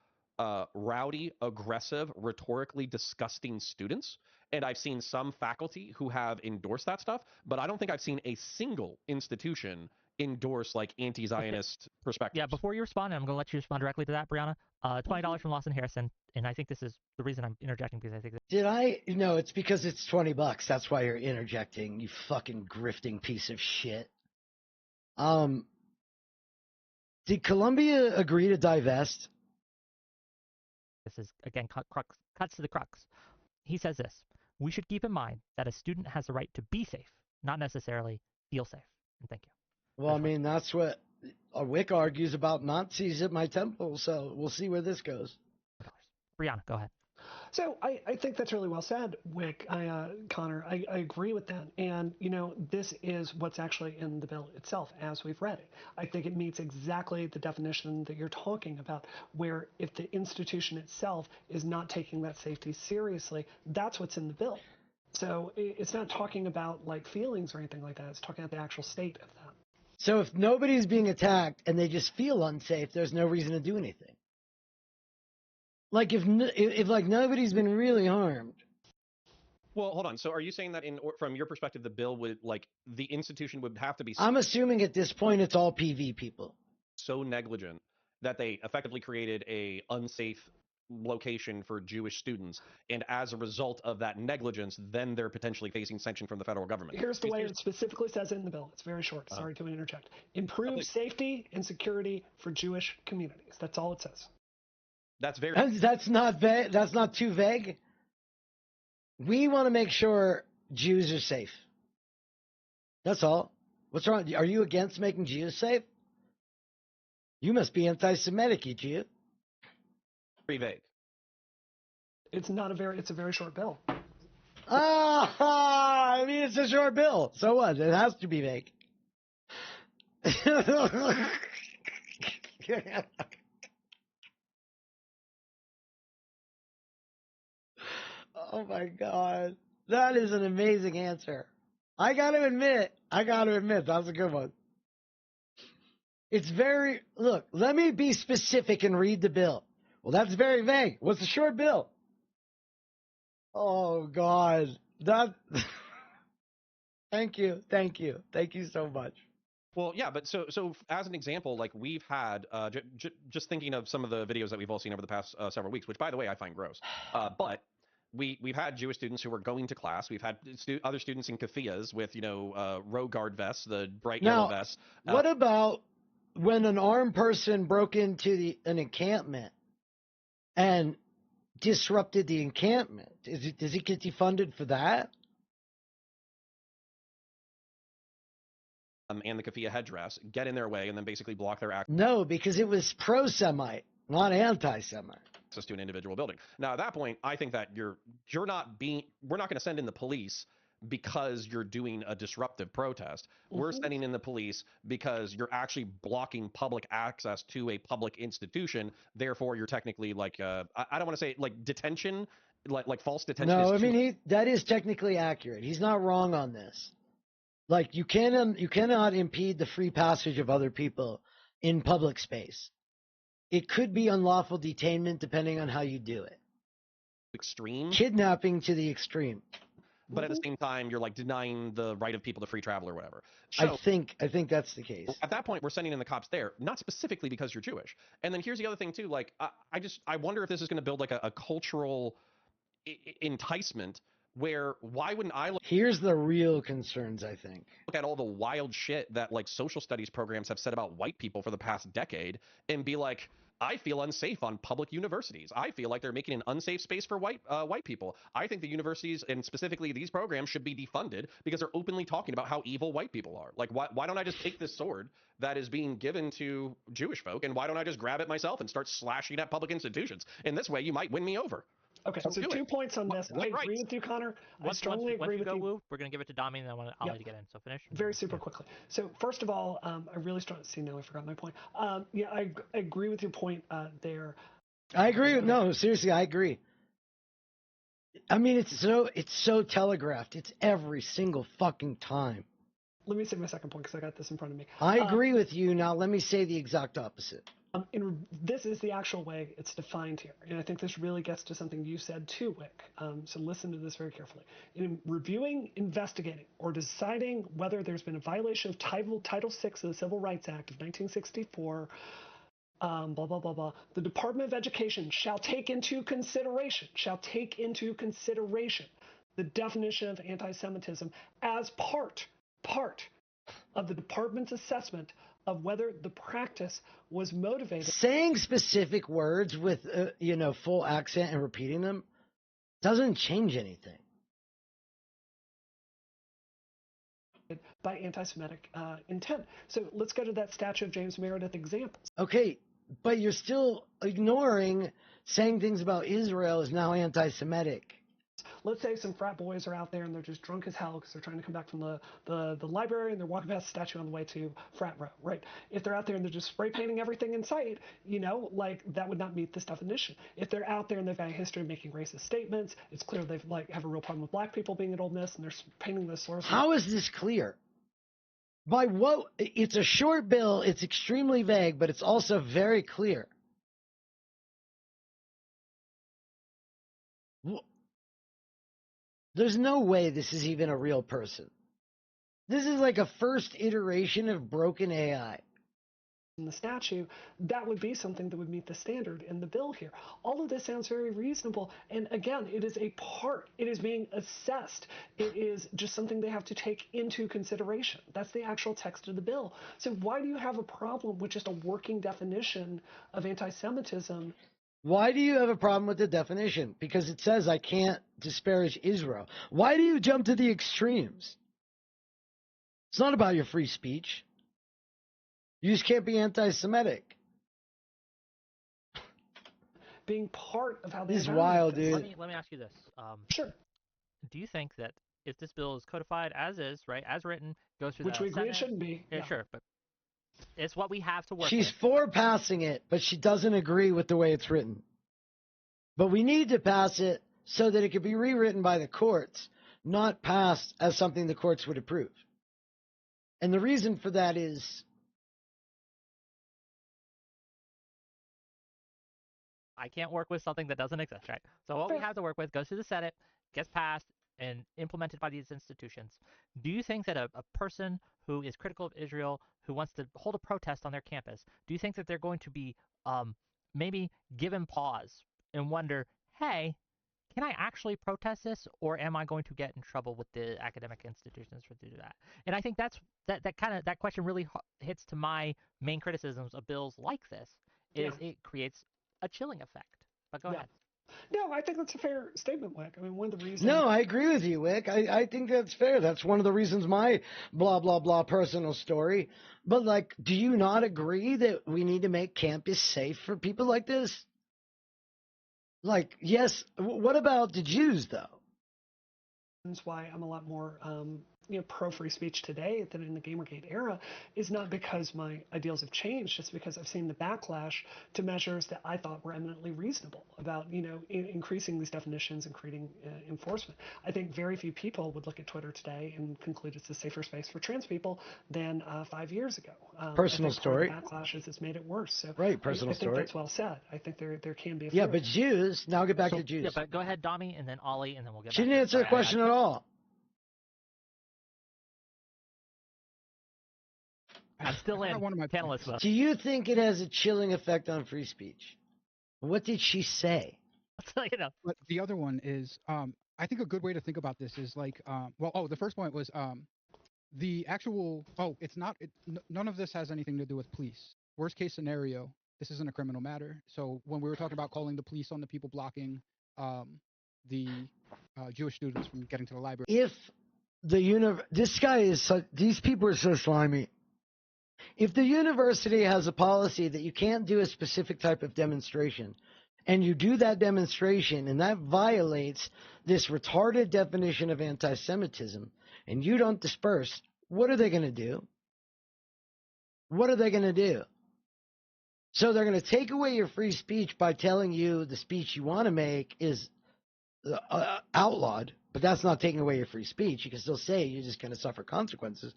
rowdy, aggressive, rhetorically disgusting students. And I've seen some faculty who have endorsed that stuff, but I don't think I've seen a single institution endorse anti-Zionist perspectives. Yeah, before you respond, and I'm going to let you respond directly to that, Brianna. $20 from Lawson Harrison, and I think this is the reason I'm interjecting, because I think that... Did I? No, it's because it's $20. That's why you're interjecting, you fucking grifting piece of shit. Did Columbia agree to divest? This is, again, cuts to the crux. He says this: we should keep in mind that a student has the right to be safe, not necessarily feel safe. And thank you. Well, I mean, that's what Wick argues about Nazis at my temple, so we'll see where this goes. Brianna, go ahead. So I think that's really well said, Wick. Connor, I agree with that. And, this is what's actually in the bill itself as we've read it. I think it meets exactly the definition that you're talking about, where if the institution itself is not taking that safety seriously, that's what's in the bill. So it's not talking about like feelings or anything like that. It's talking about the actual state of that. So if nobody's being attacked and they just feel unsafe, there's no reason to do anything. Like if like nobody's been really harmed. Well, hold on. So are you saying that from your perspective, the bill would, like, the institution would have to be I'm assuming at this point it's all PV people. So negligent that they effectively created a unsafe location for Jewish students, and as a result of that negligence, then they're potentially facing sanction from the federal government. Here's the way it specifically says it in the bill. It's very short. Sorry to interject. Improve safety and security for Jewish communities. That's all it says. That's very. That's not vague. That's not too vague. We want to make sure Jews are safe. That's all. What's wrong? Are you against making Jews safe? You must be anti-Semitic, you Jew. Pretty vague. It's a very short bill. I mean, it's a short bill. So what? It has to be vague. Oh my God. That is an amazing answer. I got to admit, that's a good one. It's look, let me be specific and read the bill. Well, that's very vague. What's the short bill? Oh God. Thank you so much. Well, yeah, but so as an example, like we've had, just thinking of some of the videos that we've all seen over the past several weeks, which by the way I find gross, but we've had Jewish students who were going to class. We've had other students in keffiyas with row guard vests, the bright yellow vests. What about when an armed person broke into an encampment and disrupted the encampment? Does he get defunded for that? And the keffiyah headdress get in their way and then basically block their access. No, because it was pro-Semite, not anti-Semite. Access to an individual building. Now, at that point, I think that we're not going to send in the police because you're doing a disruptive protest. We're sending in the police because you're actually blocking public access to a public institution. Therefore, you're technically like I don't want to say like detention, like false detention. No, I mean that is technically accurate. He's not wrong on this. Like you cannot impede the free passage of other people in public space. It could be unlawful detainment depending on how you do it. Extreme. Kidnapping to the extreme. But at the same time, you're like denying the right of people to free travel or whatever. So, I think that's the case. At that point, we're sending in the cops there, not specifically because you're Jewish. And then here's the other thing too. Like I wonder if this is going to build like a cultural enticement. Where why wouldn't I look? Here's the real concerns, I think. Look at all the wild shit that like social studies programs have said about white people for the past decade and be like, I feel unsafe on public universities. I feel like they're making an unsafe space for white people. I think the universities and specifically these programs should be defunded because they're openly talking about how evil white people are. Like, why don't I just take this sword that is being given to Jewish folk and why don't I just grab it myself and start slashing at public institutions? In this way, you might win me over. Okay, so 2 points on this. I agree with you, Connor. I strongly agree with you. Woo, we're going to give it to Dami, and then I'll let you get in. So finish. Very super quickly. So first of all, I really strongly see now I forgot my point. I agree with your point there. I agree. No, seriously, I agree. I mean, it's so telegraphed. It's every single fucking time. Let me say my second point because I got this in front of me. I agree with you. Now let me say the exact opposite. This is the actual way it's defined here. And I think this really gets to something you said too, Wick. So listen to this very carefully. In reviewing, investigating, or deciding whether there's been a violation of Title VI of the Civil Rights Act of 1964, blah, blah, blah, blah, the Department of Education shall take into consideration the definition of anti-Semitism as part of the department's assessment of whether the practice was motivated. Saying specific words with full accent and repeating them doesn't change anything. By anti-Semitic intent. So let's go to that statue of James Meredith example. Okay, but you're still ignoring saying things about Israel is now anti-Semitic. Let's say some frat boys are out there and they're just drunk as hell because they're trying to come back from the library and they're walking past the statue on the way to frat row, right? If they're out there and they're just spray painting everything in sight, like that would not meet this definition. If they're out there and they've got a history of making racist statements, it's clear they've have a real problem with black people being at Ole Miss and they're painting this source. How is this clear? By what? It's a short bill. It's extremely vague, but it's also very clear. There's no way this is even a real person. This is like a first iteration of broken AI. In the statute, that would be something that would meet the standard in the bill here. All of this sounds very reasonable. And again, it is a part. It is being assessed. It is just something they have to take into consideration. That's the actual text of the bill. So why do you have a problem with just a working definition of anti-Semitism? Why do you have a problem with the definition? Because it says I can't disparage Israel. Why do you jump to the extremes? It's not about your free speech. You just can't be anti-Semitic. Being part of how they This is wild, dude. Let me ask you this. Sure. Do you think that if this bill is codified as is, right, as written, goes through Which the we agree Senate, it shouldn't be. Yeah, sure, but it's what we have to work She's with. for passing it, but she doesn't agree with the way it's written. But we need to pass it so that it could be rewritten by the courts, not passed as something the courts would approve. And the reason for that is I can't work with something that doesn't exist, right? So what we have to work with goes through the Senate, gets passed, and implemented by these institutions. Do you think that a person who is critical of Israel, who wants to hold a protest on their campus, do you think that they're going to be maybe given pause and wonder, hey, can I actually protest this, or am I going to get in trouble with the academic institutions for doing that? And I think that question really hits to my main criticisms of bills like this, is it creates a chilling effect. But go ahead. No, I think that's a fair statement, Wick. I mean, one of the reasons... No, I agree with you, Wick. I think that's fair. That's one of the reasons my blah, blah, blah personal story. But, like, do you not agree that we need to make campus safe for people like this? Like, yes, what about the Jews, though? That's why I'm a lot more pro-free speech today than in the Gamergate era is not because my ideals have changed, just because I've seen the backlash to measures that I thought were eminently reasonable about, increasing these definitions and creating enforcement. I think very few people would look at Twitter today and conclude it's a safer space for trans people than 5 years ago. Personal story. Backlashes has made it worse. So right, personal story. I think that's well said. I think there can be a Yeah, but Jews, now get back to Jews. Yeah, but go ahead, Dami, and then Ollie, and then we'll get She back didn't answer the question at all. I'm still in. One of my panelists. Do you think it has a chilling effect on free speech? What did she say? But the other one is, I think a good way to think about this is like, the first point was the actual. It's not. None of this has anything to do with police. Worst case scenario, this isn't a criminal matter. So when we were talking about calling the police on the people blocking the Jewish students from getting to the library, if these people are so slimy. If the university has a policy that you can't do a specific type of demonstration, and you do that demonstration, and that violates this retarded definition of anti-Semitism, and you don't disperse, what are they going to do? What are they going to do? So they're going to take away your free speech by telling you the speech you want to make is outlawed, but that's not taking away your free speech. You can still say it, you're just going to suffer consequences.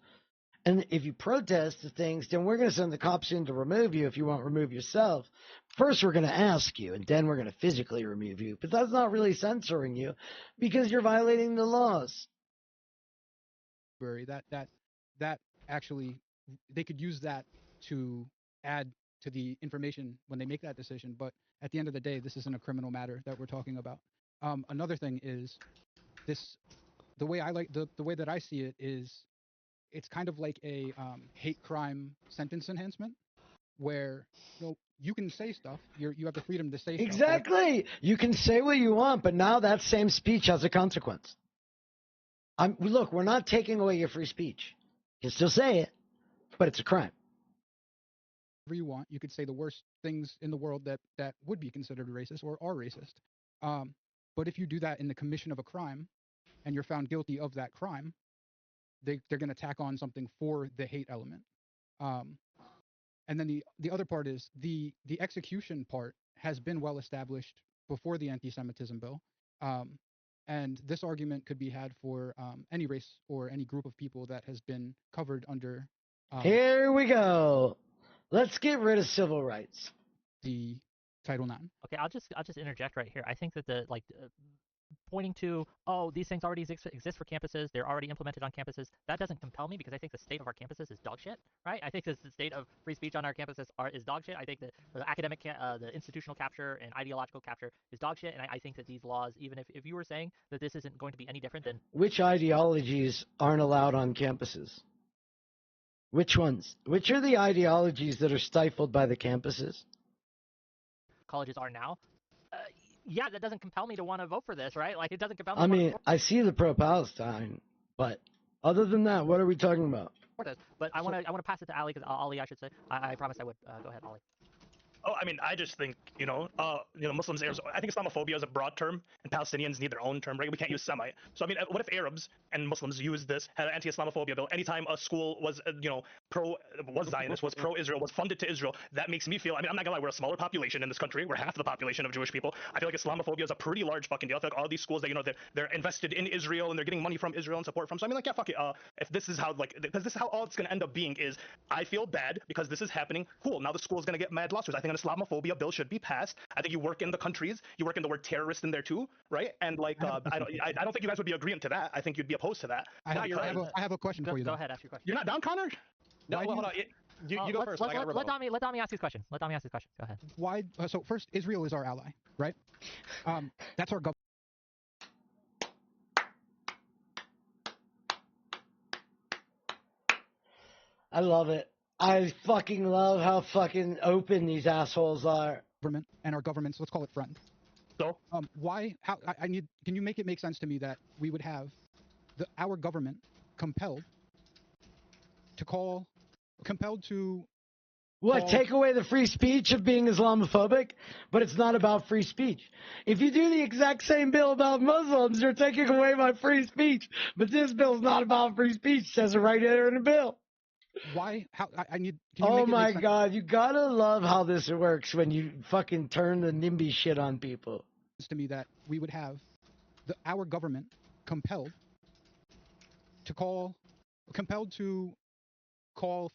And if you protest the things, then we're going to send the cops in to remove you if you won't remove yourself. First, we're going to ask you, and then we're going to physically remove you. But that's not really censoring you because you're violating the laws. That actually, they could use that to add to the information when they make that decision. But at the end of the day, this isn't a criminal matter that we're talking about. Another thing is this. The way that I see it is, it's kind of like a hate crime sentence enhancement, where you can say stuff. You have the freedom to say stuff. Exactly. You can say what you want, but now that same speech has a consequence. Look, we're not taking away your free speech. You can still say it, but it's a crime. you want. You could say the worst things in the world that would be considered racist or are racist. But if you do that in the commission of a crime, and you're found guilty of that crime, they're going to tack on something for the hate element. And then the other part is the execution part has been well established before the anti-Semitism bill. And this argument could be had for any race or any group of people that has been covered under. Here we go. Let's get rid of civil rights. The Title IX. Okay, I'll just interject right here. I think that the pointing to, oh, these things already exist for campuses, they're already implemented on campuses, that doesn't compel me because I think the state of our campuses is dog shit, right? I think the state of free speech on our campuses is dog shit. I think that the academic, the institutional capture and ideological capture is dog shit, and I think that these laws, even if you were saying that this isn't going to be any different than... Which ideologies aren't allowed on campuses? Which ones? Which are the ideologies that are stifled by the campuses? Colleges are now. Yeah, that doesn't compel me to want to vote for this, right? Like, it doesn't compel me. I mean, I see the pro-Palestine, but other than that, what are we talking about? But I want to pass it to Ali, because Ali, I should say. I promised I would. Go ahead, Ali. Oh, I mean, I just think, Muslims, I think Islamophobia is a broad term, and Palestinians need their own term, right? We can't use Semite. So, I mean, what if Arabs and Muslims use this, had an anti-Islamophobia bill, anytime a school was, was Zionist, was pro-Israel, was funded to Israel, that makes me feel, I mean, I'm not gonna lie, we're a smaller population in this country, we're half the population of Jewish people. I feel like Islamophobia is a pretty large fucking deal. I feel like all these schools that, they're invested in Israel, and they're getting money from Israel and support from, so I mean, like, yeah, fuck it, if this is how, because this is how all it's gonna end up being is, I feel bad because this is happening, cool, now the school is gonna get mad lawsuits. I think an Islamophobia bill should be passed. I think you work in the countries, you work in the word terrorist in there too, right? And like, I don't think you guys would be agreeing to that. I think you'd be opposed to that. I have a question for you. Go ahead, ask your question. You're not down, Connor? No, hold on. You go first. Let Dami ask his question. Let Dami ask his question. Go ahead. Why? So first, Israel is our ally, right? That's our government. I love it. I fucking love how fucking open these assholes are. Government and our government's, let's call it friend. So, why? How? Can you make it make sense to me that we would have our government compelled to what, take away the free speech of being Islamophobic? But it's not about free speech. If you do the exact same bill about Muslims, you're taking away my free speech. But this bill's not about free speech. It says it right there in the bill. Why? How? Oh my God! You gotta love how this works when you fucking turn the NIMBY shit on people. It's to me that we would have our government compelled to call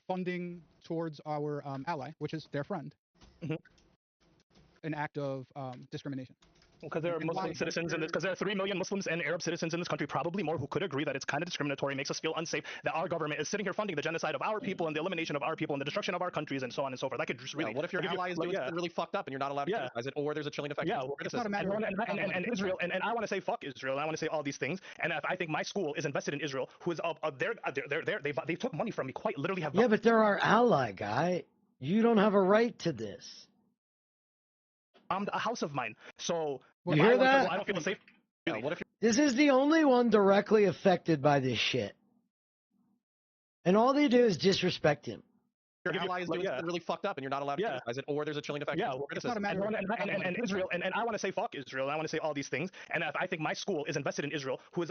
funding towards our ally, which is their friend, an act of discrimination. Because there are Muslim citizens in this, because there are 3 million Muslims and Arab citizens in this country, probably more, who could agree that it's kind of discriminatory, makes us feel unsafe, that our government is sitting here funding the genocide of our people and the elimination of our people and the destruction of our countries and so on and so forth. That could just really. What if your ally is doing something really fucked up and you're not allowed to criticize it, or there's a chilling effect? Yeah, it's not a matter and Israel, and I want to say fuck Israel, and I want to say all these things, and if I think my school is invested in Israel, who is they took money from me, quite literally have. Yeah, but they're our ally, guy. You don't have a right to this. I'm a house of mine, so you hear that? I don't feel safe. What if this is the only one directly affected by this shit, and all they do is disrespect him. Your ally is doing something really fucked up and you're not allowed to criticize it, or there's a chilling effect. Yeah, it's not a matter and Israel, and I want to say fuck Israel, and I want to say all these things, and if I think my school is invested in Israel, who is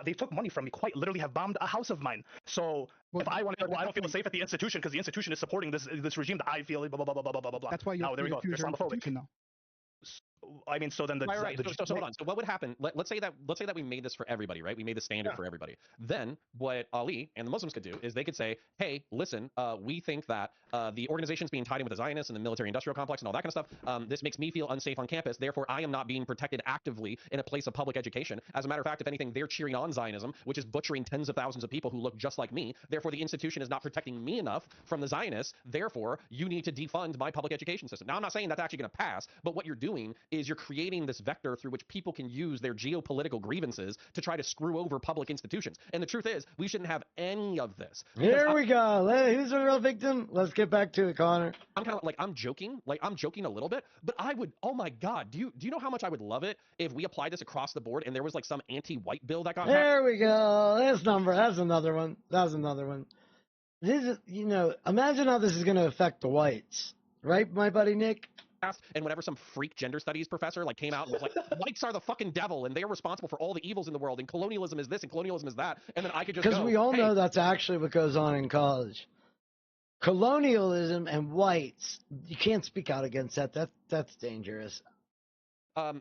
they took money from me, quite literally have bombed a house of mine. So if I want to, I don't feel safe at the institution because the institution is supporting this regime that I feel blah blah blah blah blah blah blah. That's why you're there we go. You're Islamophobic. I mean, so then right. So hold on. So what would happen? Let's say that we made this for everybody, right? We made the standard for everybody. Then what Ali and the Muslims could do is they could say, hey, listen, we think that the organizations being tied in with the Zionists and the military-industrial complex and all that kind of stuff, this makes me feel unsafe on campus. Therefore, I am not being protected actively in a place of public education. As a matter of fact, if anything, they're cheering on Zionism, which is butchering tens of thousands of people who look just like me. Therefore, the institution is not protecting me enough from the Zionists. Therefore, you need to defund my public education system. Now, I'm not saying that's actually going to pass, but what you're doing is you're creating this vector through which people can use their geopolitical grievances to try to screw over public institutions. And the truth is, we shouldn't have any of this. Here we go. Who's the real victim? Let's get back to it, Connor. I'm kind of like, I'm joking a little bit, but I would, oh my God, do you know how much I would love it if we applied this across the board and there was like some anti-white bill that got There we go. That's another one. This is, imagine how this is going to affect the whites, right, my buddy Nick? And whenever some freak gender studies professor came out and was like, whites are the fucking devil and they are responsible for all the evils in the world and colonialism is this and colonialism is that, and then I could just because we all know that's actually what goes on in college. Colonialism and whites, you can't speak out against that. That's dangerous.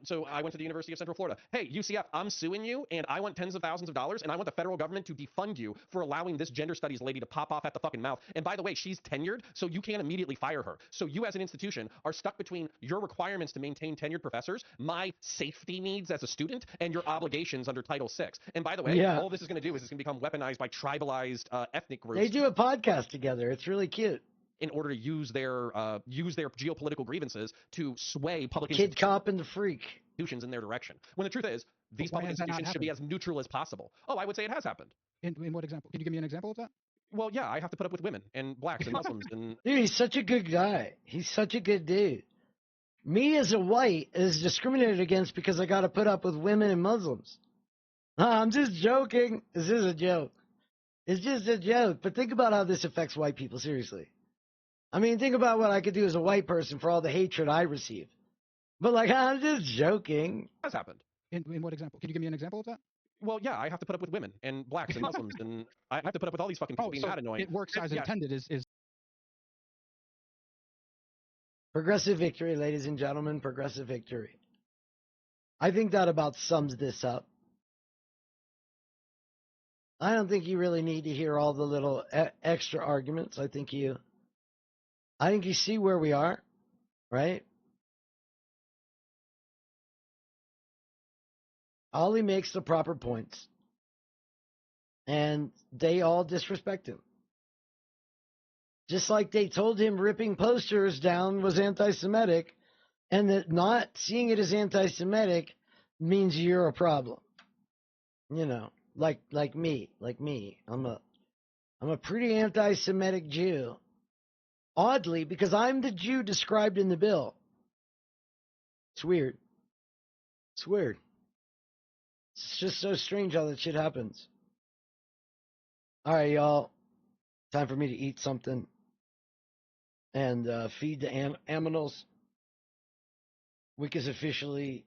So I went to the University of Central Florida. Hey, UCF, I'm suing you, and I want tens of thousands of dollars, and I want the federal government to defund you for allowing this gender studies lady to pop off at the fucking mouth. And by the way, she's tenured, so you can't immediately fire her. So you as an institution are stuck between your requirements to maintain tenured professors, my safety needs as a student, and your obligations under Title VI. And by the way, all this is going to do is it's going to become weaponized by tribalized ethnic groups. They do a podcast together. It's really cute. In order to use their geopolitical grievances to sway public kid cop and the freak institutions in their direction. When the truth is, these public institutions should be as neutral as possible. Oh, I would say it has happened. In what example? Can you give me an example of that? Well, yeah, I have to put up with women and blacks and Muslims and. Dude, he's such a good guy. He's such a good dude. Me as a white is discriminated against because I got to put up with women and Muslims. I'm just joking. This is a joke. It's just a joke. But think about how this affects white people. Seriously. I mean, think about what I could do as a white person for all the hatred I receive. But, I'm just joking. Has happened. In what example? Can you give me an example of that? Well, yeah, I have to put up with women and blacks and Muslims, and I have to put up with all these fucking people being that annoying. It works as intended is... Progressive victory, ladies and gentlemen, progressive victory. I think that about sums this up. I don't think you really need to hear all the little extra arguments. I think you see where we are, right? Ollie makes the proper points, and they all disrespect him. Just like they told him ripping posters down was anti-Semitic, and that not seeing it as anti-Semitic means you're a problem. Like me. I'm a pretty anti-Semitic Jew. Oddly, because I'm the Jew described in the bill. It's weird. It's weird. It's just so strange how that shit happens. All right, y'all. Time for me to eat something and feed the aminals. Wick is officially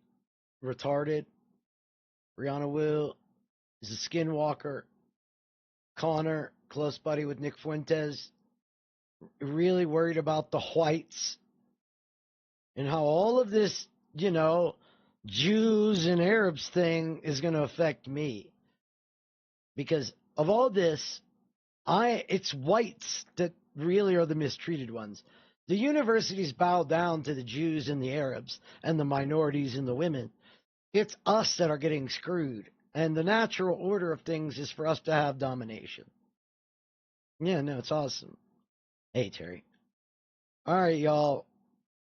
retarded. Briannawu is a skinwalker. Connor, close buddy with Nick Fuentes. Really worried about the whites and how all of this, Jews and Arabs thing is going to affect me. Because of all this, it's whites that really are the mistreated ones. The universities bow down to the Jews and the Arabs and the minorities and the women. It's us that are getting screwed. And the natural order of things is for us to have domination. Yeah, no, it's awesome. Hey, Terry. All right, y'all.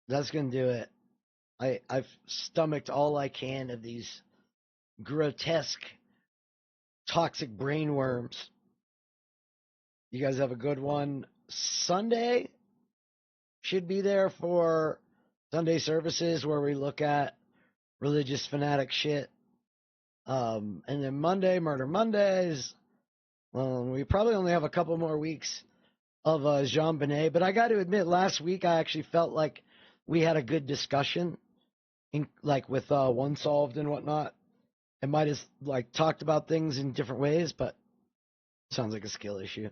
That's going to do it. I've stomached all I can of these grotesque, toxic brain worms. You guys have a good one. Sunday should be there for Sunday services where we look at religious fanatic shit. And then Monday, Murder Mondays. We probably only have a couple more weeks of Jean Benet, but I got to admit, last week I actually felt like we had a good discussion, with One Solved and whatnot. I might have talked about things in different ways, but it sounds like a skill issue.